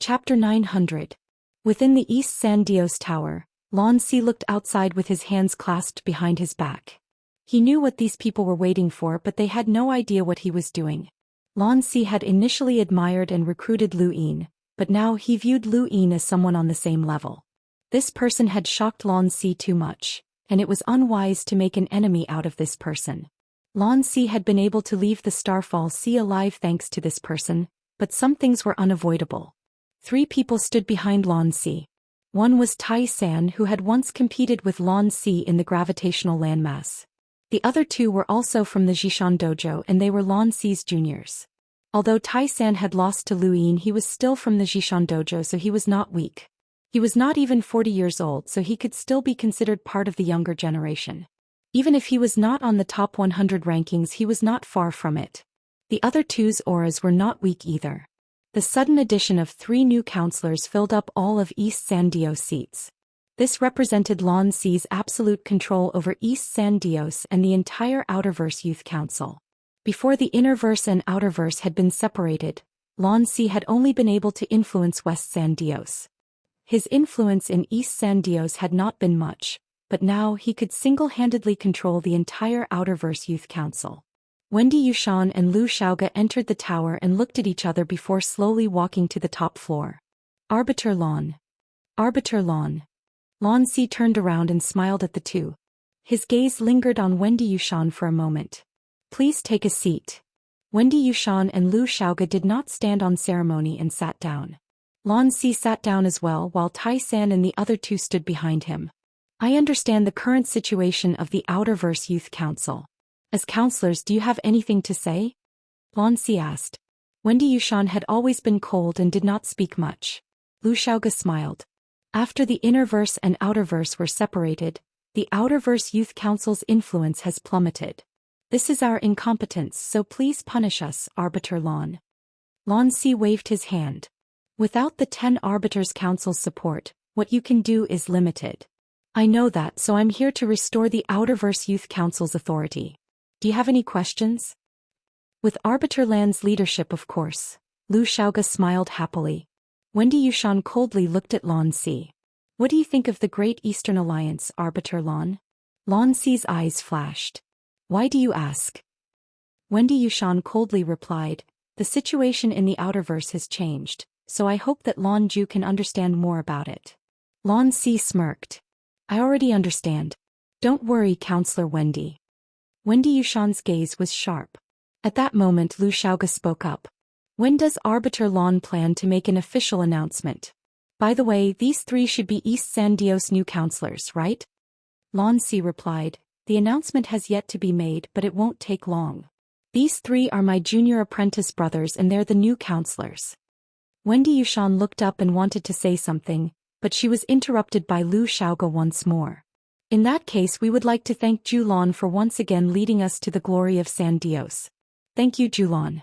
Chapter 900. Within the East San Dios Tower, Lan Si looked outside with his hands clasped behind his back. He knew what these people were waiting for, but they had no idea what he was doing. Lan Si had initially admired and recruited Lu Yin, but now he viewed Lu Yin as someone on the same level. This person had shocked Lan Si too much, and it was unwise to make an enemy out of this person. Lan Si had been able to leave the Starfall Sea alive thanks to this person, but some things were unavoidable. 3 people stood behind Lan Si. One was Tai San, who had once competed with Lan Si in the gravitational landmass. The other 2 were also from the Xian dojo, and they were Lan Si's juniors. Although Tai San had lost to Lu Yin, he was still from the Xian dojo, so he was not weak. He was not even 40 years old, so he could still be considered part of the younger generation. Even if he was not on the top 100 rankings, he was not far from it. The other 2's auras were not weak either. The sudden addition of 3 new counselors filled up all of East San Dios seats. This represented Lan Si's absolute control over East San Dios and the entire Outerverse Youth Council. Before the Innerverse and Outerverse had been separated, Lan Si had only been able to influence West San Dios. His influence in East San Dios had not been much, but now he could single-handedly control the entire Outerverse Youth Council. Wendy Yushan and Lu Xiaoga entered the tower and looked at each other before slowly walking to the top floor. Arbiter Lan. Arbiter Lan. Lan Si turned around and smiled at the 2. His gaze lingered on Wendy Yushan for a moment. Please take a seat. Wendy Yushan and Lu Xiaoga did not stand on ceremony and sat down. Lan Si sat down as well, while Tai San and the other 2 stood behind him. I understand the current situation of the Outerverse Youth Council. As counselors, do you have anything to say? Lan Si asked. Wendy Yushan had always been cold and did not speak much. Lu Xiaoga smiled. After the Innerverse and Outerverse were separated, the Outerverse Youth Council's influence has plummeted. This is our incompetence, so please punish us, Arbiter Lan. Lan Si waved his hand. Without the 10 Arbiters Council's support, what you can do is limited. I know that, so I'm here to restore the Outerverse Youth Council's authority. Do you have any questions? With Arbiter Lan's leadership, of course. Lu Xiaoga smiled happily. Wendy Yushan coldly looked at Lan Si. What do you think of the Great Eastern Alliance, Arbiter Lan? Lan Si's eyes flashed. Why do you ask? Wendy Yushan coldly replied, the situation in the Outerverse has changed, so I hope that Lan Ju can understand more about it. Lan Si smirked. I already understand. Don't worry, Counselor Wendy. Wendy Yushan's gaze was sharp. At that moment, Lu Xiaoga spoke up. When does Arbiter Lan plan to make an official announcement? By the way, these 3 should be East San Dios new counselors, right? Lan Si replied, the announcement has yet to be made, but it won't take long. These 3 are my junior apprentice brothers and they're the new counselors. Wendy Yushan looked up and wanted to say something, but she was interrupted by Lu Xiaoga once more. In that case, we would like to thank Julan for once again leading us to the glory of San Dios. Thank you, Julan.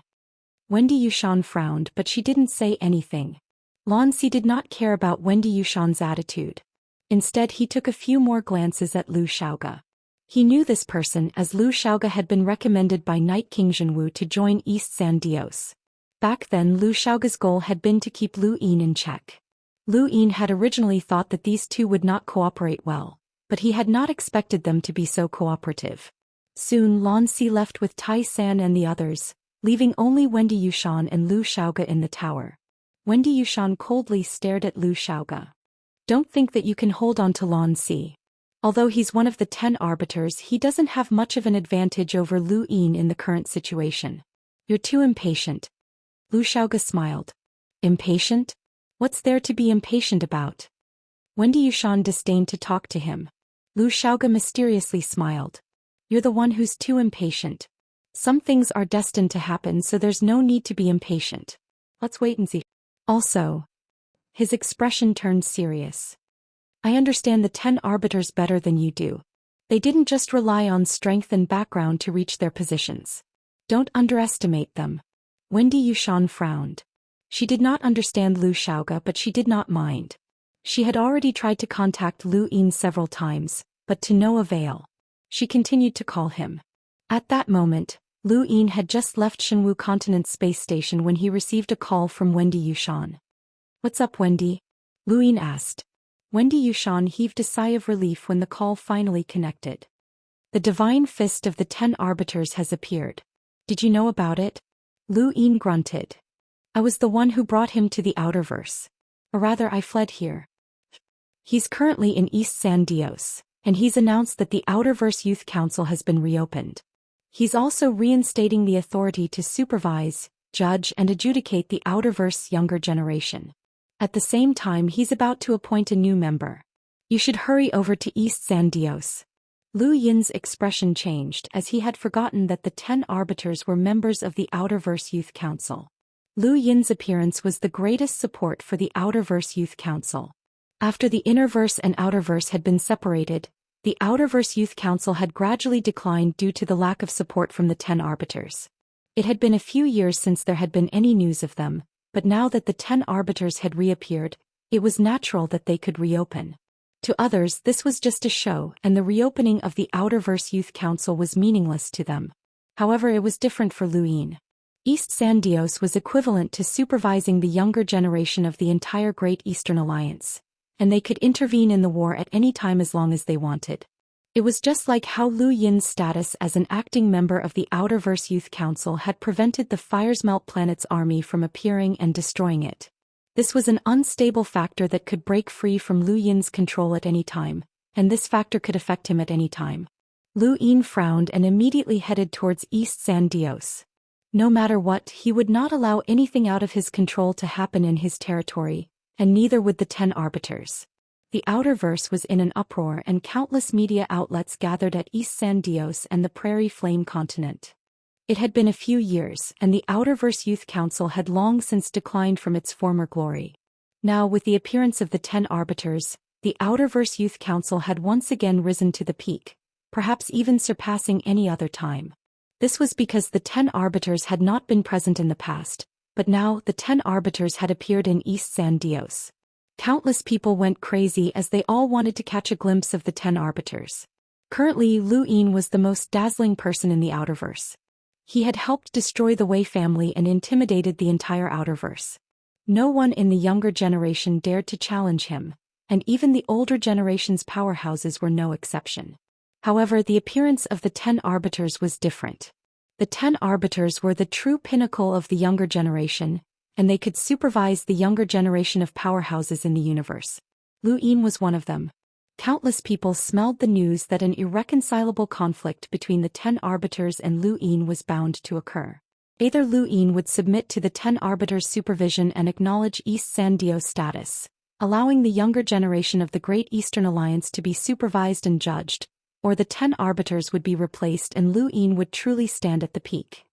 Wendy Yushan frowned, but she didn't say anything. Lan Si did not care about Wendy Yushan's attitude. Instead, he took a few more glances at Lu Xiaoga. He knew this person, as Lu Xiaoga had been recommended by Night King Zhenwu to join East San Dios. Back then, Lu Xiaoga's goal had been to keep Lu Yin in check. Lu Yin had originally thought that these 2 would not cooperate well, but he had not expected them to be so cooperative. Soon Lan Si left with Tai San and the others, leaving only Wendy Yushan and Lu Xiaoga in the tower. Wendy Yushan coldly stared at Lu Xiaoga. Don't think that you can hold on to Lan Si. Although he's one of the 10 arbiters, he doesn't have much of an advantage over Lu Yin in the current situation. You're too impatient. Lu Xiaoga smiled. Impatient? What's there to be impatient about? Wendy Yushan disdained to talk to him. Lu Xiaoga mysteriously smiled. You're the one who's too impatient. Some things are destined to happen, so there's no need to be impatient. Let's wait and see. Also, his expression turned serious. I understand the 10 arbiters better than you do. They didn't just rely on strength and background to reach their positions. Don't underestimate them. Wendy Yushan frowned. She did not understand Lu Xiaoga, but she did not mind. She had already tried to contact Lu Yin several times, but to no avail. She continued to call him. At that moment, Lu Yin had just left Shenwu Continent Space Station when he received a call from Wendy Yushan. What's up, Wendy? Lu Yin asked. Wendy Yushan heaved a sigh of relief when the call finally connected. The divine fist of the 10 arbiters has appeared. Did you know about it? Lu Yin grunted. I was the one who brought him to the Outerverse. Or rather, I fled here. He's currently in East San Dios, and he's announced that the Outerverse Youth Council has been reopened. He's also reinstating the authority to supervise, judge and adjudicate the Outerverse younger generation. At the same time, he's about to appoint a new member. You should hurry over to East San Dios. Lu Yin's expression changed as he had forgotten that the 10 arbiters were members of the Outerverse Youth Council. Lu Yin's appearance was the greatest support for the Outerverse Youth Council. After the Innerverse and Outerverse had been separated, the Outerverse Youth Council had gradually declined due to the lack of support from the 10 arbiters. It had been a few years since there had been any news of them, but now that the 10 arbiters had reappeared, it was natural that they could reopen. To others, this was just a show, and the reopening of the Outerverse Youth Council was meaningless to them. However, it was different for Lu Yin. East San Dios was equivalent to supervising the younger generation of the entire Great Eastern Alliance, and they could intervene in the war at any time as long as they wanted. It was just like how Lu Yin's status as an acting member of the Outerverse Youth Council had prevented the Firesmelt planet's army from appearing and destroying it. This was an unstable factor that could break free from Lu Yin's control at any time, and this factor could affect him at any time. Lu Yin frowned and immediately headed towards East San Dios. No matter what, he would not allow anything out of his control to happen in his territory, and neither would the 10 arbiters. The Outerverse was in an uproar and countless media outlets gathered at East San Dios and the Prairie Flame continent. It had been a few years, and the Outerverse Youth Council had long since declined from its former glory. Now, with the appearance of the 10 arbiters, the Outerverse Youth Council had once again risen to the peak, perhaps even surpassing any other time. This was because the 10 arbiters had not been present in the past, but now the 10 arbiters had appeared in East San Dios. Countless people went crazy as they all wanted to catch a glimpse of the 10 arbiters. Currently, Lu Yin was the most dazzling person in the Outerverse. He had helped destroy the Wei family and intimidated the entire Outerverse. No one in the younger generation dared to challenge him, and even the older generation's powerhouses were no exception. However, the appearance of the 10 arbiters was different. The 10 arbiters were the true pinnacle of the younger generation, and they could supervise the younger generation of powerhouses in the universe. Lu Yin was one of them. Countless people smelled the news that an irreconcilable conflict between the 10 arbiters and Lu Yin was bound to occur. Either Lu Yin would submit to the 10 arbiters' supervision and acknowledge East San Dios status, allowing the younger generation of the Great Eastern Alliance to be supervised and judged, or the 10 arbiters would be replaced and Lu Yin would truly stand at the peak.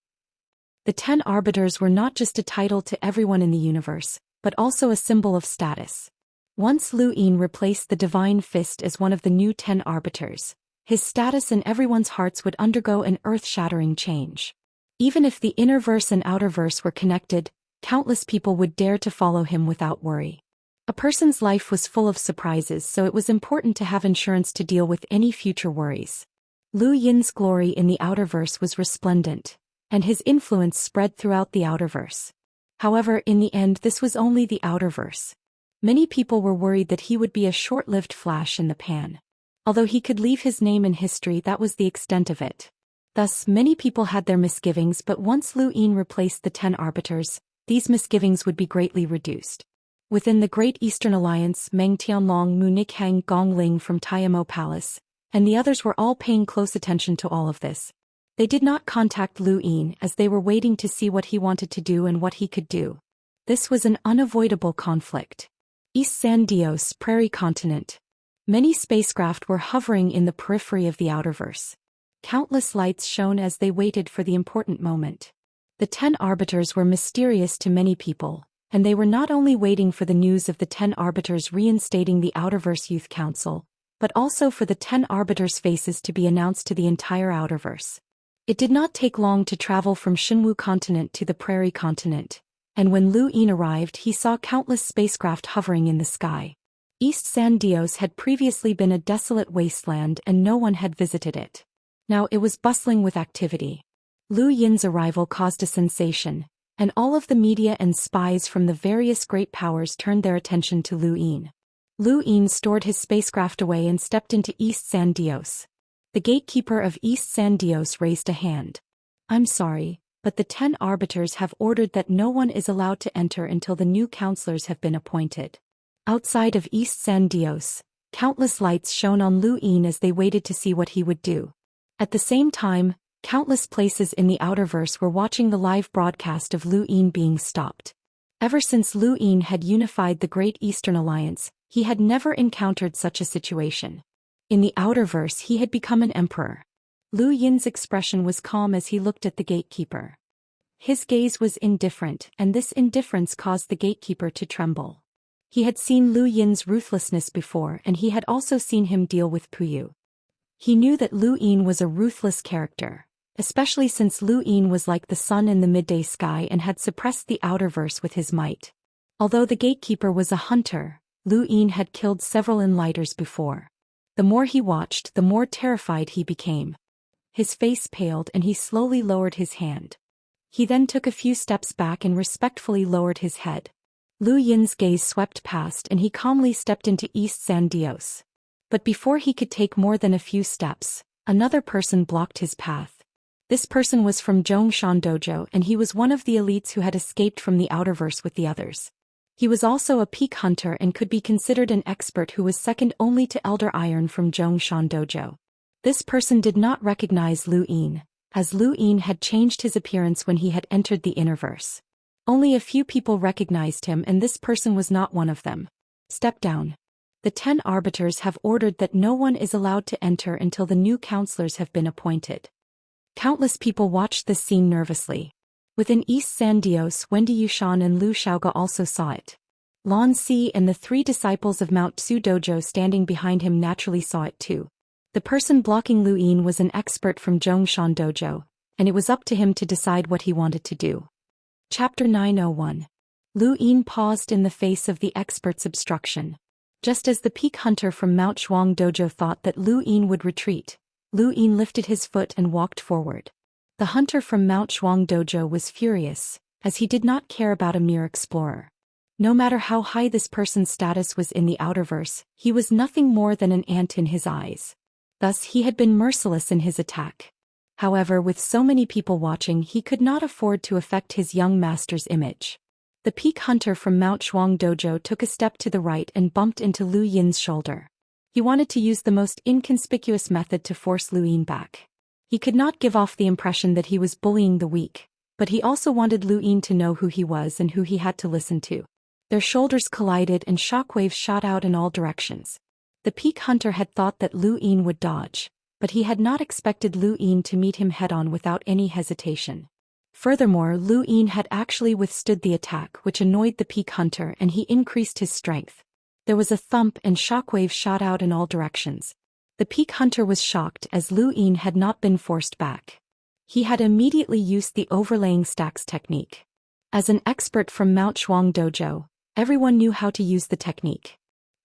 The 10 arbiters were not just a title to everyone in the universe, but also a symbol of status. Once Lu Yin replaced the Divine Fist as one of the new 10 arbiters, his status in everyone's hearts would undergo an earth-shattering change. Even if the Innerverse and Outerverse were connected, countless people would dare to follow him without worry. A person's life was full of surprises, so it was important to have insurance to deal with any future worries. Lu Yin's glory in the Outerverse was resplendent, and his influence spread throughout the Outerverse. However, in the end, this was only the Outerverse. Many people were worried that he would be a short-lived flash in the pan. Although he could leave his name in history, that was the extent of it. Thus, many people had their misgivings, but once Lu Yin replaced the 10 arbiters, these misgivings would be greatly reduced. Within the Great Eastern Alliance, Meng Tianlong, Mu Nikhang, Gong Ling from Taiyamo Palace, and the others were all paying close attention to all of this. They did not contact Lu Yin as they were waiting to see what he wanted to do and what he could do. This was an unavoidable conflict. East San Dios, Prairie Continent. Many spacecraft were hovering in the periphery of the Outerverse. Countless lights shone as they waited for the important moment. The 10 arbiters were mysterious to many people, and they were not only waiting for the news of the 10 arbiters reinstating the Outerverse Youth Council, but also for the 10 arbiters' faces to be announced to the entire Outerverse. It did not take long to travel from Shenwu Continent to the Prairie Continent, and when Lu Yin arrived, he saw countless spacecraft hovering in the sky. East San Dios had previously been a desolate wasteland and no one had visited it. Now it was bustling with activity. Lu Yin's arrival caused a sensation, and all of the media and spies from the various great powers turned their attention to Lu Yin. Lu Yin stored his spacecraft away and stepped into East San Dios. The gatekeeper of East San Dios raised a hand. "I'm sorry, but the 10 arbiters have ordered that no one is allowed to enter until the new counselors have been appointed." Outside of East San Dios, countless lights shone on Lu Yin as they waited to see what he would do. At the same time, countless places in the Outerverse were watching the live broadcast of Lu Yin being stopped. Ever since Lu Yin had unified the Great Eastern Alliance, he had never encountered such a situation. In the Outerverse he had become an emperor. Lu Yin's expression was calm as he looked at the gatekeeper. His gaze was indifferent, and this indifference caused the gatekeeper to tremble. He had seen Lu Yin's ruthlessness before, and he had also seen him deal with Puyu. He knew that Lu Yin was a ruthless character, especially since Lu Yin was like the sun in the midday sky and had suppressed the Outerverse with his might. Although the gatekeeper was a hunter, Lu Yin had killed several Enlighters before. The more he watched, the more terrified he became. His face paled and he slowly lowered his hand. He then took a few steps back and respectfully lowered his head. Lu Yin's gaze swept past and he calmly stepped into East San Dios. But before he could take more than a few steps, another person blocked his path. This person was from Zhou Xian dojo, and he was one of the elites who had escaped from the Outerverse with the others. He was also a peak hunter and could be considered an expert who was second only to Elder Iron from Zhou Xian dojo. This person did not recognize Lu Yin, as Lu Yin had changed his appearance when he had entered the Innerverse. Only a few people recognized him, and this person was not one of them. "Step down. The 10 arbiters have ordered that no one is allowed to enter until the new counselors have been appointed." Countless people watched this scene nervously. Within East San Dios, Wendy Yushan and Lu Xiaoga also saw it. Lan Si and the 3 disciples of Mount Tzu Dojo standing behind him naturally saw it too. The person blocking Lu Yin was an expert from Zhou Xian dojo, and it was up to him to decide what he wanted to do. Chapter 901. Lu Yin paused in the face of the expert's obstruction. Just as the peak hunter from Mount Zhuang dojo thought that Lu Yin would retreat, Lu Yin lifted his foot and walked forward. The hunter from Mount Zhuang dojo was furious, as he did not care about a mere explorer. No matter how high this person's status was in the Outerverse, he was nothing more than an ant in his eyes. Thus he had been merciless in his attack. However, with so many people watching, he could not afford to affect his young master's image. The peak hunter from Mount Zhuang dojo took a step to the right and bumped into Lu Yin's shoulder. He wanted to use the most inconspicuous method to force Lu Yin back. He could not give off the impression that he was bullying the weak, but he also wanted Lu Yin to know who he was and who he had to listen to. Their shoulders collided and shockwaves shot out in all directions. The peak hunter had thought that Lu Yin would dodge, but he had not expected Lu Yin to meet him head-on without any hesitation. Furthermore, Lu Yin had actually withstood the attack, which annoyed the peak hunter, and he increased his strength. There was a thump and shockwaves shot out in all directions. The peak hunter was shocked as Lu Yin had not been forced back. He had immediately used the overlaying stacks technique. As an expert from Mount Zhuang dojo, everyone knew how to use the technique.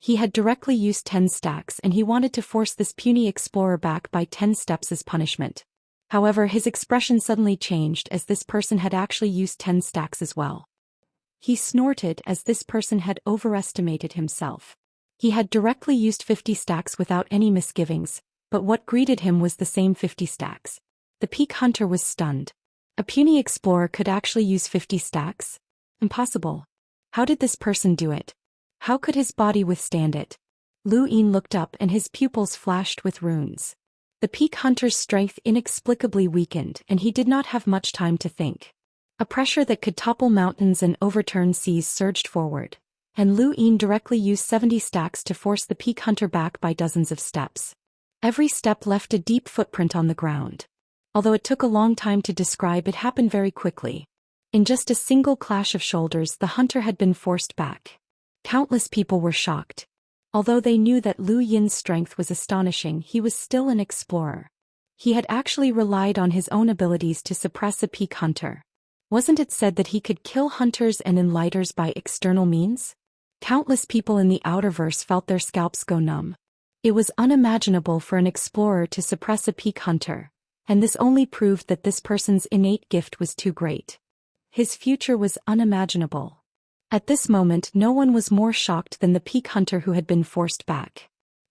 He had directly used 10 stacks, and he wanted to force this puny explorer back by 10 steps as punishment. However, his expression suddenly changed as this person had actually used 10 stacks as well. He snorted as this person had overestimated himself. He had directly used 50 stacks without any misgivings, but what greeted him was the same 50 stacks. The peak hunter was stunned. A puny explorer could actually use 50 stacks? Impossible. How did this person do it? How could his body withstand it? Lu Yin looked up and his pupils flashed with runes. The peak hunter's strength inexplicably weakened, and he did not have much time to think. A pressure that could topple mountains and overturn seas surged forward, and Lu Yin directly used 70 stacks to force the peak hunter back by dozens of steps. Every step left a deep footprint on the ground. Although it took a long time to describe, it happened very quickly. In just a single clash of shoulders, the hunter had been forced back. Countless people were shocked. Although they knew that Lu Yin's strength was astonishing, he was still an explorer. He had actually relied on his own abilities to suppress a peak hunter. Wasn't it said that he could kill hunters and enlighters by external means? Countless people in the Outerverse felt their scalps go numb. It was unimaginable for an explorer to suppress a peak hunter, and this only proved that this person's innate gift was too great. His future was unimaginable. At this moment no one was more shocked than the peak hunter who had been forced back.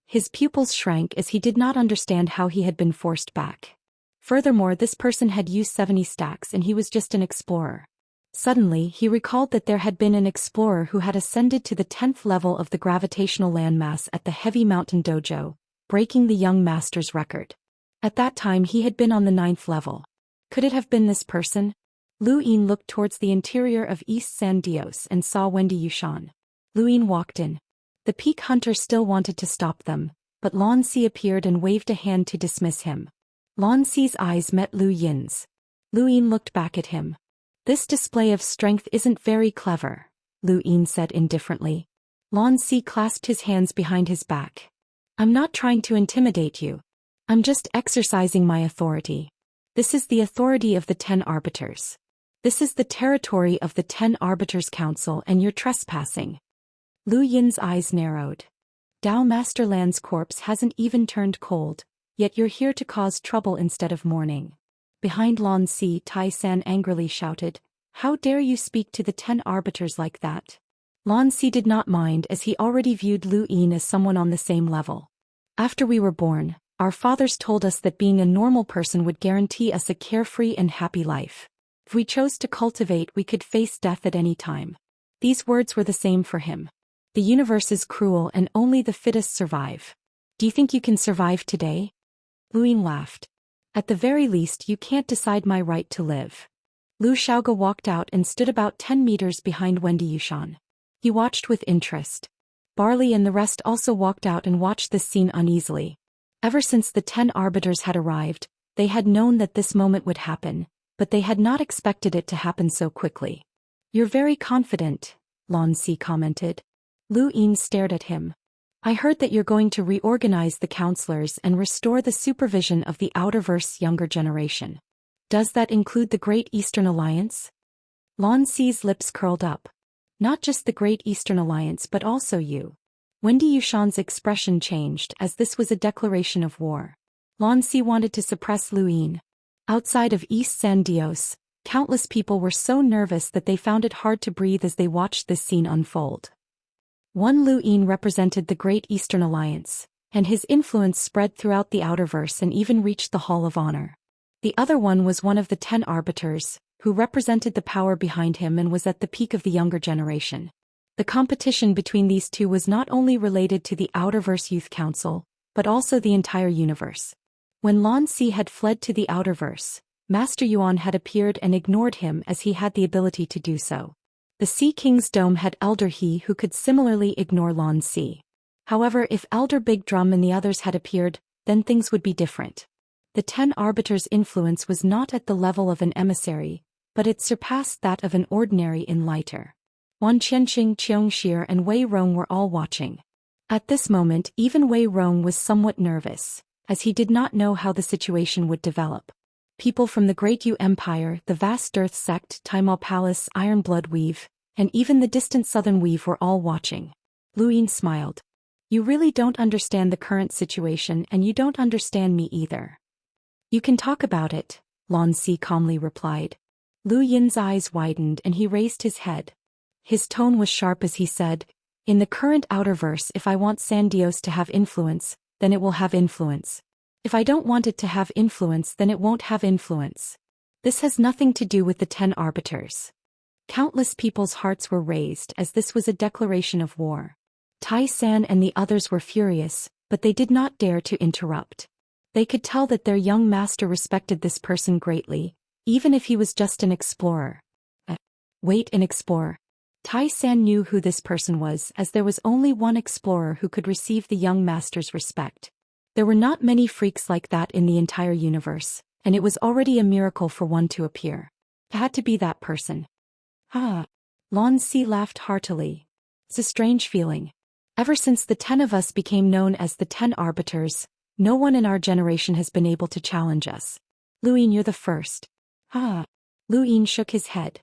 His pupils shrank as he did not understand how he had been forced back. Furthermore, this person had used 70 stacks and he was just an explorer. Suddenly, he recalled that there had been an explorer who had ascended to the 10th level of the gravitational landmass at the Heavy Mountain Dojo, breaking the young master's record. At that time he had been on the 9th level. Could it have been this person? Lu Yin looked towards the interior of East San Dios and saw Wendy Yushan. Lu Yin walked in. The peak hunter still wanted to stop them, but Lan Si appeared and waved a hand to dismiss him. Lan Si's eyes met Lu Yin's. Lu Yin looked back at him. This display of strength isn't very clever, Lu Yin said indifferently. Lan Si clasped his hands behind his back. I'm not trying to intimidate you. I'm just exercising my authority. This is the authority of the 10 Arbiters. This is the territory of the 10 Arbiters Council and you're trespassing. Lu Yin's eyes narrowed. Dao Master Lan's corpse hasn't even turned cold, yet you're here to cause trouble instead of mourning. Behind Lan Si, Tai San angrily shouted, How dare you speak to the 10 Arbiters like that? Lan Si did not mind as he already viewed Lu Yin as someone on the same level. After we were born, our fathers told us that being a normal person would guarantee us a carefree and happy life. If we chose to cultivate, we could face death at any time. These words were the same for him. The universe is cruel and only the fittest survive. Do you think you can survive today? Lu Yin laughed. At the very least you can't decide my right to live. Lu Xiaoge walked out and stood about 10 meters behind Wendy Yushan. He watched with interest. Barley and the rest also walked out and watched this scene uneasily. Ever since the 10 Arbiters had arrived, they had known that this moment would happen, but they had not expected it to happen so quickly. You're very confident, Lan Si commented. Lu Yin stared at him. I heard that you're going to reorganize the counselors and restore the supervision of the Outerverse younger generation. Does that include the Great Eastern Alliance? Lan Si's lips curled up. Not just the Great Eastern Alliance but also you. Wendy Yushan's expression changed as this was a declaration of war. Lan Si wanted to suppress Lu Yin. Outside of East San Dios, countless people were so nervous that they found it hard to breathe as they watched this scene unfold. One Lu Yin represented the Great Eastern Alliance, and his influence spread throughout the Outerverse and even reached the Hall of Honor. The other one was one of the 10 Arbiters, who represented the power behind him and was at the peak of the younger generation. The competition between these two was not only related to the Outerverse Youth Council, but also the entire universe. When Lan Si had fled to the Outerverse, Master Yuan had appeared and ignored him as he had the ability to do so. The Sea King's Dome had Elder He who could similarly ignore Lan Si. However, if Elder Big Drum and the others had appeared, then things would be different. The 10 Arbiters' influence was not at the level of an emissary, but it surpassed that of an ordinary enlighter. Wan Qianxing, Xianxia and Wei Rong were all watching. At this moment even Wei Rong was somewhat nervous, as he did not know how the situation would develop. People from the Great Yu Empire, the vast Earth Sect, Taimal Palace, Iron Blood Weave, and even the distant Southern Weave were all watching. Lu Yin smiled. You really don't understand the current situation and you don't understand me either. You can talk about it, Lan Si calmly replied. Lu Yin's eyes widened and he raised his head. His tone was sharp as he said, In the current Outerverse, if I want San Dios to have influence, then it will have influence. If I don't want it to have influence, then it won't have influence. This has nothing to do with the 10 Arbiters. Countless people's hearts were raised as this was a declaration of war. Tai San and the others were furious, but they did not dare to interrupt. They could tell that their young master respected this person greatly, even if he was just an explorer. Wait, an explorer. Tai San knew who this person was as there was only one explorer who could receive the young master's respect. There were not many freaks like that in the entire universe, and it was already a miracle for one to appear. It had to be that person. Lan Si laughed heartily. It's a strange feeling. Ever since the 10 of us became known as the 10 Arbiters, no one in our generation has been able to challenge us. Lu Yin, you're the first. Lu Yin shook his head.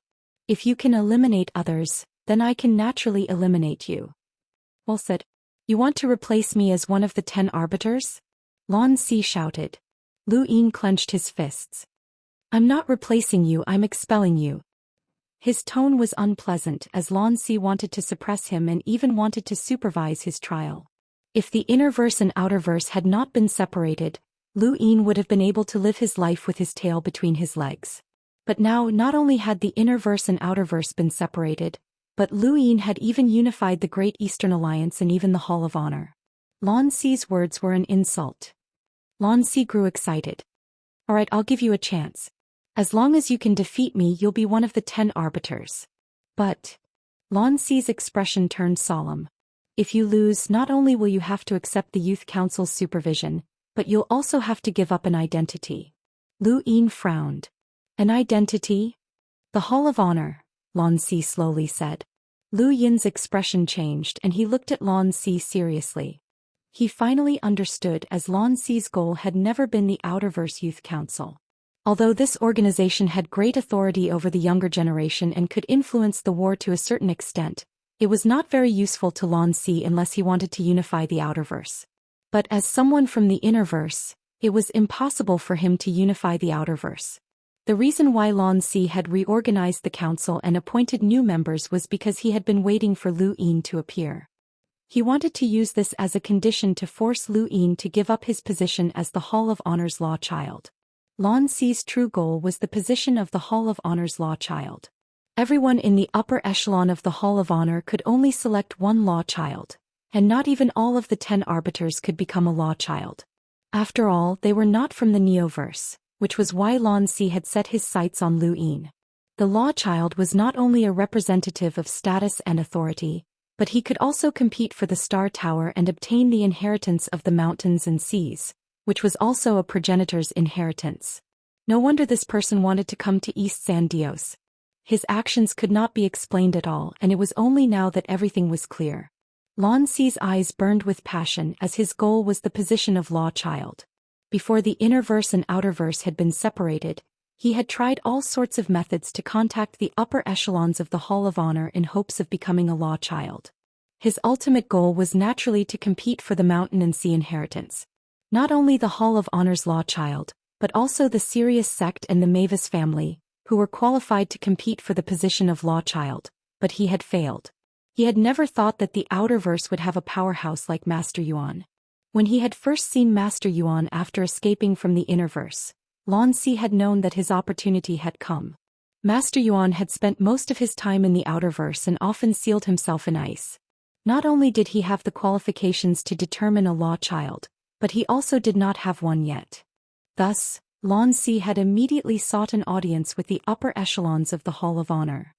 If you can eliminate others, then I can naturally eliminate you. Well said. You want to replace me as one of the 10 Arbiters? Lan Si shouted. Lu Yin clenched his fists. I'm not replacing you, I'm expelling you. His tone was unpleasant as Lan Si wanted to suppress him and even wanted to supervise his trial. If the inner verse and outer verse had not been separated, Lu Yin would have been able to live his life with his tail between his legs. But now not only had the inner verse and outer verse been separated, but Lu Yin had even unified the Great Eastern Alliance and even the Hall of Honor. Lan Si's words were an insult. Lan Si grew excited. Alright, I'll give you a chance. As long as you can defeat me, you'll be one of the 10 arbiters. But Lan Si's expression turned solemn. If you lose, not only will you have to accept the Youth Council's supervision, but you'll also have to give up an identity. Lu Yin frowned. An identity? The Hall of Honor, Lan Si slowly said. Lu Yin's expression changed and he looked at Lan Si seriously. He finally understood as Lan Si's goal had never been the Outerverse Youth Council. Although this organization had great authority over the younger generation and could influence the war to a certain extent, it was not very useful to Lan Si unless he wanted to unify the Outerverse. But as someone from the Innerverse, it was impossible for him to unify the Outerverse. The reason why Lan Si had reorganized the council and appointed new members was because he had been waiting for Lu Yin to appear. He wanted to use this as a condition to force Lu Yin to give up his position as the Hall of Honor's law child. Lan Si's true goal was the position of the Hall of Honor's law child. Everyone in the upper echelon of the Hall of Honor could only select one law child, and not even all of the 10 arbiters could become a law child. After all, they were not from the Neoverse, which was why Lan Si had set his sights on Lu Yin. The law child was not only a representative of status and authority, but he could also compete for the Star Tower and obtain the inheritance of the mountains and seas, which was also a progenitor's inheritance. No wonder this person wanted to come to East Sandios. His actions could not be explained at all, and it was only now that everything was clear. Lan Si's eyes burned with passion as his goal was the position of law child. Before the inner verse and outer verse had been separated, he had tried all sorts of methods to contact the upper echelons of the Hall of Honor in hopes of becoming a law child. His ultimate goal was naturally to compete for the mountain and sea inheritance. Not only the Hall of Honor's law child, but also the Sirius sect and the Mavis family, who were qualified to compete for the position of law child, but he had failed. He had never thought that the Outerverse would have a powerhouse like Master Yuan. When he had first seen Master Yuan after escaping from the Innerverse, Lan Si had known that his opportunity had come. Master Yuan had spent most of his time in the Outerverse and often sealed himself in ice. Not only did he have the qualifications to determine a law child, but he also did not have one yet. Thus, Lan Si had immediately sought an audience with the upper echelons of the Hall of Honor.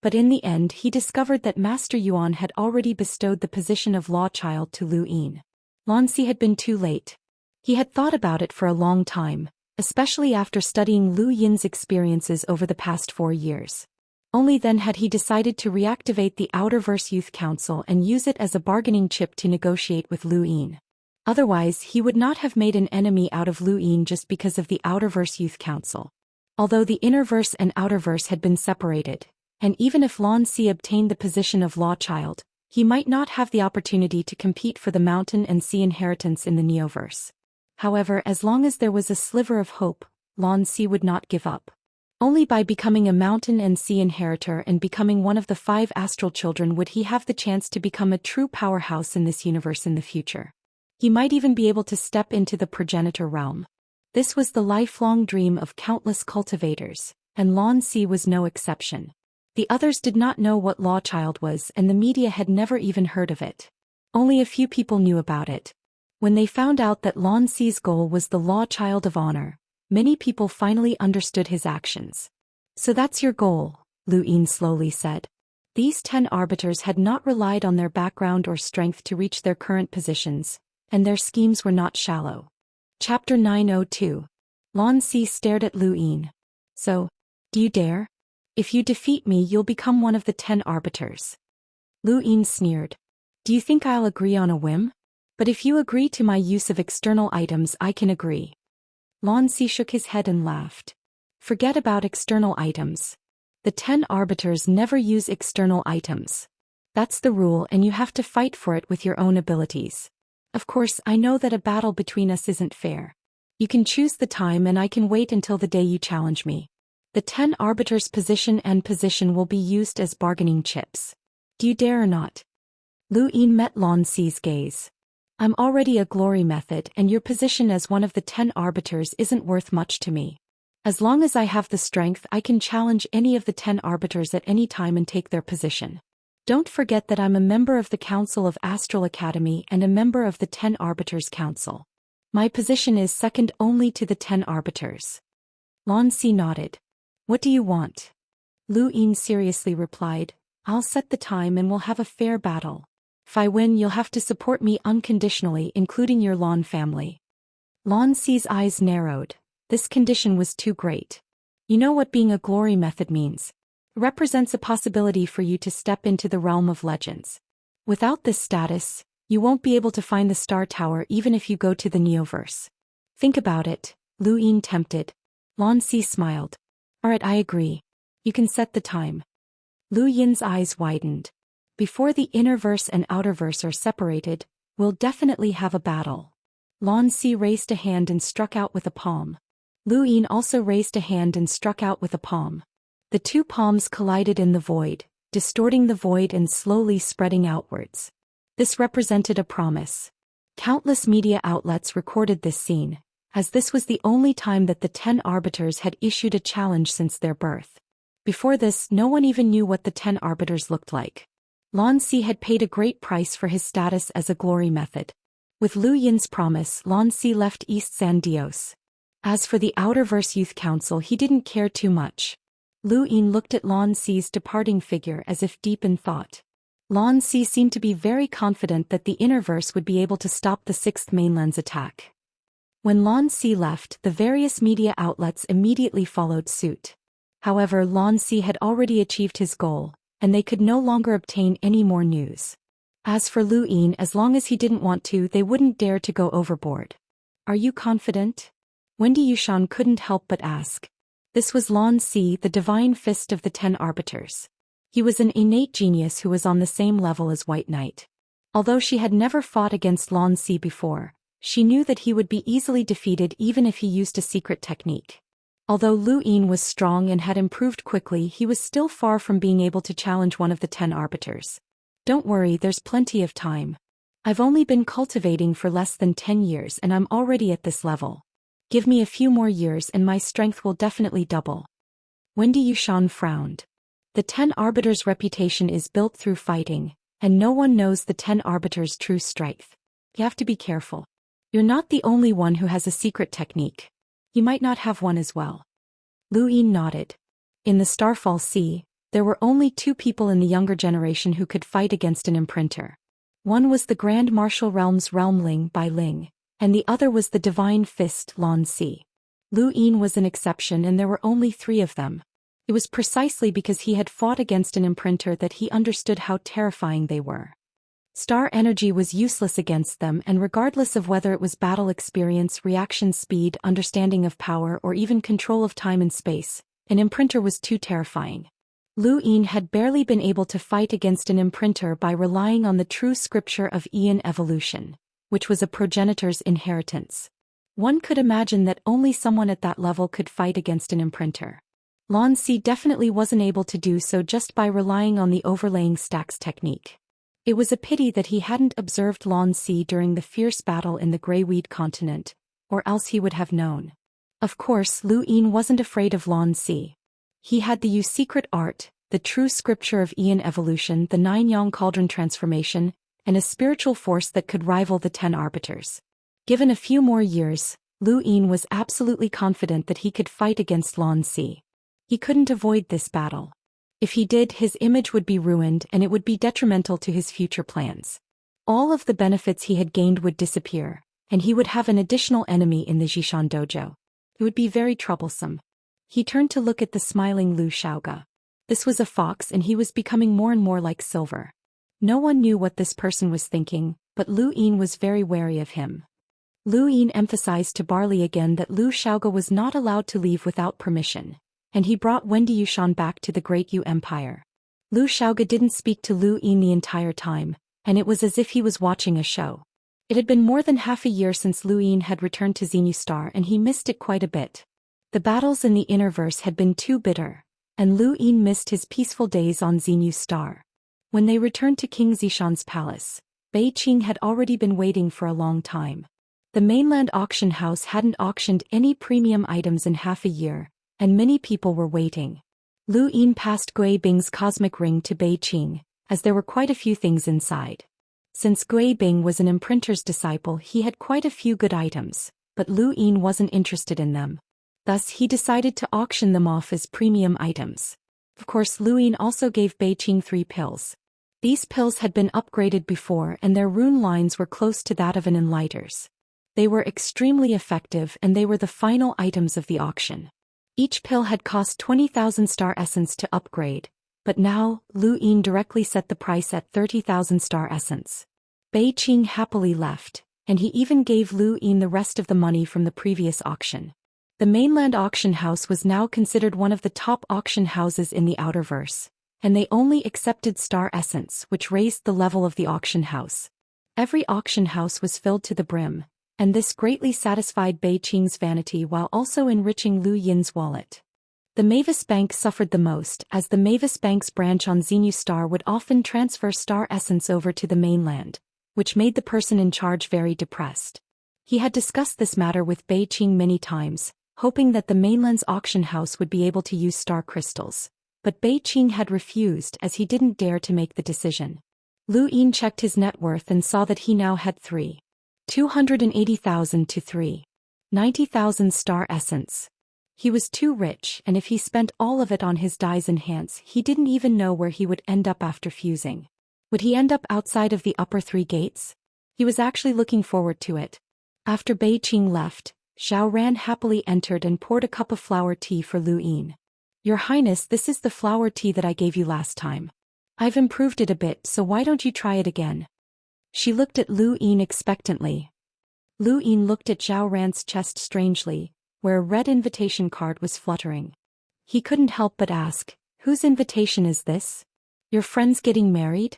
But in the end he discovered that Master Yuan had already bestowed the position of law child to Lu Yin. Lan Si had been too late. He had thought about it for a long time, especially after studying Lu Yin's experiences over the past 4 years. Only then had he decided to reactivate the Outerverse Youth Council and use it as a bargaining chip to negotiate with Lu Yin. Otherwise, he would not have made an enemy out of Lu Yin just because of the Outerverse Youth Council. Although the Innerverse and Outerverse had been separated, and even if Lan Si obtained the position of law child, he might not have the opportunity to compete for the mountain and sea inheritance in the Neoverse. However, as long as there was a sliver of hope, Lan Si would not give up. Only by becoming a mountain and sea inheritor and becoming one of the 5 astral children would he have the chance to become a true powerhouse in this universe in the future. He might even be able to step into the progenitor realm. This was the lifelong dream of countless cultivators, and Lan Si was no exception. The others did not know what law child was and the media had never even heard of it. Only a few people knew about it. When they found out that Lan Si's goal was the law child of honor, many people finally understood his actions. So that's your goal, Lu Yin slowly said. These 10 arbiters had not relied on their background or strength to reach their current positions, and their schemes were not shallow. Chapter 902. Lan Si stared at Lu Yin. So, do you dare? If you defeat me, you'll become one of the 10 arbiters. Lu Yin sneered. Do you think I'll agree on a whim? But if you agree to my use of external items, I can agree. Lan Si shook his head and laughed. Forget about external items. The 10 arbiters never use external items. That's the rule, and you have to fight for it with your own abilities. Of course, I know that a battle between us isn't fair. You can choose the time and I can wait until the day you challenge me. The 10 arbiters' position will be used as bargaining chips. Do you dare or not? Lu Yin met Lan Si's gaze. I'm already a glory method and your position as one of the 10 arbiters isn't worth much to me. As long as I have the strength I can challenge any of the 10 arbiters at any time and take their position. Don't forget that I'm a member of the Council of Astral Academy and a member of the 10 Arbiters Council. My position is second only to the 10 arbiters. Lan Si nodded. What do you want? Lu Yin seriously replied, I'll set the time and we'll have a fair battle. If I win you'll have to support me unconditionally including your Lan family. Lan Si's eyes narrowed. This condition was too great. You know what being a glory method means. It represents a possibility for you to step into the realm of legends. Without this status, you won't be able to find the Star Tower even if you go to the Neoverse. Think about it, Lu Yin tempted. Lan Si smiled. Alright, I agree. You can set the time. Lu Yin's eyes widened. Before the innerverse and outerverse are separated, we'll definitely have a battle. Lan Si raised a hand and struck out with a palm. Lu Yin also raised a hand and struck out with a palm. The two palms collided in the void, distorting the void and slowly spreading outwards. This represented a promise. Countless media outlets recorded this scene, as this was the only time that the 10 arbiters had issued a challenge since their birth. Before this, no one even knew what the 10 arbiters looked like. Lan Si had paid a great price for his status as a glory method. With Lu Yin's promise, Lan Si left East San Dios. As for the Outerverse Youth Council, he didn't care too much. Lu Yin looked at Lan Si's departing figure as if deep in thought. Lan Si seemed to be very confident that the Innerverse would be able to stop the Sixth Mainland's attack. When Lan Si left, the various media outlets immediately followed suit. However, Lan Si had already achieved his goal, and they could no longer obtain any more news. As for Lu Yin, as long as he didn't want to, they wouldn't dare to go overboard. Are you confident? Wendy Yushan couldn't help but ask. This was Lan Si, the divine fist of the 10 arbiters. He was an innate genius who was on the same level as White Knight. Although she had never fought against Lan Si before, she knew that he would be easily defeated even if he used a secret technique. Although Lu Yin was strong and had improved quickly, he was still far from being able to challenge one of the 10 arbiters. Don't worry, there's plenty of time. I've only been cultivating for less than 10 years and I'm already at this level. Give me a few more years and my strength will definitely double. Wendy Yushan frowned. The 10 arbiters' reputation is built through fighting, and no one knows the 10 arbiters' true strength. You have to be careful. You're not the only one who has a secret technique. You might not have one as well. Lu Yin nodded. In the Starfall Sea, there were only 2 people in the younger generation who could fight against an imprinter. One was the Grand Martial Realm's Realmling Bai Ling, and the other was the Divine Fist Lan Si. Lu Yin was an exception and there were only 3 of them. It was precisely because he had fought against an imprinter that he understood how terrifying they were. Star energy was useless against them, and regardless of whether it was battle experience, reaction speed, understanding of power, or even control of time and space, an imprinter was too terrifying. Lu Yin had barely been able to fight against an imprinter by relying on the true scripture of Aeon evolution, which was a progenitor's inheritance. One could imagine that only someone at that level could fight against an imprinter. Lan Si definitely wasn't able to do so just by relying on the overlaying stacks technique. It was a pity that he hadn't observed Lan Si during the fierce battle in the Greyweed continent, or else he would have known. Of course, Lu Yin wasn't afraid of Lan Si. He had the secret art, the true scripture of Aeon evolution, the 9-yang cauldron transformation, and a spiritual force that could rival the 10 arbiters. Given a few more years, Lu Yin was absolutely confident that he could fight against Lan Si. He couldn't avoid this battle. If he did, his image would be ruined and it would be detrimental to his future plans. All of the benefits he had gained would disappear, and he would have an additional enemy in the Zhishan dojo. It would be very troublesome. He turned to look at the smiling Lu Xiaoga. This was a fox and he was becoming more and more like Silver. No one knew what this person was thinking, but Lu Yin was very wary of him. Lu Yin emphasized to Barley again that Lu Xiaoga was not allowed to leave without permission, and he brought Wendy Yushan back to the Great Yu Empire. Lu Xiaoga didn't speak to Lu Yin the entire time, and it was as if he was watching a show. It had been more than half a year since Lu Yin had returned to Xenu Star and he missed it quite a bit. The battles in the Innerverse had been too bitter, and Lu Yin missed his peaceful days on Xenu Star. When they returned to King Zishan's palace, Bei Qing had already been waiting for a long time. The mainland auction house hadn't auctioned any premium items in half a year, and many people were waiting. Lu Yin passed Gui Bing's cosmic ring to Bei Qing, as there were quite a few things inside. Since Gui Bing was an imprinter's disciple, he had quite a few good items, but Lu Yin wasn't interested in them. Thus he decided to auction them off as premium items. Of course, Lu Yin also gave Bei Qing 3 pills. These pills had been upgraded before and their rune lines were close to that of an enlighter's. They were extremely effective and they were the final items of the auction. Each pill had cost 20,000 star essence to upgrade, but now, Lu Yin directly set the price at 30,000 star essence. Bei Qing happily left, and he even gave Lu Yin the rest of the money from the previous auction. The mainland auction house was now considered one of the top auction houses in the Outerverse, and they only accepted star essence, which raised the level of the auction house. Every auction house was filled to the brim, and this greatly satisfied Bei Qing's vanity while also enriching Lu Yin's wallet. The Mavis Bank suffered the most, as the Mavis Bank's branch on Xenu Star would often transfer star essence over to the mainland, which made the person in charge very depressed. He had discussed this matter with Bei Qing many times, hoping that the mainland's auction house would be able to use star crystals, but Bei Qing had refused as he didn't dare to make the decision. Lu Yin checked his net worth and saw that he now had 280,000 to 90,000 star essence. He was too rich, and if he spent all of it on his dyes enhance, he didn't even know where he would end up after fusing. Would he end up outside of the upper 3 gates? He was actually looking forward to it. After Bei Qing left, Zhao Ran happily entered and poured a cup of flower tea for Lu Yin. "Your Highness, this is the flower tea that I gave you last time. I've improved it a bit, so why don't you try it again?" She looked at Lu Yin expectantly. Lu Yin looked at Zhao Ran's chest strangely, where a red invitation card was fluttering. He couldn't help but ask, "Whose invitation is this? Your friend's getting married?"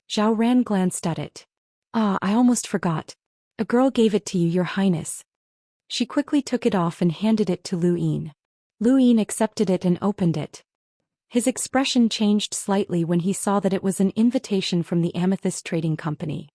Zhao Ran glanced at it. "Ah, I almost forgot. A girl gave it to you, Your Highness." She quickly took it off and handed it to Lu Yin. Lu Yin accepted it and opened it. His expression changed slightly when he saw that it was an invitation from the Amethyst Trading Company.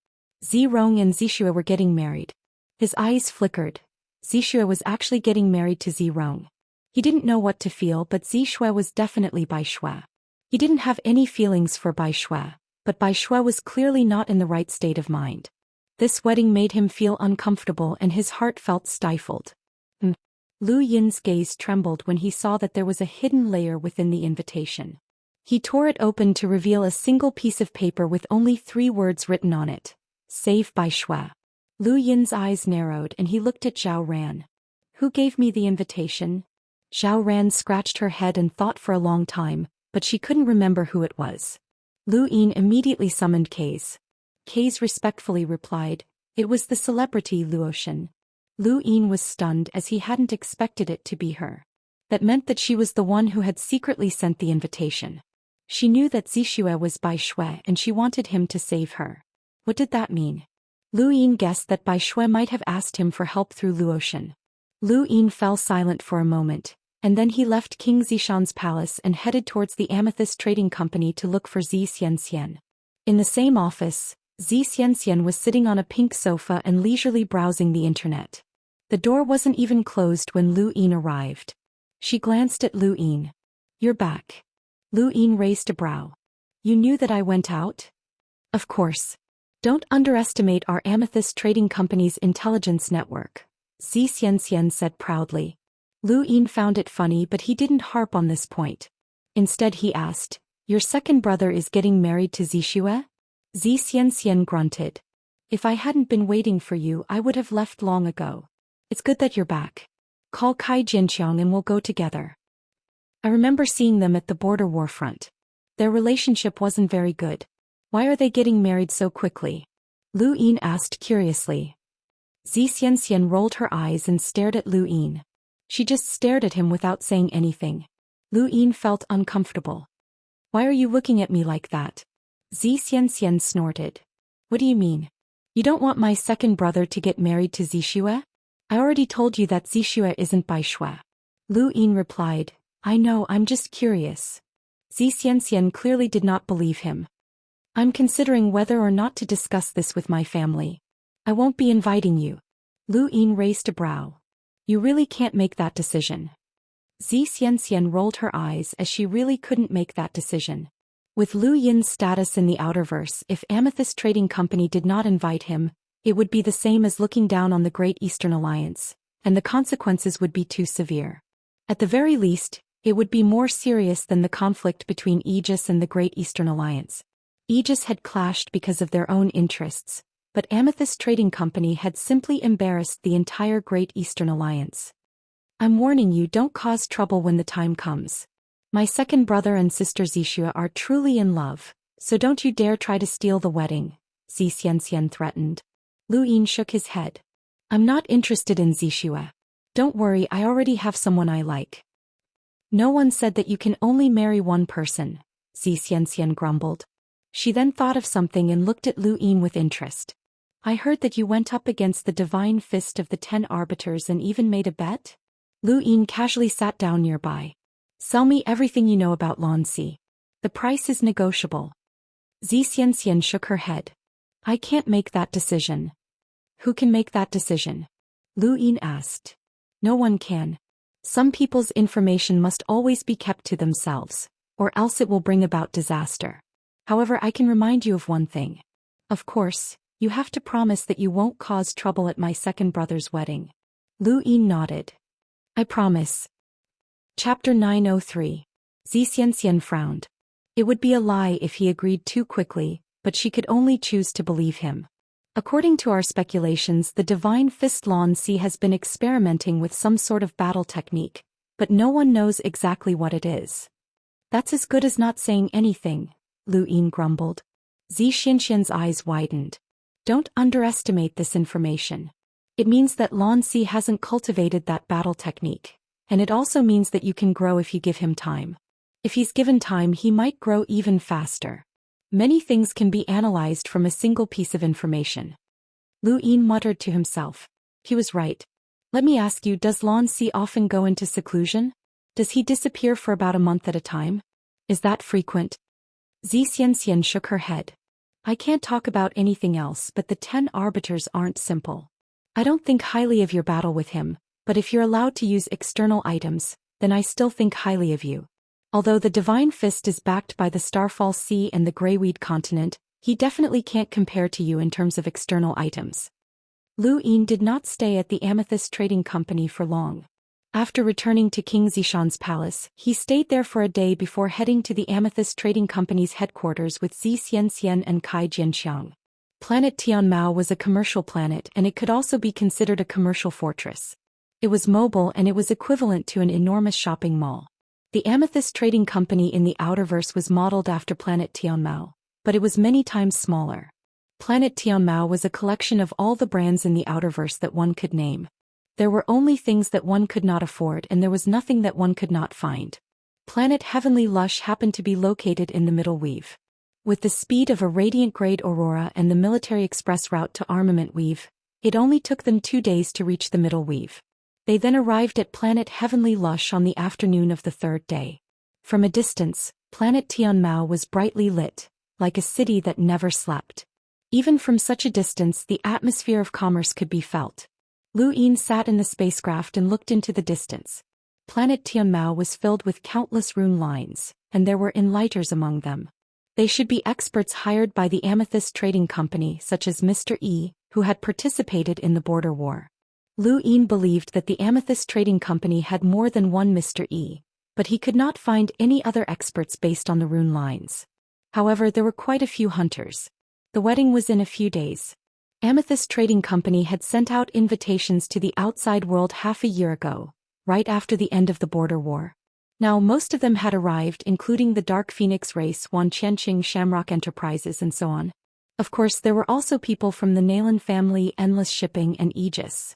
Zirong and Zixue were getting married. His eyes flickered. Zixue was actually getting married to Zirong. He didn't know what to feel, but Zixue was definitely Bai Shui. He didn't have any feelings for Bai Shui, but Bai Shui was clearly not in the right state of mind. This wedding made him feel uncomfortable and his heart felt stifled. Lu Yin's gaze trembled when he saw that there was a hidden layer within the invitation. He tore it open to reveal a single piece of paper with only 3 words written on it. "Save Bai Shui." Lu Yin's eyes narrowed and he looked at Zhao Ran. "Who gave me the invitation?" Zhao Ran scratched her head and thought for a long time, but she couldn't remember who it was. Lu Yin immediately summoned Kaze. Kaze respectfully replied, "It was the celebrity Luotian." Lu Yin was stunned as he hadn't expected it to be her. That meant that she was the one who had secretly sent the invitation. She knew that Zixue was Bai Shui and she wanted him to save her. What did that mean? Lu Yin guessed that Bai Shui might have asked him for help through Luotian. Lu Yin fell silent for a moment, and then he left King Zishan's palace and headed towards the Amethyst Trading Company to look for Zhi Xianxian. In the same office, Zhi Xianxian was sitting on a pink sofa and leisurely browsing the internet. The door wasn't even closed when Lu Yin arrived. She glanced at Lu Yin. "You're back." Lu Yin raised a brow. "You knew that I went out?" "Of course. Don't underestimate our Amethyst Trading Company's intelligence network," Zhi Xianxian said proudly. Lu Yin found it funny, but he didn't harp on this point. Instead he asked, "Your second brother is getting married to Zixue?" Zhi Xianxian grunted. "If I hadn't been waiting for you, I would have left long ago. It's good that you're back. Call Kai Jianqiang and we'll go together. I remember seeing them at the border war front. Their relationship wasn't very good. Why are they getting married so quickly?" Lu Yin asked curiously. Zhi Xianxian rolled her eyes and stared at Lu Yin. She just stared at him without saying anything. Lu Yin felt uncomfortable. "Why are you looking at me like that?" Zhi Xianxian snorted. "What do you mean? You don't want my second brother to get married to Zixue? I already told you that Zixue isn't Bai Shui." Lu Yin replied, I know, I'm just curious. Xianxia clearly did not believe him. I'm considering whether or not to discuss this with my family. I won't be inviting you. Lu Yin raised a brow. You really can't make that decision. Xianxia rolled her eyes as she really couldn't make that decision. With Lu Yin's status in the Outerverse, if Amethyst Trading Company did not invite him, it would be the same as looking down on the Great Eastern Alliance, and the consequences would be too severe. At the very least, it would be more serious than the conflict between Aegis and the Great Eastern Alliance. Aegis had clashed because of their own interests, but Amethyst Trading Company had simply embarrassed the entire Great Eastern Alliance. I'm warning you, don't cause trouble when the time comes. My second brother and sister Xianxia are truly in love, so don't you dare try to steal the wedding, Xianxia threatened. Lu Yin shook his head. I'm not interested in Xianxia. Don't worry, I already have someone I like. No one said that you can only marry one person, Xianxia grumbled. She then thought of something and looked at Lu Yin with interest. I heard that you went up against the divine fist of the 10 arbiters and even made a bet? Lu Yin casually sat down nearby. Sell me everything you know about Lanxi. The price is negotiable. Xianxia shook her head. I can't make that decision. Who can make that decision? Lu Yin asked. No one can. Some people's information must always be kept to themselves, or else it will bring about disaster. However, I can remind you of one thing. Of course, you have to promise that you won't cause trouble at my second brother's wedding. Lu Yin nodded. I promise. Chapter 903. Xianxia frowned. It would be a lie if he agreed too quickly, but she could only choose to believe him. According to our speculations, the Divine Fist Lanxi has been experimenting with some sort of battle technique, but no one knows exactly what it is. That's as good as not saying anything, Lu Yin grumbled. Xianxia's eyes widened. Don't underestimate this information. It means that Lanxi hasn't cultivated that battle technique, and it also means that you can grow if you give him time. If he's given time, he might grow even faster. Many things can be analyzed from a single piece of information. Lu Yin muttered to himself. He was right. Let me ask you, does Lanxi often go into seclusion? Does he disappear for about a month at a time? Is that frequent? Xianxia shook her head. I can't talk about anything else, but the 10 arbiters aren't simple. I don't think highly of your battle with him, but if you're allowed to use external items, then I still think highly of you. Although the Divine Fist is backed by the Starfall Sea and the Greyweed Continent, he definitely can't compare to you in terms of external items. Lu Yin did not stay at the Amethyst Trading Company for long. After returning to King Zishan's palace, he stayed there for a day before heading to the Amethyst Trading Company's headquarters with Xianxia and Kai Jianxiang. Planet Tianmao was a commercial planet, and it could also be considered a commercial fortress. It was mobile, and it was equivalent to an enormous shopping mall. The Amethyst Trading Company in the Outerverse was modeled after Planet Tianmao, but it was many times smaller. Planet Tianmao was a collection of all the brands in the Outerverse that one could name. There were only things that one could not afford, and there was nothing that one could not find. Planet Heavenly Lush happened to be located in the Middle Weave. With the speed of a radiant-grade aurora and the military express route to Armament Weave, it only took them 2 days to reach the Middle Weave. They then arrived at Planet Heavenly Lush on the afternoon of the 3rd day. From a distance, Planet Tianmao was brightly lit, like a city that never slept. Even from such a distance, the atmosphere of commerce could be felt. Lu Yin sat in the spacecraft and looked into the distance. Planet Tianmao was filled with countless rune lines, and there were enlighters among them. They should be experts hired by the Amethyst Trading Company, such as Mr. E, who had participated in the border war. Lu Yin believed that the Amethyst Trading Company had more than one Mr. E, but he could not find any other experts based on the rune lines. However, there were quite a few hunters. The wedding was in a few days. Amethyst Trading Company had sent out invitations to the outside world half a year ago, right after the end of the border war. Now most of them had arrived, including the Dark Phoenix race, Wan Qianqing Shamrock Enterprises, and so on. Of course, there were also people from the Nalan family, Endless Shipping, and Aegis.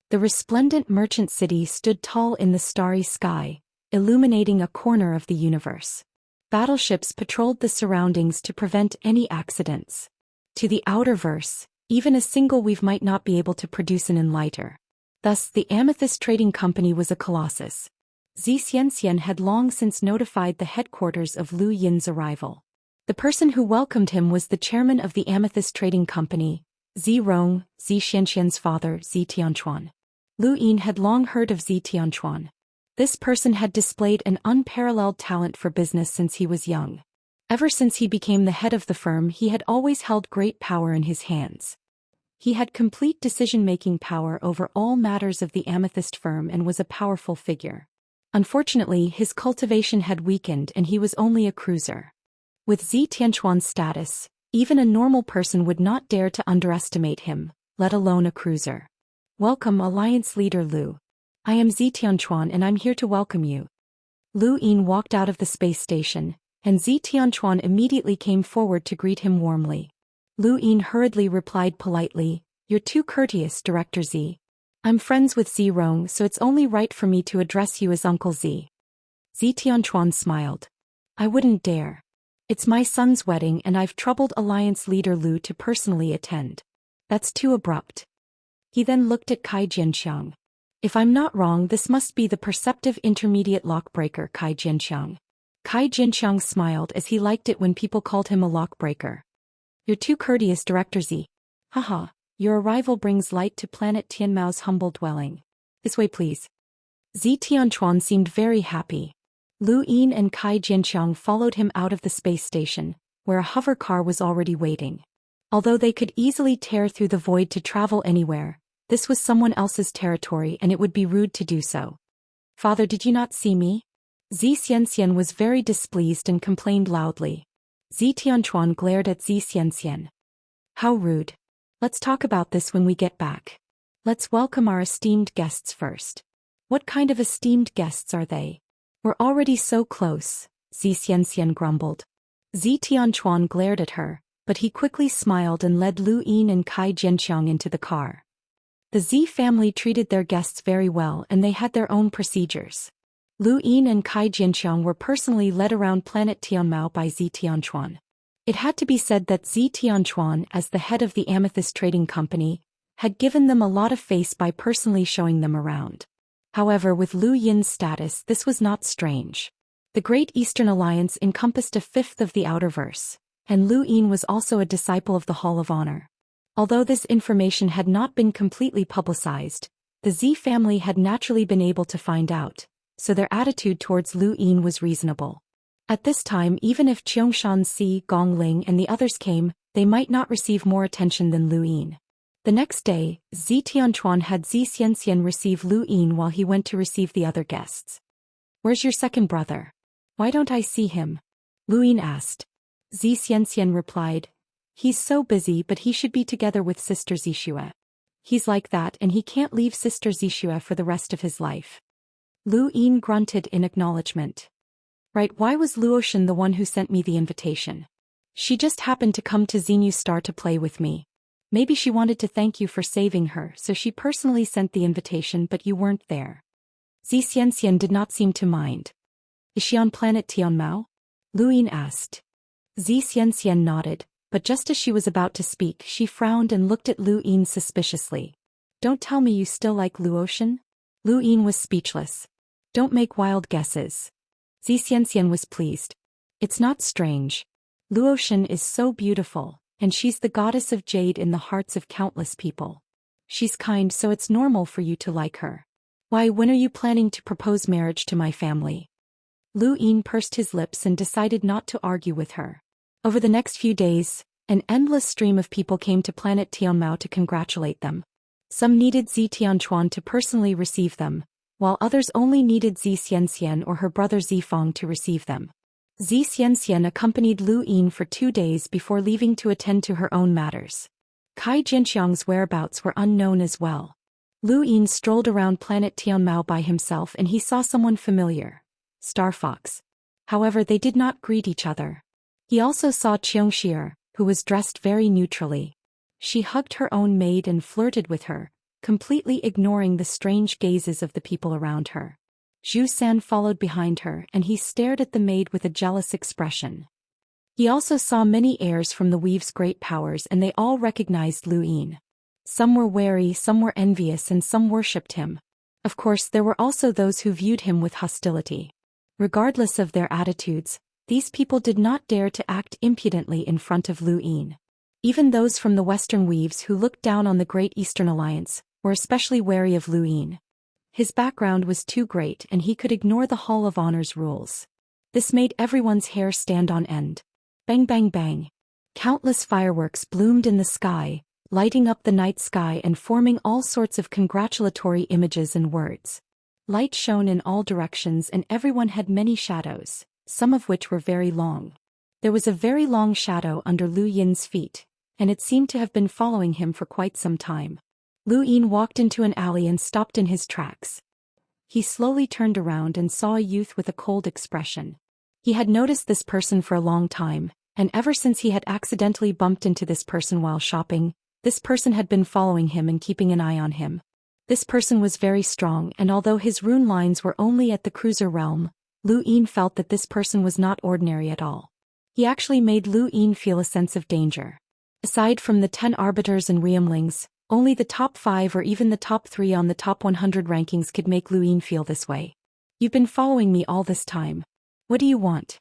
The resplendent merchant city stood tall in the starry sky, illuminating a corner of the universe. Battleships patrolled the surroundings to prevent any accidents. To the Outerverse, even a single weave might not be able to produce an enlighter. Thus, the Amethyst Trading Company was a colossus. Xianxia had long since notified the headquarters of Lu Yin's arrival. The person who welcomed him was the chairman of the Amethyst Trading Company, Zhou Xian's father, Tianquan. Lu Yin had long heard of Tianquan. This person had displayed an unparalleled talent for business since he was young. Ever since he became the head of the firm, he had always held great power in his hands. He had complete decision-making power over all matters of the Amethyst firm and was a powerful figure. Unfortunately, his cultivation had weakened and he was only a cruiser. With Tianquan's status, even a normal person would not dare to underestimate him, let alone a cruiser. Welcome, Alliance Leader Lu. I am Tianquan and I'm here to welcome you. Lu Yin walked out of the space station, and Tianquan immediately came forward to greet him warmly. Lu Yin hurriedly replied politely, "You're too courteous, Director Z. I'm friends with Zhou, so it's only right for me to address you as Uncle Z." Tianquan smiled. "I wouldn't dare. It's my son's wedding and I've troubled Alliance Leader Lu to personally attend. That's too abrupt." He then looked at Kai Jianxiang. "If I'm not wrong, this must be the perceptive intermediate lockbreaker Kai Jianxiang." Kai Jianxiang smiled as he liked it when people called him a lockbreaker. "You're too courteous, Director Z. Haha, your arrival brings light to planet Tianmao's humble dwelling. This way please." Tianquan seemed very happy. Lu Yin and Kai Jianxiang followed him out of the space station, where a hover car was already waiting. Although they could easily tear through the void to travel anywhere, this was someone else's territory and it would be rude to do so. "Father, did you not see me?" Xianxia was very displeased and complained loudly. Tianquan glared at Xianxia. "How rude. Let's talk about this when we get back. Let's welcome our esteemed guests first." "What kind of esteemed guests are they? We're already so close," Xianxia grumbled. Tianquan glared at her, but he quickly smiled and led Lu Yin and Kai Jianxiang into the car. The Z family treated their guests very well and they had their own procedures. Lu Yin and Kai Jianxiang were personally led around planet Tianmao by Tianquan. It had to be said that Tianquan, as the head of the Amethyst Trading Company, had given them a lot of face by personally showing them around. However, with Lu Yin's status, this was not strange. The Great Eastern Alliance encompassed a fifth of the Outerverse, and Lu Yin was also a disciple of the Hall of Honor. Although this information had not been completely publicized, the Z family had naturally been able to find out, so their attitude towards Lu Yin was reasonable. At this time, even if Qiangshan Si, Gongling and the others came, they might not receive more attention than Lu Yin. The next day, Tianquan had Xianxia receive Lu Yin while he went to receive the other guests. "Where's your second brother? Why don't I see him?" Lu Yin asked. Xianxia replied, "He's so busy, but he should be together with Sister Zixue. He's like that and he can't leave Sister Zixue for the rest of his life." Lu Yin grunted in acknowledgement. "Right, why was Luotian the one who sent me the invitation? She just happened to come to Xenu Star to play with me. Maybe she wanted to thank you for saving her, so she personally sent the invitation, but you weren't there." Xianxia did not seem to mind. "Is she on planet Tianmao?" Lu Yin asked. Xianxia nodded, but just as she was about to speak, she frowned and looked at Lu Yin suspiciously. "Don't tell me you still like Luotian?" Lu Yin was speechless. "Don't make wild guesses." Xianxia was pleased. "It's not strange. Luotian is so beautiful, and she's the goddess of jade in the hearts of countless people. She's kind, so it's normal for you to like her. Why, when are you planning to propose marriage to my family?" Lu Yin pursed his lips and decided not to argue with her. Over the next few days, an endless stream of people came to planet Tianmao to congratulate them. Some needed Tianquan to personally receive them, while others only needed Xianxia or her brother Zifeng to receive them. Xianxia accompanied Lu Yin for 2 days before leaving to attend to her own matters. Kai Jianxiang's whereabouts were unknown as well. Lu Yin strolled around planet Tianmao by himself and he saw someone familiar, Star Fox. However, they did not greet each other. He also saw Xianxia, who was dressed very neutrally. She hugged her own maid and flirted with her, completely ignoring the strange gazes of the people around her. Zhou Xian followed behind her and he stared at the maid with a jealous expression. He also saw many heirs from the Weave's great powers and they all recognized Lu Yin. Some were wary, some were envious and some worshipped him. Of course, there were also those who viewed him with hostility. Regardless of their attitudes, these people did not dare to act impudently in front of Lu Yin. Even those from the Western Weaves who looked down on the Great Eastern Alliance were especially wary of Lu Yin. His background was too great and he could ignore the Hall of Honor's rules. This made everyone's hair stand on end. Bang bang bang. Countless fireworks bloomed in the sky, lighting up the night sky and forming all sorts of congratulatory images and words. Light shone in all directions and everyone had many shadows, some of which were very long. There was a very long shadow under Lu Yin's feet, and it seemed to have been following him for quite some time. Lu Yin walked into an alley and stopped in his tracks. He slowly turned around and saw a youth with a cold expression. He had noticed this person for a long time, and ever since he had accidentally bumped into this person while shopping, this person had been following him and keeping an eye on him. This person was very strong, and although his rune lines were only at the cruiser realm, Lu Yin felt that this person was not ordinary at all. He actually made Lu Yin feel a sense of danger. Aside from the 10 arbiters and Riemlings, only the top 5 or even the top 3 on the top 100 rankings could make Lu Yin feel this way. "You've been following me all this time. What do you want?"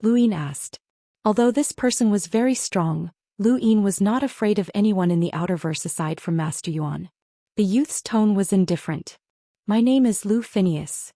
Lu Yin asked. Although this person was very strong, Lu Yin was not afraid of anyone in the Outerverse aside from Master Yuan. The youth's tone was indifferent. "My name is Lu Phineas."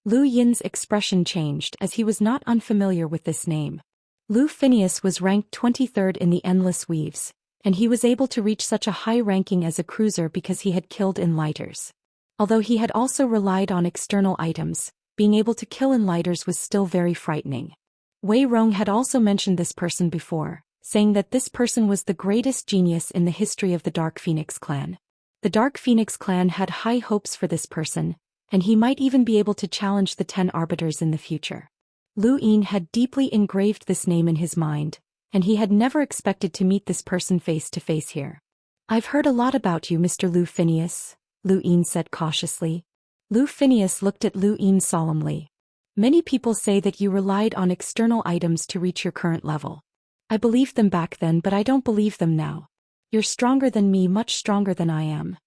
Lu Yin's expression changed as he was not unfamiliar with this name. Lu Phineas was ranked 23rd in the Endless Weaves, and he was able to reach such a high ranking as a cruiser because he had killed Enlighters. Although he had also relied on external items, being able to kill Enlighters was still very frightening. Wei Rong had also mentioned this person before, saying that this person was the greatest genius in the history of the Dark Phoenix clan. The Dark Phoenix clan had high hopes for this person, and he might even be able to challenge the 10 arbiters in the future. Lu Yin had deeply engraved this name in his mind, and he had never expected to meet this person face to face here. "I've heard a lot about you, Mr. Lu Phineas," Lu Yin said cautiously. Lu Phineas looked at Lu Yin solemnly. "Many people say that you relied on external items to reach your current level. I believed them back then, but I don't believe them now. You're stronger than me, much stronger than I am."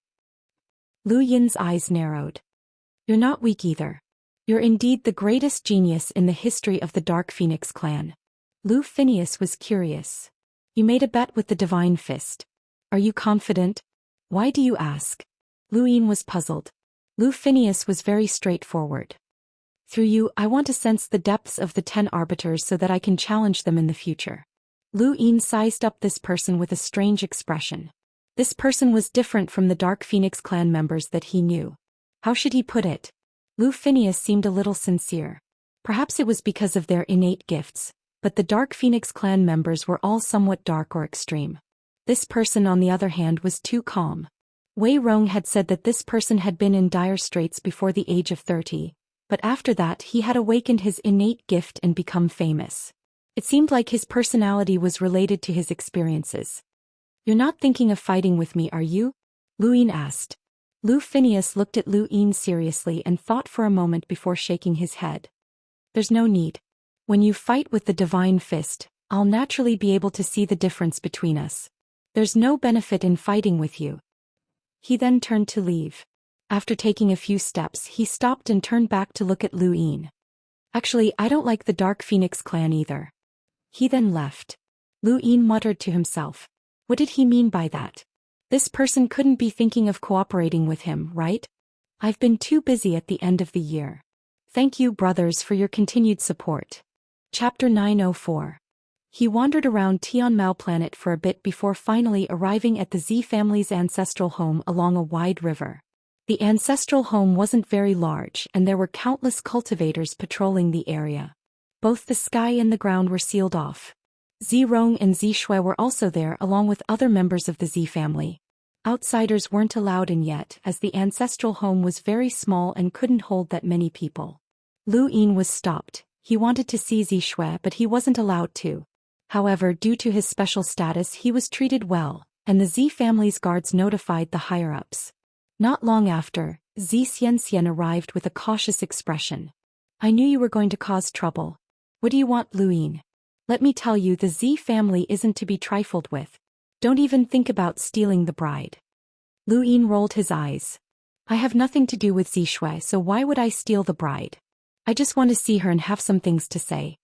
Lu Yin's eyes narrowed. "You're not weak either. You're indeed the greatest genius in the history of the Dark Phoenix clan." Lu Phineas was curious. "You made a bet with the Divine Fist. Are you confident? Why do you ask?" Lu Yin was puzzled. Lu Phineas was very straightforward. "Through you, I want to sense the depths of the 10 arbiters so that I can challenge them in the future." Lu Yin sized up this person with a strange expression. This person was different from the Dark Phoenix clan members that he knew. How should he put it? Lu Phineas seemed a little sincere. Perhaps it was because of their innate gifts, but the Dark Phoenix clan members were all somewhat dark or extreme. This person, on the other hand, was too calm. Wei Rong had said that this person had been in dire straits before the age of 30, but after that he had awakened his innate gift and become famous. It seemed like his personality was related to his experiences. "You're not thinking of fighting with me, are you?" Lu Yin asked. Lu Phineas looked at Lu Yin seriously and thought for a moment before shaking his head. "There's no need. When you fight with the Divine Fist, I'll naturally be able to see the difference between us. There's no benefit in fighting with you." He then turned to leave. After taking a few steps, he stopped and turned back to look at Lu Yin. "Actually, I don't like the Dark Phoenix clan either." He then left. Lu Yin muttered to himself. What did he mean by that? This person couldn't be thinking of cooperating with him, right? "I've been too busy at the end of the year. Thank you, brothers, for your continued support." Chapter 904. He wandered around Tianmao planet for a bit before finally arriving at the Z family's ancestral home along a wide river. The ancestral home wasn't very large, and there were countless cultivators patrolling the area. Both the sky and the ground were sealed off. Z Rong and Z Shui were also there along with other members of the Z family. Outsiders weren't allowed in yet, as the ancestral home was very small and couldn't hold that many people. Lu Yin was stopped. He wanted to see Z Shui, but he wasn't allowed to. However, due to his special status, he was treated well, and the Z family's guards notified the higher-ups. Not long after, Z Xianxia arrived with a cautious expression. "I knew you were going to cause trouble. What do you want, Lu Yin? Let me tell you, the Z family isn't to be trifled with. Don't even think about stealing the bride." Lu Yin rolled his eyes. I have nothing to do with Zishui, so why would I steal the bride? I just want to see her and have some things to say.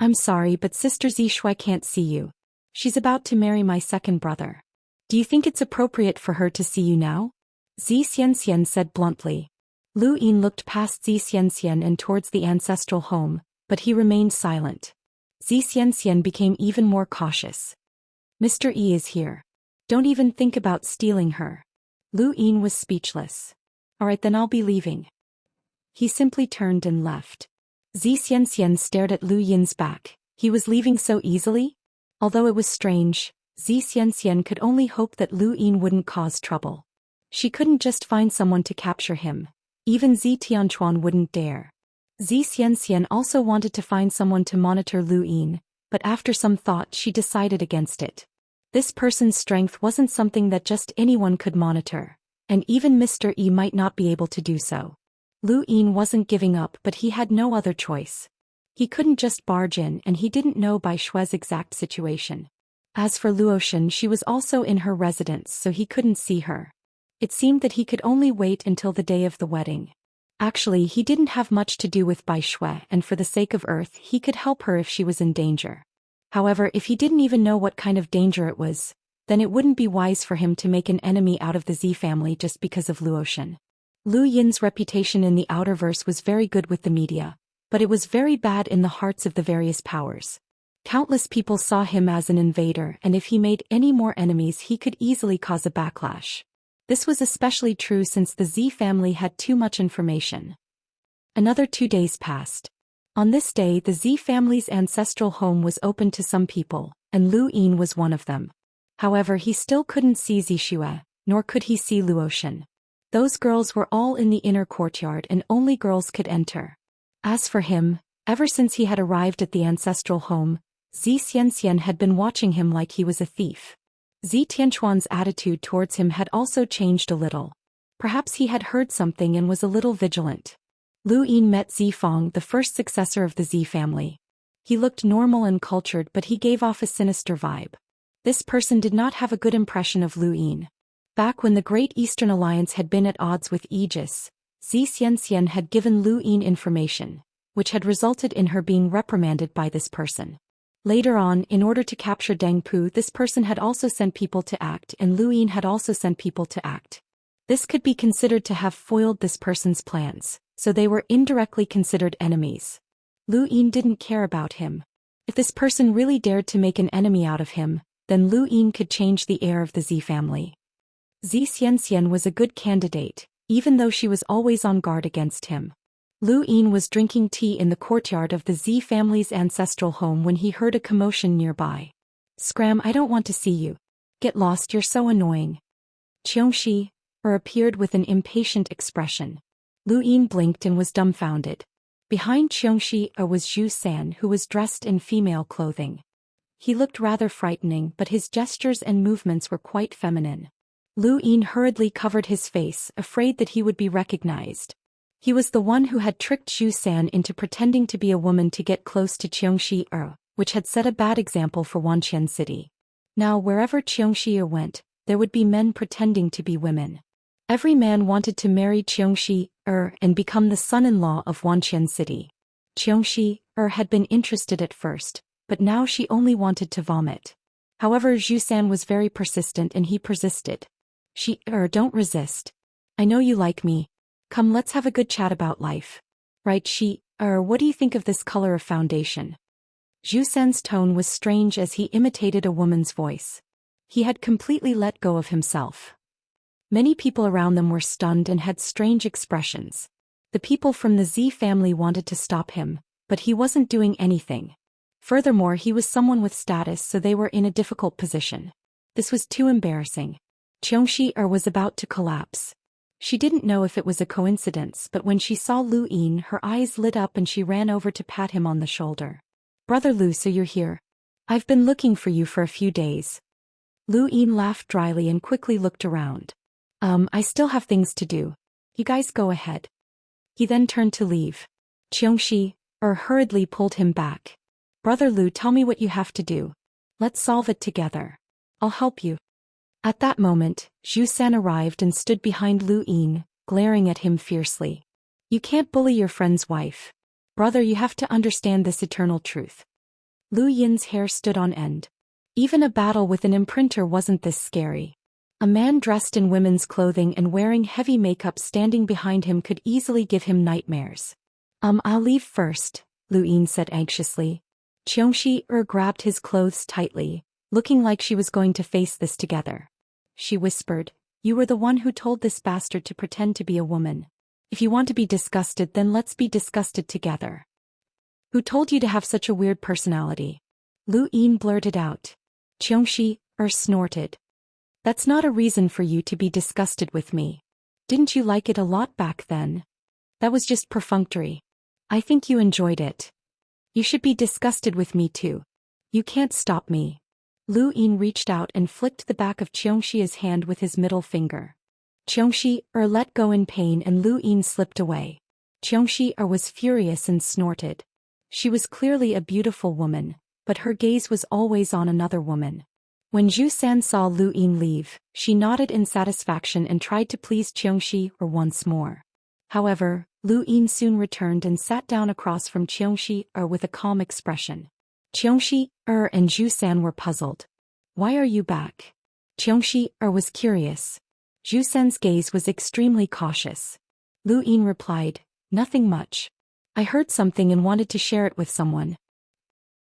I'm sorry, but Sister Zishui can't see you. She's about to marry my second brother. Do you think it's appropriate for her to see you now? Xianxia said bluntly. Lu Yin looked past Xianxia and towards the ancestral home, but he remained silent. Xianxia became even more cautious. Mr. Yi is here. Don't even think about stealing her. Lu Yin was speechless. Alright, then I'll be leaving. He simply turned and left. Xianxia stared at Lu Yin's back. He was leaving so easily? Although it was strange, Xianxia could only hope that Lu Yin wouldn't cause trouble. She couldn't just find someone to capture him. Even Tianchuan wouldn't dare. Xianxia also wanted to find someone to monitor Lu Yin, but after some thought she decided against it. This person's strength wasn't something that just anyone could monitor, and even Mr. Yi might not be able to do so. Lu Yin wasn't giving up, but he had no other choice. He couldn't just barge in, and he didn't know Bai Shui's exact situation. As for Luotian, she was also in her residence, so he couldn't see her. It seemed that he could only wait until the day of the wedding. Actually, he didn't have much to do with Bai Shui, and for the sake of Earth, he could help her if she was in danger. However, if he didn't even know what kind of danger it was, then it wouldn't be wise for him to make an enemy out of the Z family just because of Luotian. Lu Yin's reputation in the Outerverse was very good with the media, but it was very bad in the hearts of the various powers. Countless people saw him as an invader, and if he made any more enemies he could easily cause a backlash. This was especially true since the Z family had too much information. Another 2 days passed. On this day the Z family's ancestral home was open to some people, and Lu Yin was one of them. However, he still couldn't see Zishui, nor could he see Luotian. Those girls were all in the inner courtyard and only girls could enter. As for him, ever since he had arrived at the ancestral home, Xianxia had been watching him like he was a thief. Tianchuan's attitude towards him had also changed a little. Perhaps he had heard something and was a little vigilant. Lu Yin met Zifeng, the first successor of the Z family. He looked normal and cultured, but he gave off a sinister vibe. This person did not have a good impression of Lu Yin. Back when the Great Eastern Alliance had been at odds with Aegis, Xianxia had given Lu Yin information, which had resulted in her being reprimanded by this person. Later on, in order to capture Deng Pu, this person had also sent people to act, and Lu Yin had also sent people to act. This could be considered to have foiled this person's plans, so they were indirectly considered enemies. Lu Yin didn't care about him. If this person really dared to make an enemy out of him, then Lu Yin could change the heir of the Z family. Xianxia was a good candidate, even though she was always on guard against him. Lu Yin was drinking tea in the courtyard of the Z family's ancestral home when he heard a commotion nearby. Scram, I don't want to see you. Get lost, you're so annoying. Xianxia appeared with an impatient expression. Lu Yin blinked and was dumbfounded. Behind Xianxia was Zhou Xian, who was dressed in female clothing. He looked rather frightening, but his gestures and movements were quite feminine. Lu Yin hurriedly covered his face, afraid that he would be recognized. He was the one who had tricked Zhou Xian into pretending to be a woman to get close to Xianxia, which had set a bad example for Wanqian City. Now wherever Xianxia went, there would be men pretending to be women. Every man wanted to marry Xianxia and become the son-in-law of Wanqian City. Xianxia had been interested at first, but now she only wanted to vomit. However, Zhou Xian was very persistent and he persisted. Don't resist. I know you like me. Come, let's have a good chat about life. Right, what do you think of this color of foundation? Zhou Xian's tone was strange as he imitated a woman's voice. He had completely let go of himself. Many people around them were stunned and had strange expressions. The people from the Z family wanted to stop him, but he wasn't doing anything. Furthermore, he was someone with status, so they were in a difficult position. This was too embarrassing. Xianxia was about to collapse. She didn't know if it was a coincidence, but when she saw Lu Yin, her eyes lit up and she ran over to pat him on the shoulder. Brother Lu, so you're here. I've been looking for you for a few days. Lu Yin laughed dryly and quickly looked around. I still have things to do. You guys go ahead. He then turned to leave. Xianxia hurriedly pulled him back. Brother Lu, tell me what you have to do. Let's solve it together. I'll help you. At that moment, Zhou Xian arrived and stood behind Lu Yin, glaring at him fiercely. You can't bully your friend's wife. Brother, you have to understand this eternal truth. Lu Yin's hair stood on end. Even a battle with an imprinter wasn't this scary. A man dressed in women's clothing and wearing heavy makeup standing behind him could easily give him nightmares. I'll leave first, Lu Yin said anxiously. Xianxia grabbed his clothes tightly, looking like she was going to face this together. She whispered, you were the one who told this bastard to pretend to be a woman. If you want to be disgusted, then let's be disgusted together. Who told you to have such a weird personality? Lu Yin blurted out. Xianxia snorted. That's not a reason for you to be disgusted with me. Didn't you like it a lot back then? That was just perfunctory. I think you enjoyed it. You should be disgusted with me too. You can't stop me. Lu Yin reached out and flicked the back of Xianxia's hand with his middle finger. Xianxia let go in pain and Lu Yin slipped away. Xianxia was furious and snorted. She was clearly a beautiful woman, but her gaze was always on another woman. When Zhou Xian saw Lu Yin leave, she nodded in satisfaction and tried to please Xianxia once more. However, Lu Yin soon returned and sat down across from Xianxia with a calm expression. Xianxia and Zhou Xian were puzzled. Why are you back? Xianxia was curious. Zhou Xian's gaze was extremely cautious. Lu Yin replied, nothing much. I heard something and wanted to share it with someone.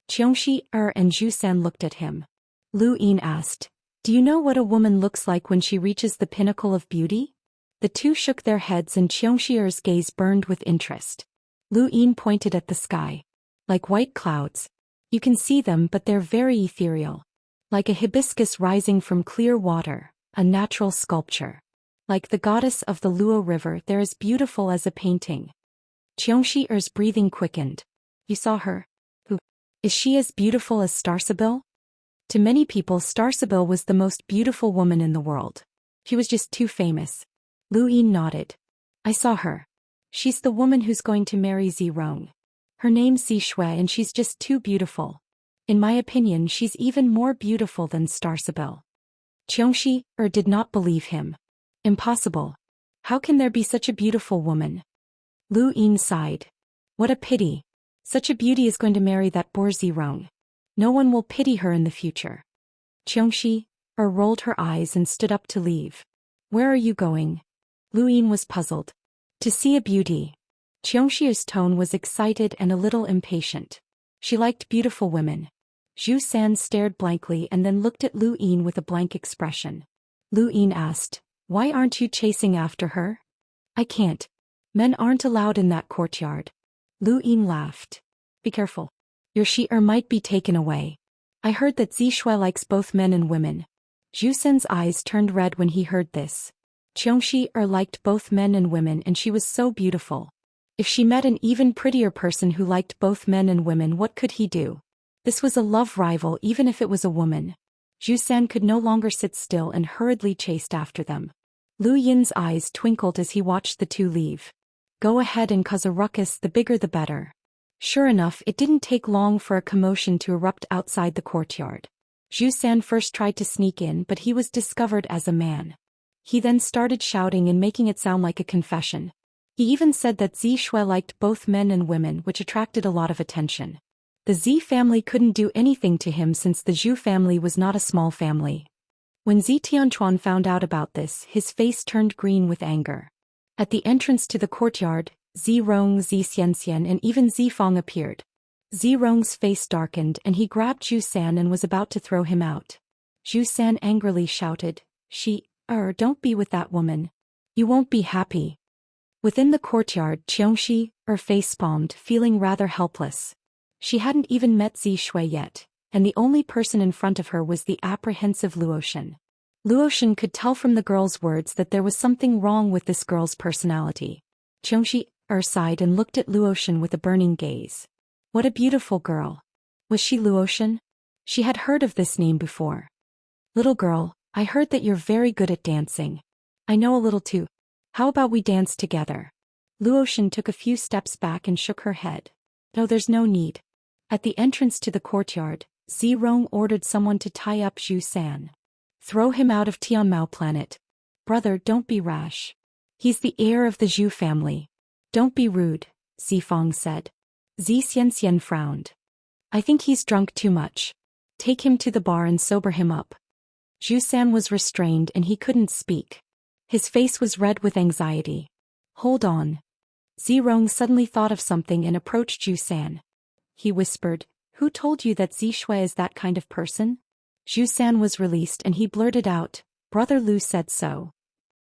Xianxia and Zhou Xian looked at him. Lu Yin asked, do you know what a woman looks like when she reaches the pinnacle of beauty? The two shook their heads and Xianxia's gaze burned with interest. Lu Yin pointed at the sky. Like white clouds. You can see them, but they're very ethereal. Like a hibiscus rising from clear water, a natural sculpture. Like the goddess of the Luo River, they're as beautiful as a painting. Xianxia's breathing quickened. You saw her? Who? Is she as beautiful as Starsabil? To many people, Starsabil was the most beautiful woman in the world. She was just too famous. Lu Yin nodded. I saw her. She's the woman who's going to marry Zirong. Her name's Zishui and she's just too beautiful. In my opinion, she's even more beautiful than Starsabil. Xianxia did not believe him. Impossible. How can there be such a beautiful woman? Lu Yin sighed. What a pity. Such a beauty is going to marry that boor Zirong. No one will pity her in the future. Xianxia rolled her eyes and stood up to leave. Where are you going? Lu Yin was puzzled. To see a beauty. Xianxia's tone was excited and a little impatient. She liked beautiful women. Zhou Xian stared blankly and then looked at Lu Yin with a blank expression. Lu Yin asked, why aren't you chasing after her? I can't. Men aren't allowed in that courtyard. Lu Yin laughed. Be careful. Your Shi might be taken away. I heard that Zishui likes both men and women. Zhou Xian's eyes turned red when he heard this. Xianxia liked both men and women and she was so beautiful. If she met an even prettier person who liked both men and women, what could he do? This was a love rival even if it was a woman. Zhou Xian could no longer sit still and hurriedly chased after them. Lu Yin's eyes twinkled as he watched the two leave. Go ahead and cause a ruckus, the bigger the better. Sure enough, it didn't take long for a commotion to erupt outside the courtyard. Zhou Xian first tried to sneak in, but he was discovered as a man. He then started shouting and making it sound like a confession. He even said that Zishui liked both men and women, which attracted a lot of attention. The Zi family couldn't do anything to him since the Zhu family was not a small family. When Zi Tianchuan found out about this, his face turned green with anger. At the entrance to the courtyard, Zirong, Zi Xianxian and even Zifang appeared. Zirong's face darkened and he grabbed Zhu Xian and was about to throw him out. Zhu Xian angrily shouted, don't be with that woman. You won't be happy. Within the courtyard, Xianxia facepalmed, feeling rather helpless. She hadn't even met Zishui yet, and the only person in front of her was the apprehensive Luotian. Luotian could tell from the girl's words that there was something wrong with this girl's personality. Xianxia sighed and looked at Luotian with a burning gaze. What a beautiful girl. Was she Luotian? She had heard of this name before. Little girl, I heard that you're very good at dancing. I know a little too. How about we dance together? Luotian took a few steps back and shook her head. No, there's no need. At the entrance to the courtyard, Zirong ordered someone to tie up Zhu Xian. Throw him out of Tianmao planet. Brother, don't be rash. He's the heir of the Zhou family. Don't be rude, Zifang said. Xianxia frowned. I think he's drunk too much. Take him to the bar and sober him up. Zhou Xian was restrained and he couldn't speak. His face was red with anxiety. Hold on. Zirong suddenly thought of something and approached Zhou Xian. He whispered, Who told you that Zishui is that kind of person? Zhou Xian was released and he blurted out, Brother Lu said so.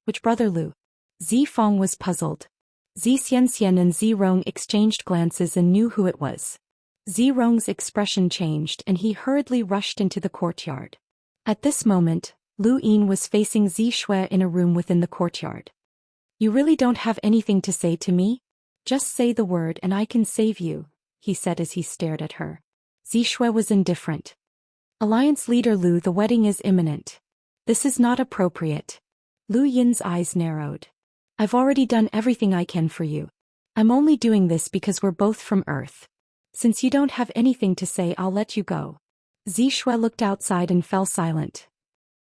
Which brother Lu? Zifang was puzzled. Xianxian and Zirong exchanged glances and knew who it was. Zirong's expression changed and he hurriedly rushed into the courtyard. At this moment, Lu Yin was facing Zishui in a room within the courtyard. You really don't have anything to say to me? Just say the word and I can save you, he said as he stared at her. Zishui was indifferent. Alliance leader Lu, the wedding is imminent. This is not appropriate. Lu Yin's eyes narrowed. I've already done everything I can for you. I'm only doing this because we're both from Earth. Since you don't have anything to say, I'll let you go. Zishui looked outside and fell silent.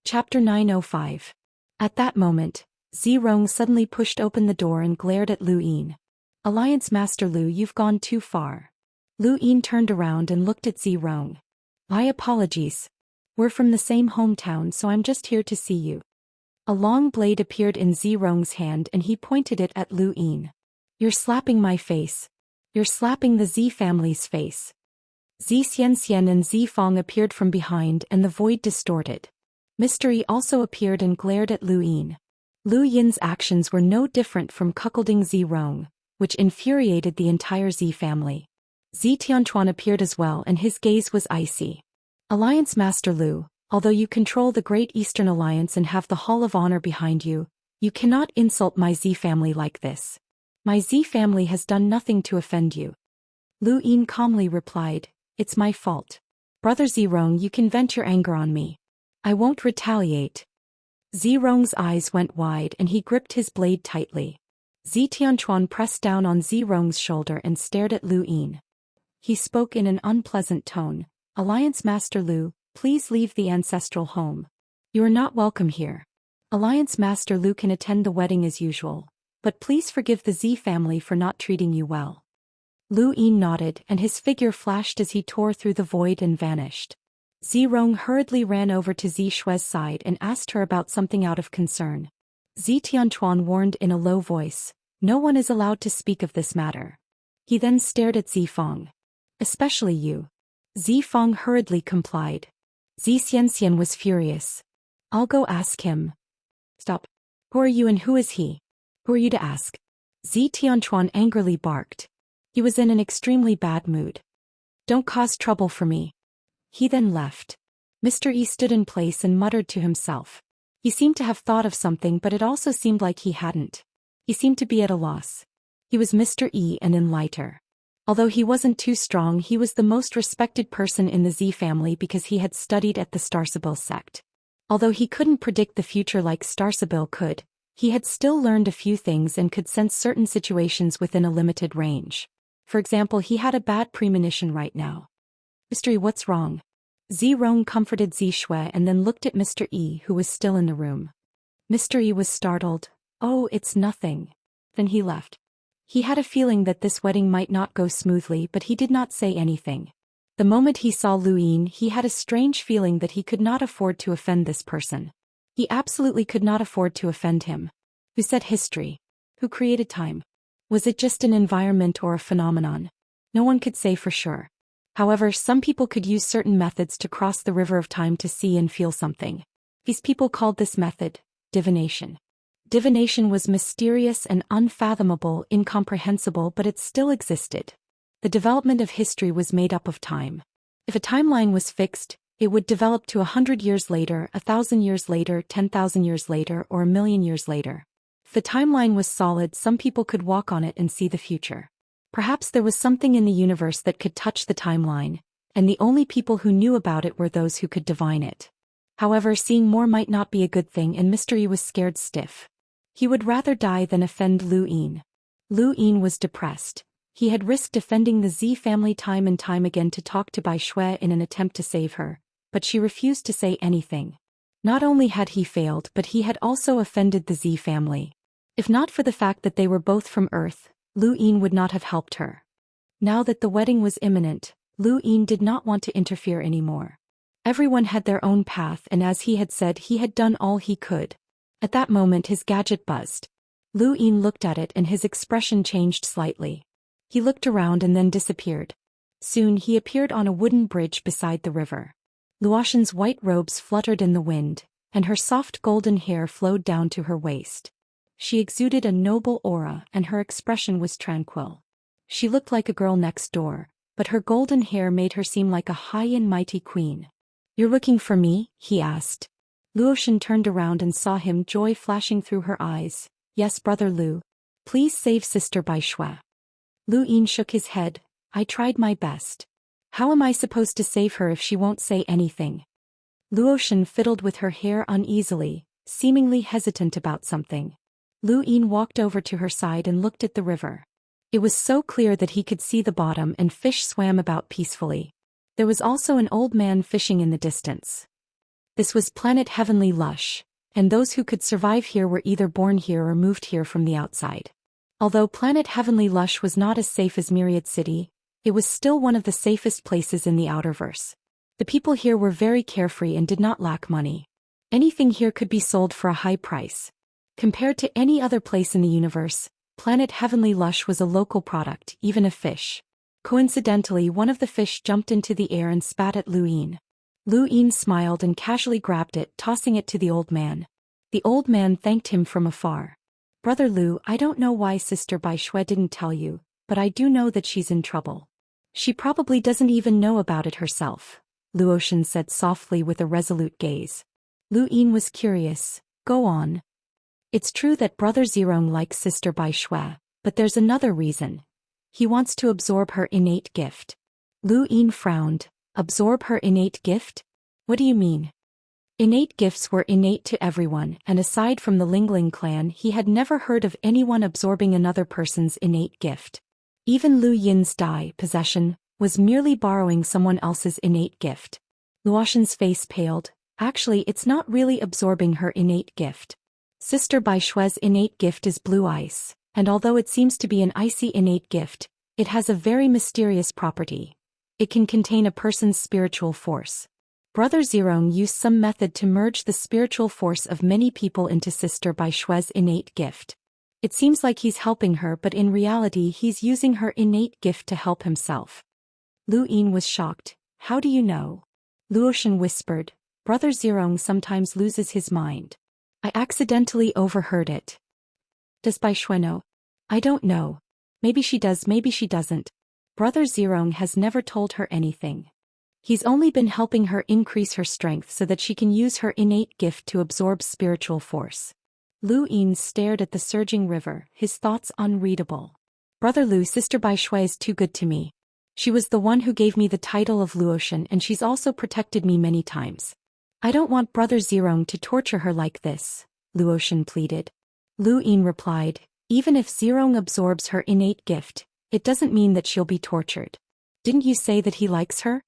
Chapter 905. At that moment, Zirong suddenly pushed open the door and glared at Lu Yin. Alliance Master Lu, you've gone too far. Lu Yin turned around and looked at Zirong. My apologies. We're from the same hometown, so I'm just here to see you. A long blade appeared in Zirong's hand and he pointed it at Lu Yin. You're slapping my face. You're slapping the Z family's face. Xianxian and Zifang appeared from behind and the void distorted. Mystery also appeared and glared at Lu Yin. Lu Yin's actions were no different from cuckolding Zirong, which infuriated the entire Z family. Tianquan appeared as well and his gaze was icy. Alliance Master Lu, although you control the Great Eastern Alliance and have the Hall of Honor behind you, you cannot insult my Z family like this. My Z family has done nothing to offend you. Lu Yin calmly replied, It's my fault. Brother Zirong, you can vent your anger on me. I won't retaliate. Zirong's eyes went wide and he gripped his blade tightly. Tianquan pressed down on Zirong's shoulder and stared at Lu Yin. He spoke in an unpleasant tone, Alliance Master Lu, please leave the ancestral home. You are not welcome here. Alliance Master Lu can attend the wedding as usual, but please forgive the Z family for not treating you well. Lu Yin nodded and his figure flashed as he tore through the void and vanished. Zirong hurriedly ran over to Zishui's side and asked her about something out of concern. Tianquan warned in a low voice, No one is allowed to speak of this matter. He then stared at Zifang. Especially you. Zifang hurriedly complied. Xianxian was furious. I'll go ask him. Stop. Who are you and who is he? Who are you to ask? Tianquan angrily barked. He was in an extremely bad mood. Don't cause trouble for me. He then left. Mr. E stood in place and muttered to himself. He seemed to have thought of something, but it also seemed like he hadn't. He seemed to be at a loss. He was Mr. E and in lighter. Although he wasn't too strong, he was the most respected person in the Z family because he had studied at the Starsabil sect. Although he couldn't predict the future like Starsabil could, he had still learned a few things and could sense certain situations within a limited range. For example, he had a bad premonition right now. Mr. E, what's wrong? Zirong comforted Zishui and then looked at Mr. E, who was still in the room. Mr. E was startled. Oh, it's nothing. Then he left. He had a feeling that this wedding might not go smoothly, but he did not say anything. The moment he saw Lu Yin, he had a strange feeling that he could not afford to offend this person. He absolutely could not afford to offend him. Who said history? Who created time? Was it just an environment or a phenomenon? No one could say for sure. However, some people could use certain methods to cross the river of time to see and feel something. These people called this method divination. Divination was mysterious and unfathomable, incomprehensible, but it still existed. The development of history was made up of time. If a timeline was fixed, it would develop to 100 years later, 1,000 years later, 10,000 years later, or 1,000,000 years later. If the timeline was solid, some people could walk on it and see the future. Perhaps there was something in the universe that could touch the timeline, and the only people who knew about it were those who could divine it. However, seeing more might not be a good thing, and Mr. E was scared stiff. He would rather die than offend Lu Yin. Lu Yin was depressed. He had risked defending the Z family time and time again to talk to Bai Shui in an attempt to save her, but she refused to say anything. Not only had he failed, but he had also offended the Z family. If not for the fact that they were both from Earth, Lu Yin would not have helped her. Now that the wedding was imminent, Lu Yin did not want to interfere anymore. Everyone had their own path, and as he had said, he had done all he could. At that moment his gadget buzzed. Lu Yin looked at it and his expression changed slightly. He looked around and then disappeared. Soon he appeared on a wooden bridge beside the river. Luotian's white robes fluttered in the wind, and her soft golden hair flowed down to her waist. She exuded a noble aura and her expression was tranquil. She looked like a girl next door, but her golden hair made her seem like a high and mighty queen. "You're looking for me?" he asked. Luotian turned around and saw him, joy flashing through her eyes. "Yes, brother Lu. Please save sister Bai Shui." Lu Yin shook his head. "I tried my best. How am I supposed to save her if she won't say anything?" Luotian fiddled with her hair uneasily, seemingly hesitant about something. Lu Yin walked over to her side and looked at the river. It was so clear that he could see the bottom and fish swam about peacefully. There was also an old man fishing in the distance. This was planet Heavenly Lush, and those who could survive here were either born here or moved here from the outside. Although planet Heavenly Lush was not as safe as Myriad City, it was still one of the safest places in the Outerverse. The people here were very carefree and did not lack money. Anything here could be sold for a high price. Compared to any other place in the universe, planet Heavenly Lush was a local product, even a fish. Coincidentally, one of the fish jumped into the air and spat at Lu Yin. Lu Yin smiled and casually grabbed it, tossing it to the old man. The old man thanked him from afar. "Brother Lu, I don't know why sister Bai Shui didn't tell you, but I do know that she's in trouble. She probably doesn't even know about it herself," Luotian said softly with a resolute gaze. Lu Yin was curious. "Go on." "It's true that brother Zirong likes sister Bai Shui, but there's another reason. He wants to absorb her innate gift." Lu Yin frowned. "Absorb her innate gift? What do you mean?" Innate gifts were innate to everyone, and aside from the Lingling clan, he had never heard of anyone absorbing another person's innate gift. Even Lu Yin's possession was merely borrowing someone else's innate gift. Luotian's face paled. "Actually, it's not really absorbing her innate gift. Sister Bai Shui's innate gift is blue ice, and although it seems to be an icy innate gift, it has a very mysterious property. It can contain a person's spiritual force. Brother Zirong used some method to merge the spiritual force of many people into sister Bai Shui's innate gift. It seems like he's helping her, but in reality he's using her innate gift to help himself." Lu Yin was shocked. "How do you know?" Luotian whispered. "Brother Zirong sometimes loses his mind. I accidentally overheard it." "Does Bai Shui know?" "I don't know. Maybe she does, maybe she doesn't. Brother Zirong has never told her anything. He's only been helping her increase her strength so that she can use her innate gift to absorb spiritual force." Lu Yin stared at the surging river, his thoughts unreadable. "Brother Lu, sister Bai Shui is too good to me. She was the one who gave me the title of Luotian, and she's also protected me many times. I don't want brother Zirong to torture her like this," Luotian pleaded. Lu Yin replied, "Even if Zirong absorbs her innate gift, it doesn't mean that she'll be tortured. Didn't you say that he likes her?"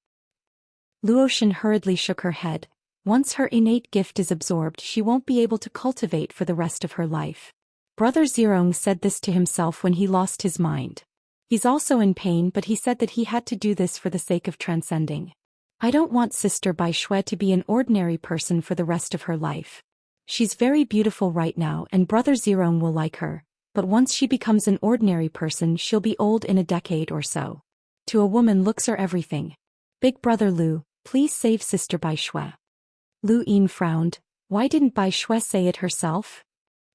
Luotian hurriedly shook her head. "Once her innate gift is absorbed, she won't be able to cultivate for the rest of her life. Brother Zirong said this to himself when he lost his mind. He's also in pain, but he said that he had to do this for the sake of transcending. I don't want sister Bai Shui to be an ordinary person for the rest of her life. She's very beautiful right now and brother Zirong will like her, but once she becomes an ordinary person she'll be old in a decade or so. To a woman, looks are everything. Big brother Lu, please save sister Bai Shui." Lu Yin frowned. "Why didn't Bai Shui say it herself?"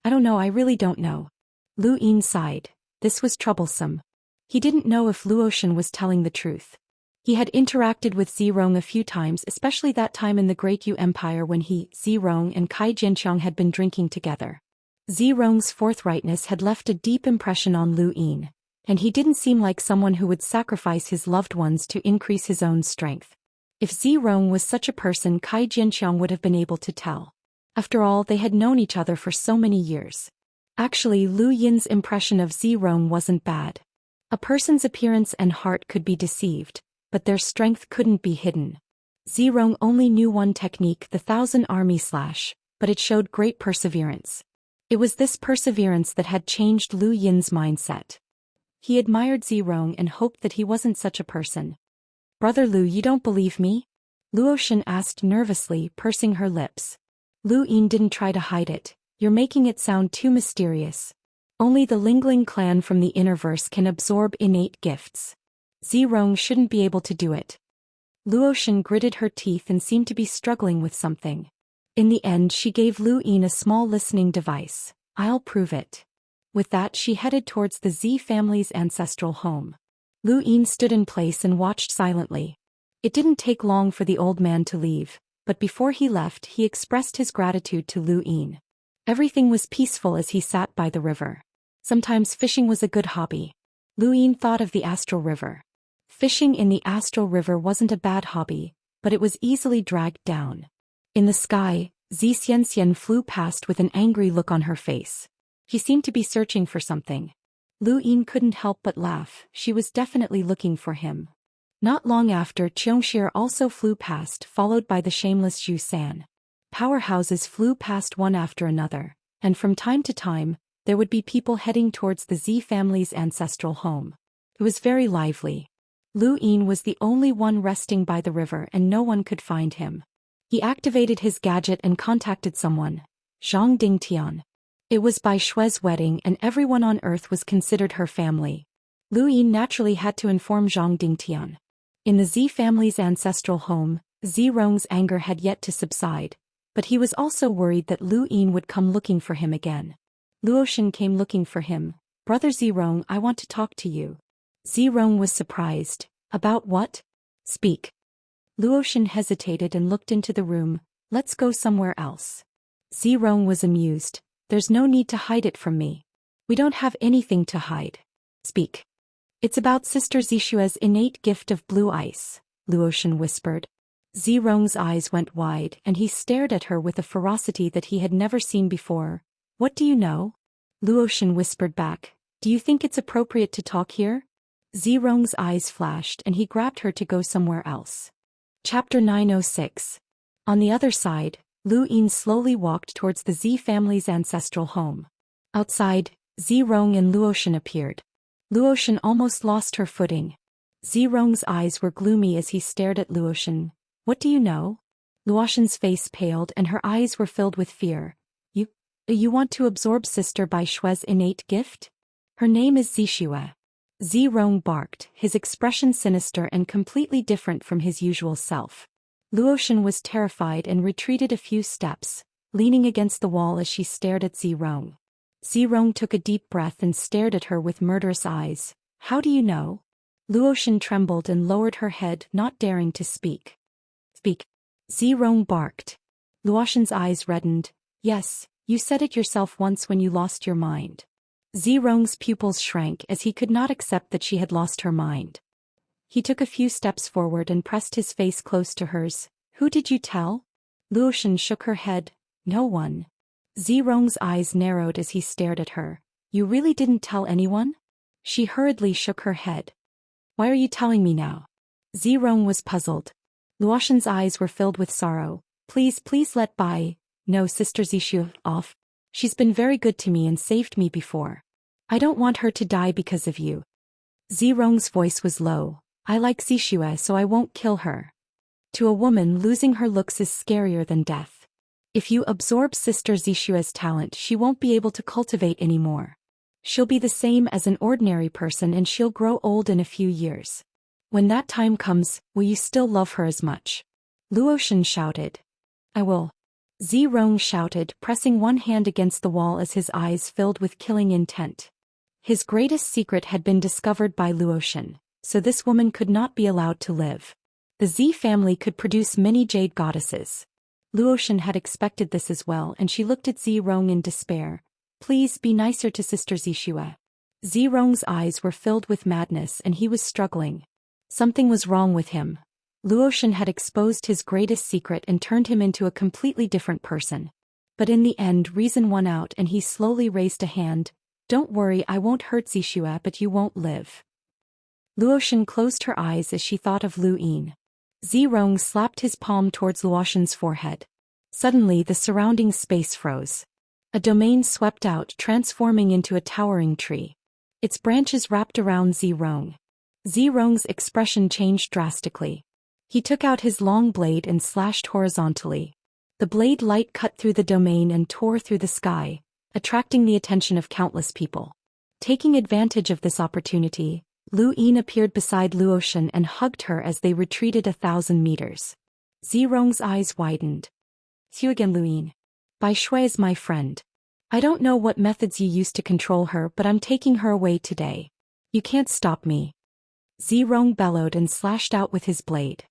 "I don't know, I really don't know." Lu Yin sighed. This was troublesome. He didn't know if Luotian was telling the truth. He had interacted with Zirong a few times, especially that time in the Great Yu Empire when he, Zirong and Kai Jianqiang had been drinking together. Zirong's forthrightness had left a deep impression on Lu Yin, and he didn't seem like someone who would sacrifice his loved ones to increase his own strength. If Zirong was such a person, Kai Jianqiang would have been able to tell. After all, they had known each other for so many years. Actually, Lu Yin's impression of Zirong wasn't bad. A person's appearance and heart could be deceived, but their strength couldn't be hidden. Zirong only knew one technique, the 1,000 army slash, but it showed great perseverance. It was this perseverance that had changed Lu Yin's mindset. He admired Zirong and hoped that he wasn't such a person. "Brother Lu, you don't believe me?" Luotian asked nervously, pursing her lips. Lu Yin didn't try to hide it. "You're making it sound too mysterious. Only the Lingling clan from the Innerverse can absorb innate gifts. Zirong shouldn't be able to do it." Luotian gritted her teeth and seemed to be struggling with something. In the end she gave Lu Yin a small listening device. "I'll prove it." With that she headed towards the Z family's ancestral home. Lu Yin stood in place and watched silently. It didn't take long for the old man to leave, but before he left he expressed his gratitude to Lu Yin. Everything was peaceful as he sat by the river. Sometimes fishing was a good hobby. Lu Yin thought of the astral river. Fishing in the astral river wasn't a bad hobby, but it was easily dragged down. In the sky, Xianxia flew past with an angry look on her face. He seemed to be searching for something. Lu Yin couldn't help but laugh. She was definitely looking for him. Not long after, Xianxia also flew past, followed by the shameless Zhou Xian. Powerhouses flew past one after another, and from time to time, there would be people heading towards the Z family's ancestral home. It was very lively. Lu Yin was the only one resting by the river and no one could find him. He activated his gadget and contacted someone. Zhang Dingtian. It was Bai Shui's wedding and everyone on Earth was considered her family. Lu Yin naturally had to inform Zhang Dingtian. In the Z family's ancestral home, Zirong's anger had yet to subside, but he was also worried that Lu Yin would come looking for him again. Luotian came looking for him. "Brother Zirong, I want to talk to you." Zirong was surprised. "About what?" "Speak." Luotian hesitated and looked into the room. "Let's go somewhere else." Zirong was amused. "There's no need to hide it from me. We don't have anything to hide." "Speak." "It's about Sister Zishua's innate gift of blue ice," Luotian whispered. Zirong's eyes went wide and he stared at her with a ferocity that he had never seen before. "What do you know?" Luotian whispered back. "Do you think it's appropriate to talk here?" Zirong's eyes flashed and he grabbed her to go somewhere else. Chapter 906. On the other side, Lu Yin slowly walked towards the Z family's ancestral home. Outside, Zirong and Luotian appeared. Luotian almost lost her footing. Zirong's eyes were gloomy as he stared at Luotian. "What do you know?" Luotian's face paled and her eyes were filled with fear. You want to absorb Sister Bai Shui's innate gift? Her name is Zishua." Zirong barked, his expression sinister and completely different from his usual self. Luotian was terrified and retreated a few steps, leaning against the wall as she stared at Zirong. Zirong took a deep breath and stared at her with murderous eyes. "How do you know?" Luotian trembled and lowered her head, not daring to speak. "Speak." Zirong barked. Luotian's eyes reddened. "Yes, you said it yourself once when you lost your mind." Zirong's pupils shrank as he could not accept that she had lost her mind. He took a few steps forward and pressed his face close to hers. "Who did you tell?" Luotian shook her head. "No one." Zirong's eyes narrowed as he stared at her. "You really didn't tell anyone?" She hurriedly shook her head. "Why are you telling me now?" Zirong was puzzled. Luotian's eyes were filled with sorrow. Please let No, Sister Zishu off. She's been very good to me and saved me before. I don't want her to die because of you." Zirong's voice was low. "I like Zishua, so I won't kill her. To a woman, losing her looks is scarier than death. If you absorb Sister Zishua's talent, she won't be able to cultivate anymore. She'll be the same as an ordinary person and she'll grow old in a few years. When that time comes, will you still love her as much?" Luotian shouted. "I will." Zirong shouted, pressing one hand against the wall as his eyes filled with killing intent. His greatest secret had been discovered by Luotian, so this woman could not be allowed to live. The Z family could produce many jade goddesses. Luotian had expected this as well and she looked at Zirong in despair. "Please be nicer to Sister Zishua." Zirong's eyes were filled with madness and he was struggling. Something was wrong with him. Luotian had exposed his greatest secret and turned him into a completely different person. But in the end reason won out and he slowly raised a hand. "Don't worry, I won't hurt Zishua, but you won't live." Luotian closed her eyes as she thought of Lu Yin. Zirong slapped his palm towards Luotian's forehead. Suddenly the surrounding space froze. A domain swept out, transforming into a towering tree. Its branches wrapped around Zirong. Zirong's expression changed drastically. He took out his long blade and slashed horizontally. The blade light cut through the domain and tore through the sky, attracting the attention of countless people. Taking advantage of this opportunity, Lu Yin appeared beside Luo Shen and hugged her as they retreated 1,000 meters. Zirong's eyes widened. "You again, Lu Yin. Bai Shui is my friend. I don't know what methods you used to control her, but I'm taking her away today. You can't stop me." Zirong bellowed and slashed out with his blade.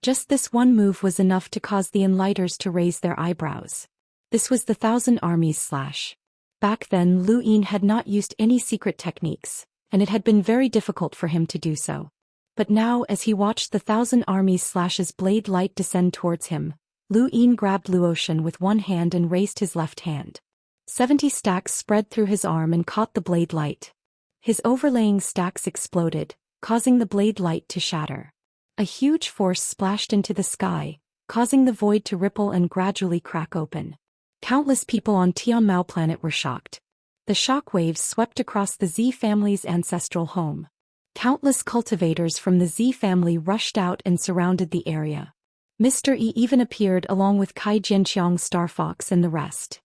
Just this one move was enough to cause the Enlighters to raise their eyebrows. This was the 1,000 armies slash. Back then Lu Yin had not used any secret techniques, and it had been very difficult for him to do so. But now as he watched the 1,000 armies slash's blade light descend towards him, Lu Yin grabbed Luo Shen with one hand and raised his left hand. 70 stacks spread through his arm and caught the blade light. His overlaying stacks exploded, causing the blade light to shatter. A huge force splashed into the sky, causing the void to ripple and gradually crack open. Countless people on Tianmao planet were shocked. The shock waves swept across the Z family's ancestral home. Countless cultivators from the Z family rushed out and surrounded the area. Mr. E even appeared along with Kai Jianqiang, Star Fox and the rest.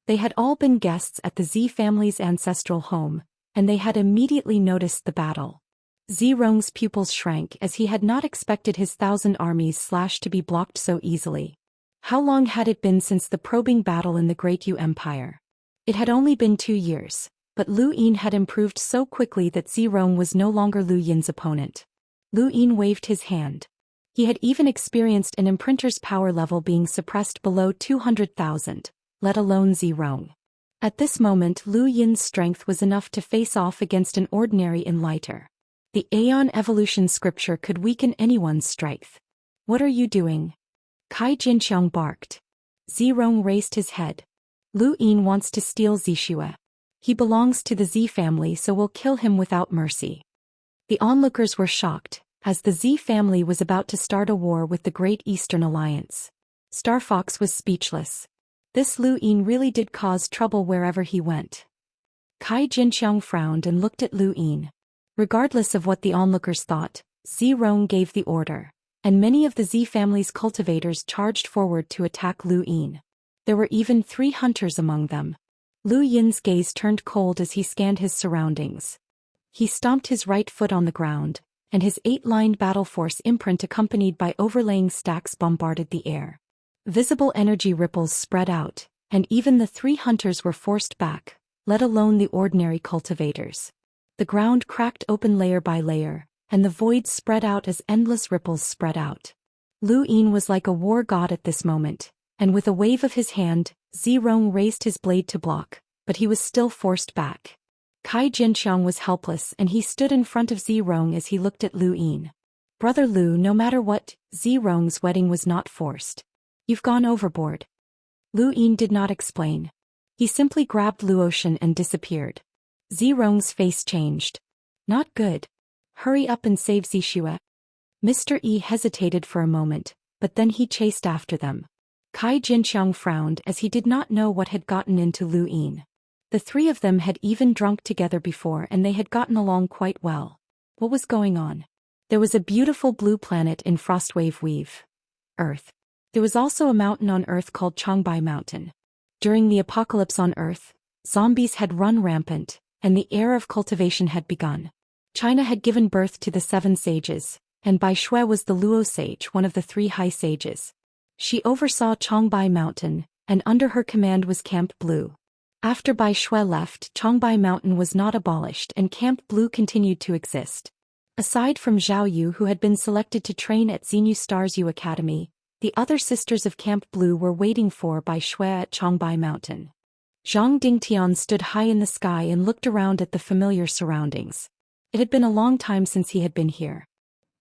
They had all been guests at the Z family's ancestral home, and they had immediately noticed the battle. Zirong's pupils shrank as he had not expected his 1,000 armies slash to be blocked so easily. How long had it been since the probing battle in the Great Yu Empire? It had only been 2 years, but Lu Yin had improved so quickly that Zirong was no longer Lu Yin's opponent. Lu Yin waved his hand. He had even experienced an imprinter's power level being suppressed below 200,000, let alone Zirong. At this moment Lu Yin's strength was enough to face off against an ordinary Enlighter. The Aeon Evolution scripture could weaken anyone's strength. "What are you doing?" Kai Jinqiang barked. Zirong raised his head. "Lu Yin wants to steal Zixue. He belongs to the Z family, so we'll kill him without mercy." The onlookers were shocked, as the Z family was about to start a war with the Great Eastern Alliance. Star Fox was speechless. This Lu Yin really did cause trouble wherever he went. Kai Jinqiang frowned and looked at Lu Yin. Regardless of what the onlookers thought, Zirong gave the order, and many of the Z family's cultivators charged forward to attack Lu Yin. There were even 3 hunters among them. Lu Yin's gaze turned cold as he scanned his surroundings. He stomped his right foot on the ground, and his 8-lined battle force imprint accompanied by overlaying stacks bombarded the air. Visible energy ripples spread out, and even the 3 hunters were forced back, let alone the ordinary cultivators. The ground cracked open layer by layer, and the void spread out as endless ripples spread out. Lu Yin was like a war god at this moment, and with a wave of his hand, Zirong raised his blade to block, but he was still forced back. Kai Jinqiang was helpless and he stood in front of Zirong as he looked at Lu Yin. "Brother Lu, no matter what, Zirong's wedding was not forced. You've gone overboard." Lu Yin did not explain. He simply grabbed Luo Shen and disappeared. Zirong's face changed. "Not good. Hurry up and save Zixue." Mr. E hesitated for a moment, but then he chased after them. Kai Jinqiang frowned as he did not know what had gotten into Lu Yin. The 3 of them had even drunk together before and they had gotten along quite well. What was going on? There was a beautiful blue planet in Frostwave Weave. Earth. There was also a mountain on Earth called Changbai Mountain. During the apocalypse on Earth, zombies had run rampant, and the era of cultivation had begun. China had given birth to the 7 sages, and Bai Shui was the Luo sage, one of the 3 high sages. She oversaw Changbai Mountain, and under her command was Camp Blue. After Bai Shui left, Changbai Mountain was not abolished and Camp Blue continued to exist. Aside from Zhao Yu, who had been selected to train at Xinyu Stars Yu Academy, the other sisters of Camp Blue were waiting for Bai Shui at Changbai Mountain. Zhang Dingtian stood high in the sky and looked around at the familiar surroundings. It had been a long time since he had been here.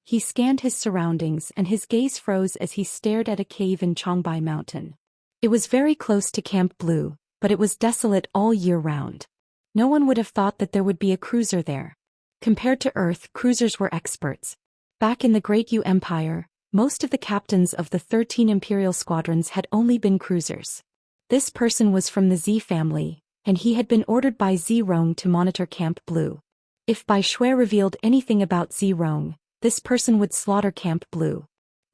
He scanned his surroundings and his gaze froze as he stared at a cave in Changbai Mountain. It was very close to Camp Blue, but it was desolate all year round. No one would have thought that there would be a cruiser there. Compared to Earth, cruisers were experts. Back in the Great Yu Empire, most of the captains of the 13 Imperial squadrons had only been cruisers. This person was from the Z family, and he had been ordered by Zirong to monitor Camp Blue. If Bai Shui revealed anything about Zirong, this person would slaughter Camp Blue.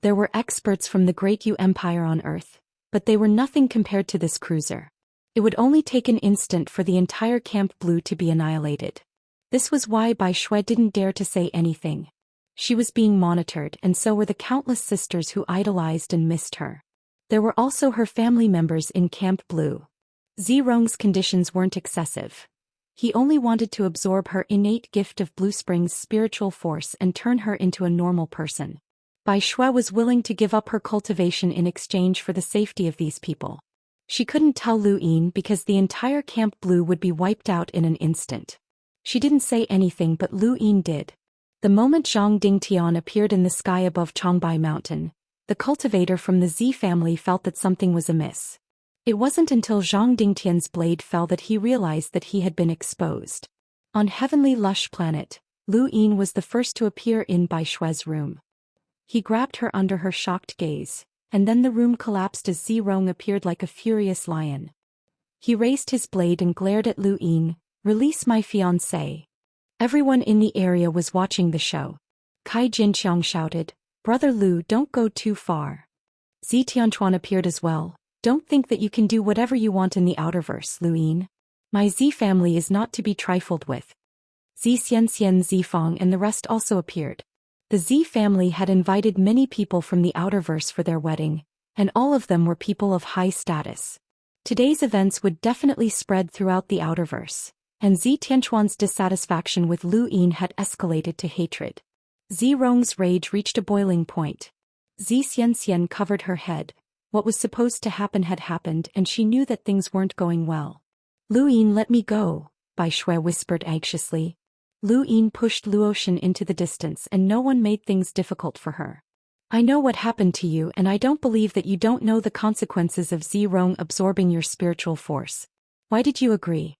There were experts from the Great Yu Empire on Earth, but they were nothing compared to this cruiser. It would only take an instant for the entire Camp Blue to be annihilated. This was why Bai Shui didn't dare to say anything. She was being monitored, and so were the countless sisters who idolized and missed her. There were also her family members in Camp Blue. Zirong's conditions weren't excessive. He only wanted to absorb her innate gift of Blue Spring's spiritual force and turn her into a normal person. Bai Shui was willing to give up her cultivation in exchange for the safety of these people. She couldn't tell Lu Yin because the entire Camp Blue would be wiped out in an instant. She didn't say anything, but Lu Yin did. The moment Zhang Dingtian appeared in the sky above Changbai Mountain, the cultivator from the Z family felt that something was amiss. It wasn't until Zhang Dingtian's blade fell that he realized that he had been exposed. On Heavenly Lush Planet, Lu Yin was the first to appear in Bai Shui's room. He grabbed her under her shocked gaze, and then the room collapsed as Zirong appeared like a furious lion. He raised his blade and glared at Lu Yin. "Release my fiancé." Everyone in the area was watching the show. Kai Jinqiang shouted, "Brother Lu, don't go too far." Zi Tianchuan appeared as well. "Don't think that you can do whatever you want in the Outerverse, Lu Yin. My Z family is not to be trifled with." Zi Xianxian, Zifang and the rest also appeared. The Z family had invited many people from the Outerverse for their wedding, and all of them were people of high status. Today's events would definitely spread throughout the Outerverse, and Zi Tianchuan's dissatisfaction with Lu Yin had escalated to hatred. Zirong's rage reached a boiling point. Zi Xianxian covered her head. What was supposed to happen had happened, and she knew that things weren't going well. "Lu Yin, let me go," Bai Shui whispered anxiously. Lu Yin pushed Luotian into the distance, and no one made things difficult for her. "I know what happened to you, and I don't believe that you don't know the consequences of Zirong absorbing your spiritual force. Why did you agree?"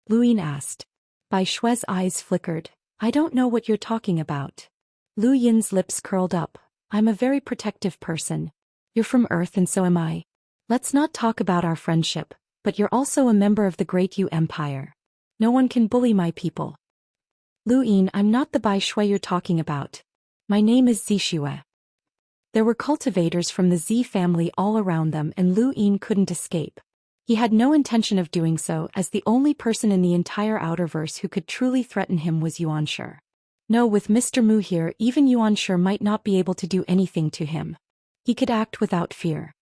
Lu Yin asked. Bai Shui's eyes flickered. "I don't know what you're talking about." Lu Yin's lips curled up. "I'm a very protective person. You're from Earth and so am I. Let's not talk about our friendship, but you're also a member of the Great Yu Empire. No one can bully my people." "Lu Yin, I'm not the Bai Shui you're talking about. My name is Zixue." There were cultivators from the Z family all around them, and Lu Yin couldn't escape. He had no intention of doing so, as the only person in the entire Outerverse who could truly threaten him was Yuanshi. No, with Mr. Mu here, even Yuanshi might not be able to do anything to him. He could act without fear.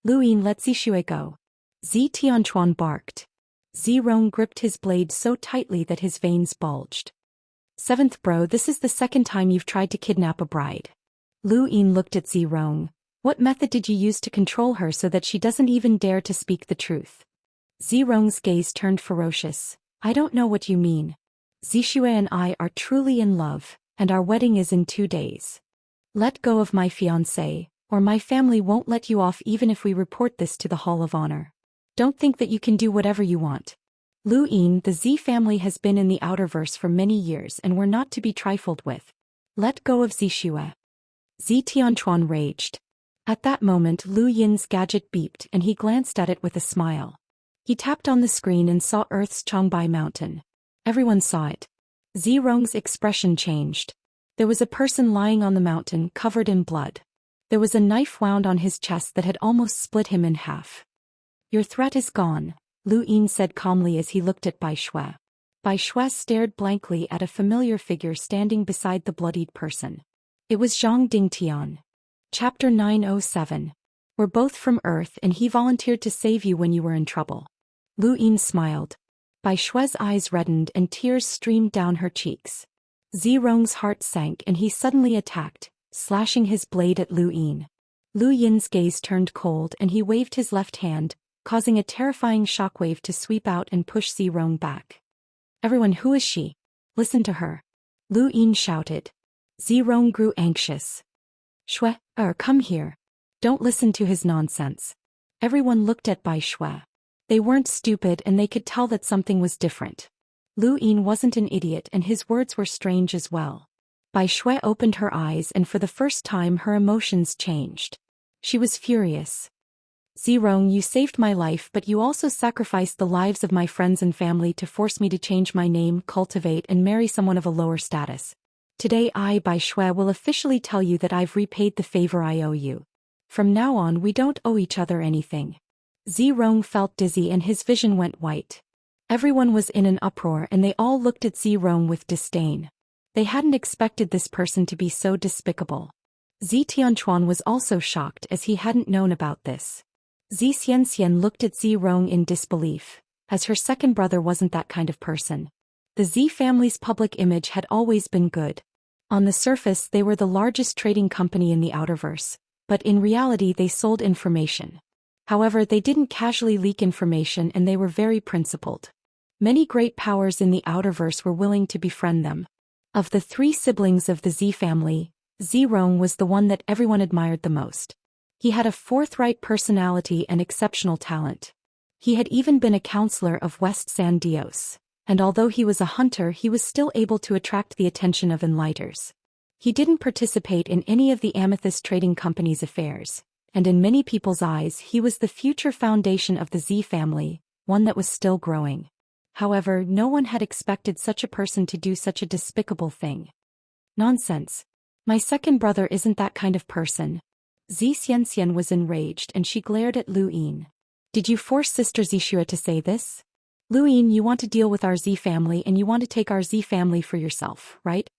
"Lu Yin, let Zixue go." Zi Tianchuan barked. Zirong gripped his blade so tightly that his veins bulged. "Seventh bro, this is the second time you've tried to kidnap a bride." Lu Yin looked at Zirong. "What method did you use to control her so that she doesn't even dare to speak the truth?" Zirong's gaze turned ferocious. "I don't know what you mean. Zixue and I are truly in love, and our wedding is in 2 days. Let go of my fiancé, or my family won't let you off even if we report this to the Hall of Honor. Don't think that you can do whatever you want. Lu Yin, the Z family has been in the Outerverse for many years and we're not to be trifled with. Let go of Zixue." Zi Tianchuan raged. At that moment Lu Yin's gadget beeped and he glanced at it with a smile. He tapped on the screen and saw Earth's Changbai Mountain. Everyone saw it. Zirong's expression changed. There was a person lying on the mountain covered in blood. There was a knife wound on his chest that had almost split him in half. "Your threat is gone," Lu Yin said calmly as he looked at Bai Shui. Bai Shui stared blankly at a familiar figure standing beside the bloodied person. It was Zhang Dingtian. Chapter 907. "We're both from Earth and he volunteered to save you when you were in trouble." Lu Yin smiled. Bai Shui's eyes reddened and tears streamed down her cheeks. Zirong's heart sank and he suddenly attacked, slashing his blade at Lu Yin. Lu Yin's gaze turned cold and he waved his left hand, causing a terrifying shockwave to sweep out and push Zirong back. "Everyone, who is she? Listen to her," Lu Yin shouted. Zirong grew anxious. "Shui, come here. Don't listen to his nonsense." Everyone looked at Bai Shui. They weren't stupid and they could tell that something was different. Lu Yin wasn't an idiot and his words were strange as well. Bai Shui opened her eyes and for the first time her emotions changed. She was furious. Zirong, you saved my life, but you also sacrificed the lives of my friends and family to force me to change my name, cultivate, and marry someone of a lower status. Today I, Bai Shui, will officially tell you that I've repaid the favor I owe you. From now on we don't owe each other anything. Zirong felt dizzy and his vision went white. Everyone was in an uproar and they all looked at Zirong with disdain. They hadn't expected this person to be so despicable. Tianchuan was also shocked as he hadn't known about this. Xianxia looked at Zirong in disbelief, as her second brother wasn't that kind of person. The Z family's public image had always been good. On the surface they were the largest trading company in the Outerverse, but in reality they sold information. However, they didn't casually leak information and they were very principled. Many great powers in the Outerverse were willing to befriend them. Of the 3 siblings of the Z family, Zirong was the one that everyone admired the most. He had a forthright personality and exceptional talent. He had even been a counselor of West San Daoist, and although he was a hunter he was still able to attract the attention of enlighters. He didn't participate in any of the Amethyst Trading Company's affairs, and in many people's eyes he was the future foundation of the Z family, one that was still growing. However, no one had expected such a person to do such a despicable thing. Nonsense. My second brother isn't that kind of person. Xianxia was enraged and she glared at Lu Yin. Did you force Sister Zixue to say this? Lu Yin, you want to deal with our Z family and you want to take our Z family for yourself, right?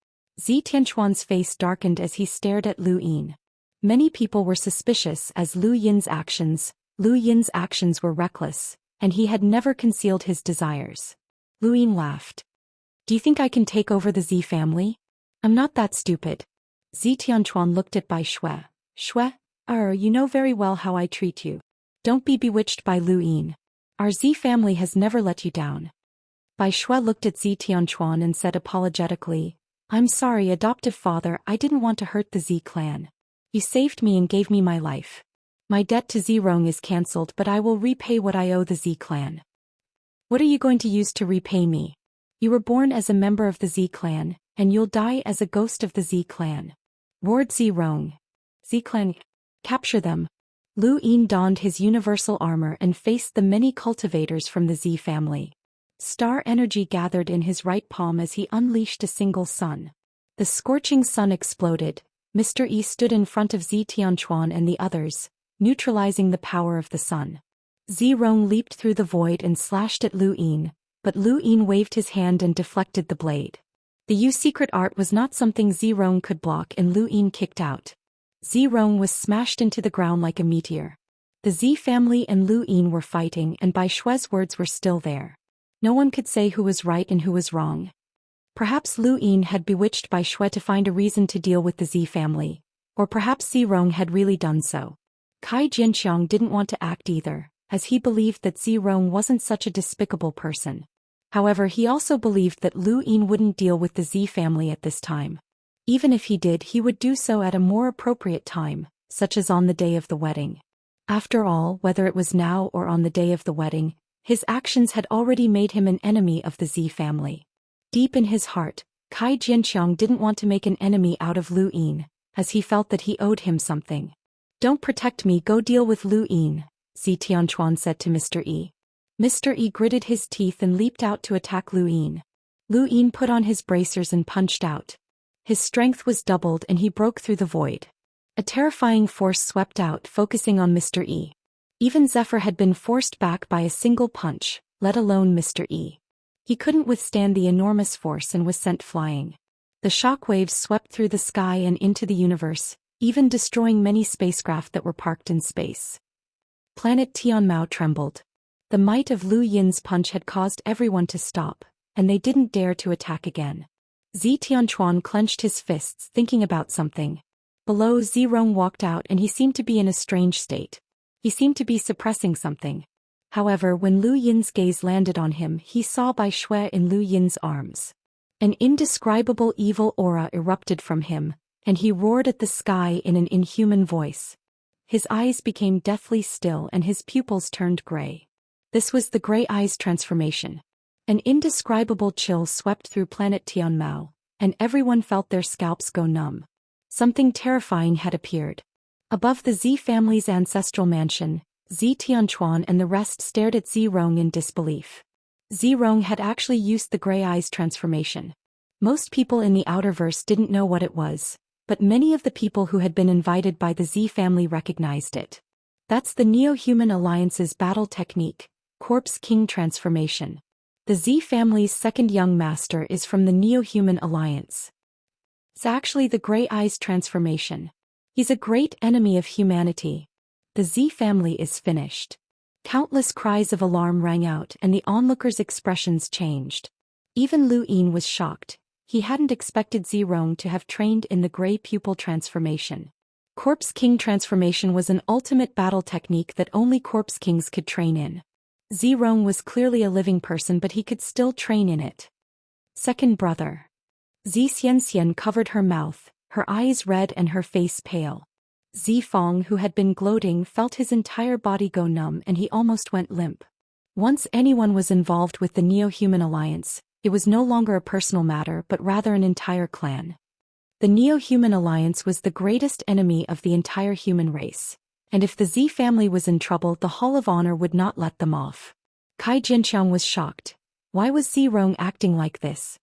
Tianchuan's face darkened as he stared at Lu Yin. Many people were suspicious as Lu Yin's actions were reckless, and he had never concealed his desires. Lu Yin laughed. Do you think I can take over the Z family? I'm not that stupid. Tianchuan looked at Bai Shui. Shui, you know very well how I treat you. Don't be bewitched by Lu Yin. Our Z family has never let you down. Bai Shui looked at Tianchuan and said apologetically, I'm sorry, adoptive father, I didn't want to hurt the Z clan. You saved me and gave me my life. My debt to Zirong is cancelled, but I will repay what I owe the Z clan. What are you going to use to repay me? You were born as a member of the Z clan, and you'll die as a ghost of the Z clan. Roared Zirong. Z clan, capture them. Lu Yin donned his universal armor and faced the many cultivators from the Z family. Star energy gathered in his right palm as he unleashed a single sun. The scorching sun exploded. Mr. Yi stood in front of Tianchuan and the others, neutralizing the power of the sun. Zirong leaped through the void and slashed at Lu Yin, but Lu Yin waved his hand and deflected the blade. The Yu secret art was not something Zirong could block and Lu Yin kicked out. Zirong was smashed into the ground like a meteor. The Z family and Lu Yin were fighting and Bai Shui's words were still there. No one could say who was right and who was wrong. Perhaps Lu Yin had bewitched Bai Shui to find a reason to deal with the Z family, or perhaps Zirong had really done so. Kai Jianxiang didn't want to act either, as he believed that Zirong wasn't such a despicable person. However, he also believed that Lu Yin wouldn't deal with the Z family at this time. Even if he did, he would do so at a more appropriate time, such as on the day of the wedding. After all, whether it was now or on the day of the wedding, his actions had already made him an enemy of the Z family. Deep in his heart, Kai Jianxiang didn't want to make an enemy out of Lu Yin, as he felt that he owed him something. Don't protect me, go deal with Lu Yin, Tianchuan said to Mr. Yi. Mr. Yi gritted his teeth and leaped out to attack Lu Yin. Lu Yin put on his bracers and punched out. His strength was doubled and he broke through the void. A terrifying force swept out, focusing on Mr. Yi. Even Zephyr had been forced back by a single punch, let alone Mr. Yi. He couldn't withstand the enormous force and was sent flying. The shockwaves swept through the sky and into the universe, even destroying many spacecraft that were parked in space. Planet Tianmao trembled. The might of Lu Yin's punch had caused everyone to stop, and they didn't dare to attack again. Tianchuan clenched his fists, thinking about something. Below, Zirong walked out and he seemed to be in a strange state. He seemed to be suppressing something. However, when Lu Yin's gaze landed on him, he saw Bai Shui in Lu Yin's arms. An indescribable evil aura erupted from him, and he roared at the sky in an inhuman voice. His eyes became deathly still and his pupils turned gray. This was the Gray Eyes transformation. An indescribable chill swept through planet Tianmao, and everyone felt their scalps go numb. Something terrifying had appeared. Above the Z family's ancestral mansion, Tianchuan and the rest stared at Zirong in disbelief. Zirong had actually used the Grey Eyes transformation. Most people in the Outerverse didn't know what it was, but many of the people who had been invited by the Z family recognized it. That's the Neo-Human Alliance's battle technique, Corpse King transformation. The Z family's second young master is from the Neo-Human Alliance. It's actually the Grey Eyes transformation. He's a great enemy of humanity. The Z family is finished. Countless cries of alarm rang out and the onlookers' expressions changed. Even Lu Yin was shocked. He hadn't expected Zirong to have trained in the Grey Pupil transformation. Corpse King transformation was an ultimate battle technique that only Corpse Kings could train in. Zirong was clearly a living person, but he could still train in it. Second brother. Xianxia covered her mouth, her eyes red and her face pale. Fong, who had been gloating, felt his entire body go numb and he almost went limp. Once anyone was involved with the Neo-Human Alliance, it was no longer a personal matter but rather an entire clan. The Neo-Human Alliance was the greatest enemy of the entire human race, and if the Z family was in trouble, the Hall of Honor would not let them off. Kai Jinqiang was shocked. Why was Zirong acting like this?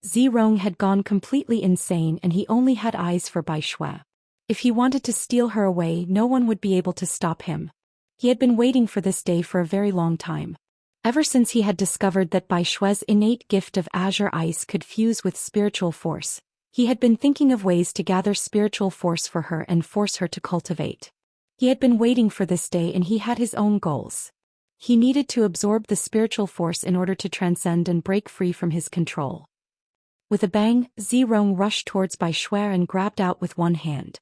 Zirong had gone completely insane and he only had eyes for Bai Shui. If he wanted to steal her away, no one would be able to stop him. He had been waiting for this day for a very long time. Ever since he had discovered that Bai Shui's innate gift of azure ice could fuse with spiritual force, he had been thinking of ways to gather spiritual force for her and force her to cultivate. He had been waiting for this day and he had his own goals. He needed to absorb the spiritual force in order to transcend and break free from his control. With a bang, Zirong rushed towards Bai Shui and grabbed out with one hand.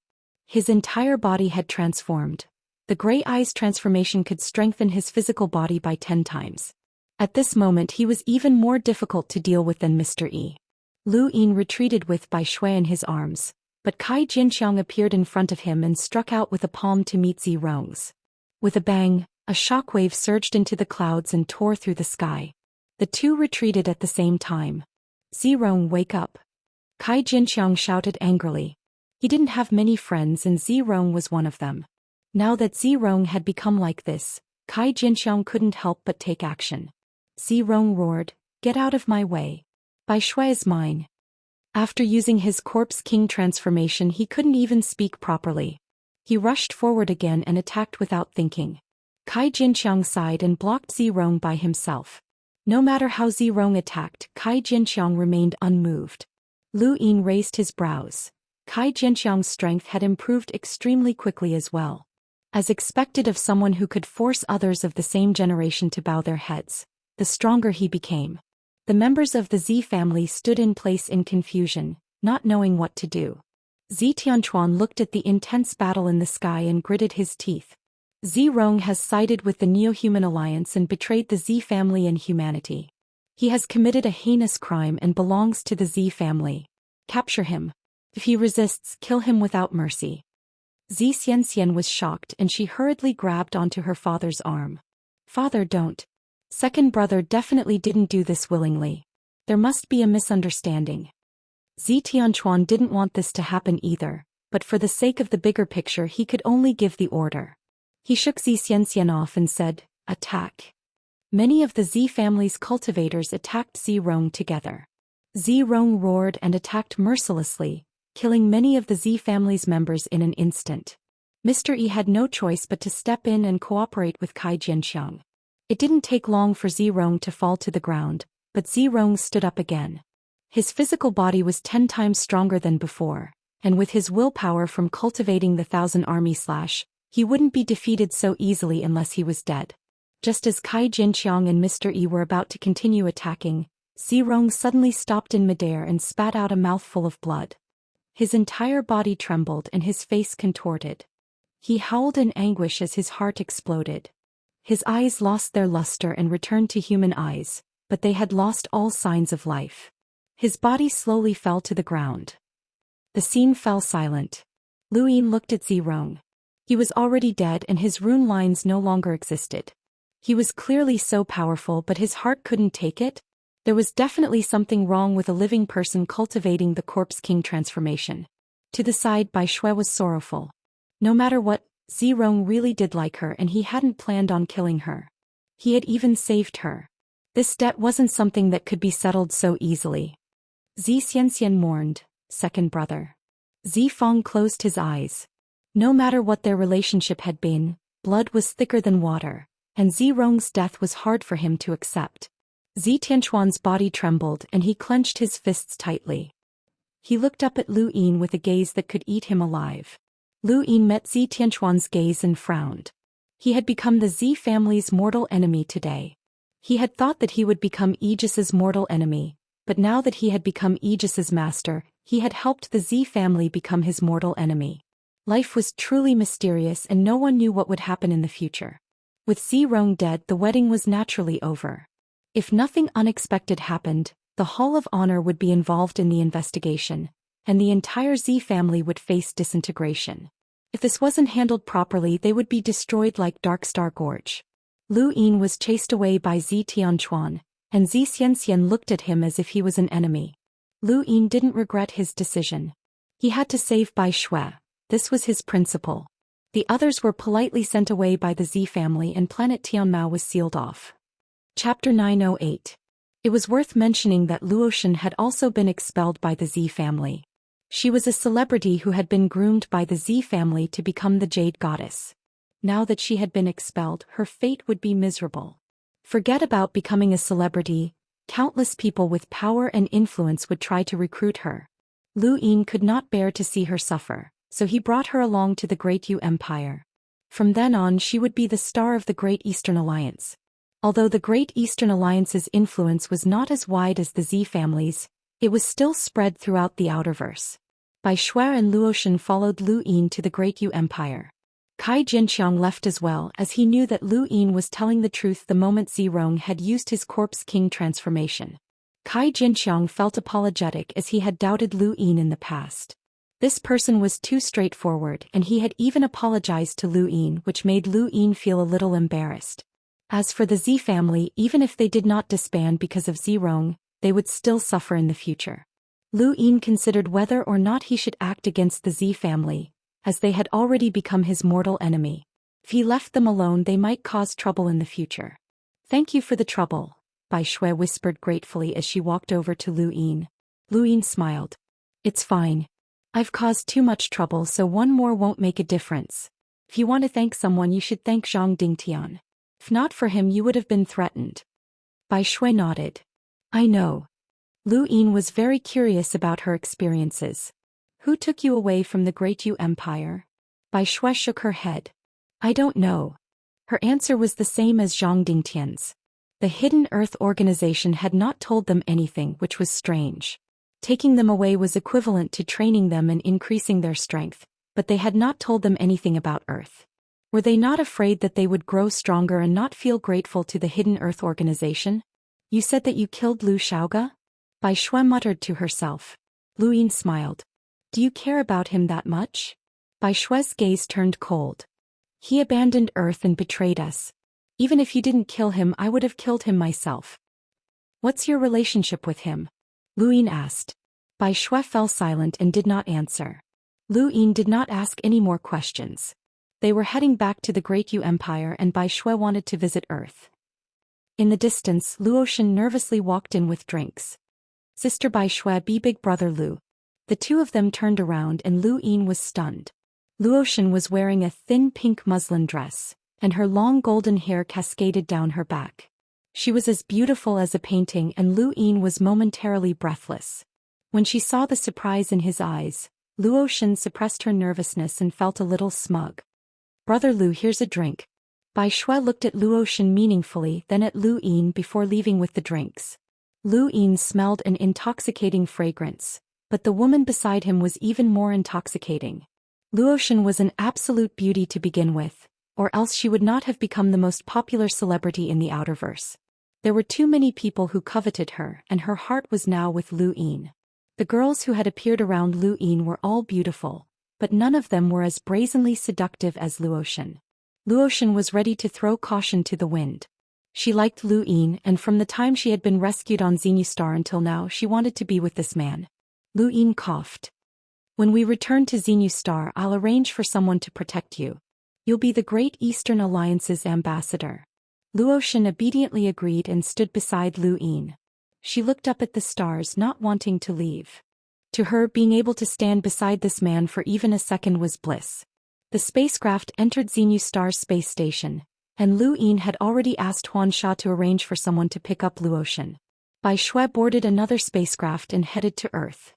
His entire body had transformed. The Grey Eyes transformation could strengthen his physical body by 10 times. At this moment he was even more difficult to deal with than Mr. E. Lu Yin retreated with Bai Shui in his arms, but Kai Jinqiang appeared in front of him and struck out with a palm to meet Zirong's. With a bang, a shockwave surged into the clouds and tore through the sky. The two retreated at the same time. Zirong, wake up! Kai Jinqiang shouted angrily. He didn't have many friends and Zirong was one of them. Now that Zirong had become like this, Kai Jinqiang couldn't help but take action. Zirong roared, "Get out of my way. Bai Shui is mine." After using his Corpse King transformation, he couldn't even speak properly. He rushed forward again and attacked without thinking. Kai Jinqiang sighed and blocked Zirong by himself. No matter how Zirong attacked, Kai Jinqiang remained unmoved. Lu Yin raised his brows. Kai Jinqiang's strength had improved extremely quickly as well. As expected of someone who could force others of the same generation to bow their heads, the stronger he became. The members of the Z family stood in place in confusion, not knowing what to do. Tianchuan looked at the intense battle in the sky and gritted his teeth. Zirong has sided with the Neo-Human Alliance and betrayed the Z family and humanity. He has committed a heinous crime and belongs to the Z family. Capture him. If he resists, kill him without mercy. Xianxia was shocked and she hurriedly grabbed onto her father's arm. Father, don't. Second brother definitely didn't do this willingly. There must be a misunderstanding. Tianchuan didn't want this to happen either, but for the sake of the bigger picture he could only give the order. He shook Xianxia off and said, "Attack." Many of the Z family's cultivators attacked Zirong together. Zirong roared and attacked mercilessly, killing many of the Z family's members in an instant. Mr. E had no choice but to step in and cooperate with Kai Jinqiang. It didn't take long for Zirong to fall to the ground, but Zirong stood up again. His physical body was 10 times stronger than before, and with his willpower from cultivating the 1,000 army slash, he wouldn't be defeated so easily unless he was dead. Just as Kai Jinqiang and Mr. E were about to continue attacking, Zirong suddenly stopped in midair and spat out a mouthful of blood. His entire body trembled and his face contorted. He howled in anguish as his heart exploded. His eyes lost their luster and returned to human eyes, but they had lost all signs of life. His body slowly fell to the ground. The scene fell silent. Lu Yin looked at Zirong. He was already dead and his rune lines no longer existed. He was clearly so powerful, but his heart couldn't take it. There was definitely something wrong with a living person cultivating the Corpse King transformation. To the side, Bai Shui was sorrowful. No matter what, Zirong really did like her and he hadn't planned on killing her. He had even saved her. This debt wasn't something that could be settled so easily. Xianxia mourned, second brother. Zifeng closed his eyes. No matter what their relationship had been, blood was thicker than water, and Zirong's death was hard for him to accept. Tianquan's body trembled and he clenched his fists tightly. He looked up at Lu Yin with a gaze that could eat him alive. Lu Yin met Tianquan's gaze and frowned. He had become the Z family's mortal enemy today. He had thought that he would become Aegis's mortal enemy, but now that he had become Aegis's master, he had helped the Z family become his mortal enemy. Life was truly mysterious and no one knew what would happen in the future. With Zirong dead, the wedding was naturally over. If nothing unexpected happened, the Hall of Honor would be involved in the investigation, and the entire Z family would face disintegration. If this wasn't handled properly, they would be destroyed like Darkstar Gorge. Lu Yin was chased away by Tianquan, and Xianxia looked at him as if he was an enemy. Lu Yin didn't regret his decision. He had to save Bai Shui. This was his principle. The others were politely sent away by the Z family and planet Tianmao was sealed off. Chapter 908. It was worth mentioning that Luotian had also been expelled by the Z family. She was a celebrity who had been groomed by the Z family to become the Jade Goddess. Now that she had been expelled, her fate would be miserable. Forget about becoming a celebrity, countless people with power and influence would try to recruit her. Lu Yin could not bear to see her suffer, so he brought her along to the Great Yu Empire. From then on she would be the star of the Great Eastern Alliance. Although the Great Eastern Alliance's influence was not as wide as the Z family's, it was still spread throughout the Outerverse. Bai Shui and Luotian followed Lu Yin to the Great Yu Empire. Kai Jinqiang left as well as he knew that Lu Yin was telling the truth the moment Zirong had used his Corpse King transformation. Kai Jinqiang felt apologetic as he had doubted Lu Yin in the past. This person was too straightforward and he had even apologized to Lu Yin, which made Lu Yin feel a little embarrassed. As for the Z family, even if they did not disband because of Zirong, they would still suffer in the future. Lu Yin considered whether or not he should act against the Z family, as they had already become his mortal enemy. If he left them alone, they might cause trouble in the future. Thank you for the trouble, Bai Shui whispered gratefully as she walked over to Lu Yin. Lu Yin smiled. It's fine. I've caused too much trouble, so one more won't make a difference. If you want to thank someone, you should thank Zhang Dingtian. If not for him, you would have been threatened. Bai Shui nodded. I know. Lu Yin was very curious about her experiences. Who took you away from the Great Yu Empire? Bai Shui shook her head. I don't know. Her answer was the same as Zhang Dingtian's. The Hidden Earth organization had not told them anything, which was strange. Taking them away was equivalent to training them and increasing their strength, but they had not told them anything about Earth. Were they not afraid that they would grow stronger and not feel grateful to the Hidden Earth organization? You said that you killed Lu Xiaoga? Bai Shui muttered to herself. Lu Yin smiled. Do you care about him that much? Bai Shui's gaze turned cold. He abandoned Earth and betrayed us. Even if you didn't kill him, I would have killed him myself. What's your relationship with him? Lu Yin asked. Bai Shui fell silent and did not answer. Lu Yin did not ask any more questions. They were heading back to the Great Yu Empire and Bai Shui wanted to visit Earth. In the distance, Luotian nervously walked in with drinks. Sister Bai Shui, be big brother Lu. The two of them turned around and Lu Yin was stunned. Luotian was wearing a thin pink muslin dress, and her long golden hair cascaded down her back. She was as beautiful as a painting and Lu Yin was momentarily breathless. When she saw the surprise in his eyes, Luotian suppressed her nervousness and felt a little smug. Brother Lu, here's a drink. Bai Shui looked at Luotian meaningfully, then at Lu Yin before leaving with the drinks. Lu Yin smelled an intoxicating fragrance, but the woman beside him was even more intoxicating. Luotian was an absolute beauty to begin with, or else she would not have become the most popular celebrity in the Outerverse. There were too many people who coveted her, and her heart was now with Lu Yin. The girls who had appeared around Lu Yin were all beautiful, but none of them were as brazenly seductive as Luotian. Luotian was ready to throw caution to the wind. She liked Lu Yin, and from the time she had been rescued on Xenu Star until now she wanted to be with this man. Lu Yin coughed. When we return to Xenu Star, I'll arrange for someone to protect you. You'll be the Great Eastern Alliance's ambassador. Luo Xian obediently agreed and stood beside Lu Yin. She looked up at the stars, not wanting to leave. To her, being able to stand beside this man for even a second was bliss. The spacecraft entered Xenu Star's space station, and Lu Yin had already asked Huan Sha to arrange for someone to pick up Luo Xian. Bai Shui boarded another spacecraft and headed to Earth.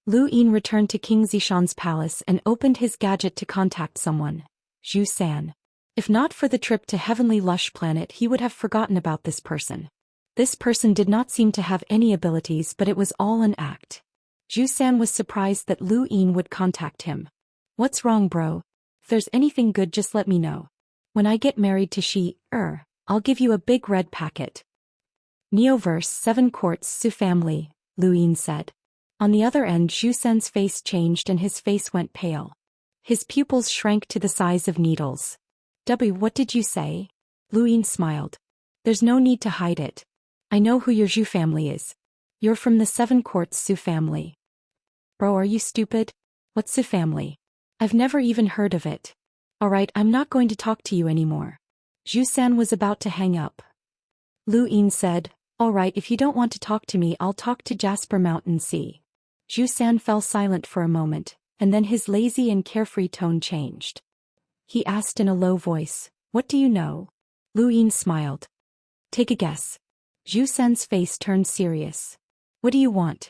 Lu Yin returned to King Zishan's palace and opened his gadget to contact someone. Zhou Xian. If not for the trip to Heavenly Lush Planet, he would have forgotten about this person. This person did not seem to have any abilities, but it was all an act. Zhou Xian was surprised that Lu Yin would contact him. What's wrong, bro? If there's anything good, just let me know. When I get married to I'll give you a big red packet. Neoverse 7 Courts Su family, Lu Yin said. On the other end, Zhou Xian's face changed and his face went pale. His pupils shrank to the size of needles. What did you say? Lu Yin smiled. There's no need to hide it. I know who your Zhou family is. You're from the 7 Courts Su family. Bro, are you stupid? What's Su family? I've never even heard of it. Alright, I'm not going to talk to you anymore. Zhou Xian was about to hang up. Lu Yin said, alright, if you don't want to talk to me, I'll talk to Jasper Mountain Sea. Zhou Xian fell silent for a moment, and then his lazy and carefree tone changed. He asked in a low voice, what do you know? Lu Yin smiled. Take a guess. Zhou Xian's face turned serious. What do you want?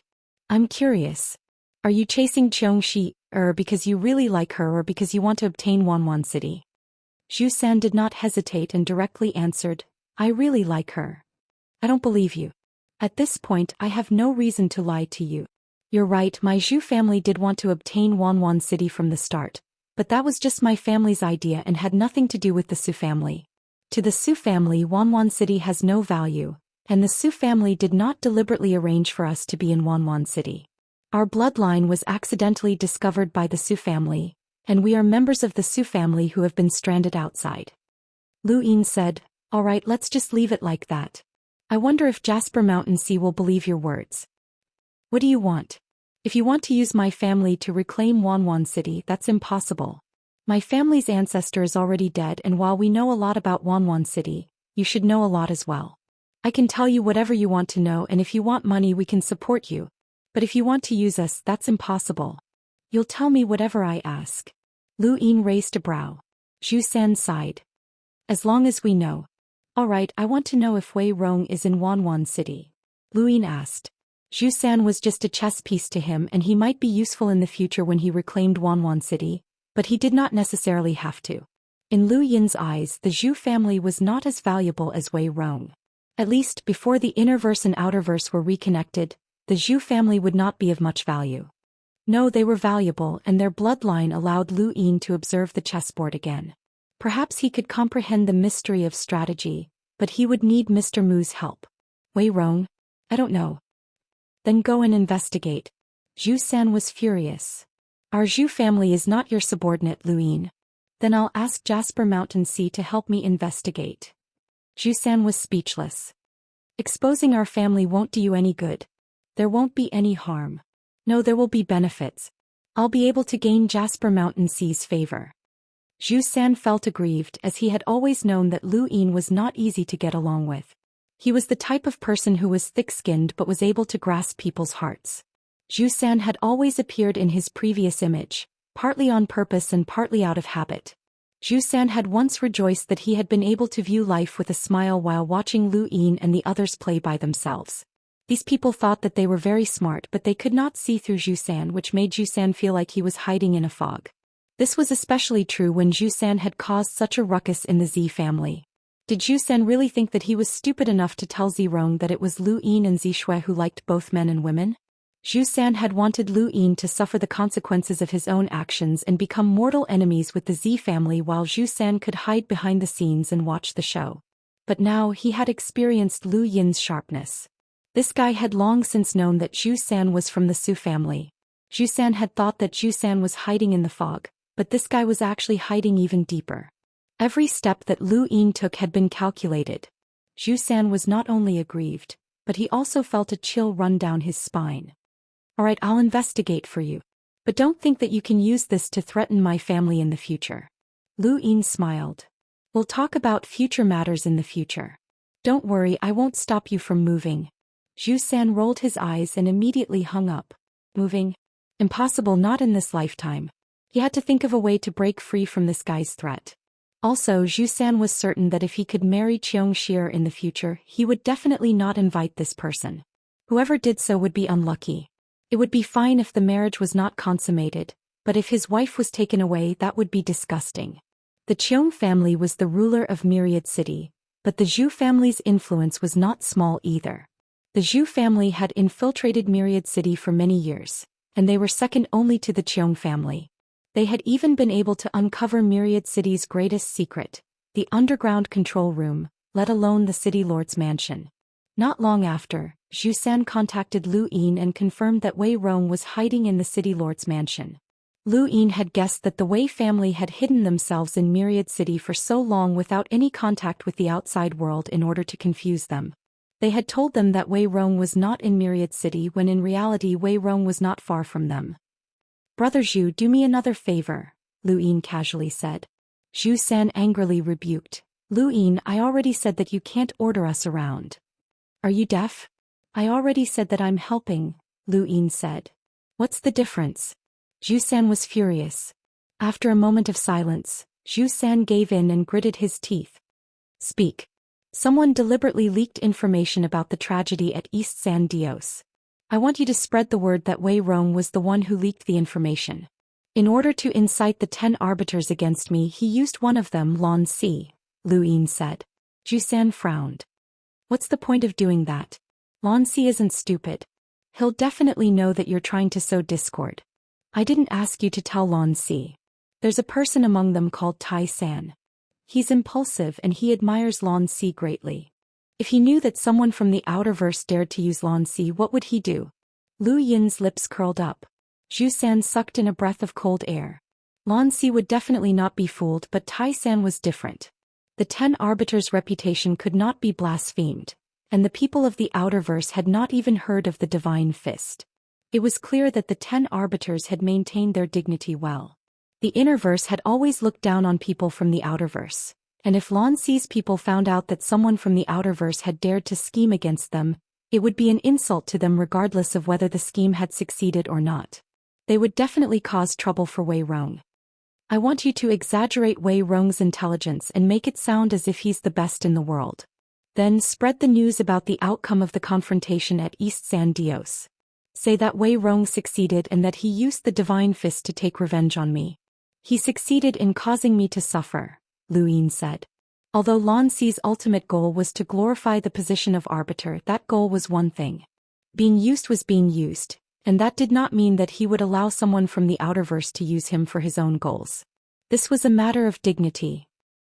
I'm curious. Are you chasing Xianxia, because you really like her or because you want to obtain Wanwan City? Zhou Xian did not hesitate and directly answered, I really like her. I don't believe you. At this point, I have no reason to lie to you. You're right, my Zhou family did want to obtain Wanwan City from the start, but that was just my family's idea and had nothing to do with the Su family. To the Su family, Wanwan City has no value, and the Su family did not deliberately arrange for us to be in Wanwan City. Our bloodline was accidentally discovered by the Su family, and we are members of the Su family who have been stranded outside. Lu Yin said, alright, let's just leave it like that. I wonder if Jasper Mountain Sea will believe your words. What do you want? If you want to use my family to reclaim Wanwan City, that's impossible. My family's ancestor is already dead, and while we know a lot about Wanwan City, you should know a lot as well. I can tell you whatever you want to know, and if you want money, we can support you. But if you want to use us, that's impossible. You'll tell me whatever I ask. Lu Yin raised a brow. Zhou Xian sighed. As long as we know. Alright, I want to know if Wei Rong is in Wanwan City. Lu Yin asked. Zhou Xian was just a chess piece to him, and he might be useful in the future when he reclaimed Wanwan City, but he did not necessarily have to. In Lu Yin's eyes, the Zhou family was not as valuable as Wei Rong. At least, before the innerverse and outerverse were reconnected, the Zhou family would not be of much value. No, they were valuable, and their bloodline allowed Lu Yin to observe the chessboard again. Perhaps he could comprehend the mystery of strategy, but he would need Mr. Mu's help. Wei Rong? I don't know. Then go and investigate. Zhou Xian was furious. Our Zhou family is not your subordinate, Lu Yin. Then I'll ask Jasper Mountain Sea to help me investigate. Zhou Xian was speechless. Exposing our family won't do you any good. There won't be any harm. No, there will be benefits. I'll be able to gain Jasper Mountain Sea's favor. Zhou Xian felt aggrieved, as he had always known that Lu Yin was not easy to get along with. He was the type of person who was thick-skinned but was able to grasp people's hearts. Zhou Xian had always appeared in his previous image, partly on purpose and partly out of habit. Zhou Xian had once rejoiced that he had been able to view life with a smile while watching Lu Yin and the others play by themselves. These people thought that they were very smart, but they could not see through Zhou Xian, which made Zhou Xian feel like he was hiding in a fog. This was especially true when Zhou Xian had caused such a ruckus in the Z family. Did Zhou Xian really think that he was stupid enough to tell Zirong that it was Lu Yin and Zishui who liked both men and women? Zhou Xian had wanted Lu Yin to suffer the consequences of his own actions and become mortal enemies with the Z family, while Zhou Xian could hide behind the scenes and watch the show. But now he had experienced Lu Yin's sharpness. This guy had long since known that Zhou Xian was from the Su family. Zhou Xian had thought that Zhou Xian was hiding in the fog, but this guy was actually hiding even deeper. Every step that Lu Yin took had been calculated. Zhou Xian was not only aggrieved, but he also felt a chill run down his spine. Alright, I'll investigate for you. But don't think that you can use this to threaten my family in the future. Lu Yin smiled. We'll talk about future matters in the future. Don't worry, I won't stop you from moving. Zhou Xian rolled his eyes and immediately hung up. Moving? Impossible, not in this lifetime. He had to think of a way to break free from this guy's threat. Also, Zhou Xian was certain that if he could marry Xianxia in the future, he would definitely not invite this person. Whoever did so would be unlucky. It would be fine if the marriage was not consummated, but if his wife was taken away, that would be disgusting. The Qiong family was the ruler of Myriad City, but the Zhou family's influence was not small either. The Zhou family had infiltrated Myriad City for many years, and they were second only to the Qiong family. They had even been able to uncover Myriad City's greatest secret, the underground control room, let alone the city lord's mansion. Not long after, Zhou Xian contacted Lu Yin and confirmed that Wei Rong was hiding in the city lord's mansion. Lu Yin had guessed that the Wei family had hidden themselves in Myriad City for so long without any contact with the outside world in order to confuse them. They had told them that Wei Rong was not in Myriad City when in reality Wei Rong was not far from them. Brother Zhou, do me another favor, Lu Yin casually said. Zhou Xian angrily rebuked. Lu Yin, I already said that you can't order us around. Are you deaf? I already said that I'm helping, Lu Yin said. What's the difference? Zhou Xian was furious. After a moment of silence, Zhou Xian gave in and gritted his teeth. Speak. Someone deliberately leaked information about the tragedy at East San Dios. I want you to spread the word that Wei Rong was the one who leaked the information. In order to incite the 10 arbiters against me, he used one of them, Lan Si, Lu Yin said. Zhou Xian frowned. What's the point of doing that? Lan Si isn't stupid. He'll definitely know that you're trying to sow discord. I didn't ask you to tell Lan Si. There's a person among them called Tai San. He's impulsive and he admires Lan Si greatly. If he knew that someone from the outerverse dared to use Lan Si, what would he do? Lu Yin's lips curled up. Zhou Xian sucked in a breath of cold air. Lan Si would definitely not be fooled, but Tai San was different. The 10 arbiters' reputation could not be blasphemed, and the people of the outerverse had not even heard of the Divine Fist. It was clear that the 10 arbiters had maintained their dignity well. The innerverse had always looked down on people from the outerverse, and if Lan Si's people found out that someone from the outerverse had dared to scheme against them, it would be an insult to them regardless of whether the scheme had succeeded or not. They would definitely cause trouble for Wei Rong. I want you to exaggerate Wei Rong's intelligence and make it sound as if he's the best in the world. Then spread the news about the outcome of the confrontation at East San Dios. Say that Wei Rong succeeded and that he used the Divine Fist to take revenge on me. He succeeded in causing me to suffer, Lu Yin said. Although Lan Si's ultimate goal was to glorify the position of arbiter, that goal was one thing. Being used was being used, and that did not mean that he would allow someone from the outerverse to use him for his own goals. This was a matter of dignity.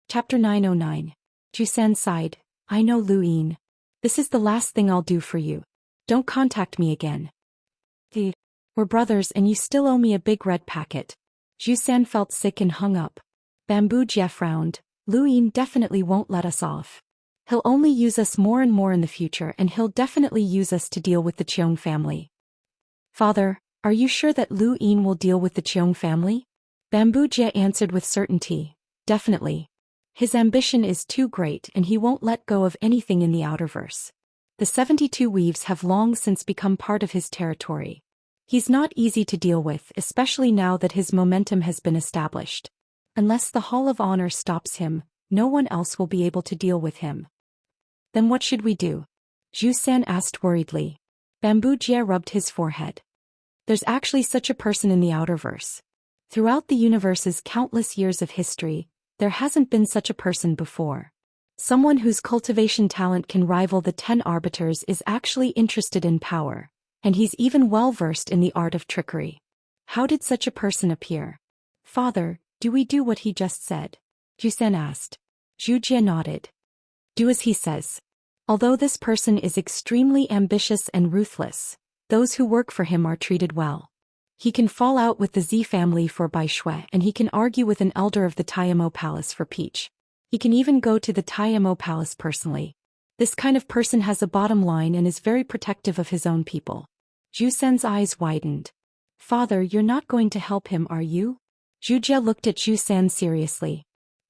Chapter 909. Zhou Xian sighed. I know, Lu Yin. This is the last thing I'll do for you. Don't contact me again. We're brothers and you still owe me a big red packet. Zhou Xian felt sick and hung up. Bamboo Jie frowned. Lu Yin definitely won't let us off. He'll only use us more and more in the future, and he'll definitely use us to deal with the Qiong family. Father, are you sure that Lu Yin will deal with the Qiong family? Bamboo Jie answered with certainty. Definitely. His ambition is too great and he won't let go of anything in the outerverse. The 72 weaves have long since become part of his territory. He's not easy to deal with, especially now that his momentum has been established. Unless the Hall of Honor stops him, no one else will be able to deal with him. Then what should we do? Zhou Xian asked worriedly. Bamboo Jie rubbed his forehead. There's actually such a person in the outerverse. Throughout the universe's countless years of history, there hasn't been such a person before. Someone whose cultivation talent can rival the 10 arbiters is actually interested in power, and he's even well-versed in the art of trickery. How did such a person appear? Father, do we do what he just said? Zhou Xian asked. Zhu Jie nodded. Do as he says. Although this person is extremely ambitious and ruthless, those who work for him are treated well. He can fall out with the Z family for Bai Shui, and he can argue with an elder of the Taiyamo Palace for Peach. He can even go to the Taiyamo Palace personally. This kind of person has a bottom line and is very protective of his own people. Zhou Xian's eyes widened. Father, you're not going to help him, are you? Zhu Jie looked at Zhou Xian seriously.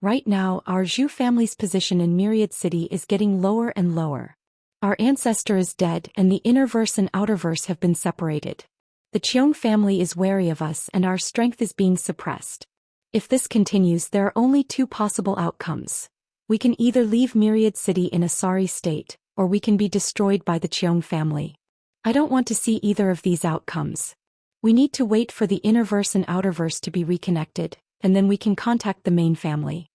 Right now, our Zhou family's position in Myriad City is getting lower and lower. Our ancestor is dead and the innerverse and outerverse have been separated. The Qiong family is wary of us and our strength is being suppressed. If this continues, there are only two possible outcomes. We can either leave Myriad City in a sorry state, or we can be destroyed by the Qiong family. I don't want to see either of these outcomes. We need to wait for the innerverse and outerverse to be reconnected, and then we can contact the main family.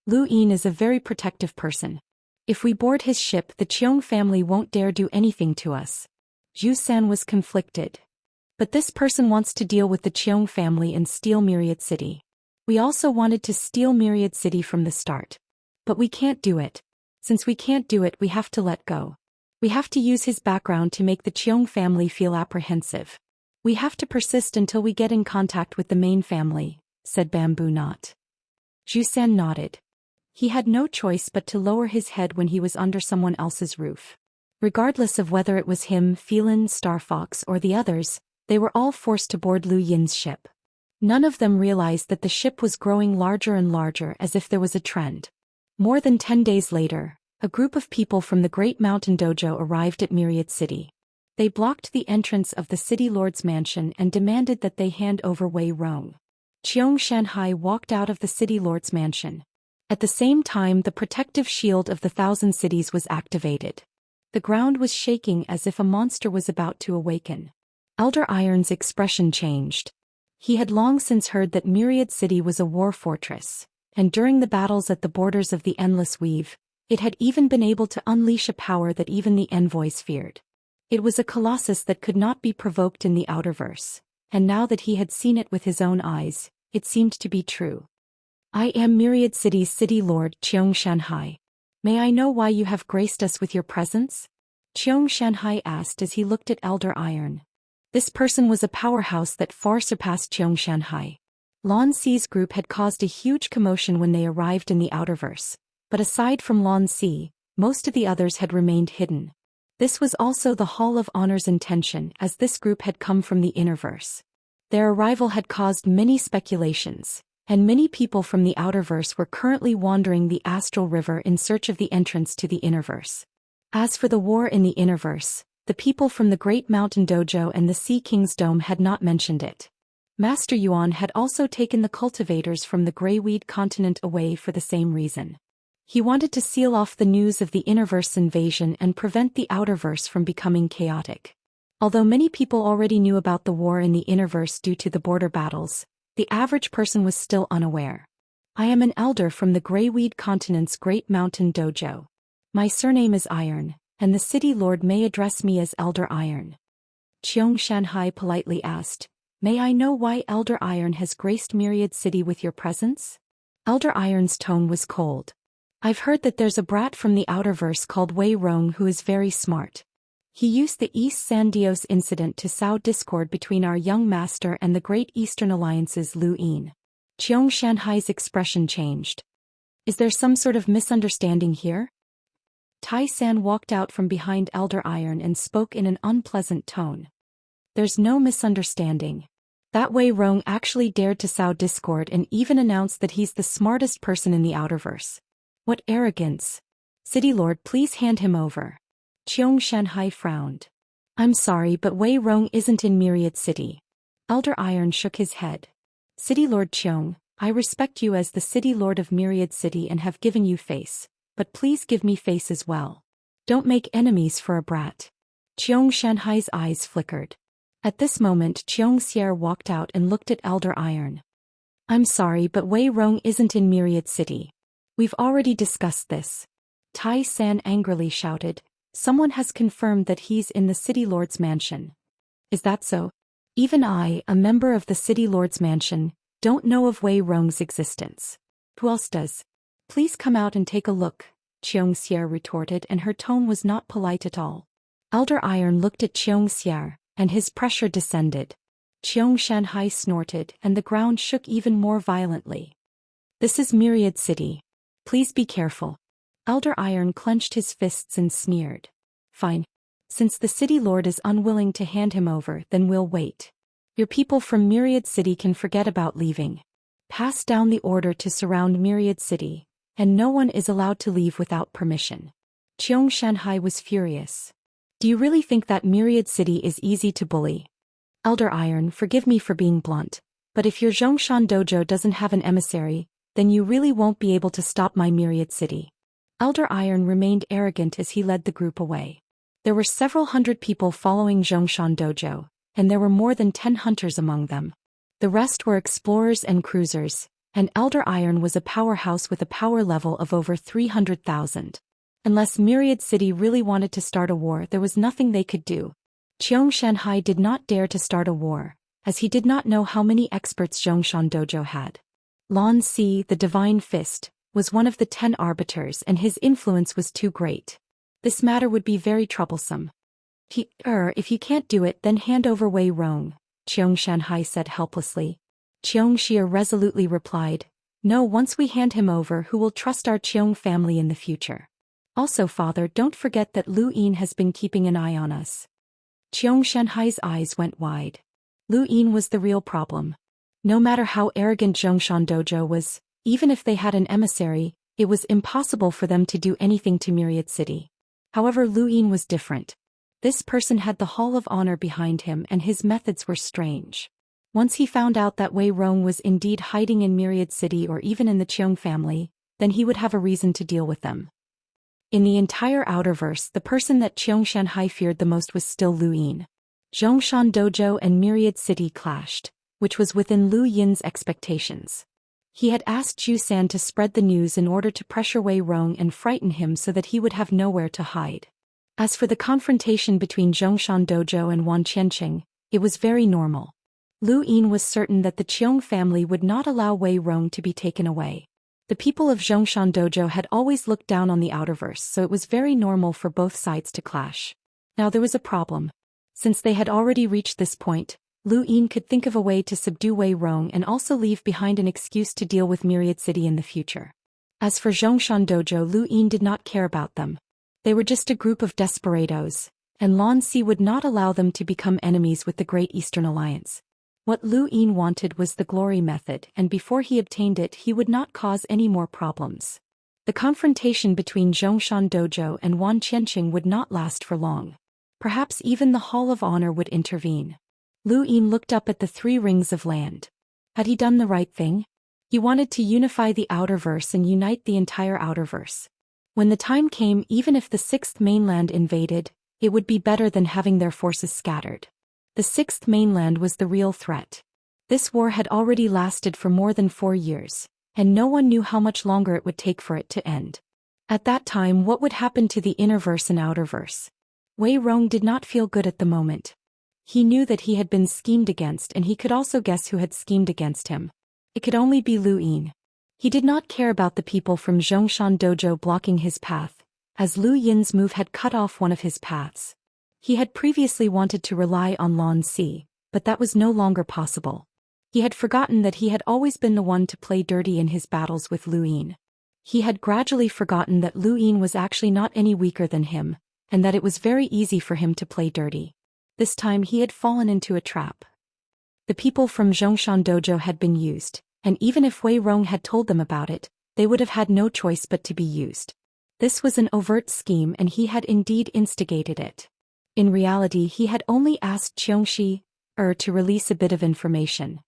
Lu Yin is a very protective person. If we board his ship, the Qiong family won't dare do anything to us. Zhou Xian was conflicted. But this person wants to deal with the Qiong family and steal Myriad City. We also wanted to steal Myriad City from the start. But we can't do it. Since we can't do it, we have to let go. We have to use his background to make the Qiong family feel apprehensive. We have to persist until we get in contact with the main family, said Bamboo Knot. Zhou Xian nodded. He had no choice but to lower his head when he was under someone else's roof. Regardless of whether it was him, Phelan, Starfox, or the others, they were all forced to board Lu Yin's ship. None of them realized that the ship was growing larger and larger as if there was a trend. More than 10 days later, a group of people from the Great Mountain Dojo arrived at Myriad City. They blocked the entrance of the city lord's mansion and demanded that they hand over Wei Rong. Xianxia walked out of the city lord's mansion. At the same time, the protective shield of the Thousand Cities was activated. The ground was shaking as if a monster was about to awaken. Elder Iron's expression changed. He had long since heard that Myriad City was a war fortress, and during the battles at the borders of the Endless Weave, it had even been able to unleash a power that even the envoys feared. It was a colossus that could not be provoked in the outerverse, and now that he had seen it with his own eyes, it seemed to be true. I am Myriad City's city lord, Xianxia. May I know why you have graced us with your presence? Xianxia asked as he looked at Elder Iron. This person was a powerhouse that far surpassed Xianxia. Lan Si's group had caused a huge commotion when they arrived in the outerverse, but aside from Lan Si, most of the others had remained hidden. This was also the Hall of Honor's intention, as this group had come from the innerverse. Their arrival had caused many speculations, and many people from the outerverse were currently wandering the astral river in search of the entrance to the innerverse. As for the war in the innerverse, the people from the Great Mountain Dojo and the Sea King's Dome had not mentioned it. Master Yuan had also taken the cultivators from the Greyweed continent away for the same reason. He wanted to seal off the news of the innerverse invasion and prevent the outerverse from becoming chaotic. Although many people already knew about the war in the innerverse due to the border battles, the average person was still unaware. I am an elder from the Greyweed continent's Great Mountain Dojo. My surname is Iron, and the city lord may address me as Elder Iron. Xianxia politely asked, May I know why Elder Iron has graced Myriad City with your presence? Elder Iron's tone was cold. I've heard that there's a brat from the outerverse called Wei Rong who is very smart. He used the East Sandios incident to sow discord between our young master and the Great Eastern Alliance's Lu Yin. Xianxia's expression changed. Is there some sort of misunderstanding here? Tai San walked out from behind Elder Iron and spoke in an unpleasant tone. There's no misunderstanding. That Wei Rong actually dared to sow discord and even announced that he's the smartest person in the outerverse. What arrogance! City Lord, please hand him over. Xianxia frowned. I'm sorry, but Wei Rong isn't in Myriad City. Elder Iron shook his head. City Lord Qiong, I respect you as the City Lord of Myriad City and have given you face, but please give me face as well. Don't make enemies for a brat. Xianxia's eyes flickered. At this moment Xianxia walked out and looked at Elder Iron. I'm sorry, but Wei Rong isn't in Myriad City. We've already discussed this. Tai San angrily shouted. Someone has confirmed that he's in the City Lord's mansion. Is that so? Even I, a member of the City Lord's mansion, don't know of Wei Rong's existence. Who else does? Please come out and take a look, Xianxia retorted, and her tone was not polite at all. Elder Iron looked at Xianxia, and his pressure descended. Xianxia snorted, and the ground shook even more violently. This is Myriad City. Please be careful. Elder Iron clenched his fists and sneered. Fine. Since the City Lord is unwilling to hand him over, then we'll wait. Your people from Myriad City can forget about leaving. Pass down the order to surround Myriad City, and no one is allowed to leave without permission. Xianxia was furious. Do you really think that Myriad City is easy to bully? Elder Iron, forgive me for being blunt, but if your Zhou Xian dojo doesn't have an emissary, then you really won't be able to stop my Myriad City. Elder Iron remained arrogant as he led the group away. There were several hundred people following Zhou Xian dojo, and there were more than 10 hunters among them. The rest were explorers and cruisers, and Elder Iron was a powerhouse with a power level of over 300,000. Unless Myriad City really wanted to start a war, there was nothing they could do. Xianxia did not dare to start a war, as he did not know how many experts Zhou Xian dojo had. Lan Si, the Divine Fist, was one of the 10 arbiters, and his influence was too great. This matter would be very troublesome. If you can't do it, then hand over Wei Rong, Xianxia said helplessly. Xianxia resolutely replied, no, once we hand him over, who will trust our Qiong family in the future? Also, father, don't forget that Lu Yin has been keeping an eye on us. Xianxia's eyes went wide. Lu Yin was the real problem. No matter how arrogant Zhou Xian dojo was, even if they had an emissary, it was impossible for them to do anything to Myriad City. However, Lu Yin was different. This person had the Hall of Honor behind him, and his methods were strange. Once he found out that Wei Rong was indeed hiding in Myriad City or even in the Qiong family, then he would have a reason to deal with them. In the entire Outerverse, the person that Xianxia feared the most was still Lu Yin. Zhou Xian dojo and Myriad City clashed, which was within Lu Yin's expectations. He had asked Zhou Xian to spread the news in order to pressure Wei Rong and frighten him so that he would have nowhere to hide. As for the confrontation between Zhou Xian dojo and Wan Qianqing, it was very normal. Lu Yin was certain that the Qiong family would not allow Wei Rong to be taken away. The people of Zhou Xian dojo had always looked down on the Outerverse, so it was very normal for both sides to clash. Now there was a problem. Since they had already reached this point, Lu Yin could think of a way to subdue Wei Rong and also leave behind an excuse to deal with Myriad City in the future. As for Zhou Xian dojo, Lu Yin did not care about them. They were just a group of desperados, and Lan Si would not allow them to become enemies with the Great Eastern Alliance. What Lu Yin wanted was the glory method, and before he obtained it, he would not cause any more problems. The confrontation between Zhou Xian dojo and Wan Qianqing would not last for long. Perhaps even the Hall of Honor would intervene. Lu Yin looked up at the 3 rings of land. Had he done the right thing? He wanted to unify the Outerverse and unite the entire Outerverse. When the time came, even if the 6th mainland invaded, it would be better than having their forces scattered. The 6th mainland was the real threat. This war had already lasted for more than 4 years, and no one knew how much longer it would take for it to end. At that time, what would happen to the Innerverse and Outerverse? Wei Rong did not feel good at the moment. He knew that he had been schemed against, and he could also guess who had schemed against him. It could only be Lu Yin. He did not care about the people from Zhou Xian dojo blocking his path, as Lu Yin's move had cut off one of his paths. He had previously wanted to rely on Lan Si, but that was no longer possible. He had forgotten that he had always been the one to play dirty in his battles with Lu Yin. He had gradually forgotten that Lu Yin was actually not any weaker than him, and that it was very easy for him to play dirty. This time he had fallen into a trap. The people from Zhou Xian dojo had been used, and even if Wei Rong had told them about it, they would have had no choice but to be used. This was an overt scheme, and he had indeed instigated it. In reality, he had only asked Xianxia to release a bit of information.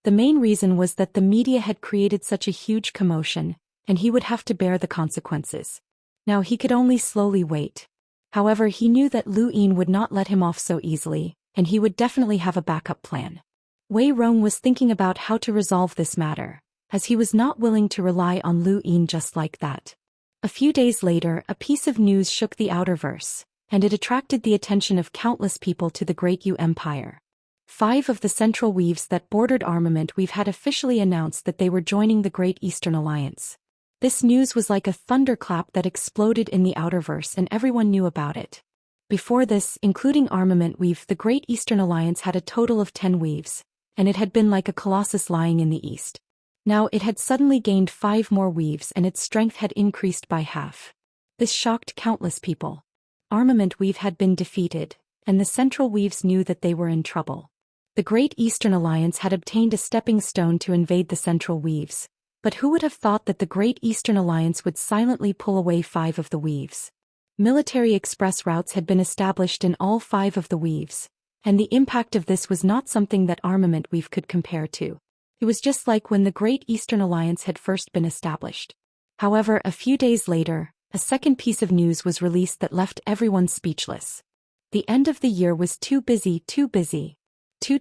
The main reason was that the media had created such a huge commotion, and he would have to bear the consequences. Now he could only slowly wait. However, he knew that Lu Yin would not let him off so easily, and he would definitely have a backup plan. Wei Rong was thinking about how to resolve this matter, as he was not willing to rely on Lu Yin just like that. A few days later, a piece of news shook the Outerverse, and it attracted the attention of countless people to the Great Yu Empire. 5 of the central weaves that bordered Armament Weave had officially announced that they were joining the Great Eastern Alliance. This news was like a thunderclap that exploded in the Outerverse, and everyone knew about it. Before this, including Armament Weave, the Great Eastern Alliance had a total of 10 weaves, and it had been like a colossus lying in the east. Now it had suddenly gained 5 more weaves, and its strength had increased by half. This shocked countless people. Armament Weave had been defeated, and the central weaves knew that they were in trouble. The Great Eastern Alliance had obtained a stepping stone to invade the Central Weaves. But who would have thought that the Great Eastern Alliance would silently pull away 5 of the weaves? Military express routes had been established in all 5 of the weaves, and the impact of this was not something that Armament Weave could compare to. It was just like when the Great Eastern Alliance had first been established. However, a few days later, a second piece of news was released that left everyone speechless. The end of the year was too busy, too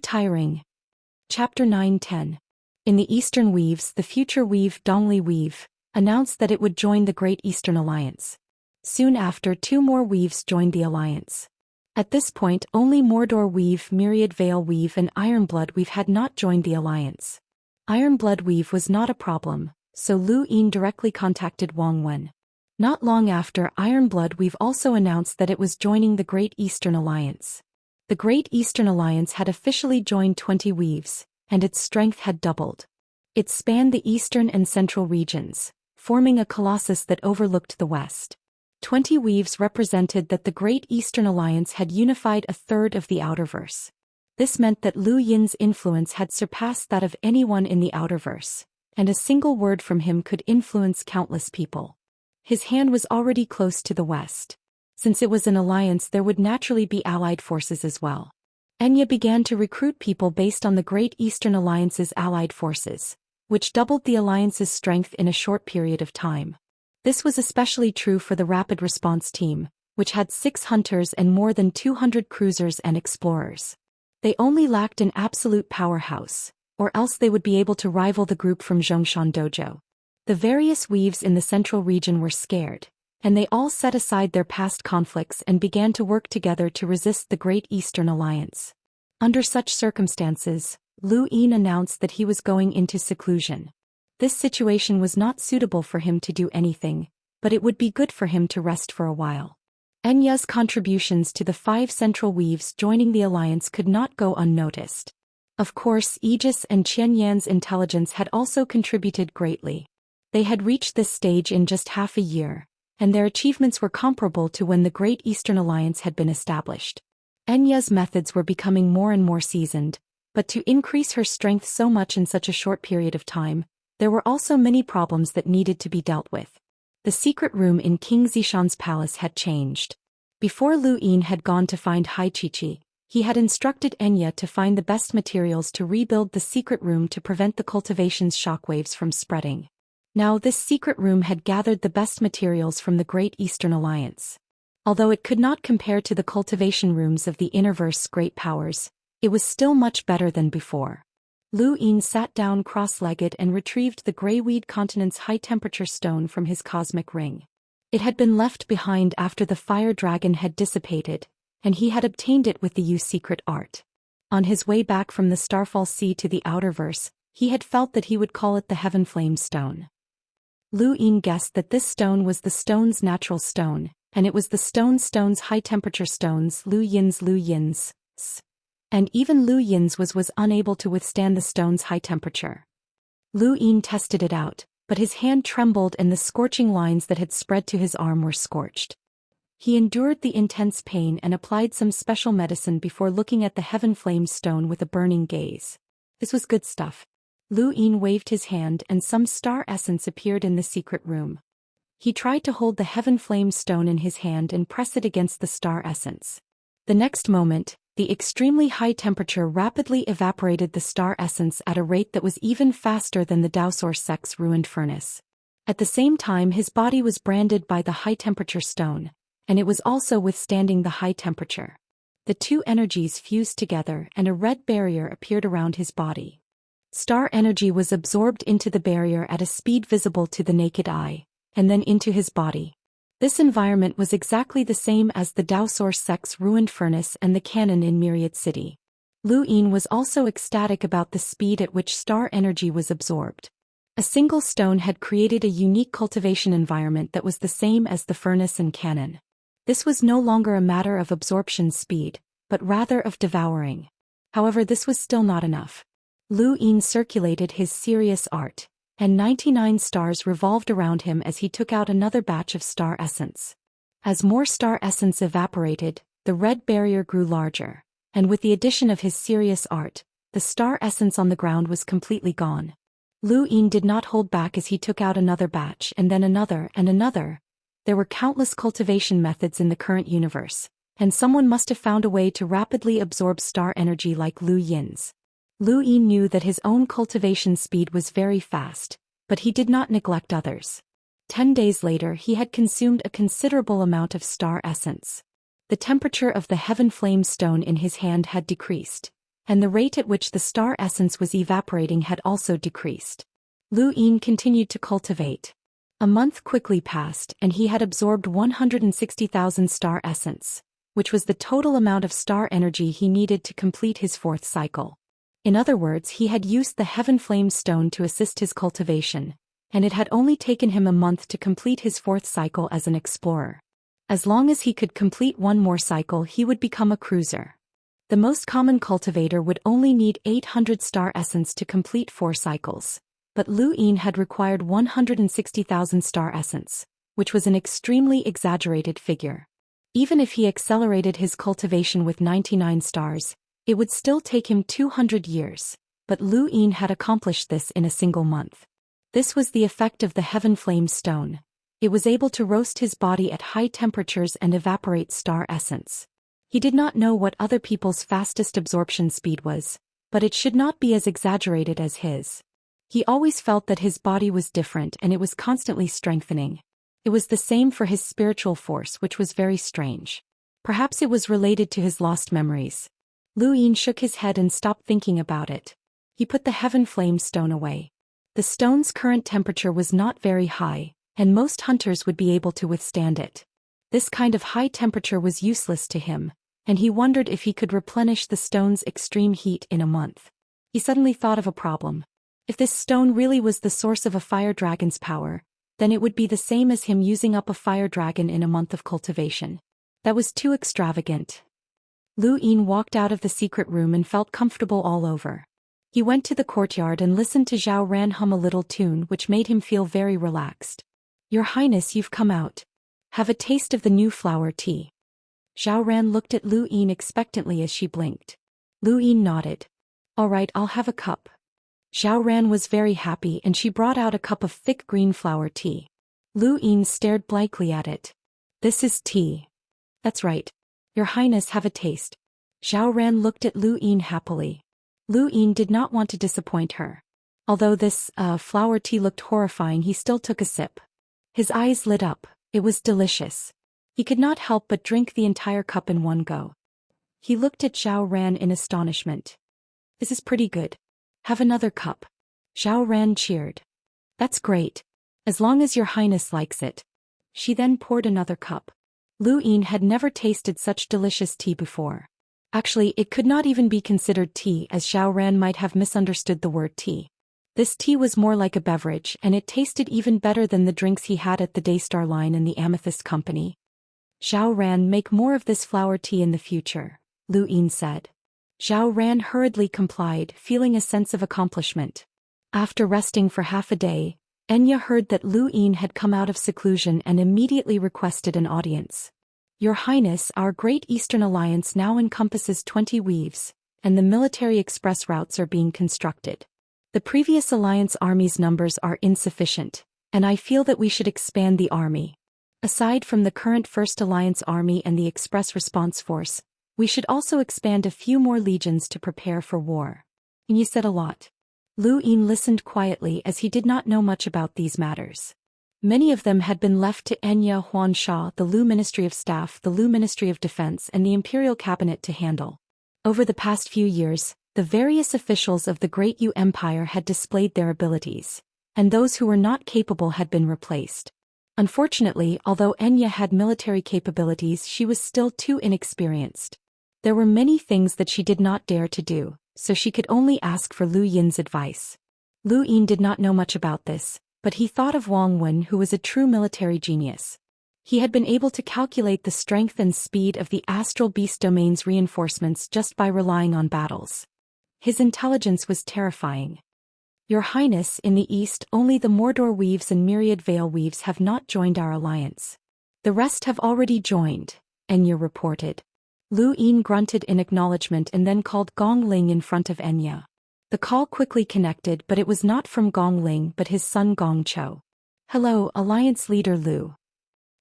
tiring. Chapter 9-10. In the Eastern Weaves, the future Weave Dongli Weave announced that it would join the Great Eastern Alliance. Soon after, 2 more weaves joined the alliance. At this point, only Mordor Weave, Myriad Veil Weave and Ironblood Weave had not joined the alliance. Ironblood Weave was not a problem, so Lu Yin directly contacted Wang Wen. Not long after, Ironblood Weave also announced that it was joining the Great Eastern Alliance. The Great Eastern Alliance had officially joined 20 weaves, and its strength had doubled. It spanned the eastern and central regions, forming a colossus that overlooked the west. 20 weaves represented that the Great Eastern Alliance had unified a third of the Outerverse. This meant that Lu Yin's influence had surpassed that of anyone in the Outerverse, and a single word from him could influence countless people. His hand was already close to the west. Since it was an alliance, there would naturally be allied forces as well. Enya began to recruit people based on the Great Eastern Alliance's allied forces, which doubled the alliance's strength in a short period of time. This was especially true for the Rapid Response Team, which had 6 hunters and more than 200 cruisers and explorers. They only lacked an absolute powerhouse, or else they would be able to rival the group from Zhou Xian Dojo. The various weaves in the central region were scared, and they all set aside their past conflicts and began to work together to resist the Great Eastern Alliance. Under such circumstances, Lu Yin announced that he was going into seclusion. This situation was not suitable for him to do anything, but it would be good for him to rest for a while. Enya's contributions to the 5 central weaves joining the alliance could not go unnoticed. Of course, Aegis and Qianyan's intelligence had also contributed greatly. They had reached this stage in just half a year, and their achievements were comparable to when the Great Eastern Alliance had been established. Enya's methods were becoming more and more seasoned, but to increase her strength so much in such a short period of time, there were also many problems that needed to be dealt with. The secret room in King Zishan's palace had changed. Before Lu Yin had gone to find Hai Chichi, he had instructed Enya to find the best materials to rebuild the secret room to prevent the cultivation's shockwaves from spreading. Now this secret room had gathered the best materials from the Great Eastern Alliance. Although it could not compare to the cultivation rooms of the Innerverse's great powers, it was still much better than before. Lu Yin sat down cross-legged and retrieved the Greyweed Continent's high-temperature stone from his cosmic ring. It had been left behind after the fire dragon had dissipated, and he had obtained it with the secret art. On his way back from the Starfall Sea to the Outerverse, he had felt that he would call it the Heaven Flame Stone. Lu Yin guessed that this stone was the stone's natural stone, and it was the stone's high-temperature stones Lu Yin's. And even Lu Yin's was unable to withstand the stone's high temperature. Lu Yin tested it out, but his hand trembled and the scorching lines that had spread to his arm were scorched. He endured the intense pain and applied some special medicine before looking at the Heaven Flame Stone with a burning gaze. This was good stuff. Lu Yin waved his hand and some star essence appeared in the secret room. He tried to hold the Heaven Flame Stone in his hand and press it against the star essence. The next moment, the extremely high temperature rapidly evaporated the star essence at a rate that was even faster than the Daoist's ruined furnace. At the same time, his body was branded by the high-temperature stone, and it was also withstanding the high temperature. The 2 energies fused together and a red barrier appeared around his body. Star energy was absorbed into the barrier at a speed visible to the naked eye, and then into his body. This environment was exactly the same as the Daoist's ruined furnace and the cannon in Myriad City. Lu Yin was also ecstatic about the speed at which star energy was absorbed. A single stone had created a unique cultivation environment that was the same as the furnace and cannon. This was no longer a matter of absorption speed, but rather of devouring. However, this was still not enough. Lu Yin circulated his serious art, and 99 stars revolved around him as he took out another batch of star essence. As more star essence evaporated, the red barrier grew larger, and with the addition of his serious art, the star essence on the ground was completely gone. Lu Yin did not hold back as he took out another batch and then another and another. There were countless cultivation methods in the current universe, and someone must have found a way to rapidly absorb star energy like Lu Yin's. Lu Yin knew that his own cultivation speed was very fast, but he did not neglect others. 10 days later he had consumed a considerable amount of star essence. The temperature of the heaven flame stone in his hand had decreased, and the rate at which the star essence was evaporating had also decreased. Lu Yin continued to cultivate. A month quickly passed and he had absorbed 160,000 star essence, which was the total amount of star energy he needed to complete his fourth cycle. In other words, he had used the heaven flame stone to assist his cultivation, and it had only taken him a month to complete his fourth cycle as an explorer. As long as he could complete one more cycle, he would become a cruiser. The most common cultivator would only need 800 star essence to complete 4 cycles, but Lu Yin had required 160,000 star essence, which was an extremely exaggerated figure. Even if he accelerated his cultivation with 99 stars, it would still take him 200 years, but Lu Yin had accomplished this in a single month. This was the effect of the heaven flame stone. It was able to roast his body at high temperatures and evaporate star essence. He did not know what other people's fastest absorption speed was, but it should not be as exaggerated as his. He always felt that his body was different and it was constantly strengthening. It was the same for his spiritual force, which was very strange. Perhaps it was related to his lost memories. Lu Yin shook his head and stopped thinking about it. He put the heaven flame stone away. The stone's current temperature was not very high, and most hunters would be able to withstand it. This kind of high temperature was useless to him, and he wondered if he could replenish the stone's extreme heat in a month. He suddenly thought of a problem. If this stone really was the source of a fire dragon's power, then it would be the same as him using up a fire dragon in a month of cultivation. That was too extravagant. Lu Yin walked out of the secret room and felt comfortable all over. He went to the courtyard and listened to Zhao Ran hum a little tune which made him feel very relaxed. "Your Highness, you've come out. Have a taste of the new flower tea." Zhao Ran looked at Lu Yin expectantly as she blinked. Lu Yin nodded. "All right, I'll have a cup." Zhao Ran was very happy and she brought out a cup of thick green flower tea. Lu Yin stared blankly at it. "This is tea." "That's right. Your Highness, have a taste." Zhao Ran looked at Lu Yin happily. Lu Yin did not want to disappoint her. Although this flower tea looked horrifying, he still took a sip. His eyes lit up. It was delicious. He could not help but drink the entire cup in one go. He looked at Zhao Ran in astonishment. "This is pretty good. Have another cup." Zhao Ran cheered. "That's great. As long as your Highness likes it." She then poured another cup. Lu Yin had never tasted such delicious tea before. Actually, it could not even be considered tea, as Zhao Ran might have misunderstood the word tea. This tea was more like a beverage, and it tasted even better than the drinks he had at the Daystar Line and the Amethyst Company. "Zhao Ran, make more of this flower tea in the future," Lu Yin said. Zhao Ran hurriedly complied, feeling a sense of accomplishment. After resting for half a day, Enya heard that Lu Yin had come out of seclusion and immediately requested an audience. "Your Highness, our Great Eastern Alliance now encompasses 20 weaves, and the military express routes are being constructed. The previous alliance army's numbers are insufficient, and I feel that we should expand the army. Aside from the current First Alliance Army and the Express Response Force, we should also expand a few more legions to prepare for war." "You said a lot." Lu Yin listened quietly as he did not know much about these matters. Many of them had been left to Enya Huansha, the Lu Ministry of Staff, the Lu Ministry of Defense, and the Imperial Cabinet to handle. Over the past few years, the various officials of the Great Yu Empire had displayed their abilities, and those who were not capable had been replaced. Unfortunately, although Enya had military capabilities, she was still too inexperienced. There were many things that she did not dare to do, so she could only ask for Lu Yin's advice. Lu Yin did not know much about this, but he thought of Wang Wen, who was a true military genius. He had been able to calculate the strength and speed of the astral beast domain's reinforcements just by relying on battles. His intelligence was terrifying. "Your Highness, in the east only the Mordor Weaves and Myriad Veil Weaves have not joined our alliance. The rest have already joined," Enya reported. Lu Yin grunted in acknowledgement and then called Gong Ling in front of Enya. The call quickly connected, but it was not from Gong Ling but his son Gong Cho. "Hello, Alliance Leader Lu.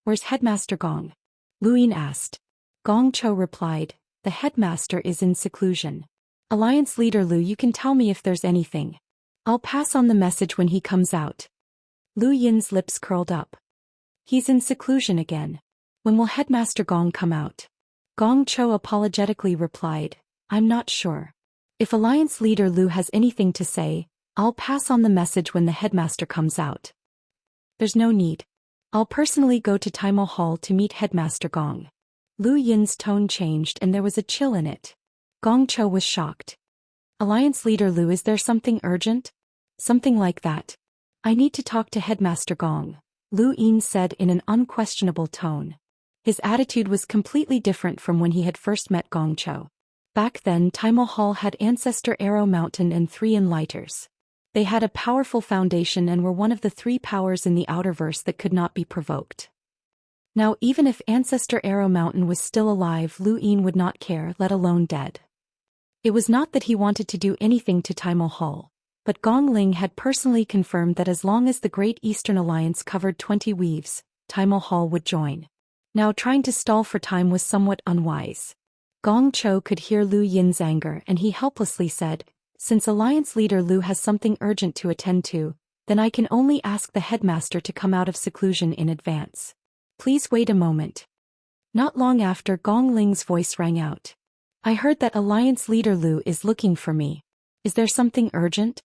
Where's Headmaster Gong?" Lu Yin asked. Gong Cho replied, "The headmaster is in seclusion. Alliance Leader Lu, you can tell me if there's anything. I'll pass on the message when he comes out." Lu Yin's lips curled up. "He's in seclusion again. When will Headmaster Gong come out?" Gong Cho apologetically replied, "I'm not sure. If Alliance Leader Lu has anything to say, I'll pass on the message when the headmaster comes out." "There's no need. I'll personally go to Taimo Hall to meet Headmaster Gong." Lu Yin's tone changed and there was a chill in it. Gong Cho was shocked. "Alliance Leader Lu, is there something urgent?" "Something like that. I need to talk to Headmaster Gong," Lu Yin said in an unquestionable tone. His attitude was completely different from when he had first met Gong Cho. Back then, Taimo Hall had Ancestor Arrow Mountain and 3 Enlighters. They had a powerful foundation and were one of the 3 powers in the Outerverse that could not be provoked. Now, even if Ancestor Arrow Mountain was still alive, Lu Yin would not care, let alone dead. It was not that he wanted to do anything to Taimo Hall, but Gong Ling had personally confirmed that as long as the Great Eastern Alliance covered 20 weaves, Taimo Hall would join. Now trying to stall for time was somewhat unwise. Gong Cho could hear Lu Yin's anger and he helplessly said, "Since Alliance Leader Lu has something urgent to attend to, then I can only ask the headmaster to come out of seclusion in advance. Please wait a moment." Not long after, Gong Ling's voice rang out. "I heard that Alliance Leader Lu is looking for me. Is there something urgent?"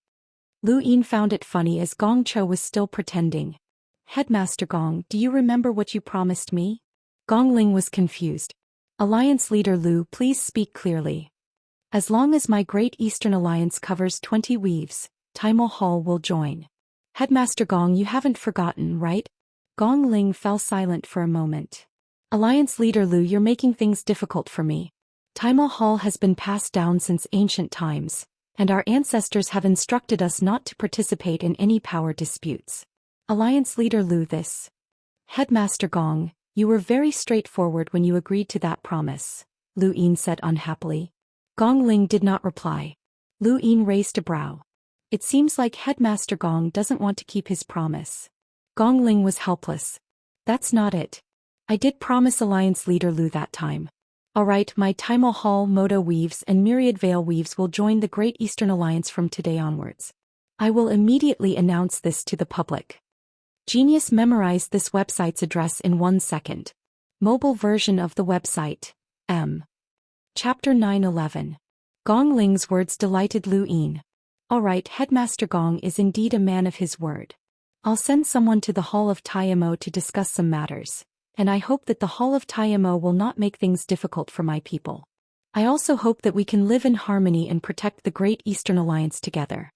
Lu Yin found it funny as Gong Cho was still pretending. "Headmaster Gong, do you remember what you promised me?" Gong Ling was confused. "Alliance Leader Lu, please speak clearly." "As long as my Great Eastern Alliance covers 20 weaves, Taimo Hall will join." "Headmaster Gong, you haven't forgotten, right?" Gong Ling fell silent for a moment. "Alliance Leader Lu, you're making things difficult for me. Taimo Hall has been passed down since ancient times, and our ancestors have instructed us not to participate in any power disputes. Alliance Leader Lu, this..." "Headmaster Gong, you were very straightforward when you agreed to that promise," Lu Yin said unhappily. Gong Ling did not reply. Lu Yin raised a brow. "It seems like Headmaster Gong doesn't want to keep his promise." Gong Ling was helpless. "That's not it. I did promise Alliance Leader Lu that time. Alright, my Taimo Hall, Moto Weaves and Myriad Veil Weaves will join the Great Eastern Alliance from today onwards. I will immediately announce this to the public." Genius memorized this website's address in 1 second. Mobile version of the website. Chapter 911. Gong Ling's words delighted Lu Yin. "Alright, Headmaster Gong is indeed a man of his word. I'll send someone to the Hall of Taimo to discuss some matters, and I hope that the Hall of Taimo will not make things difficult for my people. I also hope that we can live in harmony and protect the Great Eastern Alliance together."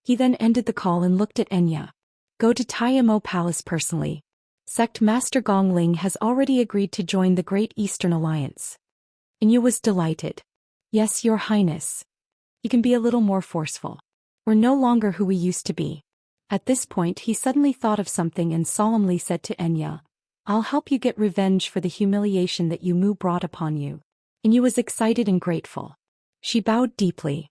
He then ended the call and looked at Enya. "Go to Taimo Palace personally. Sect Master Gong Ling has already agreed to join the Great Eastern Alliance." Enya was delighted. "Yes, Your Highness. You can be a little more forceful. We're no longer who we used to be." At this point he suddenly thought of something and solemnly said to Enya, "I'll help you get revenge for the humiliation that Mu brought upon you." Enya was excited and grateful. She bowed deeply.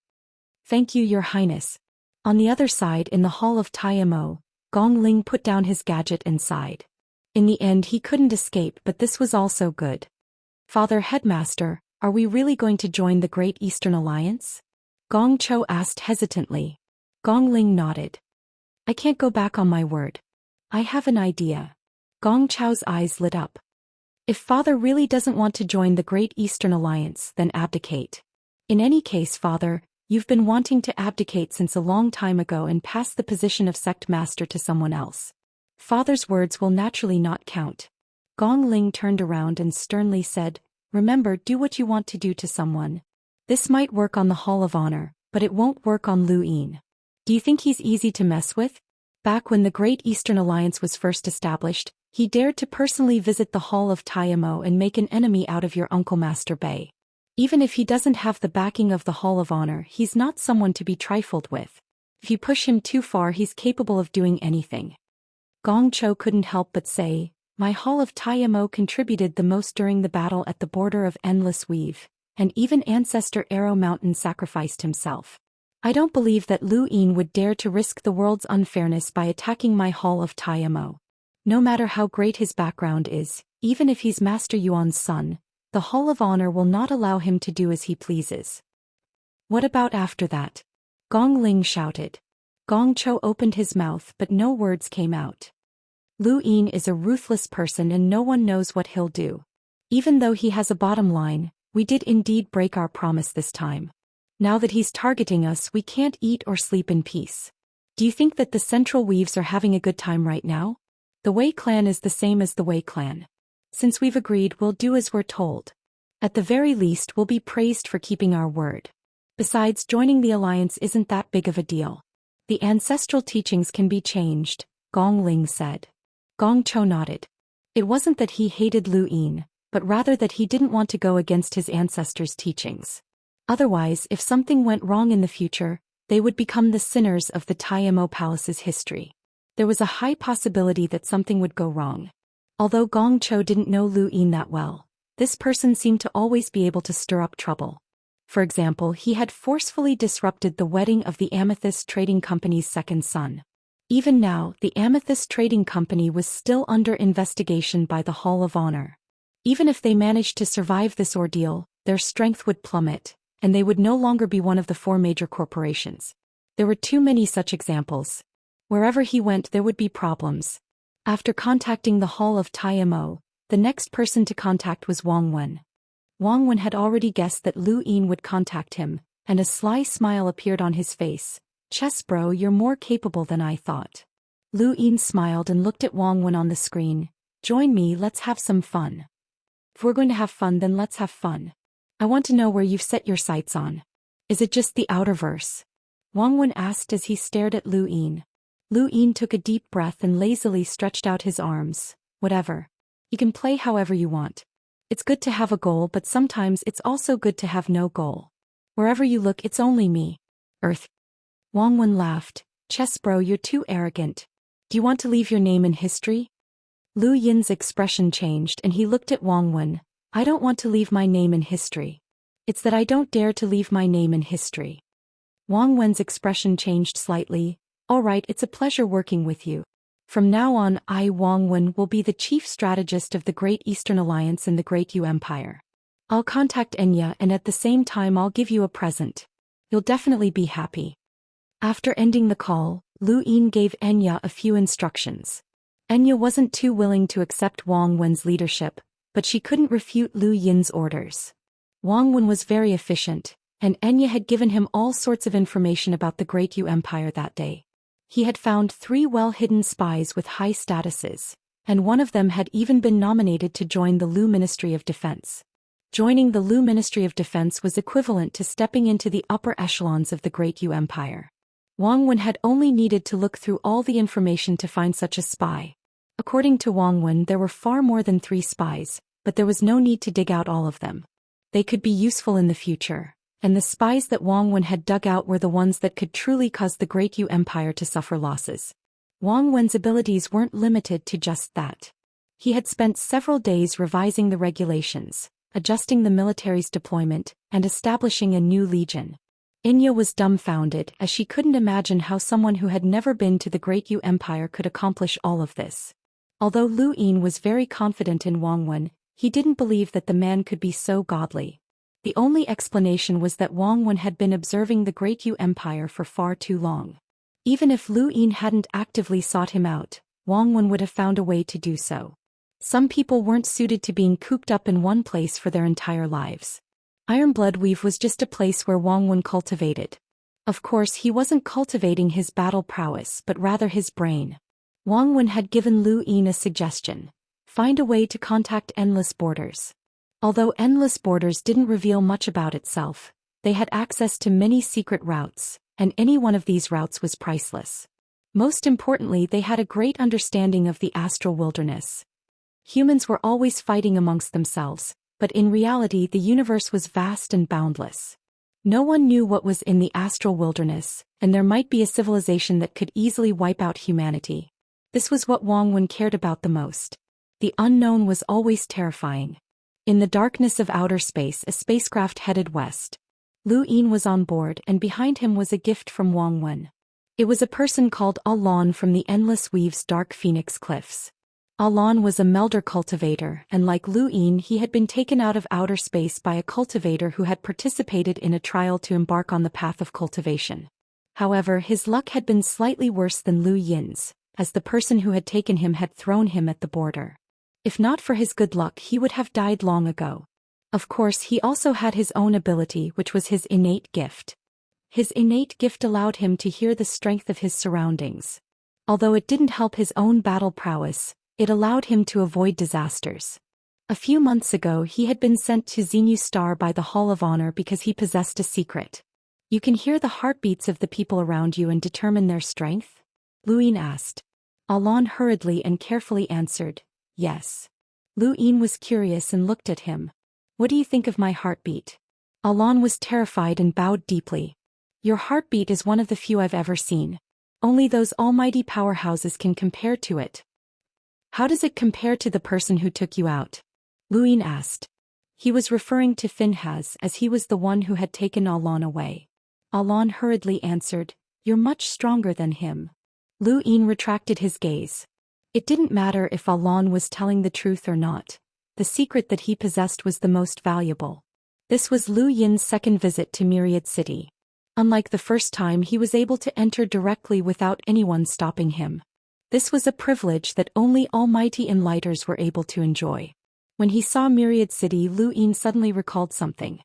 "Thank you, Your Highness." On the other side, in the Hall of Taimo, Gong Ling put down his gadget and sighed. In the end he couldn't escape, but this was also good. "Father Headmaster, are we really going to join the Great Eastern Alliance?" Gong Cho asked hesitantly. Gong Ling nodded. "I can't go back on my word. I have an idea." Gong Chao's eyes lit up. "If Father really doesn't want to join the Great Eastern Alliance, then abdicate. In any case, Father, you've been wanting to abdicate since a long time ago and pass the position of sect master to someone else. Father's words will naturally not count." Gong Ling turned around and sternly said, "Remember, do what you want to do to someone. This might work on the Hall of Honor, but it won't work on Lu Yin. Do you think he's easy to mess with?" Back when the Great Eastern Alliance was first established, he dared to personally visit the Hall of Taimo and make an enemy out of your Uncle Master Bei. Even if he doesn't have the backing of the Hall of Honor, he's not someone to be trifled with. If you push him too far, he's capable of doing anything. Gong Cho couldn't help but say, My Hall of Taiyamo contributed the most during the battle at the border of Endless Weave, and even Ancestor Arrow Mountain sacrificed himself. I don't believe that Lu Yin would dare to risk the world's unfairness by attacking my Hall of Taiyamo. No matter how great his background is, even if he's Master Yuan's son, the Hall of Honor will not allow him to do as he pleases. What about after that? Gong Ling shouted. Gong Cho opened his mouth but no words came out. Lu Yin is a ruthless person and no one knows what he'll do. Even though he has a bottom line, we did indeed break our promise this time. Now that he's targeting us, we can't eat or sleep in peace. Do you think that the Central Weaves are having a good time right now? The Wei clan is the same as the Wei clan. Since we've agreed, we'll do as we're told. At the very least, we'll be praised for keeping our word. Besides, joining the alliance isn't that big of a deal. The ancestral teachings can be changed, Gong Ling said. Gong Cho nodded. It wasn't that he hated Lu Yin, but rather that he didn't want to go against his ancestors' teachings. Otherwise, if something went wrong in the future, they would become the sinners of the Taiyamo Palace's history. There was a high possibility that something would go wrong. Although Gong Cho didn't know Lu Yin that well, this person seemed to always be able to stir up trouble. For example, he had forcefully disrupted the wedding of the Amethyst Trading Company's second son. Even now, the Amethyst Trading Company was still under investigation by the Hall of Honor. Even if they managed to survive this ordeal, their strength would plummet, and they would no longer be one of the 4 major corporations. There were too many such examples. Wherever he went, there would be problems. After contacting the Hall of Taiyamo, the next person to contact was Wang Wen. Wang Wen had already guessed that Lu Yin would contact him, and a sly smile appeared on his face. Chess bro, you're more capable than I thought. Lu Yin smiled and looked at Wang Wen on the screen. Join me, let's have some fun. If we're going to have fun, then let's have fun. I want to know where you've set your sights on. Is it just the Outerverse? Wang Wen asked as he stared at Lu Yin. Lu Yin took a deep breath and lazily stretched out his arms. Whatever. You can play however you want. It's good to have a goal, but sometimes it's also good to have no goal. Wherever you look, it's only me. Earth. Wang Wen laughed. Chess bro, you're too arrogant. Do you want to leave your name in history? Lu Yin's expression changed and he looked at Wang Wen. I don't want to leave my name in history. It's that I don't dare to leave my name in history. Wang Wen's expression changed slightly. All right, it's a pleasure working with you. From now on, I, Wang Wen, will be the chief strategist of the Great Eastern Alliance and the Great Yu Empire. I'll contact Enya and at the same time I'll give you a present. You'll definitely be happy. After ending the call, Lu Yin gave Enya a few instructions. Enya wasn't too willing to accept Wang Wen's leadership, but she couldn't refute Lu Yin's orders. Wang Wen was very efficient, and Enya had given him all sorts of information about the Great Yu Empire that day. He had found 3 well-hidden spies with high statuses, and one of them had even been nominated to join the Lu Ministry of Defense. Joining the Lu Ministry of Defense was equivalent to stepping into the upper echelons of the Great Yu Empire. Wang Wen had only needed to look through all the information to find such a spy. According to Wang Wen, there were far more than 3 spies, but there was no need to dig out all of them. They could be useful in the future. And the spies that Wang Wen had dug out were the ones that could truly cause the Great Yu Empire to suffer losses. Wang Wen's abilities weren't limited to just that. He had spent several days revising the regulations, adjusting the military's deployment, and establishing a new legion. Enya was dumbfounded as she couldn't imagine how someone who had never been to the Great Yu Empire could accomplish all of this. Although Lu Yin was very confident in Wang Wen, he didn't believe that the man could be so godly. The only explanation was that Wang Wen had been observing the Great Yu Empire for far too long. Even if Lu Yin hadn't actively sought him out, Wang Wen would have found a way to do so. Some people weren't suited to being cooped up in one place for their entire lives. Ironblood Weave was just a place where Wang Wen cultivated. Of course, he wasn't cultivating his battle prowess but rather his brain. Wang Wen had given Lu Yin a suggestion. Find a way to contact Endless Borders. Although Endless Borders didn't reveal much about itself, they had access to many secret routes, and any one of these routes was priceless. Most importantly, they had a great understanding of the astral wilderness. Humans were always fighting amongst themselves, but in reality the universe was vast and boundless. No one knew what was in the astral wilderness, and there might be a civilization that could easily wipe out humanity. This was what Wang Wen cared about the most. The unknown was always terrifying. In the darkness of outer space, a spacecraft headed west. Lu Yin was on board, and behind him was a gift from Wang Wen. It was a person called Alon from the Endless Weave's Dark Phoenix Cliffs. Alon was a melder cultivator, and like Lu Yin, he had been taken out of outer space by a cultivator who had participated in a trial to embark on the path of cultivation. However, his luck had been slightly worse than Lu Yin's, as the person who had taken him had thrown him at the border. If not for his good luck, he would have died long ago. Of course, he also had his own ability, which was his innate gift. His innate gift allowed him to hear the strength of his surroundings. Although it didn't help his own battle prowess, it allowed him to avoid disasters. A few months ago, he had been sent to Xenu Star by the Hall of Honor because he possessed a secret. You can hear the heartbeats of the people around you and determine their strength? Lu Yin asked. Alon hurriedly and carefully answered, yes. Lu Yin was curious and looked at him. What do you think of my heartbeat? Alon was terrified and bowed deeply. Your heartbeat is one of the few I've ever seen. Only those almighty powerhouses can compare to it. How does it compare to the person who took you out? Lu Yin asked. He was referring to Finhaz, as he was the one who had taken Alon away. Alon hurriedly answered, you're much stronger than him. Lu Yin retracted his gaze. It didn't matter if Alon was telling the truth or not. The secret that he possessed was the most valuable. This was Lu Yin's second visit to Myriad City. Unlike the first time, he was able to enter directly without anyone stopping him. This was a privilege that only almighty enlighters were able to enjoy. When he saw Myriad City, Lu Yin suddenly recalled something.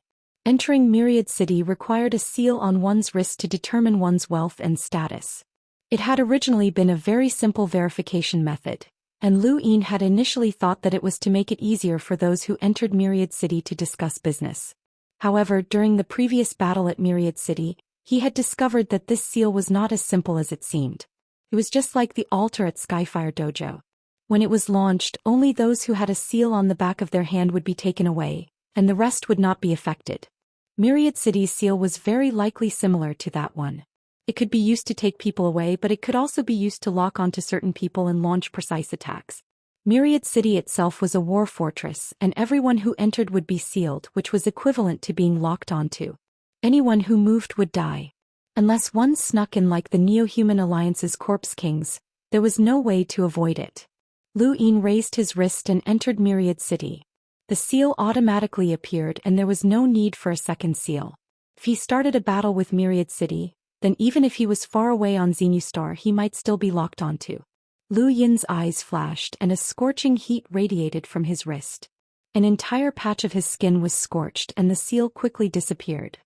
Entering Myriad City required a seal on one's wrist to determine one's wealth and status. It had originally been a very simple verification method, and Lu Yin had initially thought that it was to make it easier for those who entered Myriad City to discuss business. However, during the previous battle at Myriad City, he had discovered that this seal was not as simple as it seemed. It was just like the altar at Skyfire Dojo. When it was launched, only those who had a seal on the back of their hand would be taken away, and the rest would not be affected. Myriad City's seal was very likely similar to that one. It could be used to take people away, but it could also be used to lock onto certain people and launch precise attacks. Myriad City itself was a war fortress, and everyone who entered would be sealed, which was equivalent to being locked onto. Anyone who moved would die. Unless one snuck in like the Neo-Human Alliance's Corpse Kings, there was no way to avoid it. Lu Yin raised his wrist and entered Myriad City. The seal automatically appeared and there was no need for a second seal. If he started a battle with Myriad City, then even if he was far away on Xenu Star, he might still be locked onto. Lu Yin's eyes flashed and a scorching heat radiated from his wrist. An entire patch of his skin was scorched and the seal quickly disappeared.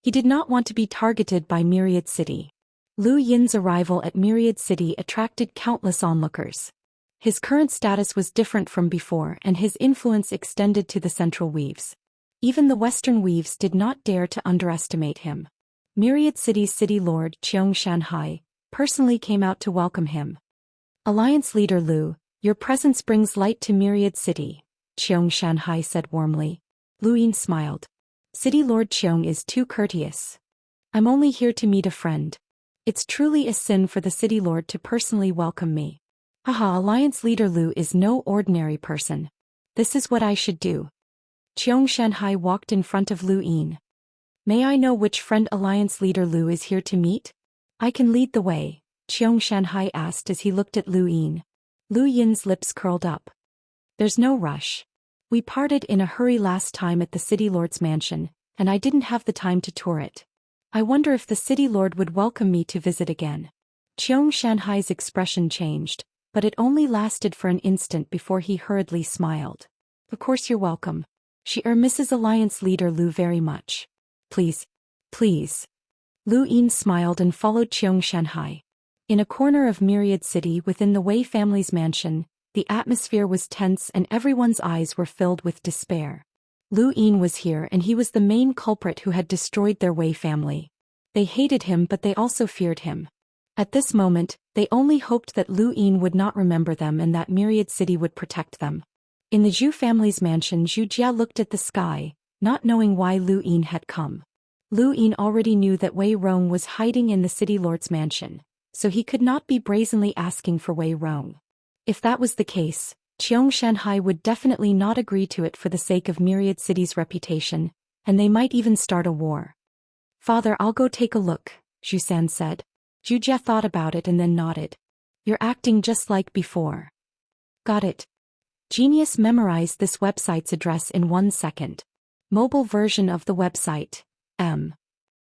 He did not want to be targeted by Myriad City. Lu Yin's arrival at Myriad City attracted countless onlookers. His current status was different from before and his influence extended to the Central Weaves. Even the Western Weaves did not dare to underestimate him. Myriad City's City Lord Xianxia personally came out to welcome him. Alliance Leader Lu, your presence brings light to Myriad City, Xianxia said warmly. Lu Yin smiled. City Lord Qiong is too courteous. I'm only here to meet a friend. It's truly a sin for the City Lord to personally welcome me. Haha, Alliance Leader Lu is no ordinary person. This is what I should do. Xianxia walked in front of Lu Yin. May I know which friend Alliance Leader Lu is here to meet? I can lead the way, Xianxia asked as he looked at Lu Yin. Lu Yin's lips curled up. There's no rush. We parted in a hurry last time at the City Lord's mansion, and I didn't have the time to tour it. I wonder if the City Lord would welcome me to visit again. Xianxia's expression changed, but it only lasted for an instant before he hurriedly smiled. Of course you're welcome. She misses Alliance Leader Lu very much. Please. Please. Lu Yin smiled and followed Xianxia. In a corner of Myriad City within the Wei family's mansion, the atmosphere was tense and everyone's eyes were filled with despair. Lu Yin was here and he was the main culprit who had destroyed their Wei family. They hated him but they also feared him. At this moment, they only hoped that Lu Yin would not remember them and that Myriad City would protect them. In the Zhou family's mansion, Zhu Jia looked at the sky, not knowing why Lu Yin had come. Lu Yin already knew that Wei Rong was hiding in the City Lord's mansion, so he could not be brazenly asking for Wei Rong. If that was the case, Xianxia would definitely not agree to it for the sake of Myriad City's reputation, and they might even start a war. Father, I'll go take a look, Zhou Xian said. Zhu Jie thought about it and then nodded. You're acting just like before. Got it. Genius memorized this website's address in 1 second. Mobile version of the website.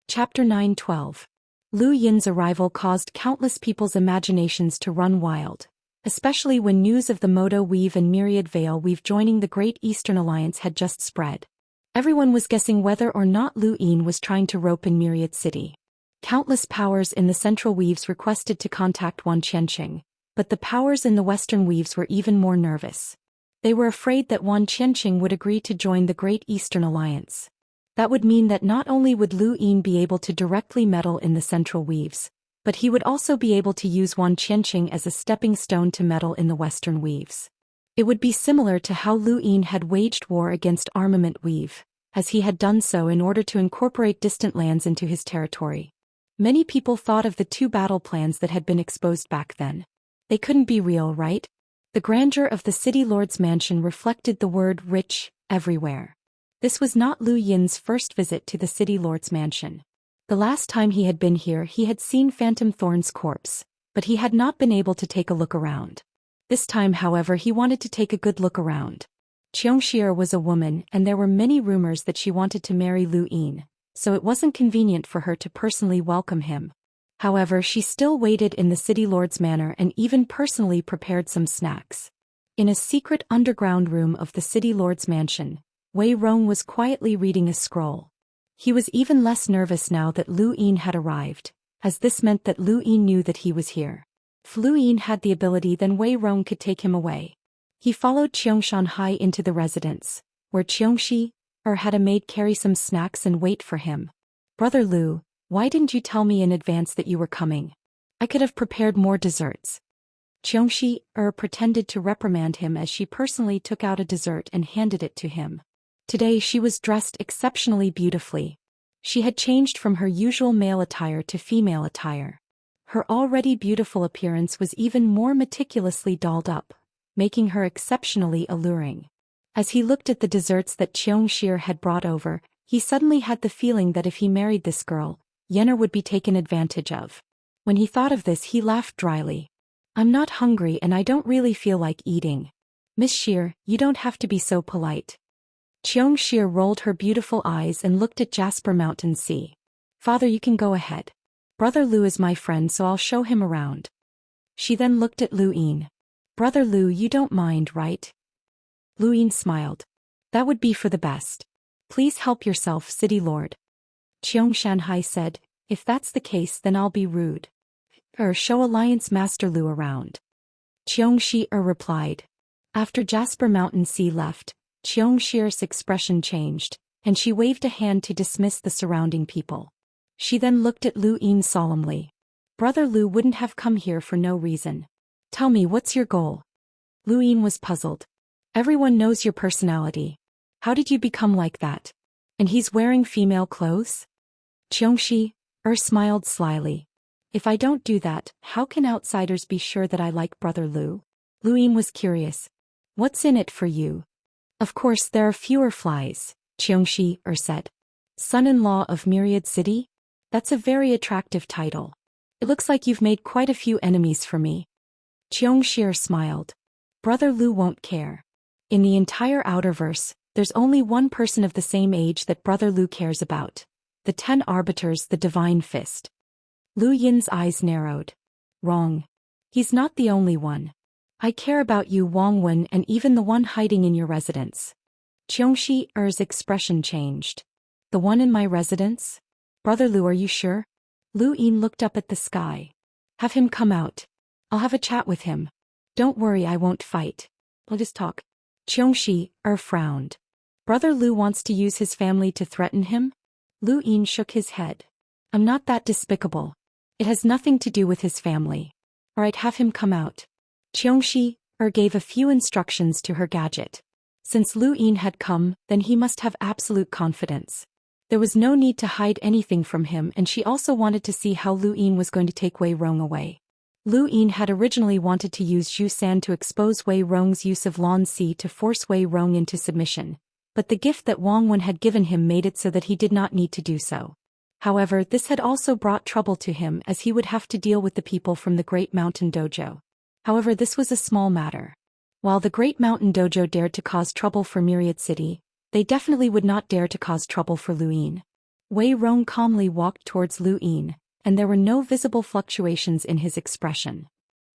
Chapter 9:12. Lu Yin's arrival caused countless people's imaginations to run wild, especially when news of the Modo Weave and Myriad Veil Weave joining the Great Eastern Alliance had just spread. Everyone was guessing whether or not Lu Yin was trying to rope in Myriad City. Countless powers in the Central Weaves requested to contact Wan Qianqing, but the powers in the Western Weaves were even more nervous. They were afraid that Wan Qianqing would agree to join the Great Eastern Alliance. That would mean that not only would Lu Yin be able to directly meddle in the Central Weaves, but he would also be able to use Wan Qianqing as a stepping stone to meddle in the Western Weaves. It would be similar to how Lu Yin had waged war against Armament Weave, as he had done so in order to incorporate distant lands into his territory. Many people thought of the 2 battle plans that had been exposed back then. They couldn't be real, right? The grandeur of the city lord's mansion reflected the word rich everywhere. This was not Lu Yin's first visit to the city lord's mansion. The last time he had been here he had seen Phantom Thorn's corpse, but he had not been able to take a look around. This time, however, he wanted to take a good look around. Xianxia was a woman and there were many rumors that she wanted to marry Lu Yin, so it wasn't convenient for her to personally welcome him. However, she still waited in the city lord's manor and even personally prepared some snacks. In a secret underground room of the city lord's mansion, Wei Rong was quietly reading a scroll. He was even less nervous now that Lu Yin had arrived, as this meant that Lu Yin knew that he was here. If Lu Yin had the ability, then Wei Rong could take him away. He followed Xianxia into the residence, where Xianxia had a maid carry some snacks and wait for him. Brother Lu, why didn't you tell me in advance that you were coming? I could have prepared more desserts. Xianxia pretended to reprimand him as she personally took out a dessert and handed it to him. Today she was dressed exceptionally beautifully. She had changed from her usual male attire to female attire. Her already beautiful appearance was even more meticulously dolled up, making her exceptionally alluring. As he looked at the desserts that Xianxia had brought over, he suddenly had the feeling that if he married this girl, Yenner would be taken advantage of. When he thought of this, he laughed dryly. I'm not hungry and I don't really feel like eating. Miss Xia, you don't have to be so polite. Xianxia rolled her beautiful eyes and looked at Jasper Mountain Sea. Father, you can go ahead. Brother Lu is my friend, so I'll show him around. She then looked at Lu Yin. Brother Lu, you don't mind, right? Lu Yin smiled. That would be for the best. Please help yourself, City Lord. Xianxia said, if that's the case then I'll be rude. Show Alliance Master Lu around. Xianxia replied. After Jasper Mountain Sea left, Xianxia's expression changed, and she waved a hand to dismiss the surrounding people. She then looked at Lu Yin solemnly. Brother Lu wouldn't have come here for no reason. Tell me, what's your goal? Lu Yin was puzzled. Everyone knows your personality. How did you become like that? And he's wearing female clothes? Xianxia smiled slyly. If I don't do that, how can outsiders be sure that I like Brother Lu? Lu Yin was curious. What's in it for you? Of course there are fewer flies, Xianxia said. Son-in-law of Myriad City? That's a very attractive title. It looks like you've made quite a few enemies for me. Xianxia smiled. Brother Lu won't care. In the entire Outerverse, there's only one person of the same age that Brother Lu cares about. The 10 Arbiters, the Divine Fist. Lu Yin's eyes narrowed. Wrong. He's not the only one. I care about you, Wang Wen, and even the one hiding in your residence. Xianxia's expression changed. The one in my residence? Brother Lu, are you sure? Lu Yin looked up at the sky. Have him come out. I'll have a chat with him. Don't worry, I won't fight. I'll just talk. Xianxia frowned. Brother Lu wants to use his family to threaten him? Lu Yin shook his head. I'm not that despicable. It has nothing to do with his family. Alright, have him come out. Xianxia gave a few instructions to her gadget. Since Lu Yin had come, then he must have absolute confidence. There was no need to hide anything from him, and she also wanted to see how Lu Yin was going to take Wei Rong away. Lu Yin had originally wanted to use Zhou Xian to expose Wei Rong's use of Lan Si to force Wei Rong into submission, but the gift that Wang Wen had given him made it so that he did not need to do so. However, this had also brought trouble to him as he would have to deal with the people from the Great Mountain Dojo. However, this was a small matter. While the Great Mountain Dojo dared to cause trouble for Myriad City, they definitely would not dare to cause trouble for Lu Yin. Wei Rong calmly walked towards Lu Yin, and there were no visible fluctuations in his expression.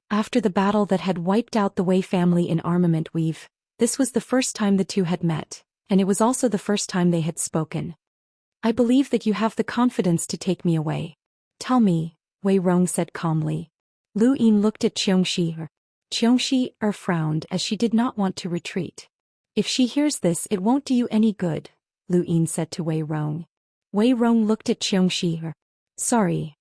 After the battle that had wiped out the Wei family in Armament Weave, this was the first time the two had met, and it was also the first time they had spoken. I believe that you have the confidence to take me away. Tell me, Wei Rong said calmly. Lu Yin looked at Xianxia. Xianxia frowned as she did not want to retreat. If she hears this, it won't do you any good, Lu Yin said to Wei Rong. Wei Rong looked at Xianxia. Sorry.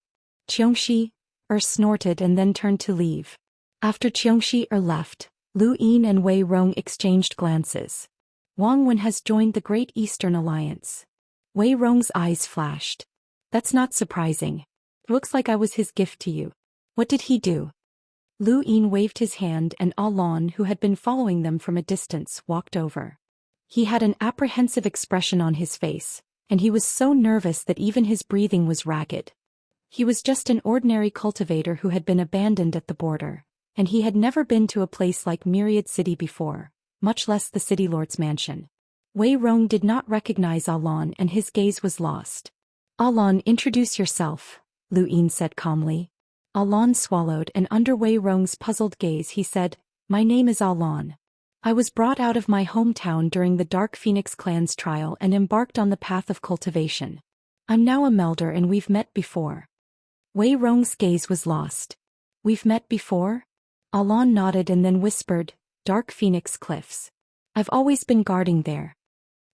Xianxia snorted and then turned to leave. After Xianxia left, Lu Yin and Wei Rong exchanged glances. Wang Wen has joined the Great Eastern Alliance. Wei Rong's eyes flashed. That's not surprising. Looks like I was his gift to you. What did he do? Lu Yin waved his hand and Alon, who had been following them from a distance, walked over. He had an apprehensive expression on his face, and he was so nervous that even his breathing was ragged. He was just an ordinary cultivator who had been abandoned at the border, and he had never been to a place like Myriad City before, much less the city lord's mansion. Wei Rong did not recognize Alon and his gaze was lost. Alon, introduce yourself, Lu Yin said calmly. Alon swallowed and under Wei Rong's puzzled gaze he said, My name is Alon. I was brought out of my hometown during the Dark Phoenix clan's trial and embarked on the path of cultivation. I'm now a melder and we've met before. Wei Rong's gaze was lost. We've met before? Alon nodded and then whispered, Dark Phoenix Cliffs. I've always been guarding there.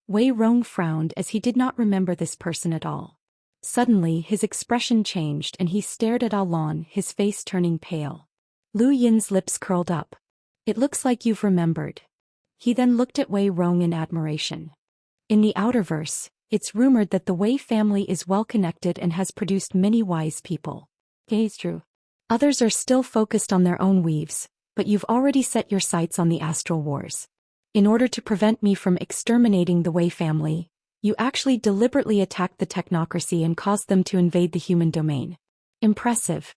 Wei Rong frowned as he did not remember this person at all. Suddenly his expression changed and he stared at Alon, his face turning pale. Lu Yin's lips curled up. It looks like you've remembered. He then looked at Wei Rong in admiration. In the Outerverse, it's rumored that the Wei family is well connected and has produced many wise people. It's true. Others are still focused on their own weaves, but you've already set your sights on the Astral Wars. In order to prevent me from exterminating the Wei family, you actually deliberately attacked the technocracy and caused them to invade the human domain. Impressive.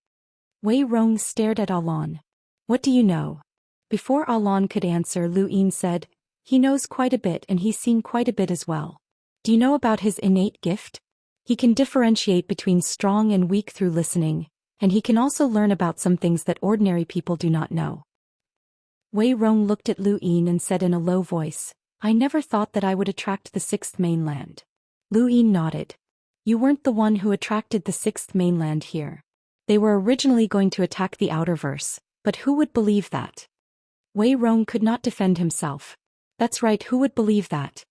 Wei Rong stared at Alon. What do you know? Before Alon could answer, Lu Yin said, He knows quite a bit and he's seen quite a bit as well. Do you know about his innate gift? He can differentiate between strong and weak through listening, and he can also learn about some things that ordinary people do not know. Wei Rong looked at Lu Yin and said in a low voice, I never thought that I would attract the Sixth Mainland. Lu Yin nodded. You weren't the one who attracted the Sixth Mainland here. They were originally going to attack the Outerverse, but who would believe that? Wei Rong could not defend himself. That's right, who would believe that?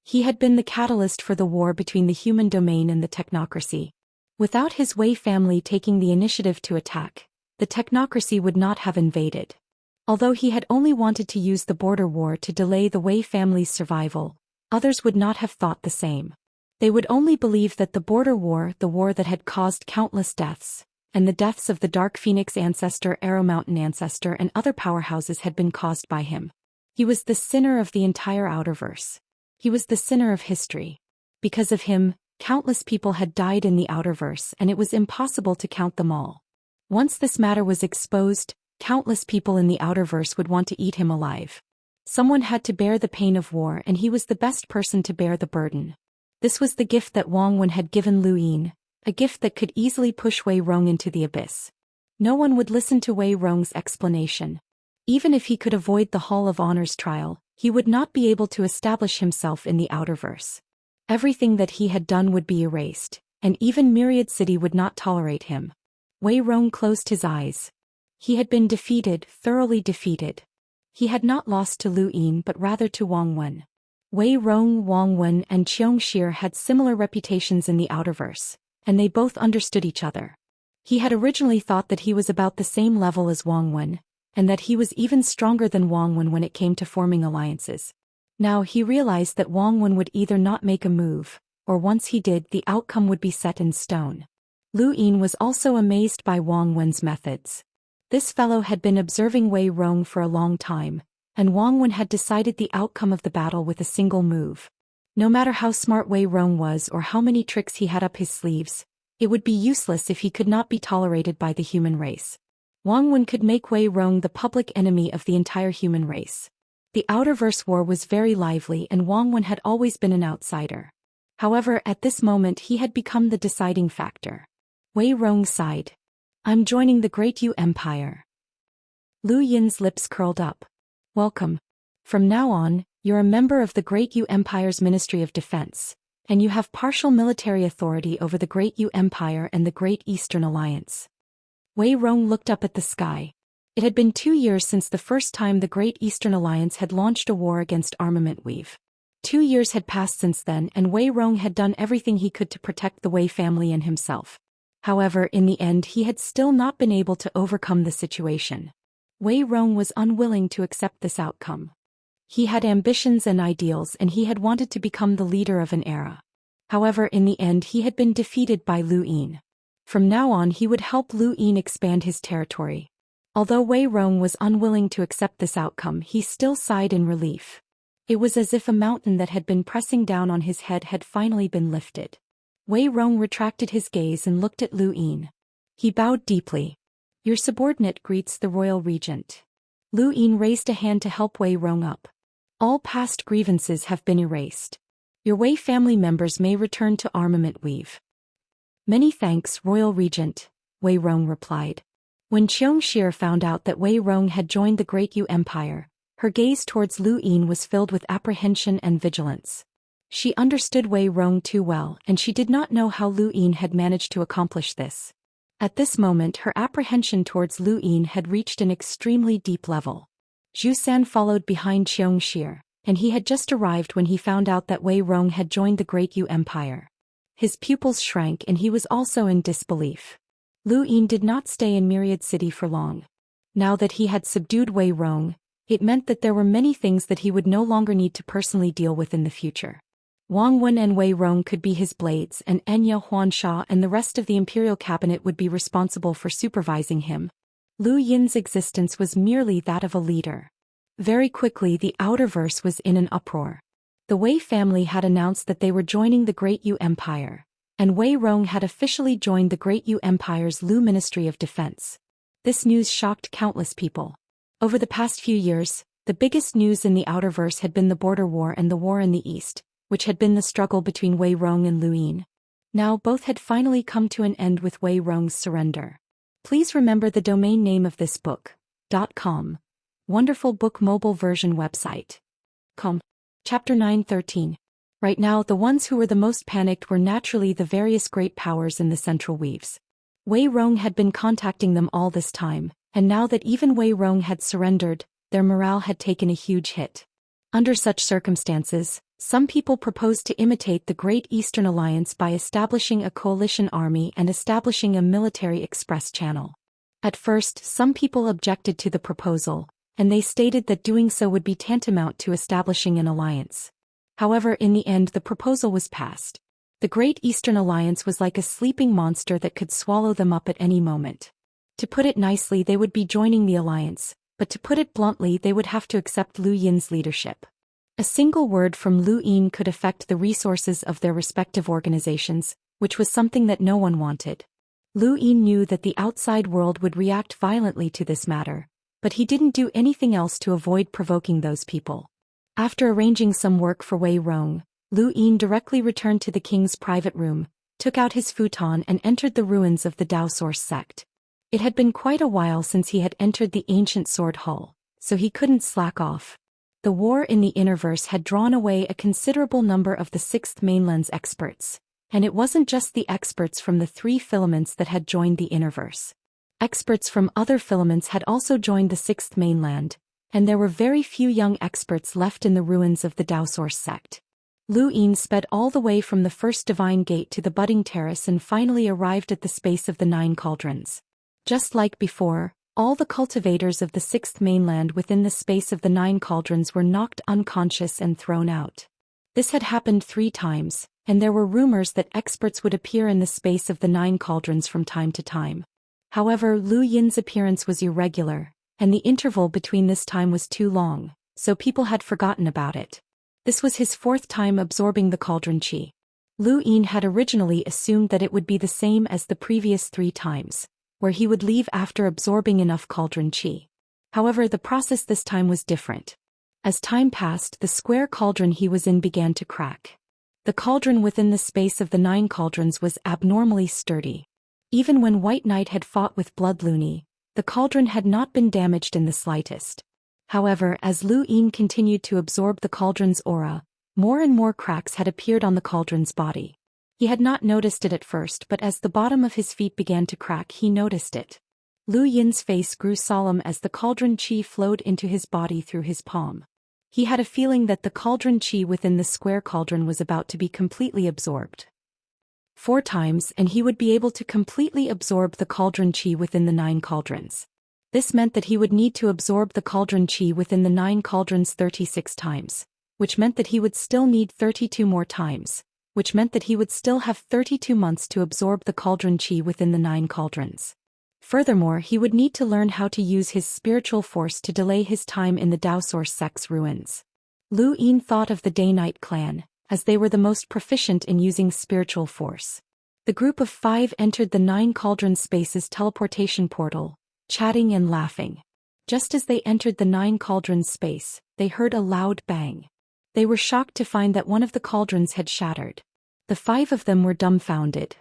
He had been the catalyst for the war between the human domain and the technocracy. Without his Wei family taking the initiative to attack, the technocracy would not have invaded. Although he had only wanted to use the border war to delay the Wei family's survival, others would not have thought the same. They would only believe that the border war, the war that had caused countless deaths, and the deaths of the Dark Phoenix ancestor, Arrow Mountain ancestor and other powerhouses had been caused by him. He was the sinner of the entire Outerverse. He was the sinner of history. Because of him, countless people had died in the Outerverse and it was impossible to count them all. Once this matter was exposed, countless people in the Outerverse would want to eat him alive. Someone had to bear the pain of war and he was the best person to bear the burden. This was the gift that Wang Wen had given Lu Yin, a gift that could easily push Wei Rong into the abyss. No one would listen to Wei Rong's explanation. Even if he could avoid the Hall of Honor's trial, he would not be able to establish himself in the Outerverse. Everything that he had done would be erased, and even Myriad City would not tolerate him. Wei Rong closed his eyes. He had been defeated, thoroughly defeated. He had not lost to Lu Yin but rather to Wang Wen. Wei Rong, Wang Wen and Xianxia had similar reputations in the Outerverse, and they both understood each other. He had originally thought that he was about the same level as Wang Wen, and that he was even stronger than Wang Wen when it came to forming alliances. Now he realized that Wang Wen would either not make a move, or once he did, the outcome would be set in stone. Lu Yin was also amazed by Wang Wen's methods. This fellow had been observing Wei Rong for a long time, and Wang Wen had decided the outcome of the battle with a single move. No matter how smart Wei Rong was or how many tricks he had up his sleeves, it would be useless if he could not be tolerated by the human race. Wang Wen could make Wei Rong the public enemy of the entire human race. The Outerverse war was very lively and Wang Wen had always been an outsider. However, at this moment he had become the deciding factor. Wei Rong sighed. I'm joining the Great Yu Empire. Lu Yin's lips curled up. Welcome. From now on, you're a member of the Great Yu Empire's Ministry of Defense, and you have partial military authority over the Great Yu Empire and the Great Eastern Alliance. Wei Rong looked up at the sky. It had been 2 years since the first time the Great Eastern Alliance had launched a war against Armament Weave. 2 years had passed since then and Wei Rong had done everything he could to protect the Wei family and himself. However, in the end he had still not been able to overcome the situation. Wei Rong was unwilling to accept this outcome. He had ambitions and ideals and he had wanted to become the leader of an era. However, in the end he had been defeated by Lu Yin. From now on he would help Lu Yin expand his territory. Although Wei Rong was unwilling to accept this outcome, he still sighed in relief. It was as if a mountain that had been pressing down on his head had finally been lifted. Wei Rong retracted his gaze and looked at Lu Yin. He bowed deeply. Your subordinate greets the royal regent. Lu Yin raised a hand to help Wei Rong up. All past grievances have been erased. Your Wei family members may return to Armament Weave. Many thanks, royal regent, Wei Rong replied. When Xianxia found out that Wei Rong had joined the Great Yu Empire, her gaze towards Lu Yin was filled with apprehension and vigilance. She understood Wei Rong too well and she did not know how Lu Yin had managed to accomplish this. At this moment her apprehension towards Lu Yin had reached an extremely deep level. Zhou Xian followed behind Xianxia, and he had just arrived when he found out that Wei Rong had joined the Great Yu Empire. His pupils shrank and he was also in disbelief. Lu Yin did not stay in Myriad City for long. Now that he had subdued Wei Rong, it meant that there were many things that he would no longer need to personally deal with in the future. Wang Wen and Wei Rong could be his blades and Enya Huansha and the rest of the imperial cabinet would be responsible for supervising him. Lu Yin's existence was merely that of a leader. Very quickly the Outerverse was in an uproar. The Wei family had announced that they were joining the Great Yu Empire, and Wei Rong had officially joined the Great Yu Empire's Lu Ministry of Defense. This news shocked countless people. Over the past few years, the biggest news in the Outerverse had been the border war and the war in the East, which had been the struggle between Wei Rong and Lu Yin. Now both had finally come to an end with Wei Rong's surrender. Please remember the domain name of this book, .com. Wonderful book mobile version website. Chapter 9:13. Right now the ones who were the most panicked were naturally the various great powers in the Central Weaves. Wei Rong had been contacting them all this time, and now that even Wei Rong had surrendered, their morale had taken a huge hit. Under such circumstances, some people proposed to imitate the Great Eastern Alliance by establishing a coalition army and establishing a military express channel. At first, some people objected to the proposal, and they stated that doing so would be tantamount to establishing an alliance. However, in the end the proposal was passed. The Great Eastern Alliance was like a sleeping monster that could swallow them up at any moment. To put it nicely, they would be joining the alliance, but to put it bluntly, they would have to accept Lu Yin's leadership. A single word from Lu Yin could affect the resources of their respective organizations, which was something that no one wanted. Lu Yin knew that the outside world would react violently to this matter, but he didn't do anything else to avoid provoking those people. After arranging some work for Wei Rong, Lu Yin directly returned to the king's private room, took out his futon and entered the ruins of the Daoist sect. It had been quite a while since he had entered the ancient sword hall, so he couldn't slack off. The war in the Innerverse had drawn away a considerable number of the Sixth Mainland's experts, and it wasn't just the experts from the 3 filaments that had joined the Innerverse. Experts from other filaments had also joined the Sixth Mainland, and there were very few young experts left in the ruins of the Daoist sect. Lu Yin sped all the way from the first divine gate to the budding terrace and finally arrived at the space of the 9 cauldrons. Just like before, all the cultivators of the Sixth Mainland within the space of the 9 cauldrons were knocked unconscious and thrown out. This had happened 3 times, and there were rumors that experts would appear in the space of the 9 cauldrons from time to time. However, Lu Yin's appearance was irregular, and the interval between this time was too long, so people had forgotten about it. This was his fourth time absorbing the cauldron qi. Lu Yin had originally assumed that it would be the same as the previous 3 times, where he would leave after absorbing enough cauldron qi. However, the process this time was different. As time passed, the square cauldron he was in began to crack. The cauldron within the space of the 9 cauldrons was abnormally sturdy. Even when White Knight had fought with Blood Luni, the cauldron had not been damaged in the slightest. However, as Lu Yin continued to absorb the cauldron's aura, more and more cracks had appeared on the cauldron's body. He had not noticed it at first, but as the bottom of his feet began to crack, he noticed it. Lu Yin's face grew solemn as the cauldron qi flowed into his body through his palm. He had a feeling that the cauldron qi within the square cauldron was about to be completely absorbed. 4 times, and he would be able to completely absorb the cauldron qi within the 9 cauldrons. This meant that he would need to absorb the cauldron qi within the 9 cauldrons 36 times, which meant that he would still need 32 more times, which meant that he would still have 32 months to absorb the cauldron qi within the 9 cauldrons. Furthermore, he would need to learn how to use his spiritual force to delay his time in the Daoist sect's ruins. Lu Yin thought of the Day-Night clan, as they were the most proficient in using spiritual force. The group of 5 entered the 9 cauldron space's teleportation portal, chatting and laughing. Just as they entered the 9 cauldrons space, they heard a loud bang. They were shocked to find that one of the cauldrons had shattered. The 5 of them were dumbfounded.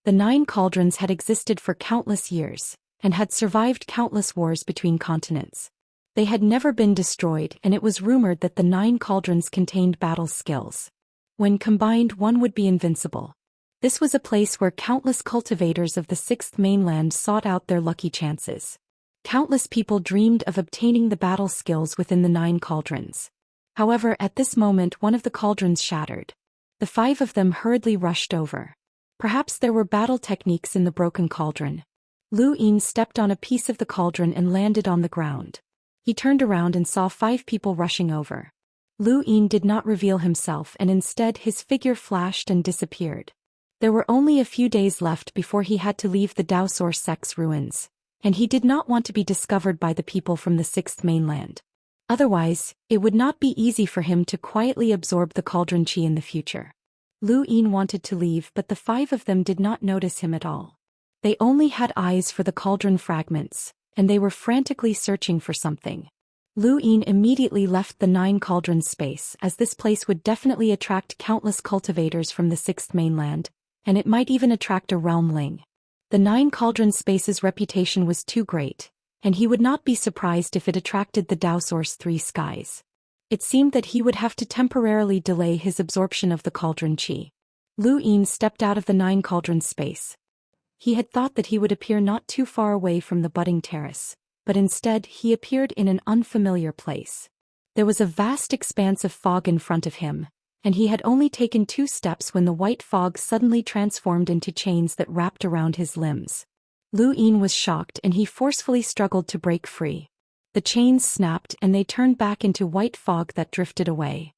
The 9 cauldrons had existed for countless years, and had survived countless wars between continents. They had never been destroyed, and it was rumored that the 9 cauldrons contained battle skills. When combined, one would be invincible. This was a place where countless cultivators of the 6th mainland sought out their lucky chances. Countless people dreamed of obtaining the battle skills within the 9 cauldrons. However, at this moment one of the cauldrons shattered. The 5 of them hurriedly rushed over. Perhaps there were battle techniques in the broken cauldron. Lu Yin stepped on a piece of the cauldron and landed on the ground. He turned around and saw 5 people rushing over. Lu Yin did not reveal himself, and instead his figure flashed and disappeared. There were only a few days left before he had to leave the Daoist sect's ruins, and he did not want to be discovered by the people from the 6th mainland. Otherwise, it would not be easy for him to quietly absorb the cauldron qi in the future. Lu Yin wanted to leave, but the 5 of them did not notice him at all. They only had eyes for the cauldron fragments, and they were frantically searching for something. Lu Yin immediately left the 9 cauldron space, as this place would definitely attract countless cultivators from the 6th mainland, and it might even attract a realm ling. The 9 cauldron space's reputation was too great, and he would not be surprised if it attracted the Daoist 3 skies. It seemed that he would have to temporarily delay his absorption of the cauldron qi. Lu Yin stepped out of the 9 cauldron space. He had thought that he would appear not too far away from the budding terrace, but instead he appeared in an unfamiliar place. There was a vast expanse of fog in front of him, and he had only taken 2 steps when the white fog suddenly transformed into chains that wrapped around his limbs. Lu Yin was shocked, and he forcefully struggled to break free. The chains snapped and they turned back into white fog that drifted away.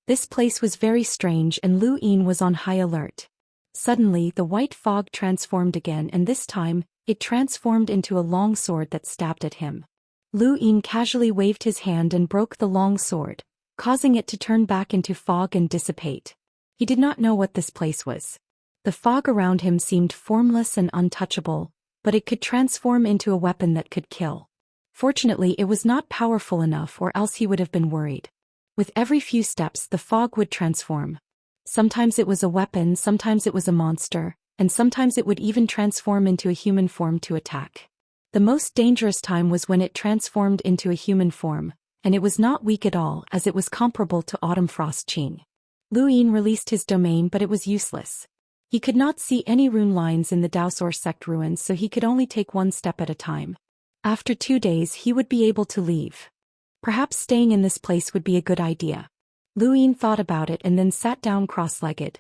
This place was very strange, and Lu Yin was on high alert. Suddenly the white fog transformed again, and this time, it transformed into a long sword that stabbed at him. Lu Yin casually waved his hand and broke the long sword, causing it to turn back into fog and dissipate. He did not know what this place was. The fog around him seemed formless and untouchable, but it could transform into a weapon that could kill. Fortunately, it was not powerful enough, or else he would have been worried. With every few steps, the fog would transform. Sometimes it was a weapon, sometimes it was a monster, and sometimes it would even transform into a human form to attack. The most dangerous time was when it transformed into a human form, and it was not weak at all, as it was comparable to Autumn Frost Qing. Lu Yin released his domain, but it was useless. He could not see any rune lines in the Daoist sect ruins, so he could only take 1 step at a time. After 2 days he would be able to leave. Perhaps staying in this place would be a good idea. Lu Yin thought about it and then sat down cross-legged.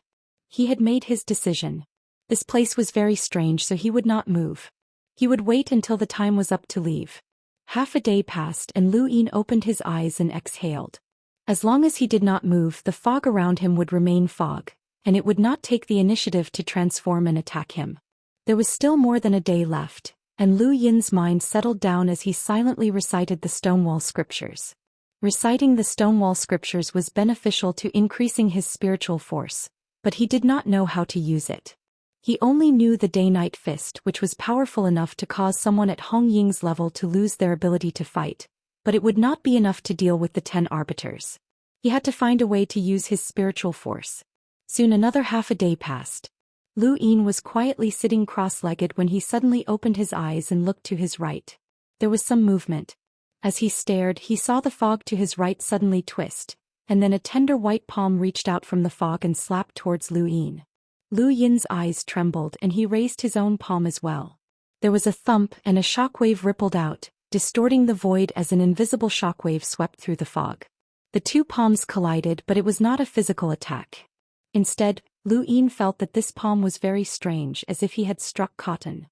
He had made his decision. This place was very strange, so he would not move. He would wait until the time was up to leave. Half a day passed and Lu Yin opened his eyes and exhaled. As long as he did not move, the fog around him would remain fog, and it would not take the initiative to transform and attack him. There was still more than a day left, and Lu Yin's mind settled down as he silently recited the Stonewall Scriptures. Reciting the Stonewall Scriptures was beneficial to increasing his spiritual force, but he did not know how to use it. He only knew the Day-Night Fist, which was powerful enough to cause someone at Hong Ying's level to lose their ability to fight, but it would not be enough to deal with the 10 arbiters. He had to find a way to use his spiritual force. Soon another half a day passed. Lu Yin was quietly sitting cross-legged when he suddenly opened his eyes and looked to his right. There was some movement. As he stared, he saw the fog to his right suddenly twist, and then a tender white palm reached out from the fog and slapped towards Lu Yin. Lu Yin's eyes trembled and he raised his own palm as well. There was a thump and a shockwave rippled out, distorting the void as an invisible shockwave swept through the fog. The two palms collided, but it was not a physical attack. Instead, Lu Yin felt that this palm was very strange, as if he had struck cotton.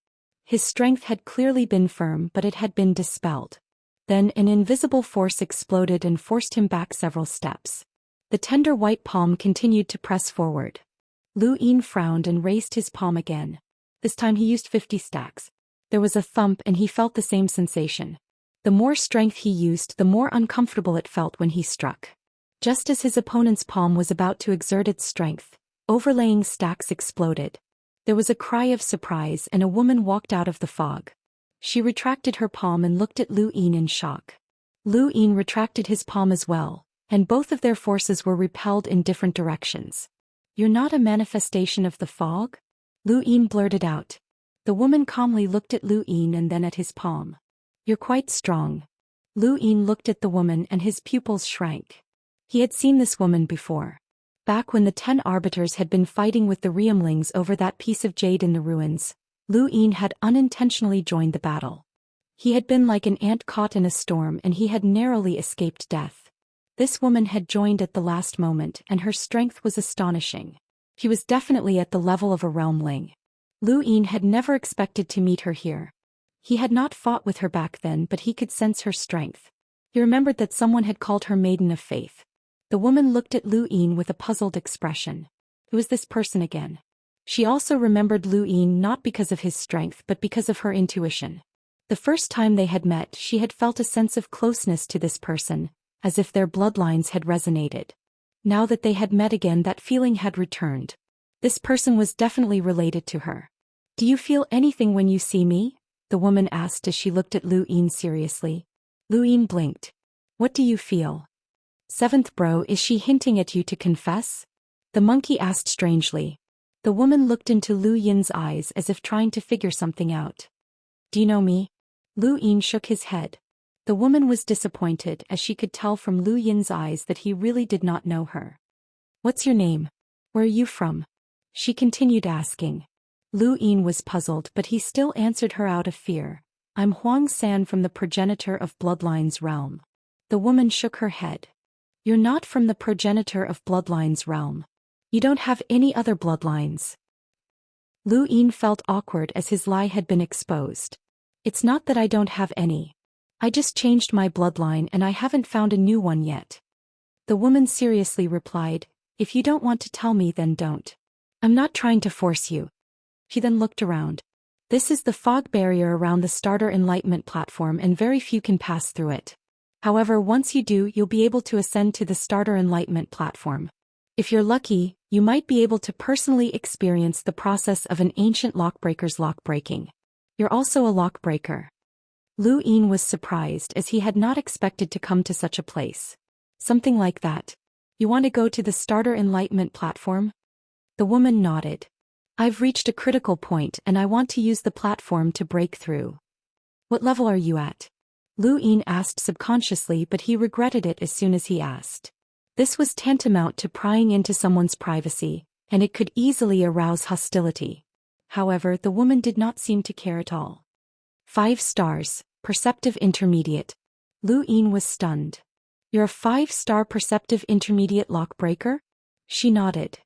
His strength had clearly been firm, but it had been dispelled. Then an invisible force exploded and forced him back several steps. The tender white palm continued to press forward. Lu Yin frowned and raised his palm again. This time he used 50 stacks. There was a thump and he felt the same sensation. The more strength he used, the more uncomfortable it felt when he struck. Just as his opponent's palm was about to exert its strength, overlaying stacks exploded. There was a cry of surprise and a woman walked out of the fog. She retracted her palm and looked at Lu Yin in shock. Lu Yin retracted his palm as well, and both of their forces were repelled in different directions. "You're not a manifestation of the fog?" Lu Yin blurted out. The woman calmly looked at Lu Yin and then at his palm. "You're quite strong." Lu Yin looked at the woman and his pupils shrank. He had seen this woman before. Back when the 10 arbiters had been fighting with the Riemlings over that piece of jade in the ruins, Lu Yin had unintentionally joined the battle. He had been like an ant caught in a storm and he had narrowly escaped death. This woman had joined at the last moment and her strength was astonishing. She was definitely at the level of a realmling. Lu Yin had never expected to meet her here. He had not fought with her back then, but he could sense her strength. He remembered that someone had called her Maiden of Faith. The woman looked at Lu Yin with a puzzled expression. Who was this person again? She also remembered Lu Yin not because of his strength but because of her intuition. The first time they had met, she had felt a sense of closeness to this person, as if their bloodlines had resonated. Now that they had met again, that feeling had returned. This person was definitely related to her. "Do you feel anything when you see me?" the woman asked as she looked at Lu Yin seriously. Lu Yin blinked. "What do you feel?" "Seventh bro, is she hinting at you to confess?" the monkey asked strangely. The woman looked into Lu Yin's eyes as if trying to figure something out. "Do you know me?" Lu Yin shook his head. The woman was disappointed as she could tell from Lu Yin's eyes that he really did not know her. "What's your name? Where are you from?" she continued asking. Lu Yin was puzzled, but he still answered her out of fear. "I'm Huang San from the progenitor of Bloodline's realm." The woman shook her head. "You're not from the progenitor of Bloodline's realm. You don't have any other bloodlines." Lu Yin felt awkward as his lie had been exposed. "It's not that I don't have any. I just changed my bloodline and I haven't found a new one yet." The woman seriously replied, "If you don't want to tell me, then don't. I'm not trying to force you." She then looked around. This is the fog barrier around the starter enlightenment platform and very few can pass through it. However, once you do, you'll be able to ascend to the starter enlightenment platform. If you're lucky, you might be able to personally experience the process of an ancient lockbreaker's lockbreaking. You're also a lockbreaker. Lu Yin was surprised as he had not expected to come to such a place. "Something like that. You want to go to the starter enlightenment platform?" The woman nodded. "I've reached a critical point and I want to use the platform to break through." "What level are you at?" Lu Yin asked subconsciously, but he regretted it as soon as he asked. This was tantamount to prying into someone's privacy, and it could easily arouse hostility. However, the woman did not seem to care at all. 5 stars, perceptive intermediate. Lu Yin was stunned. "You're a 5-star perceptive intermediate lockbreaker?" She nodded.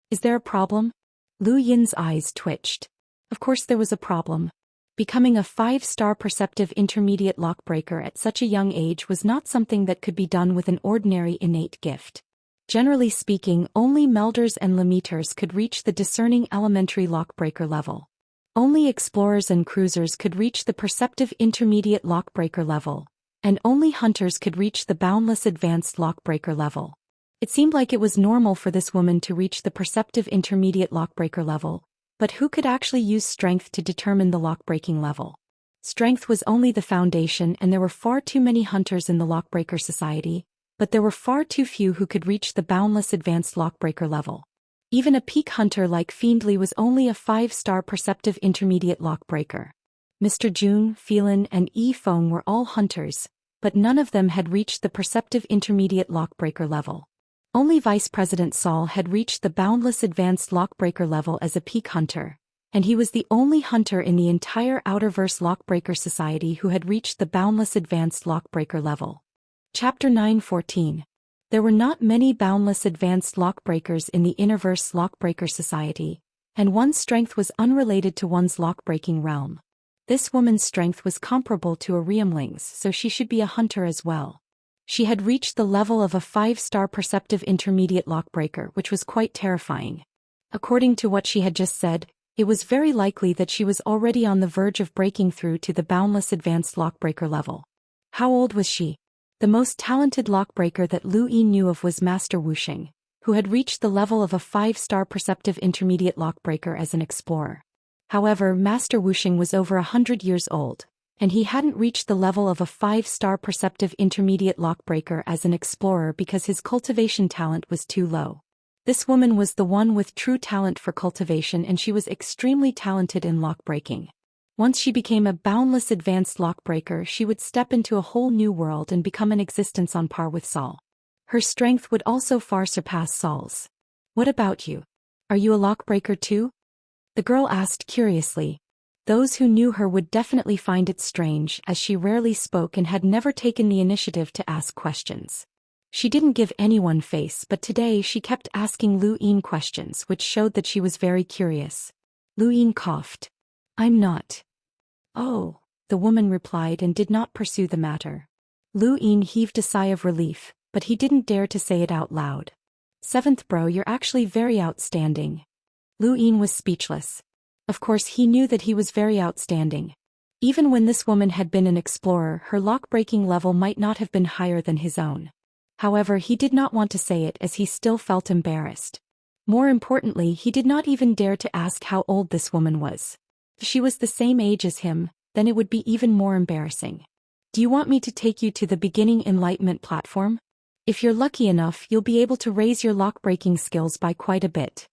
"Is there a problem?" Lu Yin's eyes twitched. Of course there was a problem. Becoming a 5-star perceptive intermediate lockbreaker at such a young age was not something that could be done with an ordinary innate gift. Generally speaking, only Melders and Limiters could reach the discerning elementary lockbreaker level. Only explorers and cruisers could reach the perceptive intermediate lockbreaker level, and only hunters could reach the boundless advanced lockbreaker level. It seemed like it was normal for this woman to reach the perceptive intermediate lockbreaker level, but who could actually use strength to determine the lockbreaking level? Strength was only the foundation, and there were far too many hunters in the lockbreaker society, but there were far too few who could reach the boundless advanced lockbreaker level. Even a peak hunter like Fiendly was only a 5-star perceptive intermediate lockbreaker. Mr. Jun, Phelan, and Yi Feng were all hunters, but none of them had reached the perceptive intermediate lockbreaker level. Only Vice President Saul had reached the boundless advanced lockbreaker level as a peak hunter, and he was the only hunter in the entire Outerverse Lockbreaker Society who had reached the boundless advanced lockbreaker level. Chapter 9:14. There were not many boundless advanced lockbreakers in the Innerverse Lockbreaker Society, and one's strength was unrelated to one's lockbreaking realm. This woman's strength was comparable to a Riemling's, so she should be a hunter as well. She had reached the level of a 5-star perceptive intermediate lockbreaker, which was quite terrifying. According to what she had just said, it was very likely that she was already on the verge of breaking through to the boundless advanced lockbreaker level. How old was she? The most talented lockbreaker that Lu Yi knew of was Master Wuxia, who had reached the level of a 5-star perceptive intermediate lockbreaker as an explorer. However, Master Wuxia was over 100 years old, and he hadn't reached the level of a 5-star perceptive intermediate lockbreaker as an explorer because his cultivation talent was too low. This woman was the one with true talent for cultivation, and she was extremely talented in lockbreaking. Once she became a boundless advanced lockbreaker, she would step into a whole new world and become an existence on par with Saul. Her strength would also far surpass Saul's. What about you? Are you a lockbreaker too? The girl asked curiously. Those who knew her would definitely find it strange, as she rarely spoke and had never taken the initiative to ask questions. She didn't give anyone face, but today she kept asking Lu Yin questions, which showed that she was very curious. Lu Yin coughed. I'm not. Oh, the woman replied and did not pursue the matter. Lu Yin heaved a sigh of relief, but he didn't dare to say it out loud. 7th bro, you're actually very outstanding. Lu Yin was speechless. Of course he knew that he was very outstanding. Even when this woman had been an explorer, her lockbreaking level might not have been higher than his own. However, he did not want to say it as he still felt embarrassed. More importantly, he did not even dare to ask how old this woman was. If she was the same age as him, then it would be even more embarrassing. Do you want me to take you to the beginning enlightenment platform? If you're lucky enough, you'll be able to raise your lockbreaking skills by quite a bit.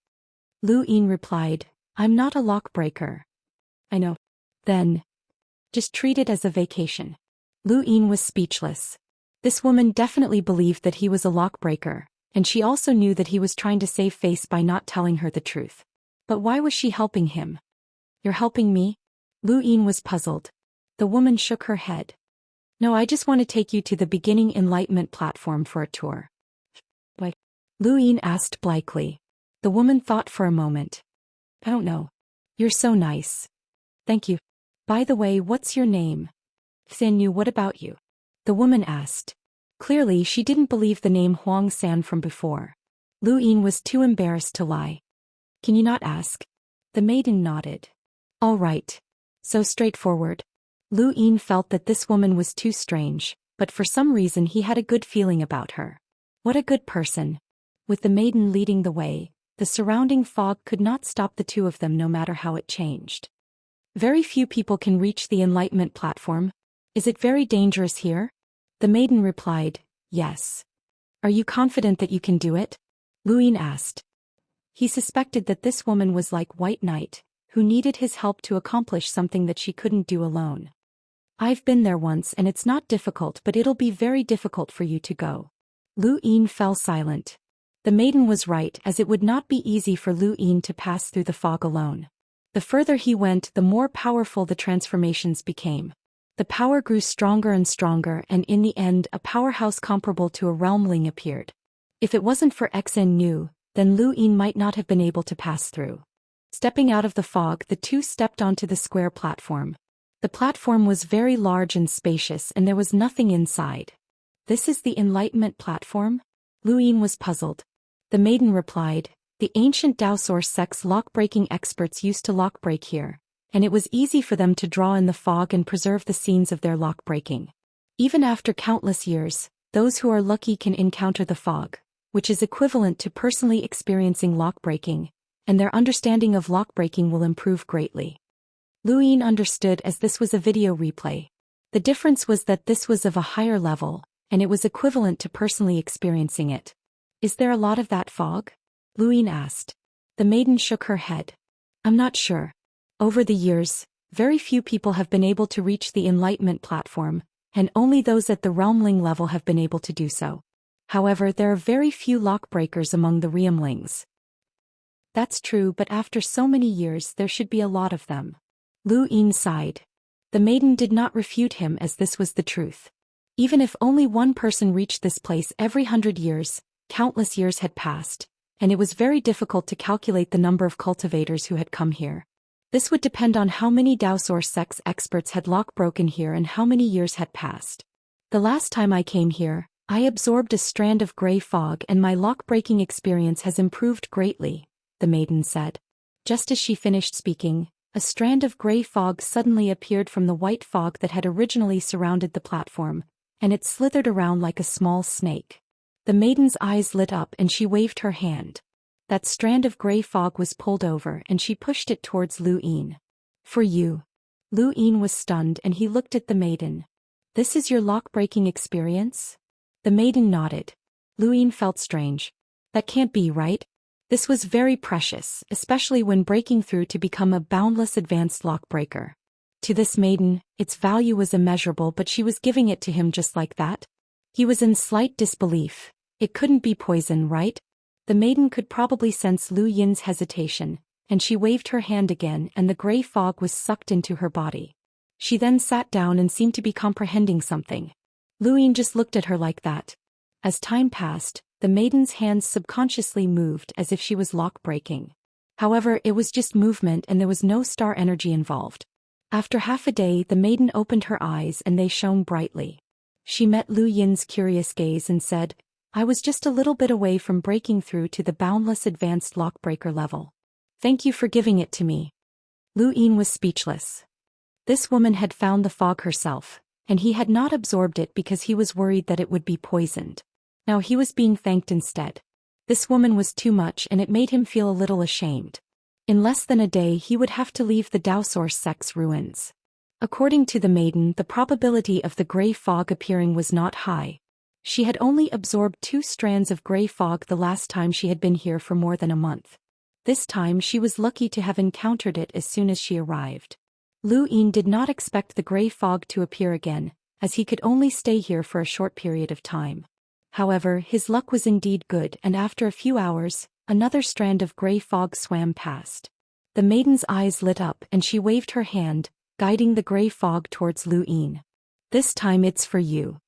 Lu Yin replied, I'm not a lockbreaker. I know. Then, just treat it as a vacation. Lu Yin was speechless. This woman definitely believed that he was a lockbreaker, and she also knew that he was trying to save face by not telling her the truth. But why was she helping him? You're helping me? Lu Yin was puzzled. The woman shook her head. No, I just want to take you to the beginning enlightenment platform for a tour. Why? Lu Yin asked blithely. The woman thought for a moment. I don't know. You're so nice. Thank you. By the way, what's your name? Xin Yu, what about you? The woman asked. Clearly, she didn't believe the name Huang San from before. Lu Yin was too embarrassed to lie. Can you not ask? The maiden nodded. All right. So straightforward. Lu Yin felt that this woman was too strange, but for some reason he had a good feeling about her. What a good person. With the maiden leading the way, the surrounding fog could not stop the two of them no matter how it changed. Very few people can reach the enlightenment platform. Is it very dangerous here? The maiden replied, yes. Are you confident that you can do it? Lu Yin asked. He suspected that this woman was like White Knight, who needed his help to accomplish something that she couldn't do alone. I've been there once and it's not difficult, but it'll be very difficult for you to go. Lu Yin fell silent. The maiden was right, as it would not be easy for Lu Yin to pass through the fog alone. The further he went, the more powerful the transformations became. The power grew stronger and stronger, and in the end a powerhouse comparable to a realmling appeared. If it wasn't for Xen Nu, then Lu Yin might not have been able to pass through. Stepping out of the fog, the two stepped onto the square platform. The platform was very large and spacious, and there was nothing inside. This is the enlightenment platform? Lu Yin was puzzled. The maiden replied, the ancient Daoist sect's lock-breaking experts used to lock-break here, and it was easy for them to draw in the fog and preserve the scenes of their lock breaking. Even after countless years, those who are lucky can encounter the fog, which is equivalent to personally experiencing lock breaking, and their understanding of lock breaking will improve greatly. Lu Yin understood as this was a video replay. The difference was that this was of a higher level, and it was equivalent to personally experiencing it. Is there a lot of that fog? Lu Yin asked. The maiden shook her head. I'm not sure. Over the years, very few people have been able to reach the enlightenment platform, and only those at the realmling level have been able to do so. However, there are very few lock breakers among the realmlings. That's true, but after so many years there should be a lot of them. Lu Yin sighed. The maiden did not refute him as this was the truth. Even if only one person reached this place every 100 years, countless years had passed, and it was very difficult to calculate the number of cultivators who had come here. This would depend on how many Daoist sects experts had lock broken here and how many years had passed. The last time I came here, I absorbed a strand of gray fog and my lock-breaking experience has improved greatly, the maiden said. Just as she finished speaking, a strand of gray fog suddenly appeared from the white fog that had originally surrounded the platform, and it slithered around like a small snake. The maiden's eyes lit up and she waved her hand. That strand of gray fog was pulled over and she pushed it towards Lu Yin. For you. Lu Yin was stunned and he looked at the maiden. This is your lock-breaking experience? The maiden nodded. Lu Yin felt strange. That can't be right. This was very precious, especially when breaking through to become a boundless advanced lock breaker. To this maiden, its value was immeasurable, but she was giving it to him just like that. He was in slight disbelief. It couldn't be poison, right? The maiden could probably sense Lu Yin's hesitation, and she waved her hand again and the gray fog was sucked into her body. She then sat down and seemed to be comprehending something. Lu Yin just looked at her like that. As time passed, the maiden's hands subconsciously moved as if she was lock-breaking. However, it was just movement and there was no star energy involved. After half a day, the maiden opened her eyes and they shone brightly. She met Lu Yin's curious gaze and said, I was just a little bit away from breaking through to the boundless advanced lock-breaker level. Thank you for giving it to me. Lu Yin was speechless. This woman had found the fog herself, and he had not absorbed it because he was worried that it would be poisoned. Now he was being thanked instead. This woman was too much and it made him feel a little ashamed. In less than a day he would have to leave the Daoist sect's ruins. According to the maiden, the probability of the gray fog appearing was not high. She had only absorbed 2 strands of gray fog the last time she had been here for more than a month. This time she was lucky to have encountered it as soon as she arrived. Lu Yin did not expect the gray fog to appear again, as he could only stay here for a short period of time. However, his luck was indeed good and after a few hours, another strand of gray fog swam past. The maiden's eyes lit up and she waved her hand, guiding the gray fog towards Lu Yin. This time it's for you.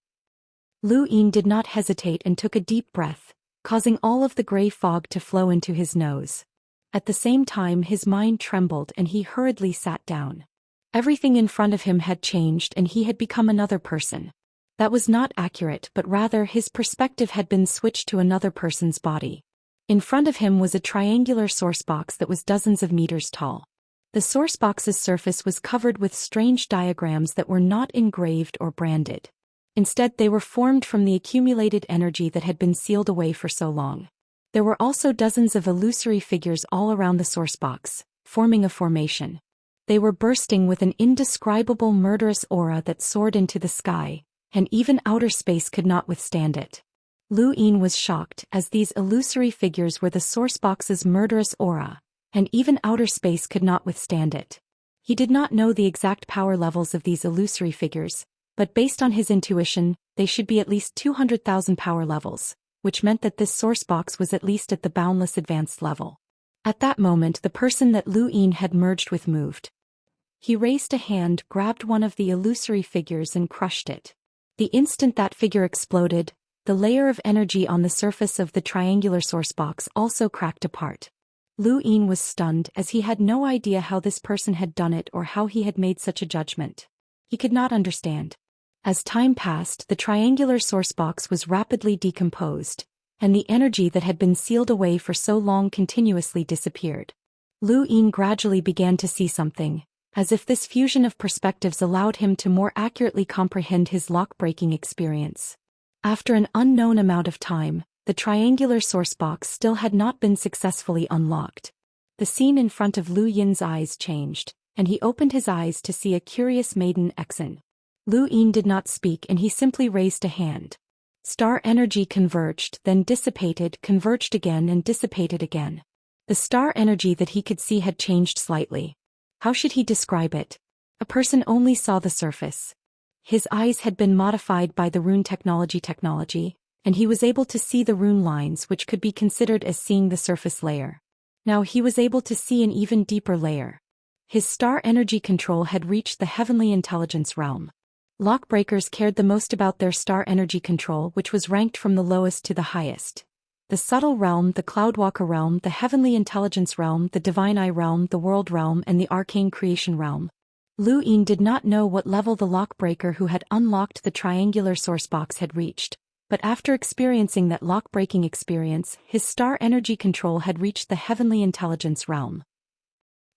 Lu Yin did not hesitate and took a deep breath, causing all of the gray fog to flow into his nose. At the same time his mind trembled and he hurriedly sat down. Everything in front of him had changed and he had become another person. That was not accurate, but rather his perspective had been switched to another person's body. In front of him was a triangular source box that was dozens of meters tall. The source box's surface was covered with strange diagrams that were not engraved or branded. Instead, they were formed from the accumulated energy that had been sealed away for so long. There were also dozens of illusory figures all around the source box, forming a formation. They were bursting with an indescribable murderous aura that soared into the sky, and even outer space could not withstand it. Lu Yin was shocked as these illusory figures were the source box's murderous aura, and even outer space could not withstand it. He did not know the exact power levels of these illusory figures, but based on his intuition, they should be at least 200,000 power levels, which meant that this source box was at least at the boundless advanced level. At that moment the person that Lu Yin had merged with moved. He raised a hand, grabbed one of the illusory figures and crushed it. The instant that figure exploded, the layer of energy on the surface of the triangular source box also cracked apart. Lu Yin was stunned as he had no idea how this person had done it or how he had made such a judgment. He could not understand. As time passed, the triangular source box was rapidly decomposed, and the energy that had been sealed away for so long continuously disappeared. Lu Yin gradually began to see something, as if this fusion of perspectives allowed him to more accurately comprehend his lock-breaking experience. After an unknown amount of time, the triangular source box still had not been successfully unlocked. The scene in front of Lu Yin's eyes changed, and he opened his eyes to see a curious maiden Exen. Lu Yin did not speak and he simply raised a hand. Star energy converged, then dissipated, converged again and dissipated again. The star energy that he could see had changed slightly. How should he describe it? A person only saw the surface. His eyes had been modified by the rune technology, and he was able to see the rune lines which could be considered as seeing the surface layer. Now he was able to see an even deeper layer. His star energy control had reached the heavenly intelligence realm. Lockbreakers cared the most about their star energy control, which was ranked from the lowest to the highest. The subtle realm, the cloudwalker realm, the heavenly intelligence realm, the divine eye realm, the world realm and the arcane creation realm. Lu Yin did not know what level the lockbreaker who had unlocked the triangular source box had reached, but after experiencing that lock-breaking experience, his star energy control had reached the heavenly intelligence realm.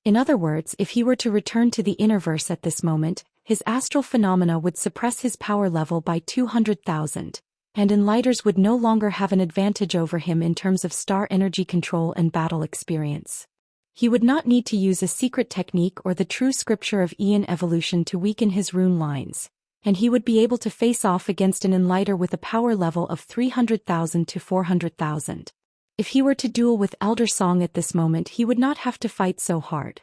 In other words, if he were to return to the innerverse at this moment, his astral phenomena would suppress his power level by 200,000, and Enlighters would no longer have an advantage over him in terms of star energy control and battle experience. He would not need to use a secret technique or the true scripture of Aeon evolution to weaken his rune lines, and he would be able to face off against an Enlighter with a power level of 300,000 to 400,000. If he were to duel with Elder Song at this moment, he would not have to fight so hard.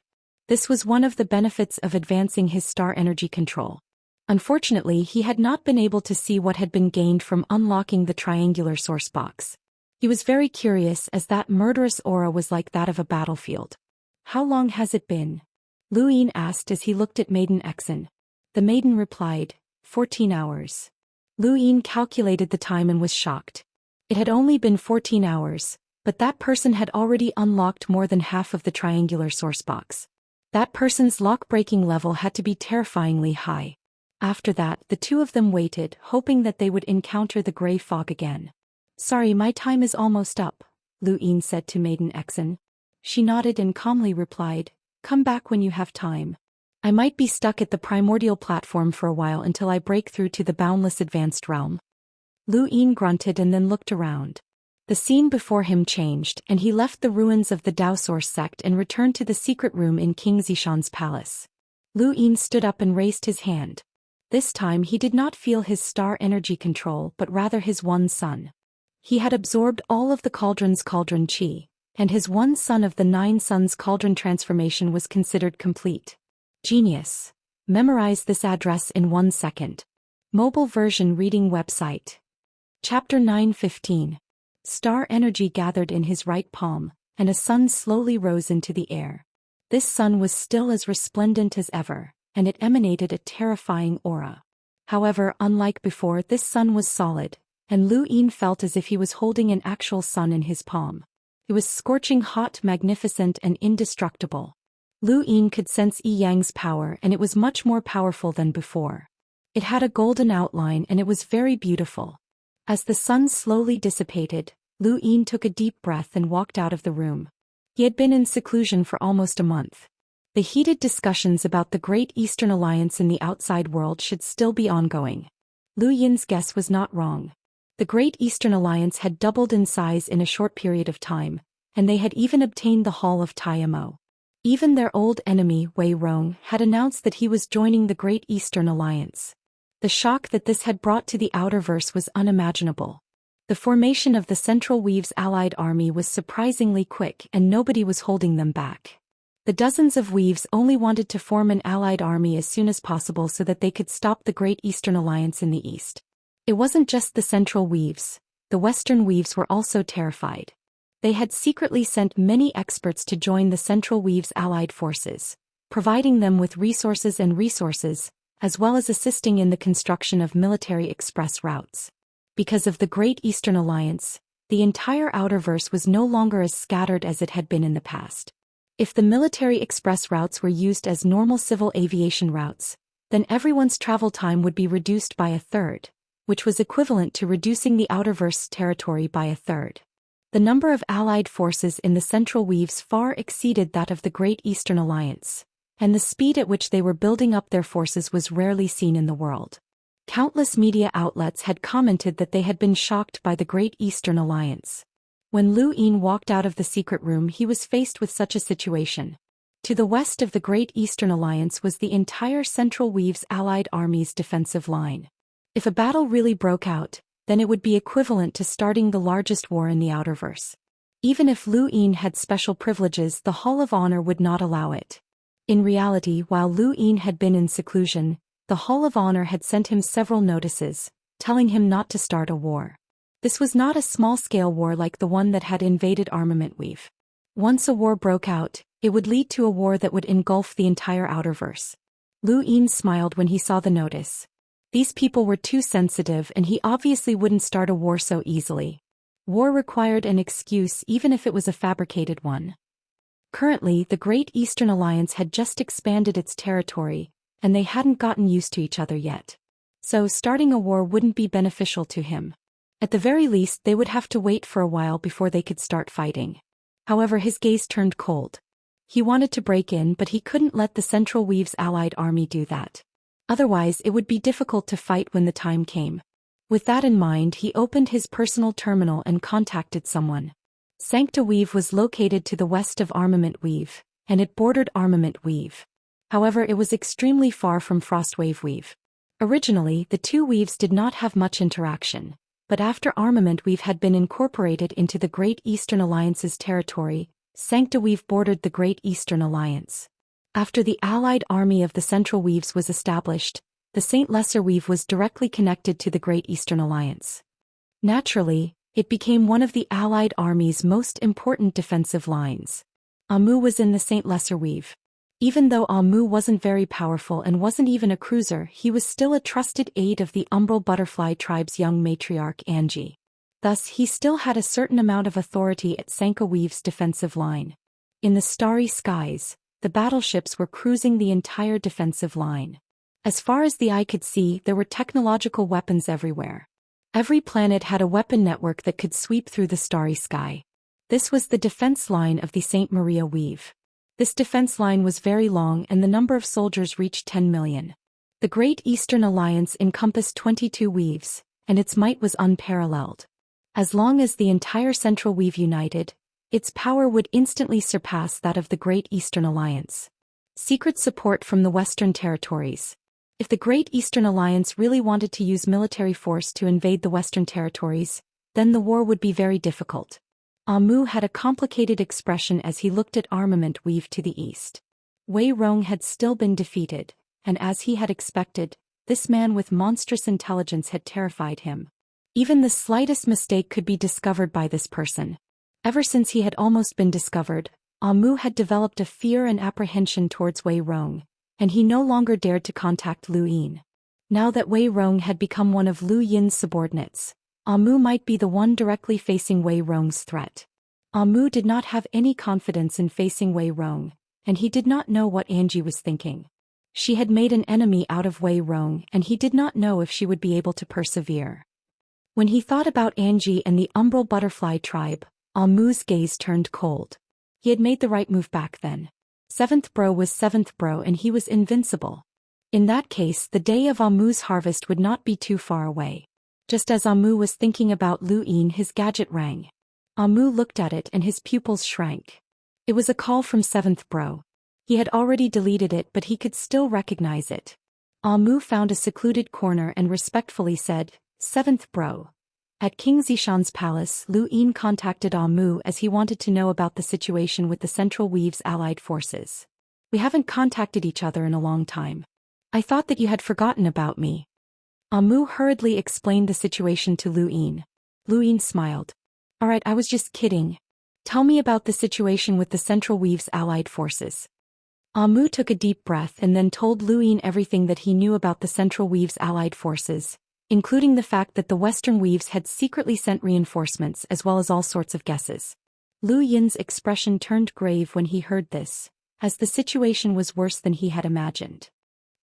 This was one of the benefits of advancing his star energy control. Unfortunately, he had not been able to see what had been gained from unlocking the triangular source box. He was very curious as that murderous aura was like that of a battlefield. How long has it been? Lu Yin asked as he looked at Maiden Exen. The maiden replied, 14 hours. Lu Yin calculated the time and was shocked. It had only been 14 hours, but that person had already unlocked more than half of the triangular source box. That person's lock-breaking level had to be terrifyingly high. After that, the two of them waited, hoping that they would encounter the gray fog again. Sorry, my time is almost up, Lu Yin said to Maiden Exen. She nodded and calmly replied, come back when you have time. I might be stuck at the primordial platform for a while until I break through to the boundless advanced realm. Lu Yin grunted and then looked around. The scene before him changed, and he left the ruins of the Dao Source sect and returned to the secret room in King Zishan's palace. Lu Yin stood up and raised his hand. This time he did not feel his star energy control but rather his one sun. He had absorbed all of the cauldron's cauldron chi, and his one sun of the 9 suns cauldron transformation was considered complete. Genius. Memorize this address in 1 second. Mobile version reading website. Chapter 9:15. Star energy gathered in his right palm, and a sun slowly rose into the air. This sun was still as resplendent as ever, and it emanated a terrifying aura. However, unlike before, this sun was solid, and Lu Yin felt as if he was holding an actual sun in his palm. It was scorching hot, magnificent, and indestructible. Lu Yin could sense Yi Yang's power, and it was much more powerful than before. It had a golden outline and it was very beautiful. As the sun slowly dissipated, Lu Yin took a deep breath and walked out of the room. He had been in seclusion for almost a month. The heated discussions about the Great Eastern Alliance in the outside world should still be ongoing. Lu Yin's guess was not wrong. The Great Eastern Alliance had doubled in size in a short period of time, and they had even obtained the Hall of Taiyamo. Even their old enemy, Wei Rong, had announced that he was joining the Great Eastern Alliance. The shock that this had brought to the Outerverse was unimaginable. The formation of the Central Weave's allied army was surprisingly quick and nobody was holding them back. The dozens of Weaves only wanted to form an allied army as soon as possible so that they could stop the Great Eastern Alliance in the east. It wasn't just the Central Weaves, the Western Weaves were also terrified. They had secretly sent many experts to join the Central Weave's allied forces, providing them with resources, as well as assisting in the construction of military express routes. Because of the Great Eastern Alliance, the entire Outerverse was no longer as scattered as it had been in the past. If the military express routes were used as normal civil aviation routes, then everyone's travel time would be reduced by a third, which was equivalent to reducing the Outerverse territory by a third. The number of allied forces in the Central Weaves far exceeded that of the Great Eastern Alliance, and the speed at which they were building up their forces was rarely seen in the world. Countless media outlets had commented that they had been shocked by the Great Eastern Alliance. When Lu Yin walked out of the secret room, he was faced with such a situation. To the west of the Great Eastern Alliance was the entire Central Weave's allied army's defensive line. If a battle really broke out, then it would be equivalent to starting the largest war in the Outerverse. Even if Lu Yin had special privileges, the Hall of Honor would not allow it. In reality, while Lu Yin had been in seclusion, the Hall of Honor had sent him several notices, telling him not to start a war. This was not a small-scale war like the one that had invaded Armament Weave. Once a war broke out, it would lead to a war that would engulf the entire Outerverse. Lu Yin smiled when he saw the notice. These people were too sensitive, and he obviously wouldn't start a war so easily. War required an excuse, even if it was a fabricated one. Currently, the Great Eastern Alliance had just expanded its territory, and they hadn't gotten used to each other yet. So starting a war wouldn't be beneficial to him. At the very least, they would have to wait for a while before they could start fighting. However, his gaze turned cold. He wanted to break in, but he couldn't let the Central Weave's allied army do that. Otherwise, it would be difficult to fight when the time came. With that in mind, he opened his personal terminal and contacted someone. Sancta Weave was located to the west of Armament Weave, and it bordered Armament Weave. However, it was extremely far from Frostwave Weave. Originally, the two weaves did not have much interaction, but after Armament Weave had been incorporated into the Great Eastern Alliance's territory, Sancta Weave bordered the Great Eastern Alliance. After the allied army of the Central Weaves was established, the Saint Lesser Weave was directly connected to the Great Eastern Alliance. Naturally, it became one of the allied army's most important defensive lines. Amu was in the Saint Lesser Weave. Even though Amu wasn't very powerful and wasn't even a cruiser, he was still a trusted aide of the Umbral Butterfly tribe's young matriarch Angie. Thus, he still had a certain amount of authority at Sancta Weave's defensive line. In the starry skies, the battleships were cruising the entire defensive line. As far as the eye could see, there were technological weapons everywhere. Every planet had a weapon network that could sweep through the starry sky. This was the defense line of the Saint Maria Weave. This defense line was very long, and the number of soldiers reached 10 million. The Great Eastern Alliance encompassed 22 weaves, and its might was unparalleled. As long as the entire Central Weave united, its power would instantly surpass that of the Great Eastern Alliance. Secret support from the Western Territories. If the Great Eastern Alliance really wanted to use military force to invade the Western Territories, then the war would be very difficult. Amu had a complicated expression as he looked at Armament Weave to the east. Wei Rong had still been defeated, and as he had expected, this man with monstrous intelligence had terrified him. Even the slightest mistake could be discovered by this person. Ever since he had almost been discovered, Amu had developed a fear and apprehension towards Wei Rong, and he no longer dared to contact Lu Yin. Now that Wei Rong had become one of Lu Yin's subordinates, Amu might be the one directly facing Wei Rong's threat. Amu did not have any confidence in facing Wei Rong, and he did not know what Angie was thinking. She had made an enemy out of Wei Rong, and he did not know if she would be able to persevere. When he thought about Angie and the Umbral Butterfly tribe, Amu's gaze turned cold. He had made the right move back then. Seventh Bro was Seventh Bro, and he was invincible. In that case, the day of Amu's harvest would not be too far away. Just as Amu was thinking about Lu Yin, his gadget rang. Amu looked at it and his pupils shrank. It was a call from Seventh Bro. He had already deleted it, but he could still recognize it. Amu found a secluded corner and respectfully said, "Seventh Bro." At King Zishan's palace, Lu Yin contacted Amu as he wanted to know about the situation with the Central Weave's allied forces. "We haven't contacted each other in a long time. I thought that you had forgotten about me." Amu hurriedly explained the situation to Lu Yin. Lu Yin smiled. "Alright, I was just kidding. Tell me about the situation with the Central Weave's allied forces." Amu took a deep breath and then told Lu Yin everything that he knew about the Central Weave's allied forces, including the fact that the Western Weaves had secretly sent reinforcements as well as all sorts of guesses. Lu Yin's expression turned grave when he heard this, as the situation was worse than he had imagined.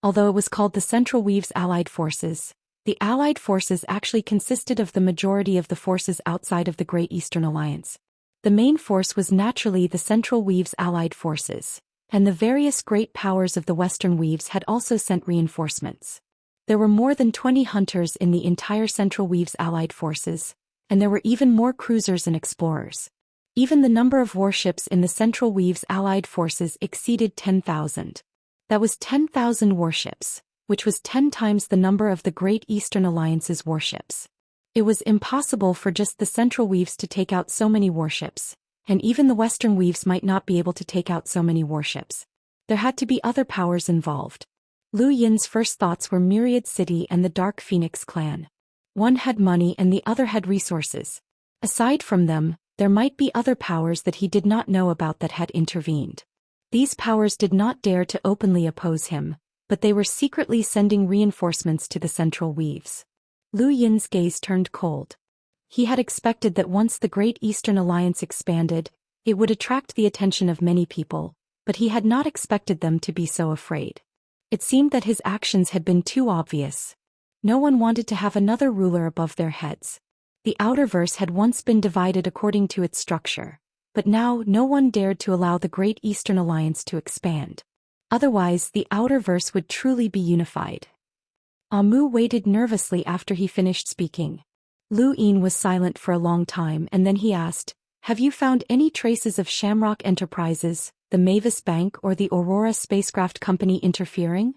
Although it was called the Central Weave's allied forces, the allied forces actually consisted of the majority of the forces outside of the Great Eastern Alliance. The main force was naturally the Central Weave's allied forces, and the various great powers of the Western Weaves had also sent reinforcements. There were more than 20 hunters in the entire Central Weaves allied forces, and there were even more cruisers and explorers. Even the number of warships in the Central Weaves allied forces exceeded 10,000. That was 10,000 warships, which was 10 times the number of the Great Eastern Alliance's warships. It was impossible for just the Central Weaves to take out so many warships, and even the Western Weaves might not be able to take out so many warships. There had to be other powers involved. Lu Yin's first thoughts were Myriad City and the Dark Phoenix clan. One had money and the other had resources. Aside from them, there might be other powers that he did not know about that had intervened. These powers did not dare to openly oppose him, but they were secretly sending reinforcements to the Central Weaves. Lu Yin's gaze turned cold. He had expected that once the Great Eastern Alliance expanded, it would attract the attention of many people, but he had not expected them to be so afraid. It seemed that his actions had been too obvious. No one wanted to have another ruler above their heads. The Outerverse had once been divided according to its structure, but now no one dared to allow the Great Eastern Alliance to expand. Otherwise, the Outerverse would truly be unified. Amu waited nervously after he finished speaking. Lu Yin was silent for a long time and then he asked, "Have you found any traces of Shamrock Enterprises, the Mavis Bank or the Aurora Spacecraft Company interfering?"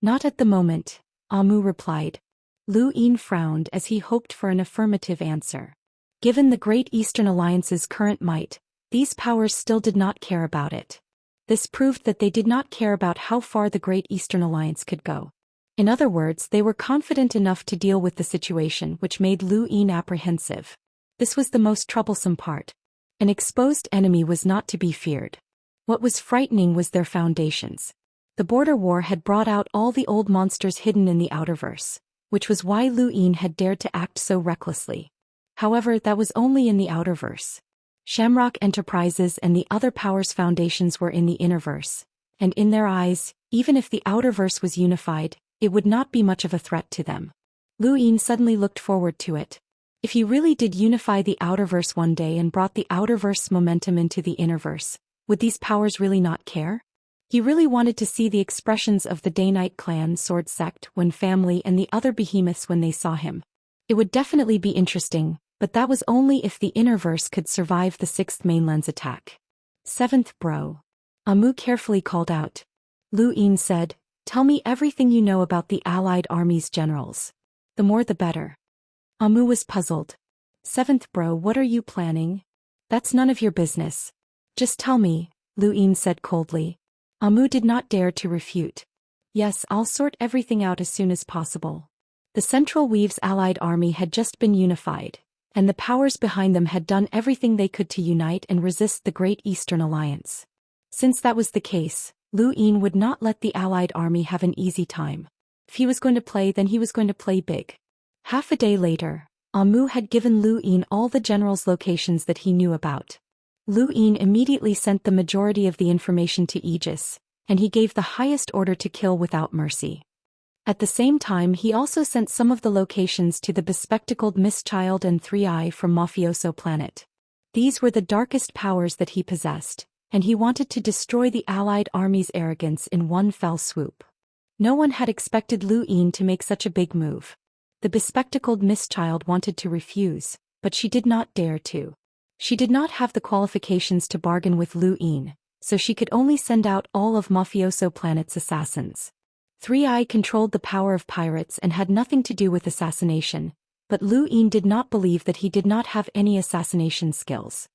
"Not at the moment," Amu replied. Lu Yin frowned as he hoped for an affirmative answer. Given the Great Eastern Alliance's current might, these powers still did not care about it. This proved that they did not care about how far the Great Eastern Alliance could go. In other words, they were confident enough to deal with the situation, which made Lu Yin apprehensive. This was the most troublesome part. An exposed enemy was not to be feared. What was frightening was their foundations. The border war had brought out all the old monsters hidden in the Outerverse, which was why Lu Yin had dared to act so recklessly. However, that was only in the Outerverse. Shamrock Enterprises and the other powers' foundations were in the Innerverse, and in their eyes, even if the Outerverse was unified, it would not be much of a threat to them. Lu Yin suddenly looked forward to it. If he really did unify the Outerverse one day and brought the Outerverse momentum into the Innerverse, would these powers really not care? He really wanted to see the expressions of the Day-Night Clan Sword Sect when family and the other behemoths when they saw him. It would definitely be interesting, but that was only if the Innerverse could survive the 6th Mainland's attack. 7th Bro. Amu carefully called out. Lu Yin said, "Tell me everything you know about the Allied Army's generals. The more the better." Amu was puzzled. 7th Bro, what are you planning? That's none of your business. Just tell me, Lu Yin said coldly. Amu did not dare to refute. Yes, I'll sort everything out as soon as possible. The Central Weaves Allied Army had just been unified, and the powers behind them had done everything they could to unite and resist the Great Eastern Alliance. Since that was the case, Lu Yin would not let the Allied Army have an easy time. If he was going to play, then he was going to play big. Half a day later, Amu had given Lu Yin all the generals' locations that he knew about. Lu Yin immediately sent the majority of the information to Aegis, and he gave the highest order to kill without mercy. At the same time, he also sent some of the locations to the bespectacled Mistchild and 3i from Mafioso Planet. These were the darkest powers that he possessed, and he wanted to destroy the Allied Army's arrogance in one fell swoop. No one had expected Lu Yin to make such a big move. The bespectacled Mistchild wanted to refuse, but she did not dare to. She did not have the qualifications to bargain with Lu Yin, so she could only send out all of Mafioso Planet's assassins. 3i controlled the power of pirates and had nothing to do with assassination, but Lu Yin did not believe that he did not have any assassination skills.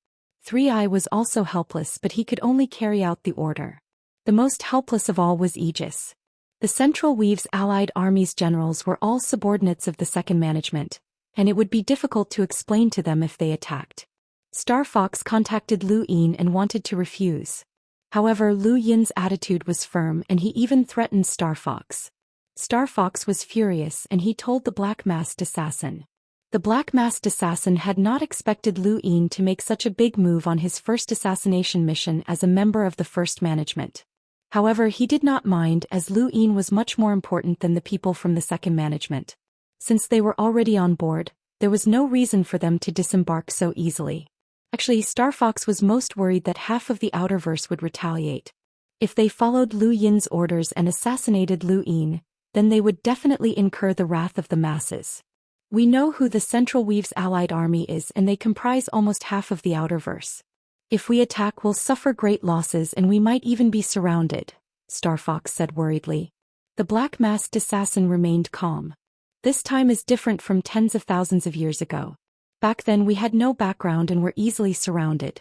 3i was also helpless, but he could only carry out the order. The most helpless of all was Aegis. The Central Weaves Allied Army's generals were all subordinates of the Second Management, and it would be difficult to explain to them if they attacked. Star Fox contacted Lu Yin and wanted to refuse. However, Lu Yin's attitude was firm and he even threatened Star Fox. Star Fox was furious and he told the Black Masked Assassin. The Black Masked Assassin had not expected Lu Yin to make such a big move on his first assassination mission as a member of the First Management. However, he did not mind as Lu Yin was much more important than the people from the Second Management. Since they were already on board, there was no reason for them to disembark so easily. Actually, Star Fox was most worried that half of the Outerverse would retaliate. If they followed Lu Yin's orders and assassinated Lu Yin, then they would definitely incur the wrath of the masses. We know who the Central Weave's allied army is, and they comprise almost half of the Outerverse. If we attack, we'll suffer great losses and we might even be surrounded, Star Fox said worriedly. The black-masked assassin remained calm. This time is different from tens of thousands of years ago. Back then we had no background and were easily surrounded.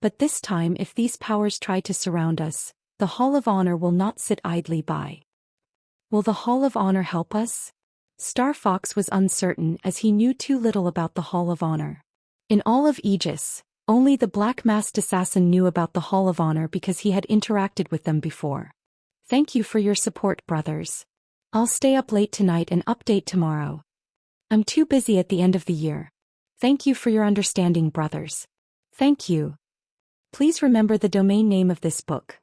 But this time, if these powers try to surround us, the Hall of Honor will not sit idly by. Will the Hall of Honor help us? Star Fox was uncertain as he knew too little about the Hall of Honor. In all of Aegis, only the black-masked assassin knew about the Hall of Honor because he had interacted with them before. Thank you for your support, brothers. I'll stay up late tonight and update tomorrow. I'm too busy at the end of the year. Thank you for your understanding, brothers. Thank you. Please remember the domain name of this book,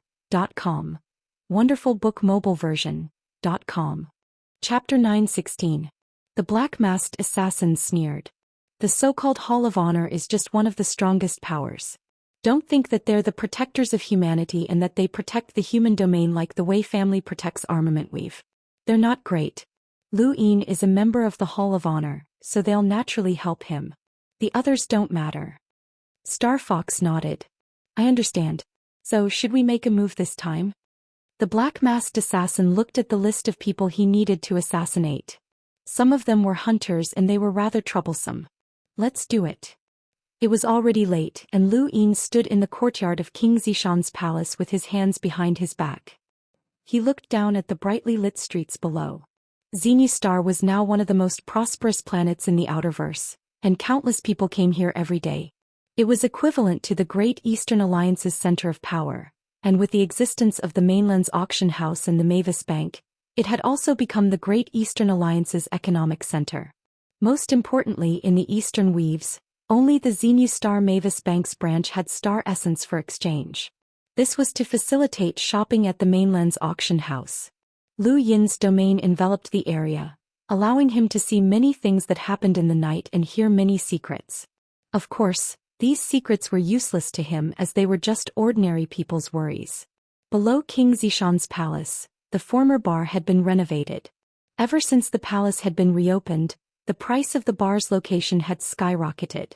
.com. Wonderful Book Mobile Version, .com. Chapter 916. The Black-Masked Assassin sneered. The so-called Hall of Honor is just one of the strongest powers. Don't think that they're the protectors of humanity and that they protect the human domain like the way family protects Armament Weave. They're not great. Lu Yin is a member of the Hall of Honor, so they'll naturally help him. The others don't matter. Star Fox nodded. I understand. So should we make a move this time? The black-masked assassin looked at the list of people he needed to assassinate. Some of them were hunters and they were rather troublesome. Let's do it. It was already late and Lu Yin stood in the courtyard of King Zishan's palace with his hands behind his back. He looked down at the brightly lit streets below. Xenu Star was now one of the most prosperous planets in the Outerverse, and countless people came here every day. It was equivalent to the Great Eastern Alliance's center of power, and with the existence of the mainland's auction house and the Mavis Bank, it had also become the Great Eastern Alliance's economic center. Most importantly, in the Eastern Weaves, only the Xenu Star Mavis Bank's branch had star essence for exchange. This was to facilitate shopping at the mainland's auction house. Lu Yin's domain enveloped the area, allowing him to see many things that happened in the night and hear many secrets. Of course, these secrets were useless to him as they were just ordinary people's worries. Below King Zishan's palace, the former bar had been renovated. Ever since the palace had been reopened, the price of the bar's location had skyrocketed.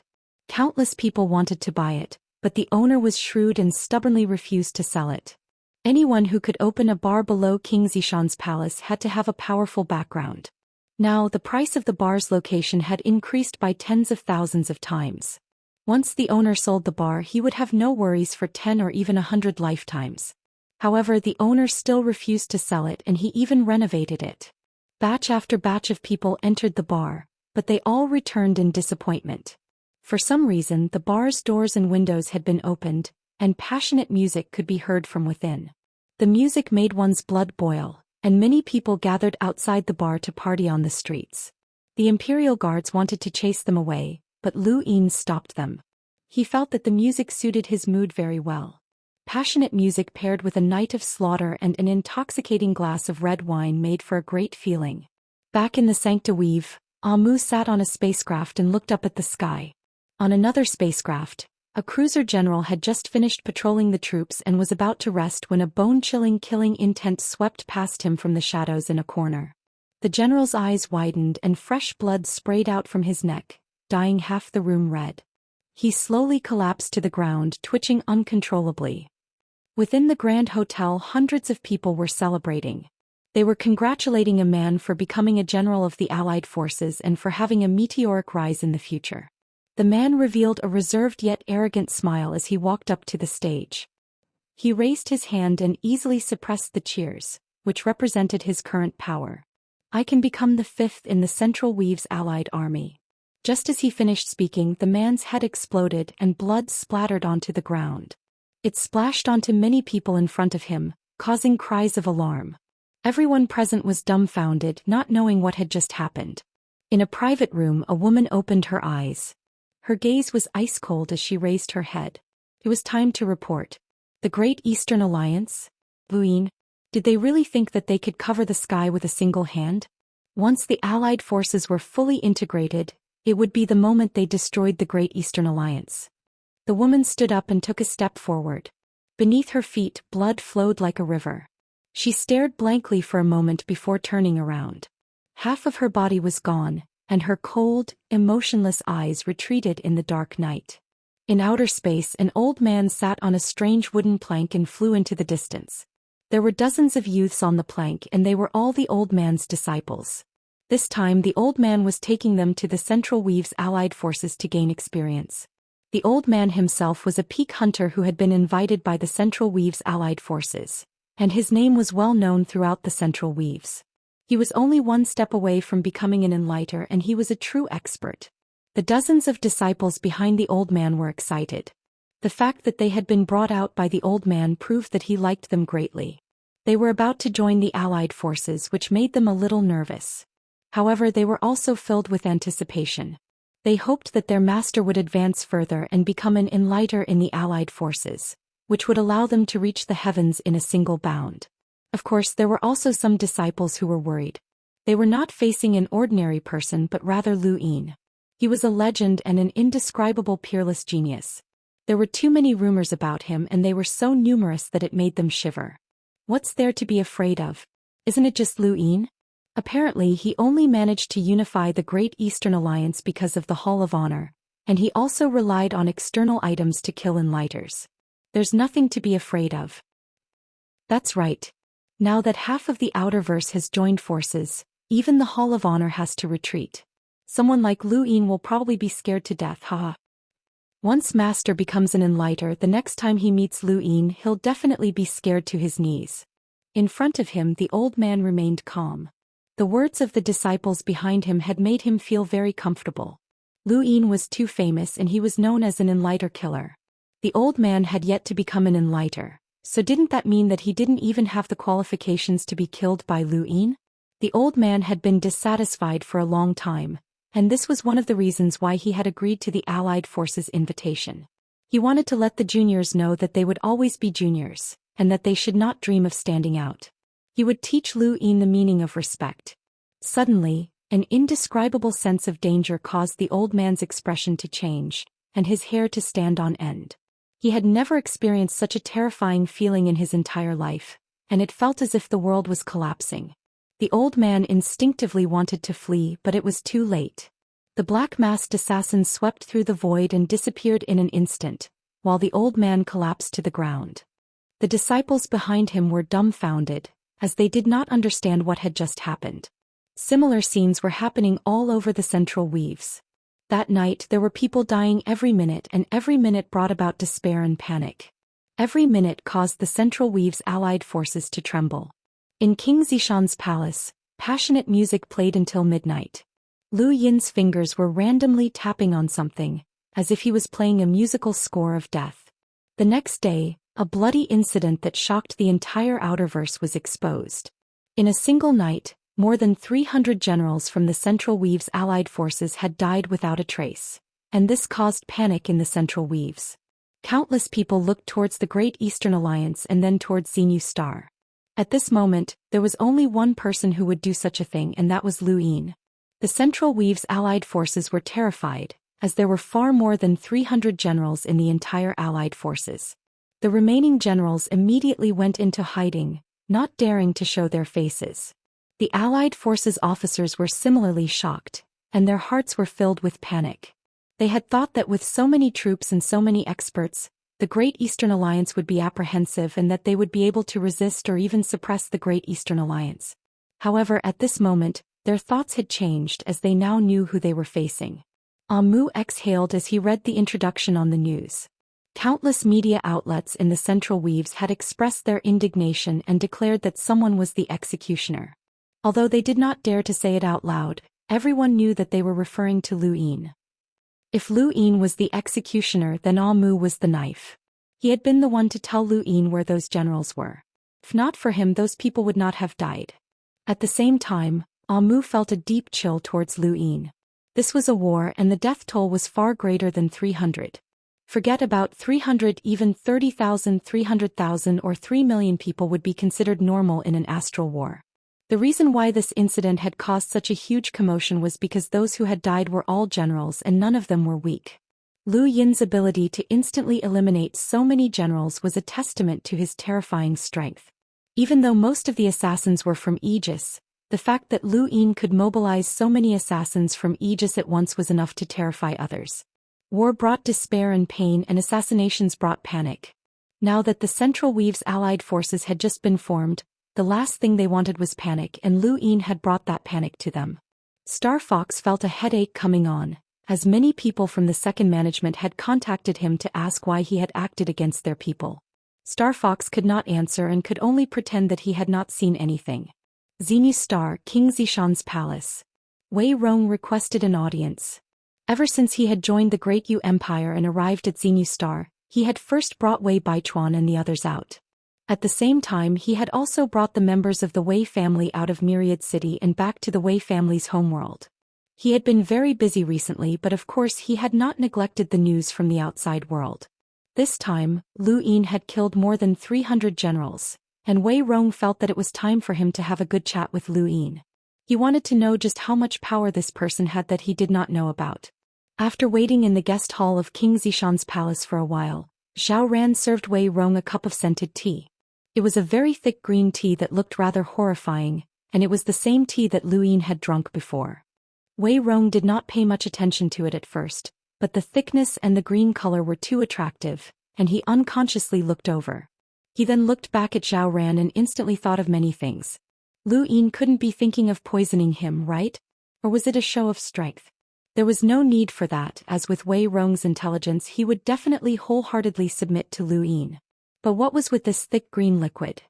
Countless people wanted to buy it, but the owner was shrewd and stubbornly refused to sell it. Anyone who could open a bar below King Zishan's palace had to have a powerful background. Now the price of the bar's location had increased by tens of thousands of times. Once the owner sold the bar, he would have no worries for 10 or even 100 lifetimes. However, the owner still refused to sell it and he even renovated it. Batch after batch of people entered the bar, but they all returned in disappointment. For some reason, the bar's doors and windows had been opened, and passionate music could be heard from within. The music made one's blood boil, and many people gathered outside the bar to party on the streets. The Imperial Guards wanted to chase them away, but Lu Yin stopped them. He felt that the music suited his mood very well. Passionate music paired with a night of slaughter and an intoxicating glass of red wine made for a great feeling. Back in the Sancta Weave, Amu sat on a spacecraft and looked up at the sky. On another spacecraft, a cruiser general had just finished patrolling the troops and was about to rest when a bone-chilling killing intent swept past him from the shadows in a corner. The general's eyes widened and fresh blood sprayed out from his neck, dyeing half the room red. He slowly collapsed to the ground, twitching uncontrollably. Within the Grand Hotel, hundreds of people were celebrating. They were congratulating a man for becoming a general of the Allied forces and for having a meteoric rise in the future. The man revealed a reserved yet arrogant smile as he walked up to the stage. He raised his hand and easily suppressed the cheers, which represented his current power. I can become the 5th in the Central Weave's Allied army. Just as he finished speaking, the man's head exploded and blood splattered onto the ground. It splashed onto many people in front of him, causing cries of alarm. Everyone present was dumbfounded, not knowing what had just happened. In a private room, a woman opened her eyes. Her gaze was ice-cold as she raised her head. It was time to report. The Great Eastern Alliance? Lu Yin? Did they really think that they could cover the sky with a single hand? Once the Allied forces were fully integrated, it would be the moment they destroyed the Great Eastern Alliance. The woman stood up and took a step forward. Beneath her feet, blood flowed like a river. She stared blankly for a moment before turning around. Half of her body was gone, and her cold, emotionless eyes retreated in the dark night. In outer space, an old man sat on a strange wooden plank and flew into the distance. There were dozens of youths on the plank, and they were all the old man's disciples. This time the old man was taking them to the Central Weave's allied forces to gain experience. The old man himself was a peak hunter who had been invited by the Central Weave's allied forces, and his name was well known throughout the Central Weaves. He was only one step away from becoming an enlighter, and he was a true expert. The dozens of disciples behind the old man were excited. The fact that they had been brought out by the old man proved that he liked them greatly. They were about to join the allied forces, which made them a little nervous. However, they were also filled with anticipation. They hoped that their master would advance further and become an enlighter in the allied forces, which would allow them to reach the heavens in a single bound. Of course, there were also some disciples who were worried. They were not facing an ordinary person but rather Lu Yin. He was a legend and an indescribable peerless genius. There were too many rumors about him, and they were so numerous that it made them shiver. What's there to be afraid of? Isn't it just Lu Yin? Apparently he only managed to unify the Great Eastern Alliance because of the Hall of Honor, and he also relied on external items to kill enlighters. There's nothing to be afraid of. That's right. Now that half of the Outerverse has joined forces, even the Hall of Honor has to retreat. Someone like Lu Yin will probably be scared to death, haha. Once Master becomes an enlighter, the next time he meets Lu Yin, he'll definitely be scared to his knees. In front of him, the old man remained calm. The words of the disciples behind him had made him feel very comfortable. Lu Yin was too famous, and he was known as an enlighter killer. The old man had yet to become an enlighter, so didn't that mean that he didn't even have the qualifications to be killed by Lu Yin? The old man had been dissatisfied for a long time, and this was one of the reasons why he had agreed to the Allied Forces invitation. He wanted to let the juniors know that they would always be juniors, and that they should not dream of standing out. He would teach Lu Yin the meaning of respect. Suddenly, an indescribable sense of danger caused the old man's expression to change, and his hair to stand on end. He had never experienced such a terrifying feeling in his entire life, and it felt as if the world was collapsing. The old man instinctively wanted to flee, but it was too late. The black-masked assassin swept through the void and disappeared in an instant, while the old man collapsed to the ground. The disciples behind him were dumbfounded, as they did not understand what had just happened. Similar scenes were happening all over the Central Weaves. That night there were people dying every minute, and every minute brought about despair and panic. Every minute caused the Central Weave's allied forces to tremble. In King Zishan's palace, passionate music played until midnight. Lu Yin's fingers were randomly tapping on something, as if he was playing a musical score of death. The next day, a bloody incident that shocked the entire Outerverse was exposed. In a single night, more than 300 generals from the Central Weave's allied forces had died without a trace, and this caused panic in the Central Weaves. Countless people looked towards the Great Eastern Alliance and then towards Xenu Star. At this moment, there was only one person who would do such a thing, and that was Lu Yin. The Central Weave's allied forces were terrified, as there were far more than 300 generals in the entire allied forces. The remaining generals immediately went into hiding, not daring to show their faces. The allied forces officers were similarly shocked, and their hearts were filled with panic. They had thought that with so many troops and so many experts, the Great Eastern Alliance would be apprehensive and that they would be able to resist or even suppress the Great Eastern Alliance. However, at this moment, their thoughts had changed as they now knew who they were facing. Amu exhaled as he read the introduction on the news. Countless media outlets in the Central Weaves had expressed their indignation and declared that someone was the executioner. Although they did not dare to say it out loud, everyone knew that they were referring to Lu Yin. If Lu Yin was the executioner, then Amu was the knife. He had been the one to tell Lu Yin where those generals were. If not for him, those people would not have died. At the same time, Amu felt a deep chill towards Lu Yin. This was a war, and the death toll was far greater than 300. Forget about 300, even 30,000, 300,000 or 3 million people would be considered normal in an astral war. The reason why this incident had caused such a huge commotion was because those who had died were all generals and none of them were weak. Lu Yin's ability to instantly eliminate so many generals was a testament to his terrifying strength. Even though most of the assassins were from Aegis, the fact that Lu Yin could mobilize so many assassins from Aegis at once was enough to terrify others. War brought despair and pain, and assassinations brought panic. Now that the Central Weave's allied forces had just been formed, the last thing they wanted was panic, and Lu Yin had brought that panic to them. Star Fox felt a headache coming on, as many people from the second management had contacted him to ask why he had acted against their people. Star Fox could not answer and could only pretend that he had not seen anything. Xenu Star, King Zishan's palace. Wei Rong requested an audience. Ever since he had joined the Great Yu Empire and arrived at Xenu Star, he had first brought Wei Baichuan and the others out. At the same time, he had also brought the members of the Wei family out of Myriad City and back to the Wei family's homeworld. He had been very busy recently, but of course he had not neglected the news from the outside world. This time, Lu Yin had killed more than 300 generals, and Wei Rong felt that it was time for him to have a good chat with Lu Yin. He wanted to know just how much power this person had that he did not know about. After waiting in the guest hall of King Zishan's palace for a while, Zhao Ran served Wei Rong a cup of scented tea. It was a very thick green tea that looked rather horrifying, and it was the same tea that Lu Yin had drunk before. Wei Rong did not pay much attention to it at first, but the thickness and the green color were too attractive, and he unconsciously looked over. He then looked back at Zhao Ran and instantly thought of many things. Lu Yin couldn't be thinking of poisoning him, right? Or was it a show of strength? There was no need for that, as with Wei Rong's intelligence he would definitely wholeheartedly submit to Lu Yin. But what was with this thick green liquid?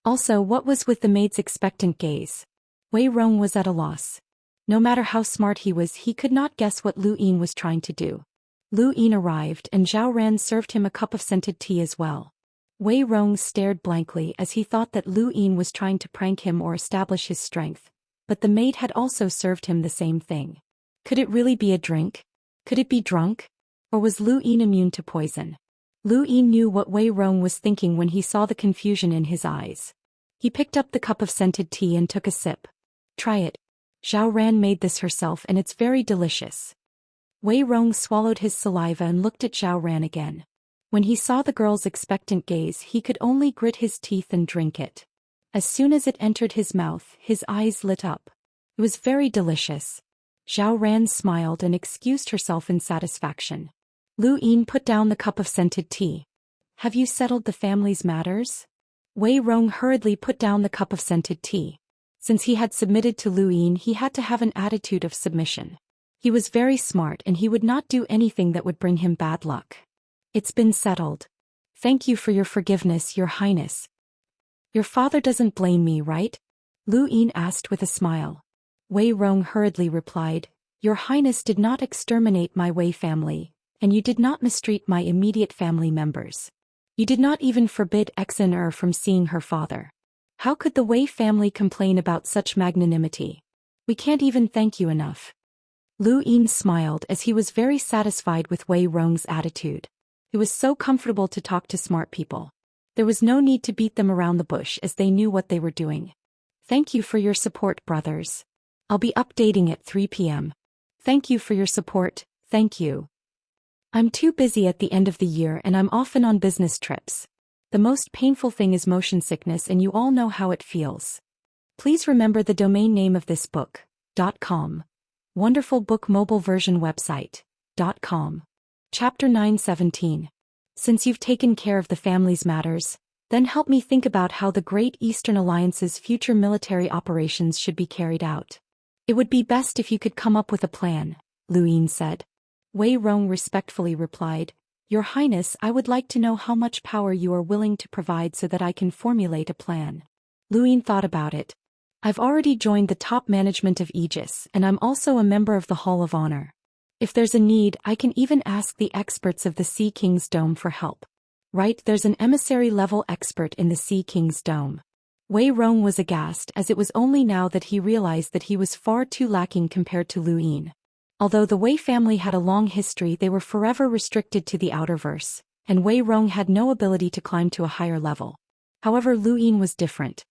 Also, what was with the maid's expectant gaze? Wei Rong was at a loss. No matter how smart he was, he could not guess what Lu Yin was trying to do. Lu Yin arrived and Zhao Ran served him a cup of scented tea as well. Wei Rong stared blankly as he thought that Lu Yin was trying to prank him or establish his strength, but the maid had also served him the same thing. Could it really be a drink? Could it be drunk? Or was Lu Yin immune to poison? Lu Yin knew what Wei Rong was thinking when he saw the confusion in his eyes. He picked up the cup of scented tea and took a sip. Try it. Zhao Ran made this herself and it's very delicious. Wei Rong swallowed his saliva and looked at Zhao Ran again. When he saw the girl's expectant gaze, he could only grit his teeth and drink it. As soon as it entered his mouth, his eyes lit up. It was very delicious. Zhao Ran smiled and excused herself in satisfaction. Lu Yin put down the cup of scented tea. Have you settled the family's matters? Wei Rong hurriedly put down the cup of scented tea. Since he had submitted to Lu Yin, he had to have an attitude of submission. He was very smart and he would not do anything that would bring him bad luck. It's been settled. Thank you for your forgiveness, Your Highness. Your father doesn't blame me, right? Lu Yin asked with a smile. Wei Rong hurriedly replied, Your Highness did not exterminate my Wei family, and you did not mistreat my immediate family members. You did not even forbid Xen from seeing her father. How could the Wei family complain about such magnanimity? We can't even thank you enough. Lu Yin smiled as he was very satisfied with Wei Rong's attitude. It was so comfortable to talk to smart people. There was no need to beat them around the bush as they knew what they were doing. Thank you for your support, brothers. I'll be updating at 3 p.m. Thank you for your support, thank you. I'm too busy at the end of the year and I'm often on business trips. The most painful thing is motion sickness and you all know how it feels. Please remember the domain name of this book, .com. Wonderful Book Mobile Version Website, .com. Chapter 917. Since you've taken care of the family's matters, then help me think about how the Great Eastern Alliance's future military operations should be carried out. It would be best if you could come up with a plan, Lu Yin said. Wei Rong respectfully replied, Your Highness, I would like to know how much power you are willing to provide so that I can formulate a plan. Lu Yin thought about it. I've already joined the top management of Aegis, and I'm also a member of the Hall of Honor. If there's a need, I can even ask the experts of the Sea King's Dome for help. Right, there's an emissary-level expert in the Sea King's Dome. Wei Rong was aghast as it was only now that he realized that he was far too lacking compared to Lu Yin. Although the Wei family had a long history, they were forever restricted to the Outerverse, and Wei Rong had no ability to climb to a higher level. However, Lu Yin was different.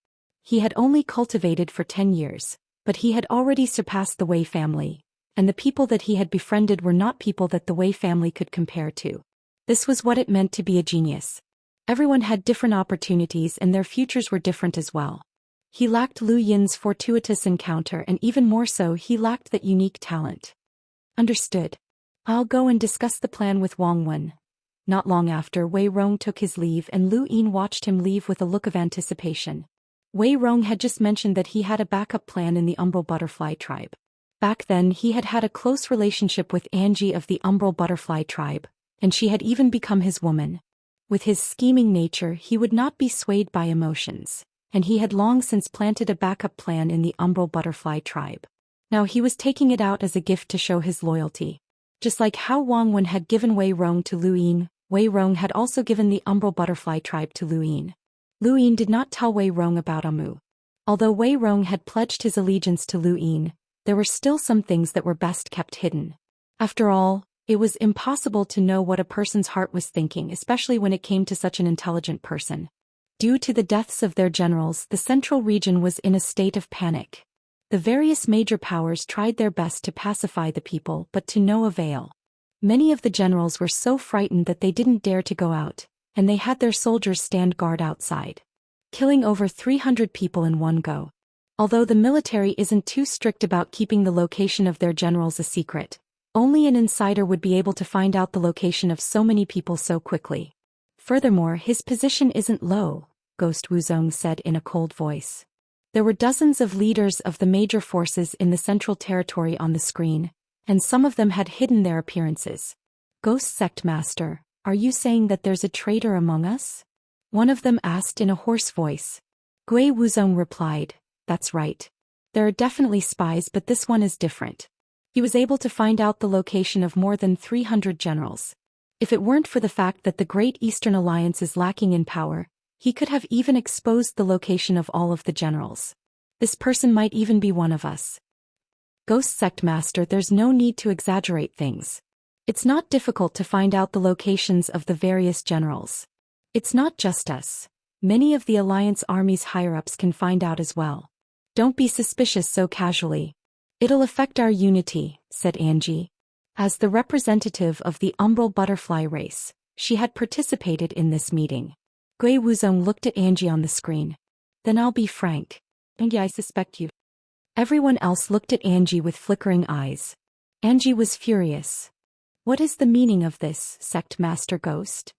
He had only cultivated for 10 years, but he had already surpassed the Wei family, and the people that he had befriended were not people that the Wei family could compare to. This was what it meant to be a genius. Everyone had different opportunities and their futures were different as well. He lacked Lu Yin's fortuitous encounter, and even more so, he lacked that unique talent. Understood. I'll go and discuss the plan with Wang Wen. Not long after, Wei Rong took his leave and Lu Yin watched him leave with a look of anticipation. Wei Rong had just mentioned that he had a backup plan in the Umbral Butterfly tribe. Back then he had had a close relationship with Angie of the Umbral Butterfly tribe, and she had even become his woman. With his scheming nature, he would not be swayed by emotions, and he had long since planted a backup plan in the Umbral Butterfly tribe. Now he was taking it out as a gift to show his loyalty. Just like how Wang Wen had given Wei Rong to Lu Yin, Wei Rong had also given the Umbral Butterfly tribe to Lu Yin. Lu Yin did not tell Wei Rong about Amu. Although Wei Rong had pledged his allegiance to Lu Yin, there were still some things that were best kept hidden. After all, it was impossible to know what a person's heart was thinking, especially when it came to such an intelligent person. Due to the deaths of their generals, the central region was in a state of panic. The various major powers tried their best to pacify the people, but to no avail. Many of the generals were so frightened that they didn't dare to go out, and they had their soldiers stand guard outside, killing over 300 people in one go. Although the military isn't too strict about keeping the location of their generals a secret, only an insider would be able to find out the location of so many people so quickly. Furthermore, his position isn't low, Ghost Wuzong said in a cold voice. There were dozens of leaders of the major forces in the Central Territory on the screen, and some of them had hidden their appearances. Ghost Sect Master, are you saying that there's a traitor among us? One of them asked in a hoarse voice. Gui Wuzong replied, that's right. There are definitely spies, but this one is different. He was able to find out the location of more than 300 generals. If it weren't for the fact that the Great Eastern Alliance is lacking in power, he could have even exposed the location of all of the generals. This person might even be one of us. Ghost Sect Master, there's no need to exaggerate things. It's not difficult to find out the locations of the various generals. It's not just us. Many of the Alliance Army's higher-ups can find out as well. Don't be suspicious so casually. It'll affect our unity, said Angie. As the representative of the Umbral Butterfly race, she had participated in this meeting. Gui Wuzong looked at Angie on the screen. Then I'll be frank. Angie, I suspect you. Everyone else looked at Angie with flickering eyes. Angie was furious. What is the meaning of this, Sect Master Ghost?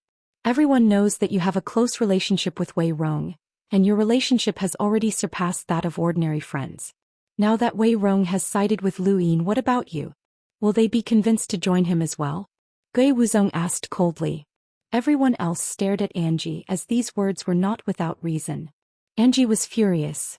Everyone knows that you have a close relationship with Wei Rong, and your relationship has already surpassed that of ordinary friends. Now that Wei Rong has sided with Lu Yin, what about you? Will they be convinced to join him as well? Gui Wuzong asked coldly. Everyone else stared at Angie, as these words were not without reason. Angie was furious.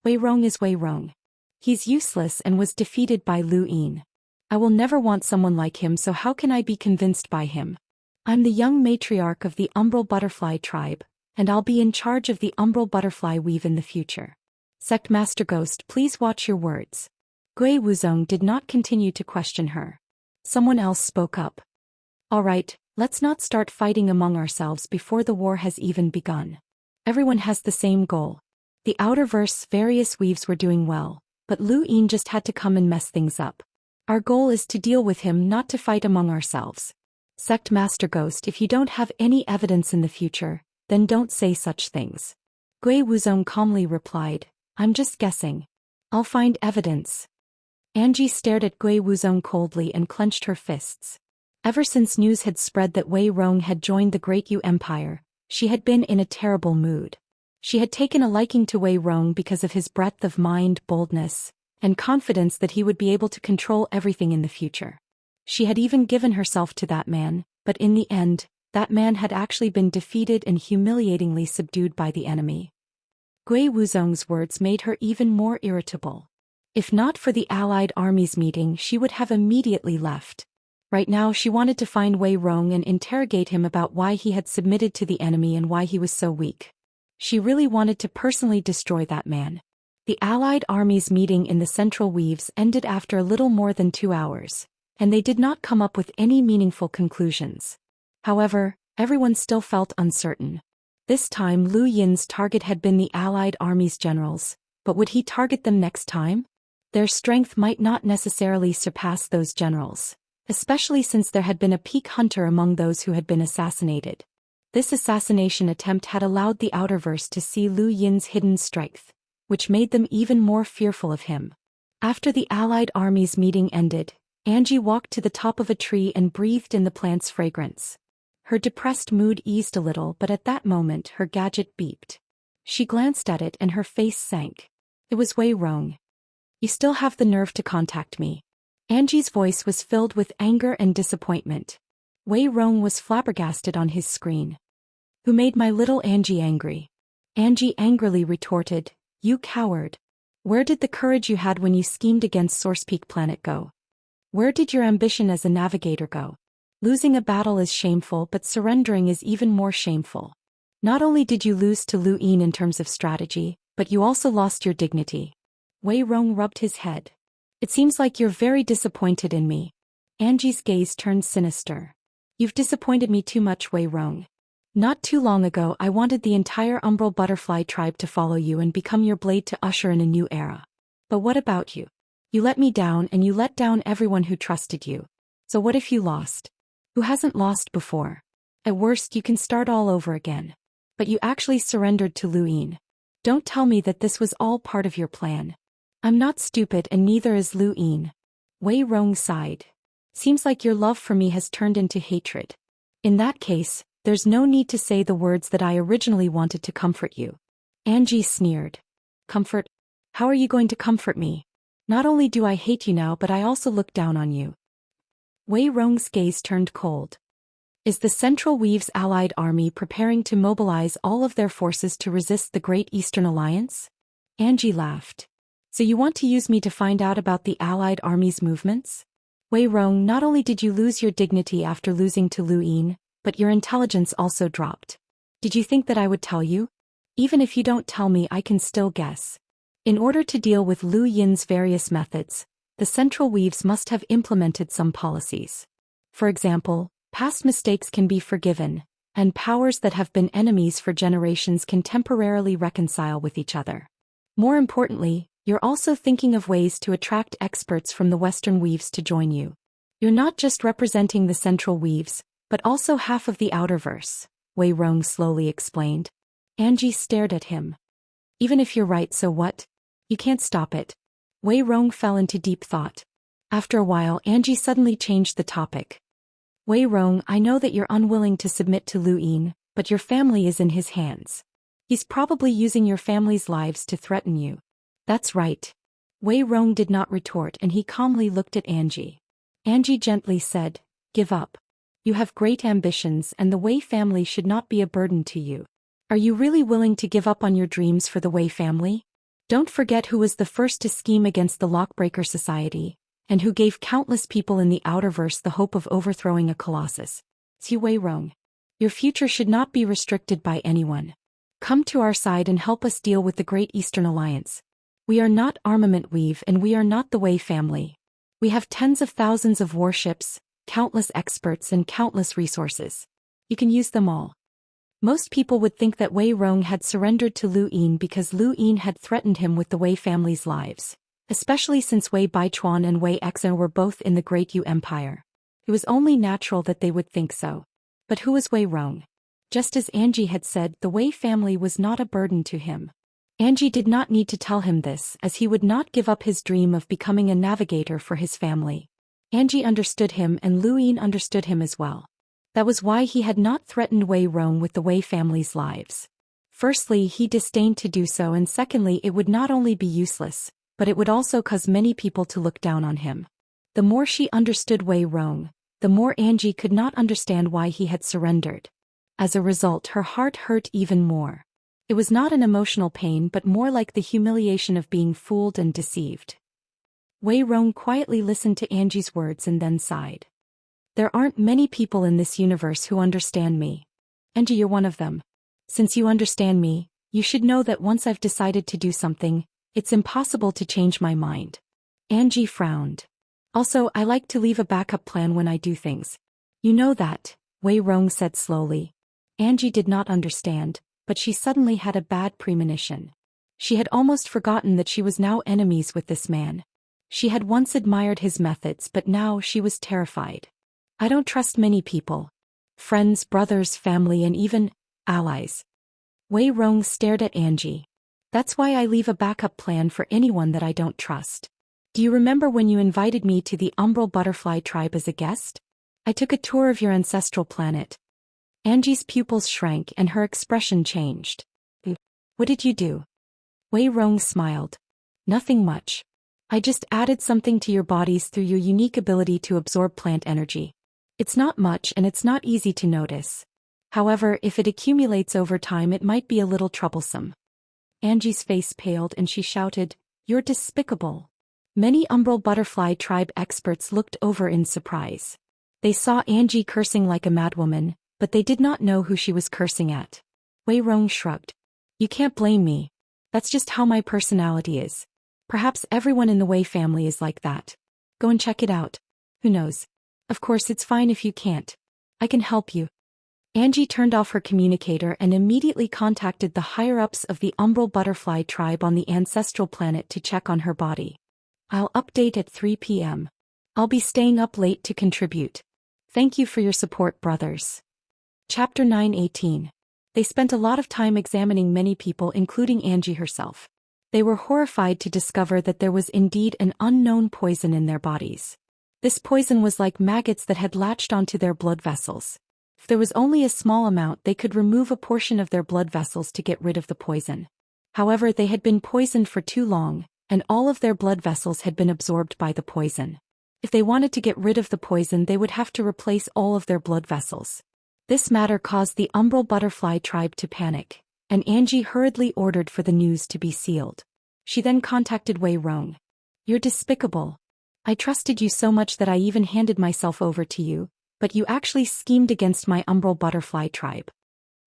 Wei Rong is Wei Rong. He's useless and was defeated by Lu Yin. I will never want someone like him, so how can I be convinced by him? I'm the young matriarch of the Umbral Butterfly tribe, and I'll be in charge of the Umbral Butterfly weave in the future. Sect Master Ghost, please watch your words. Gui Wuzong did not continue to question her. Someone else spoke up. All right, let's not start fighting among ourselves before the war has even begun. Everyone has the same goal. The Outerverse various weaves were doing well, but Lu Yin just had to come and mess things up. Our goal is to deal with him, not to fight among ourselves. Sect Master Ghost, if you don't have any evidence in the future, then don't say such things. Gui Wuzong calmly replied, I'm just guessing. I'll find evidence. Angie stared at Gui Wuzong coldly and clenched her fists. Ever since news had spread that Wei Rong had joined the Great Yu Empire, she had been in a terrible mood. She had taken a liking to Wei Rong because of his breadth of mind, boldness, and confidence that he would be able to control everything in the future. She had even given herself to that man, but in the end, that man had actually been defeated and humiliatingly subdued by the enemy. Gui Wuzong's words made her even more irritable. If not for the Allied armies meeting, she would have immediately left. Right now she wanted to find Wei Rong and interrogate him about why he had submitted to the enemy and why he was so weak. She really wanted to personally destroy that man. The Allied armies meeting in the Central Weaves ended after a little more than 2 hours, and they did not come up with any meaningful conclusions. However, everyone still felt uncertain. This time Lu Yin's target had been the Allied army's generals, but would he target them next time? Their strength might not necessarily surpass those generals, especially since there had been a peak hunter among those who had been assassinated. This assassination attempt had allowed the Outerverse to see Lu Yin's hidden strength, which made them even more fearful of him. After the allied armies' meeting ended, Angie walked to the top of a tree and breathed in the plant's fragrance. Her depressed mood eased a little, but at that moment her gadget beeped. She glanced at it and her face sank. It was Wei Rong. "You still have the nerve to contact me." Angie's voice was filled with anger and disappointment. Wei Rong was flabbergasted on his screen. "Who made my little Angie angry?" Angie angrily retorted, "You coward. Where did the courage you had when you schemed against Source Peak Planet go? Where did your ambition as a navigator go? Losing a battle is shameful, but surrendering is even more shameful. Not only did you lose to Lu Yin in terms of strategy, but you also lost your dignity." Wei Rong rubbed his head. "It seems like you're very disappointed in me." Angie's gaze turned sinister. "You've disappointed me too much, Wei Rong. Not too long ago I wanted the entire Umbral Butterfly tribe to follow you and become your blade to usher in a new era. But what about you? You let me down and you let down everyone who trusted you. So what if you lost? Who hasn't lost before? At worst you can start all over again. But you actually surrendered to Lu Yin. Don't tell me that this was all part of your plan. I'm not stupid and neither is Lu Yin." Wei Rong sighed. "Seems like your love for me has turned into hatred. In that case, there's no need to say the words that I originally wanted to comfort you." Angie sneered. "Comfort? How are you going to comfort me? Not only do I hate you now, but I also look down on you." Wei Rong's gaze turned cold. "Is the Central Weave's allied army preparing to mobilize all of their forces to resist the Great Eastern Alliance?" Angie laughed. "So you want to use me to find out about the allied army's movements? Wei Rong, not only did you lose your dignity after losing to Lu Yin, but your intelligence also dropped. Did you think that I would tell you? Even if you don't tell me, I can still guess. In order to deal with Lu Yin's various methods, the Central Weaves must have implemented some policies. For example, past mistakes can be forgiven, and powers that have been enemies for generations can temporarily reconcile with each other. More importantly, you're also thinking of ways to attract experts from the Western Weaves to join you. You're not just representing the Central Weaves, but also half of the Outerverse," Wei Rong slowly explained. Angie stared at him. "Even if you're right, so what? You can't stop it." Wei Rong fell into deep thought. After a while, Angie suddenly changed the topic. "Wei Rong, I know that you're unwilling to submit to Lu Yin, but your family is in his hands. He's probably using your family's lives to threaten you." "That's right." Wei Rong did not retort and he calmly looked at Angie. Angie gently said, "Give up. You have great ambitions and the Wei family should not be a burden to you. Are you really willing to give up on your dreams for the Wei family? Don't forget who was the first to scheme against the Lockbreaker Society, and who gave countless people in the Outerverse the hope of overthrowing a colossus. Xu Wei Rong. Your future should not be restricted by anyone. Come to our side and help us deal with the Great Eastern Alliance. We are not Armament Weave and we are not the Wei family. We have tens of thousands of warships, countless experts and countless resources. You can use them all." Most people would think that Wei Rong had surrendered to Lu Yin because Lu Yin had threatened him with the Wei family's lives, especially since Wei Baichuan and Wei Exen were both in the Great Yu Empire. It was only natural that they would think so. But who was Wei Rong? Just as Angie had said, the Wei family was not a burden to him. Angie did not need to tell him this, as he would not give up his dream of becoming a navigator for his family. Angie understood him and Lu Yin understood him as well. That was why he had not threatened Wei Rong with the Wei family's lives. Firstly, he disdained to do so, and secondly, it would not only be useless, but it would also cause many people to look down on him. The more she understood Wei Rong, the more Angie could not understand why he had surrendered. As a result, her heart hurt even more. It was not an emotional pain but more like the humiliation of being fooled and deceived. Wei Rong quietly listened to Angie's words and then sighed. "There aren't many people in this universe who understand me. Angie, you're one of them. Since you understand me, you should know that once I've decided to do something, it's impossible to change my mind." Angie frowned. "Also, I like to leave a backup plan when I do things. You know that," Wei Rong said slowly. Angie did not understand, but she suddenly had a bad premonition. She had almost forgotten that she was now enemies with this man. She had once admired his methods, but now she was terrified. I don't trust many people. Friends, brothers, family, and even allies. Wei Rong stared at Angie. That's why I leave a backup plan for anyone that I don't trust. Do you remember when you invited me to the Umbral Butterfly tribe as a guest? I took a tour of your ancestral planet. Angie's pupils shrank and her expression changed. What did you do? Wei Rong smiled. Nothing much. I just added something to your bodies through your unique ability to absorb plant energy. It's not much and it's not easy to notice. However, if it accumulates over time, it might be a little troublesome. Angie's face paled and she shouted, "You're despicable." Many Umbral Butterfly tribe experts looked over in surprise. They saw Angie cursing like a madwoman, but they did not know who she was cursing at. Wei Rong shrugged. You can't blame me. That's just how my personality is. Perhaps everyone in the Wei family is like that. Go and check it out. Who knows? Of course, it's fine if you can't. I can help you. Angie turned off her communicator and immediately contacted the higher-ups of the Umbral Butterfly tribe on the ancestral planet to check on her body. I'll update at 3 p.m. I'll be staying up late to contribute. Thank you for your support, brothers. Chapter 9:18. They spent a lot of time examining many people, including Angie herself. They were horrified to discover that there was indeed an unknown poison in their bodies. This poison was like maggots that had latched onto their blood vessels. If there was only a small amount, they could remove a portion of their blood vessels to get rid of the poison. However, they had been poisoned for too long, and all of their blood vessels had been absorbed by the poison. If they wanted to get rid of the poison, they would have to replace all of their blood vessels. This matter caused the Umbral Butterfly tribe to panic, and Angie hurriedly ordered for the news to be sealed. She then contacted Wei Rong. You're despicable. I trusted you so much that I even handed myself over to you, but you actually schemed against my Umbral Butterfly tribe.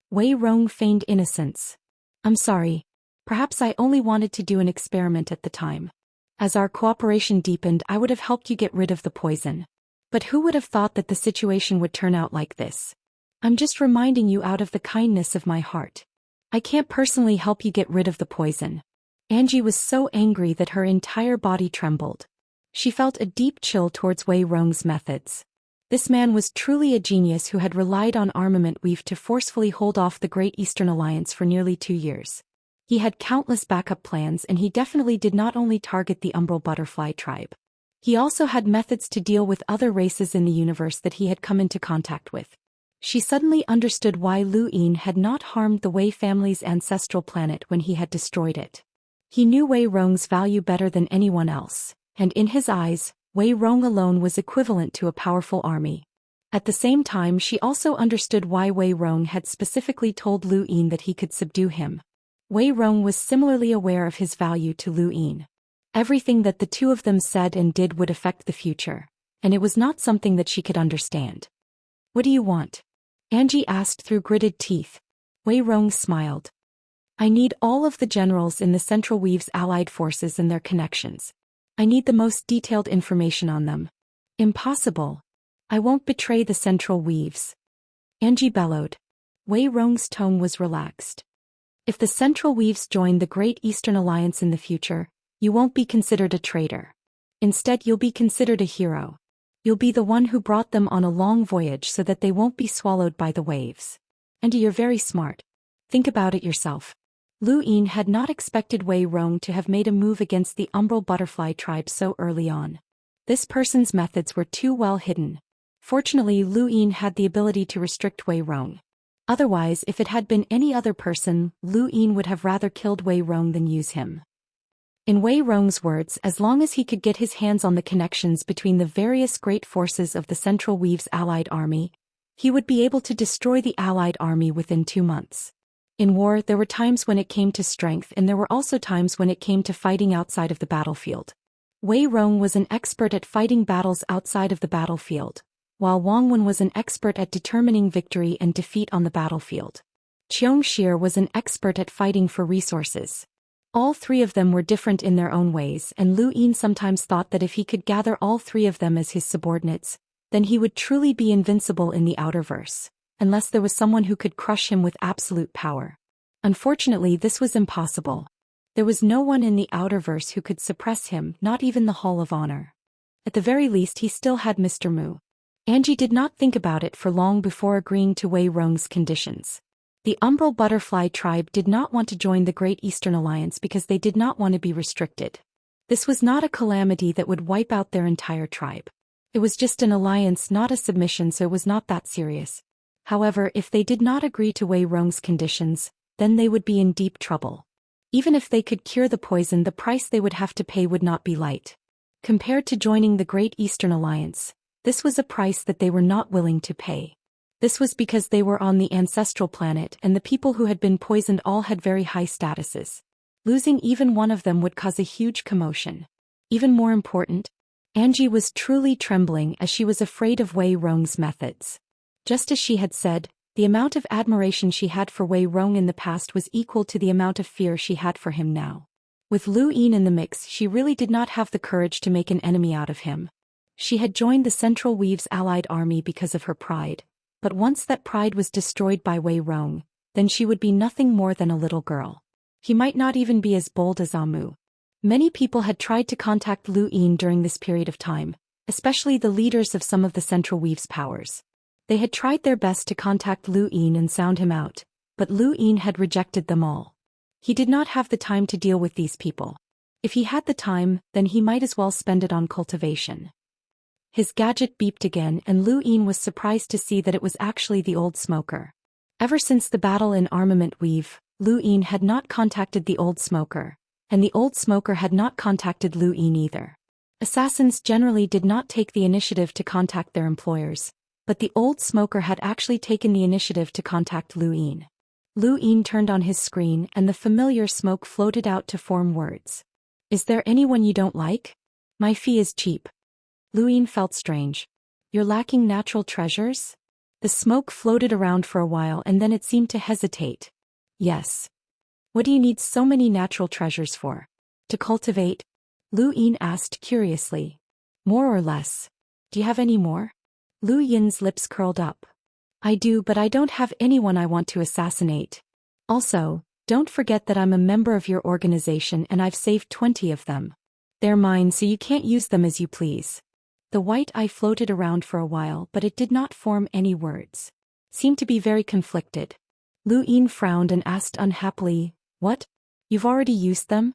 Wei Rong feigned innocence. I'm sorry. Perhaps I only wanted to do an experiment at the time. As our cooperation deepened, I would have helped you get rid of the poison. But who would have thought that the situation would turn out like this? I'm just reminding you out of the kindness of my heart. I can't personally help you get rid of the poison. Angie was so angry that her entire body trembled. She felt a deep chill towards Wei Rong's methods. This man was truly a genius who had relied on armament weave to forcefully hold off the Great Eastern Alliance for nearly 2 years. He had countless backup plans, and he definitely did not only target the Umbral Butterfly tribe. He also had methods to deal with other races in the universe that he had come into contact with. She suddenly understood why Lu Yin had not harmed the Wei family's ancestral planet when he had destroyed it. He knew Wei Rong's value better than anyone else, and in his eyes, Wei Rong alone was equivalent to a powerful army. At the same time, she also understood why Wei Rong had specifically told Lu Yin that he could subdue him. Wei Rong was similarly aware of his value to Lu Yin. Everything that the two of them said and did would affect the future, and it was not something that she could understand. What do you want? Angie asked through gritted teeth. Wei Rong smiled. I need all of the generals in the Central Weave's allied forces and their connections. I need the most detailed information on them. Impossible. I won't betray the Central Weaves. Angie bellowed. Wei Rong's tone was relaxed. If the Central Weaves join the Great Eastern Alliance in the future, you won't be considered a traitor. Instead, you'll be considered a hero. You'll be the one who brought them on a long voyage so that they won't be swallowed by the waves. And you're very smart. Think about it yourself. Lu Yin had not expected Wei Rong to have made a move against the Umbral Butterfly tribe so early on. This person's methods were too well hidden. Fortunately, Lu Yin had the ability to restrict Wei Rong. Otherwise, if it had been any other person, Lu Yin would have rather killed Wei Rong than use him. In Wei Rong's words, as long as he could get his hands on the connections between the various great forces of the Central Weave's allied army, he would be able to destroy the allied army within 2 months. In war, there were times when it came to strength, and there were also times when it came to fighting outside of the battlefield. Wei Rong was an expert at fighting battles outside of the battlefield, while Wang Wen was an expert at determining victory and defeat on the battlefield. Xianxia was an expert at fighting for resources. All three of them were different in their own ways, and Lu Yin sometimes thought that if he could gather all three of them as his subordinates, then he would truly be invincible in the Outerverse, unless there was someone who could crush him with absolute power. Unfortunately, this was impossible. There was no one in the Outerverse who could suppress him, not even the Hall of Honor. At the very least he still had Mr. Mu. Angie did not think about it for long before agreeing to Wei Rong's conditions. The Umbral Butterfly tribe did not want to join the Great Eastern Alliance because they did not want to be restricted. This was not a calamity that would wipe out their entire tribe. It was just an alliance, not a submission, so it was not that serious. However, if they did not agree to Wei Rong's conditions, then they would be in deep trouble. Even if they could cure the poison, the price they would have to pay would not be light. Compared to joining the Great Eastern Alliance, this was a price that they were not willing to pay. This was because they were on the ancestral planet and the people who had been poisoned all had very high statuses. Losing even one of them would cause a huge commotion. Even more important, Angie was truly trembling as she was afraid of Wei Rong's methods. Just as she had said, the amount of admiration she had for Wei Rong in the past was equal to the amount of fear she had for him now. With Lu Yin in the mix, she really did not have the courage to make an enemy out of him. She had joined the Central Weave's allied army because of her pride, but once that pride was destroyed by Wei Rong, then she would be nothing more than a little girl. He might not even be as bold as Amu. Many people had tried to contact Lu Yin during this period of time, especially the leaders of some of the Central Weave's powers. They had tried their best to contact Lu Yin and sound him out, but Lu Yin had rejected them all. He did not have the time to deal with these people. If he had the time, then he might as well spend it on cultivation. His gadget beeped again and Lu Yin was surprised to see that it was actually the old smoker. Ever since the battle in Armament Weave, Lu Yin had not contacted the old smoker, and the old smoker had not contacted Lu Yin either. Assassins generally did not take the initiative to contact their employers, but the old smoker had actually taken the initiative to contact Lu Yin. Lu Yin turned on his screen and the familiar smoke floated out to form words. Is there anyone you don't like? My fee is cheap. Lu Yin felt strange. You're lacking natural treasures? The smoke floated around for a while and then it seemed to hesitate. Yes. What do you need so many natural treasures for? To cultivate? Lu Yin asked curiously. More or less. Do you have any more? Lu Yin's lips curled up. I do, but I don't have anyone I want to assassinate. Also, don't forget that I'm a member of your organization and I've saved 20 of them. They're mine, so you can't use them as you please. The white eye floated around for a while, but it did not form any words. Seemed to be very conflicted. Lu Yin frowned and asked unhappily, What? You've already used them?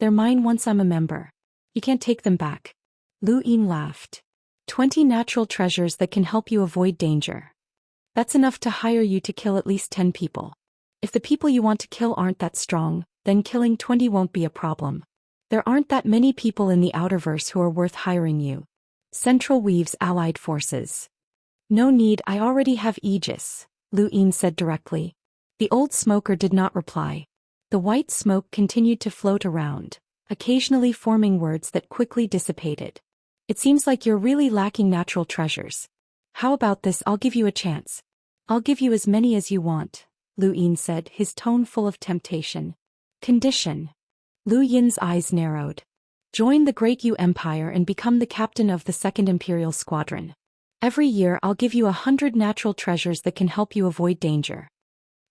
They're mine once I'm a member. You can't take them back. Lu Yin laughed. 20 natural treasures that can help you avoid danger. That's enough to hire you to kill at least 10 people. If the people you want to kill aren't that strong, then killing 20 won't be a problem. There aren't that many people in the Outerverse who are worth hiring you. Central Weave's allied forces. No need, I already have Aegis, Lu Yin said directly. The old smoker did not reply. The white smoke continued to float around, occasionally forming words that quickly dissipated. It seems like you're really lacking natural treasures. How about this? I'll give you a chance. I'll give you as many as you want, Lu Yin said, his tone full of temptation. Condition. Lu Yin's eyes narrowed. Join the Great Yu Empire and become the captain of the 2nd Imperial Squadron. Every year I'll give you 100 natural treasures that can help you avoid danger.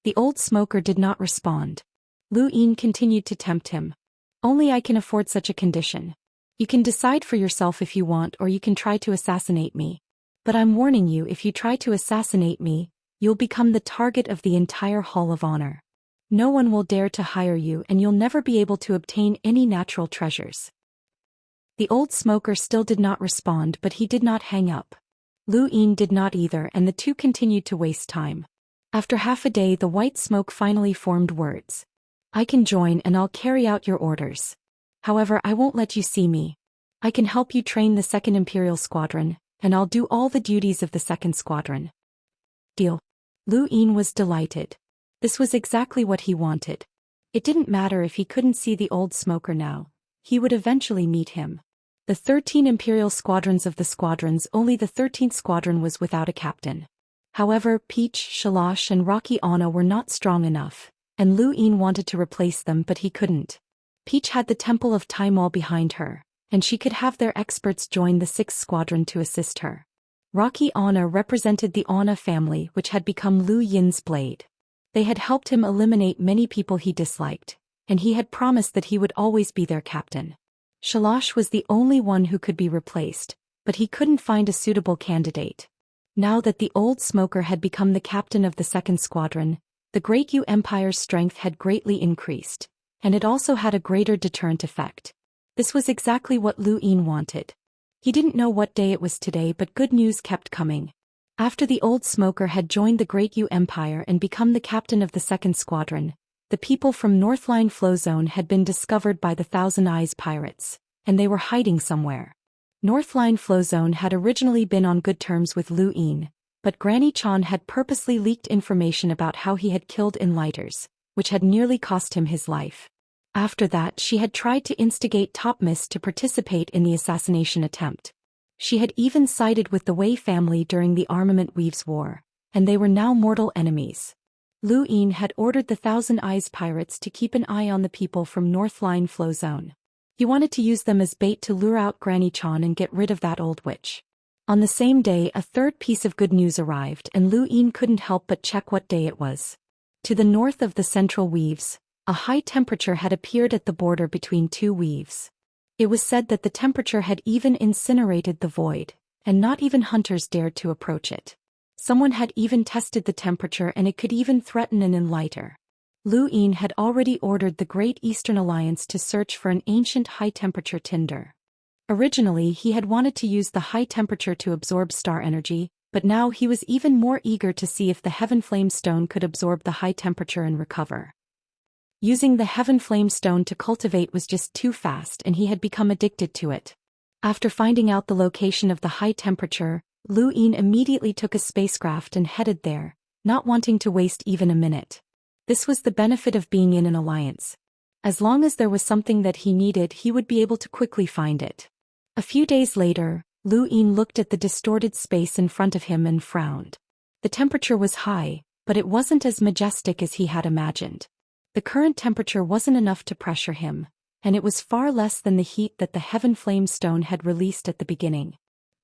The old smoker did not respond. Lu Yin continued to tempt him. Only I can afford such a condition. You can decide for yourself if you want, or you can try to assassinate me. But I'm warning you, if you try to assassinate me, you'll become the target of the entire Hall of Honor. No one will dare to hire you and you'll never be able to obtain any natural treasures. The old smoker still did not respond, but he did not hang up. Lu Yin did not either, and the two continued to waste time. After half a day, the white smoke finally formed words. I can join and I'll carry out your orders. However, I won't let you see me. I can help you train the 2nd Imperial Squadron, and I'll do all the duties of the 2nd Squadron. Deal. Lu Yin was delighted. This was exactly what he wanted. It didn't matter if he couldn't see the old smoker now. He would eventually meet him. The 13 Imperial Squadrons of the squadrons, only the 13th Squadron was without a captain. However, Peach, Shalosh and Rocky Anna were not strong enough, and Lu Yin wanted to replace them but he couldn't. Peach had the Temple of Time all behind her, and she could have their experts join the 6th Squadron to assist her. Rocky Anna represented the Anna family, which had become Lu Yin's blade. They had helped him eliminate many people he disliked, and he had promised that he would always be their captain. Shalash was the only one who could be replaced, but he couldn't find a suitable candidate. Now that the old smoker had become the captain of the second squadron, the Great Yu Empire's strength had greatly increased, and it also had a greater deterrent effect. This was exactly what Lu Yin wanted. He didn't know what day it was today, but good news kept coming. After the old smoker had joined the Great Yu Empire and become the captain of the second squadron, the people from Northline Flow Zone had been discovered by the Thousand Eyes pirates, and they were hiding somewhere. Northline Flow Zone had originally been on good terms with Lu Yin, but Granny Chan had purposely leaked information about how he had killed Enlighters, which had nearly cost him his life. After that, she had tried to instigate Top Mist to participate in the assassination attempt. She had even sided with the Wei family during the Armament Weaves War, and they were now mortal enemies. Lu Yin had ordered the Thousand Eyes pirates to keep an eye on the people from Northline Flow Zone. He wanted to use them as bait to lure out Granny Chan and get rid of that old witch. On the same day, a third piece of good news arrived, and Lu Yin couldn't help but check what day it was. To the north of the central weaves, a high temperature had appeared at the border between two weaves. It was said that the temperature had even incinerated the void, and not even hunters dared to approach it. Someone had even tested the temperature, and it could even threaten an enlighter. Lu Yin had already ordered the Great Eastern Alliance to search for an ancient high-temperature tinder. Originally, he had wanted to use the high temperature to absorb star energy, but now he was even more eager to see if the Heaven Flame Stone could absorb the high temperature and recover. Using the Heaven Flame Stone to cultivate was just too fast, and he had become addicted to it. After finding out the location of the high temperature, Lu Yin immediately took a spacecraft and headed there, not wanting to waste even a minute. This was the benefit of being in an alliance. As long as there was something that he needed, he would be able to quickly find it. A few days later, Lu Yin looked at the distorted space in front of him and frowned. The temperature was high, but it wasn't as majestic as he had imagined. The current temperature wasn't enough to pressure him, and it was far less than the heat that the Heaven Flame Stone had released at the beginning.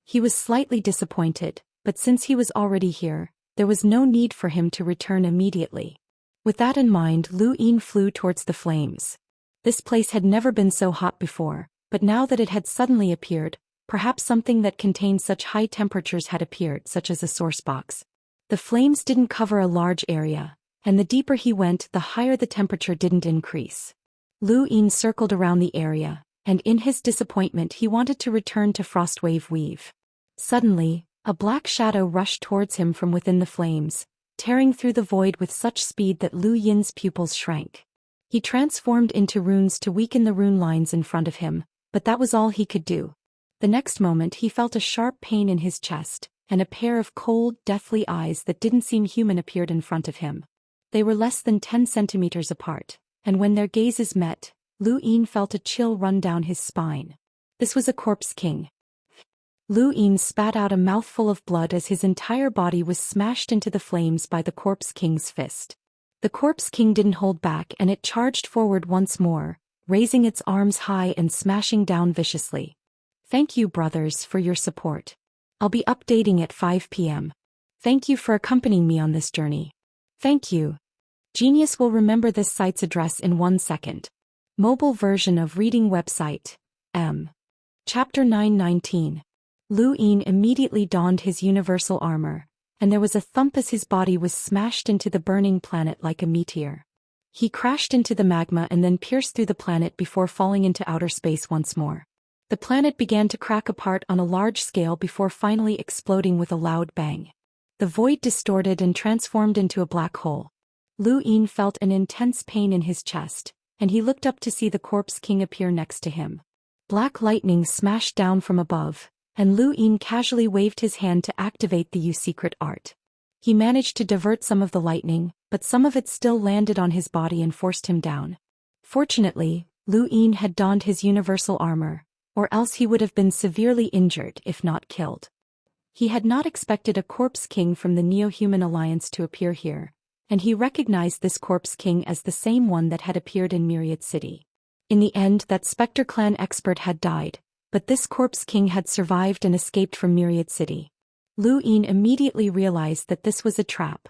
He was slightly disappointed, but since he was already here, there was no need for him to return immediately. With that in mind, Lu Yin flew towards the flames. This place had never been so hot before, but now that it had suddenly appeared, perhaps something that contained such high temperatures had appeared, such as a source box. The flames didn't cover a large area, and the deeper he went, the higher the temperature didn't increase. Lu Yin circled around the area, and in his disappointment he wanted to return to Frostwave Weave. Suddenly, a black shadow rushed towards him from within the flames, tearing through the void with such speed that Lu Yin's pupils shrank. He transformed into runes to weaken the rune lines in front of him, but that was all he could do. The next moment he felt a sharp pain in his chest, and a pair of cold, deathly eyes that didn't seem human appeared in front of him. They were less than 10 centimeters apart, and when their gazes met, Lu Yin felt a chill run down his spine. This was a corpse king. Lu Yin spat out a mouthful of blood as his entire body was smashed into the flames by the corpse king's fist. The corpse king didn't hold back, and it charged forward once more, raising its arms high and smashing down viciously. Thank you, brothers, for your support. I'll be updating at 5 p.m. Thank you for accompanying me on this journey. Thank you. Genius will remember this site's address in 1 second. Mobile version of reading website. Chapter 919. Lu Yin immediately donned his universal armor, and there was a thump as his body was smashed into the burning planet like a meteor. He crashed into the magma and then pierced through the planet before falling into outer space once more. The planet began to crack apart on a large scale before finally exploding with a loud bang. The void distorted and transformed into a black hole. Lu Yin felt an intense pain in his chest, and he looked up to see the corpse king appear next to him. Black lightning smashed down from above, and Lu Yin casually waved his hand to activate the secret art. He managed to divert some of the lightning, but some of it still landed on his body and forced him down. Fortunately, Lu Yin had donned his universal armor, or else he would have been severely injured if not killed. He had not expected a corpse king from the Neo-Human Alliance to appear here, and he recognized this corpse king as the same one that had appeared in Myriad City. In the end, that Spectre clan expert had died, but this corpse king had survived and escaped from Myriad City. Lu Yin immediately realized that this was a trap.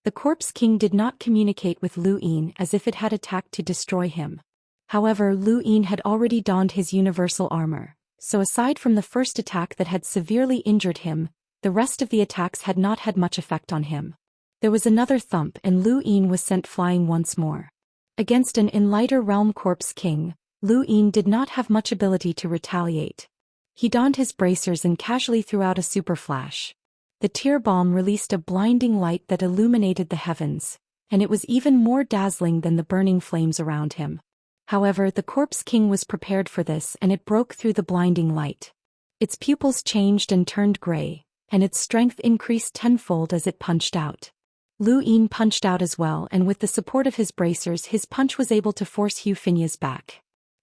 The Corpse King did not communicate with Lu Yin as if it had attacked to destroy him. However, Lu Yin had already donned his universal armor, so aside from the first attack that had severely injured him, the rest of the attacks had not had much effect on him. There was another thump and Lu Yin was sent flying once more. Against an in lighter realm Corpse King, Lu Yin did not have much ability to retaliate. He donned his bracers and casually threw out a super flash. The tear bomb released a blinding light that illuminated the heavens, and it was even more dazzling than the burning flames around him. However, the Corpse King was prepared for this and it broke through the blinding light. Its pupils changed and turned gray, and its strength increased tenfold as it punched out. Lu Yin punched out as well, and with the support of his bracers his punch was able to force Xianxia's back.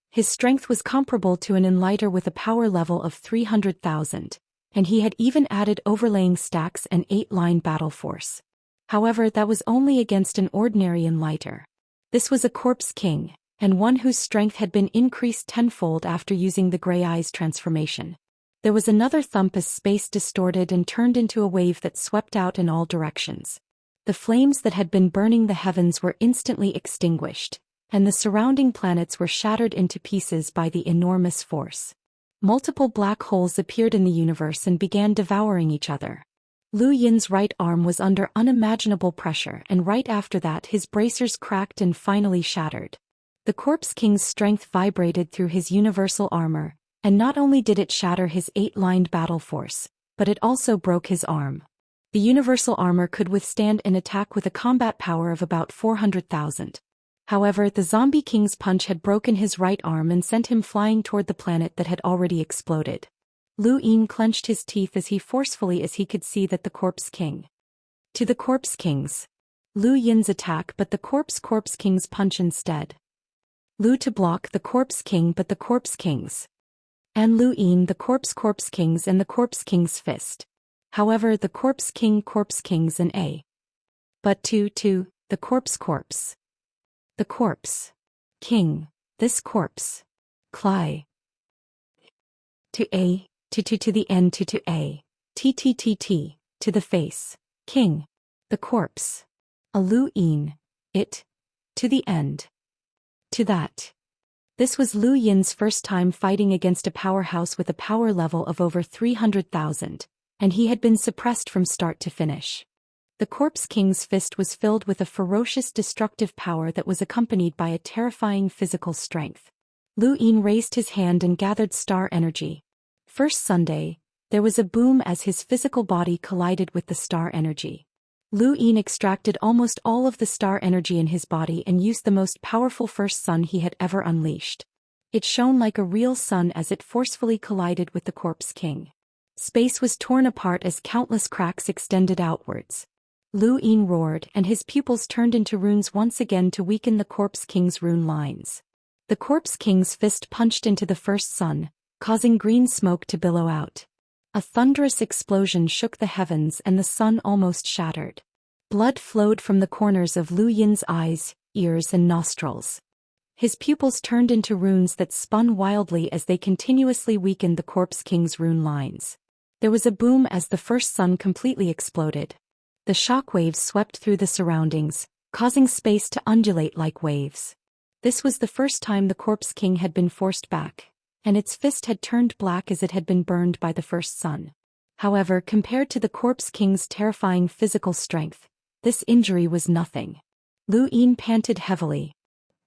His strength was comparable to an enlighter with a power level of 300,000, and he had even added overlaying stacks and 8-line battle force. However, that was only against an ordinary enlighter. This was a Corpse King, and one whose strength had been increased tenfold after using the Grey Eyes transformation. There was another thump as space distorted and turned into a wave that swept out in all directions. The flames that had been burning the heavens were instantly extinguished, and the surrounding planets were shattered into pieces by the enormous force. Multiple black holes appeared in the universe and began devouring each other. Lu Yin's right arm was under unimaginable pressure, and right after that his bracers cracked and finally shattered. The Corpse King's strength vibrated through his universal armor, and not only did it shatter his 8-lined battle force, but it also broke his arm. The universal armor could withstand an attack with a combat power of about 400,000. However, the Zombie King's punch had broken his right arm and sent him flying toward the planet that had already exploded. Lu Yin clenched his teeth as forcefully as he could see that the Corpse King. To the Corpse Kings. Lu Yin's attack but the Corpse King's punch instead. Lu to block the Corpse King but the Corpse Kings. And Lu Yin the Corpse Kings and the Corpse King's fist. However, the Corpse Kings and A. But to the Corpse. The Corpse King, this corpse. Cly. To A, to the end to A. T, to the face. King. The corpse. A Lu Yin. It. To the end. To that. This was Lu Yin's first time fighting against a powerhouse with a power level of over 300,000. And he had been suppressed from start to finish. The Corpse King's fist was filled with a ferocious destructive power that was accompanied by a terrifying physical strength. Lu Yin raised his hand and gathered star energy. First Sunday, there was a boom as his physical body collided with the star energy. Lu Yin extracted almost all of the star energy in his body and used the most powerful first sun he had ever unleashed. It shone like a real sun as it forcefully collided with the Corpse King. Space was torn apart as countless cracks extended outwards. Lu Yin roared and his pupils turned into runes once again to weaken the Corpse King's rune lines. The Corpse King's fist punched into the first sun, causing green smoke to billow out. A thunderous explosion shook the heavens and the sun almost shattered. Blood flowed from the corners of Lu Yin's eyes, ears and nostrils. His pupils turned into runes that spun wildly as they continuously weakened the Corpse King's rune lines. There was a boom as the first sun completely exploded. The shockwaves swept through the surroundings, causing space to undulate like waves. This was the first time the Corpse King had been forced back, and its fist had turned black as it had been burned by the first sun. However, compared to the Corpse King's terrifying physical strength, this injury was nothing. Lu Yin panted heavily.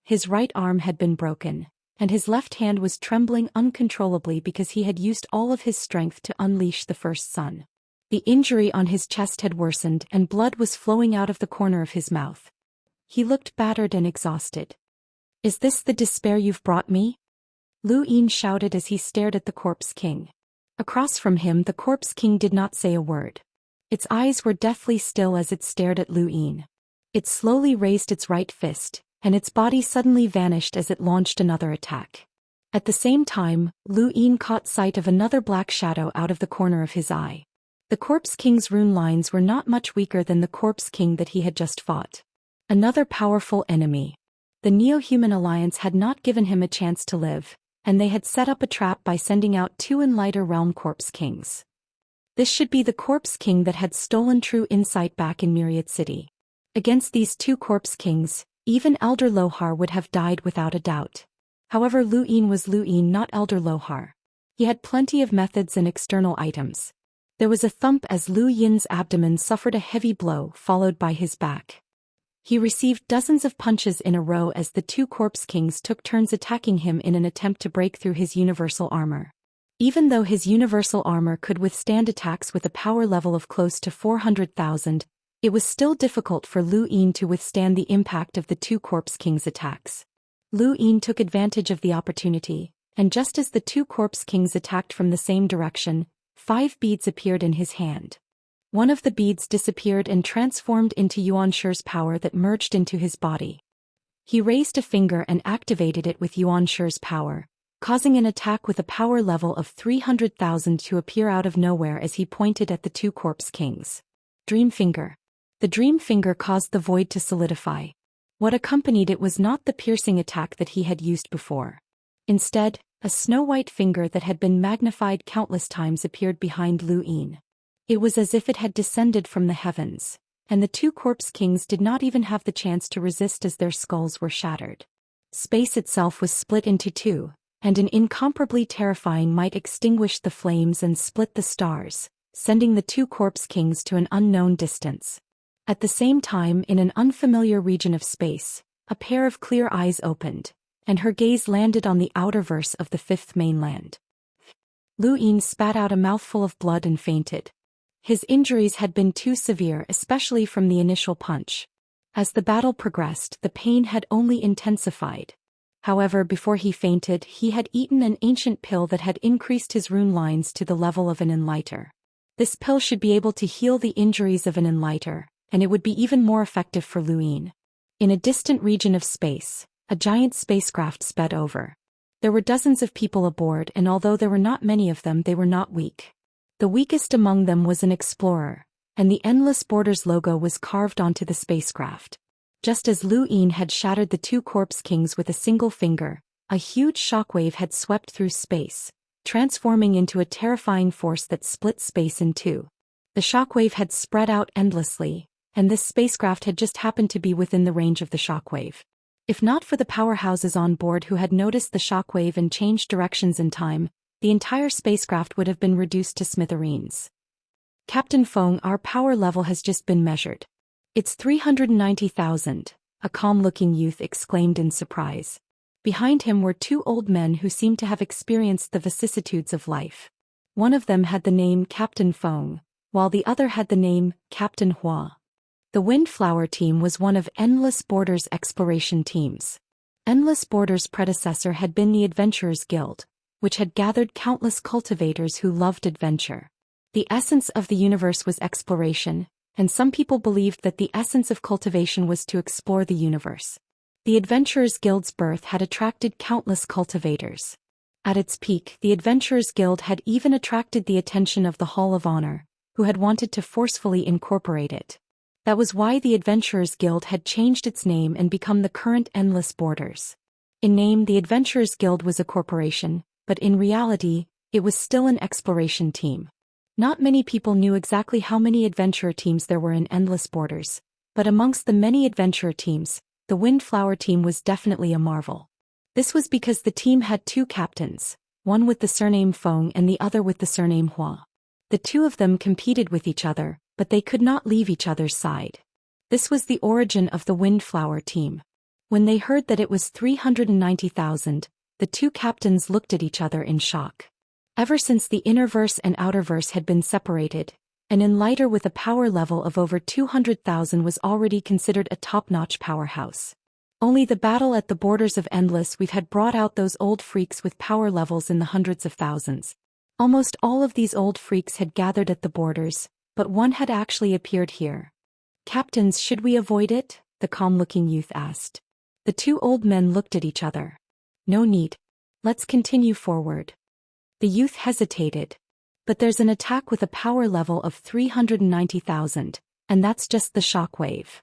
His right arm had been broken, and his left hand was trembling uncontrollably because he had used all of his strength to unleash the first sun. The injury on his chest had worsened and blood was flowing out of the corner of his mouth. He looked battered and exhausted. "Is this the despair you've brought me?" Lu Yin shouted as he stared at the Corpse King. Across from him the Corpse King did not say a word. Its eyes were deathly still as it stared at Lu Yin. It slowly raised its right fist, and its body suddenly vanished as it launched another attack. At the same time, Lu Yin caught sight of another black shadow out of the corner of his eye. The Corpse King's rune lines were not much weaker than the Corpse King that he had just fought. Another powerful enemy. The Neo-Human Alliance had not given him a chance to live, and they had set up a trap by sending out 2 Enlighter Realm Corpse Kings. This should be the Corpse King that had stolen true insight back in Myriad City. Against these two corpse kings, even Elder Lohar would have died without a doubt. However, Lu Yin was Lu Yin, not Elder Lohar. He had plenty of methods and external items. There was a thump as Lu Yin's abdomen suffered a heavy blow followed by his back. He received dozens of punches in a row as the two corpse kings took turns attacking him in an attempt to break through his universal armor. Even though his universal armor could withstand attacks with a power level of close to 400,000, it was still difficult for Lu Yin to withstand the impact of the two corpse kings' attacks. Lu Yin took advantage of the opportunity, and just as the two corpse kings attacked from the same direction, 5 beads appeared in his hand. One of the beads disappeared and transformed into Yuanshi's power that merged into his body. He raised a finger and activated it with Yuanshi's power, causing an attack with a power level of 300,000 to appear out of nowhere as he pointed at the two corpse kings. Dream Finger. The Dream Finger caused the void to solidify. What accompanied it was not the piercing attack that he had used before. Instead, a snow-white finger that had been magnified countless times appeared behind Lu Yin. It was as if it had descended from the heavens, and the two corpse kings did not even have the chance to resist as their skulls were shattered. Space itself was split into two, and an incomparably terrifying might extinguished the flames and split the stars, sending the two corpse kings to an unknown distance. At the same time, in an unfamiliar region of space, a pair of clear eyes opened, and her gaze landed on the outer verse of the fifth mainland. Lu Yin spat out a mouthful of blood and fainted. His injuries had been too severe, especially from the initial punch. As the battle progressed, the pain had only intensified. However, before he fainted, he had eaten an ancient pill that had increased his rune lines to the level of an enlighter. This pill should be able to heal the injuries of an enlighter, and it would be even more effective for Lu Yin. In a distant region of space, a giant spacecraft sped over. There were dozens of people aboard, and although there were not many of them, they were not weak. The weakest among them was an explorer, and the Endless Borders logo was carved onto the spacecraft. Just as Lu Yin had shattered the two corpse kings with a single finger, a huge shockwave had swept through space, transforming into a terrifying force that split space in two. The shockwave had spread out endlessly, and this spacecraft had just happened to be within the range of the shockwave. If not for the powerhouses on board who had noticed the shockwave and changed directions in time, the entire spacecraft would have been reduced to smithereens. Captain Feng, our power level has just been measured. It's 390,000, a calm-looking youth exclaimed in surprise. Behind him were 2 old men who seemed to have experienced the vicissitudes of life. One of them had the name Captain Feng, while the other had the name Captain Hua. The Windflower team was one of Endless Borders' exploration teams. Endless Borders' predecessor had been the Adventurers Guild, which had gathered countless cultivators who loved adventure. The essence of the universe was exploration, and some people believed that the essence of cultivation was to explore the universe. The Adventurers Guild's birth had attracted countless cultivators. At its peak, the Adventurers Guild had even attracted the attention of the Hall of Honor, who had wanted to forcefully incorporate it. That was why the Adventurers Guild had changed its name and become the current Endless Borders. In name, the Adventurers Guild was a corporation, but in reality, it was still an exploration team. Not many people knew exactly how many adventurer teams there were in Endless Borders, but amongst the many adventurer teams, the Windflower team was definitely a marvel. This was because the team had 2 captains, one with the surname Feng and the other with the surname Hua. The 2 of them competed with each other, but they could not leave each other's side. This was the origin of the Windflower team. When they heard that it was 390,000, the 2 captains looked at each other in shock. Ever since the Innerverse and Outerverse had been separated, an enlighter with a power level of over 200,000 was already considered a top-notch powerhouse. Only the battle at the borders of Endless We've had brought out those old freaks with power levels in the hundreds of thousands. Almost all of these old freaks had gathered at the borders, but one had actually appeared here. "Captains, should we avoid it?" the calm-looking youth asked. The 2 old men looked at each other. "No need. Let's continue forward." The youth hesitated. "But there's an attack with a power level of 390,000, and that's just the shockwave.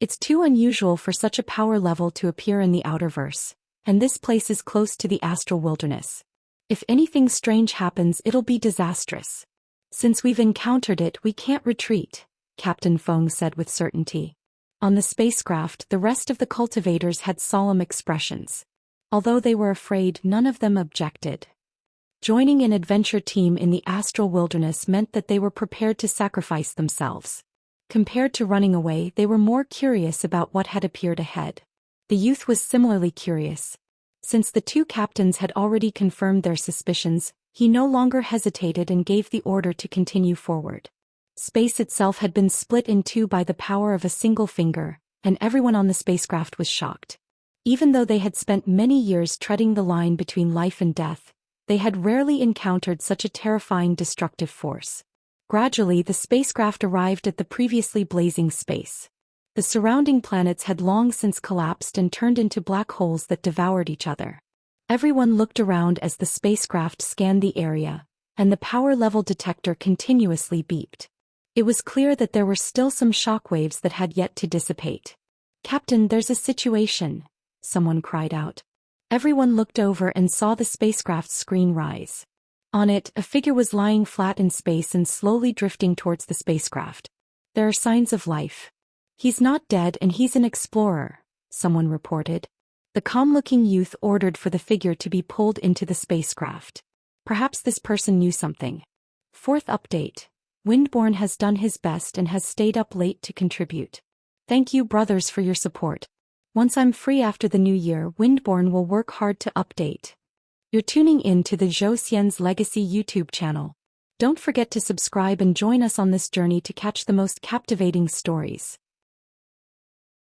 It's too unusual for such a power level to appear in the Outerverse, and this place is close to the astral wilderness. If anything strange happens, it'll be disastrous. Since we've encountered it, we can't retreat," Captain Feng said with certainty. On the spacecraft, the rest of the cultivators had solemn expressions. Although they were afraid, none of them objected. Joining an adventure team in the astral wilderness meant that they were prepared to sacrifice themselves. Compared to running away, they were more curious about what had appeared ahead. The youth was similarly curious. Since the two captains had already confirmed their suspicions, he no longer hesitated and gave the order to continue forward. Space itself had been split in two by the power of a single finger, and everyone on the spacecraft was shocked. Even though they had spent many years treading the line between life and death, they had rarely encountered such a terrifying destructive force. Gradually, the spacecraft arrived at the previously blazing space. The surrounding planets had long since collapsed and turned into black holes that devoured each other. Everyone looked around as the spacecraft scanned the area, and the power level detector continuously beeped. It was clear that there were still some shockwaves that had yet to dissipate. "Captain, there's a situation," someone cried out. Everyone looked over and saw the spacecraft's screen rise. On it, a figure was lying flat in space and slowly drifting towards the spacecraft. "There are signs of life. He's not dead and he's an explorer," someone reported. The calm-looking youth ordered for the figure to be pulled into the spacecraft. Perhaps this person knew something. Fourth update. Windborn has done his best and has stayed up late to contribute. Thank you, brothers, for your support. Once I'm free after the new year, Windborn will work hard to update. You're tuning in to the Zhou Xian's Legacy YouTube channel. Don't forget to subscribe and join us on this journey to catch the most captivating stories.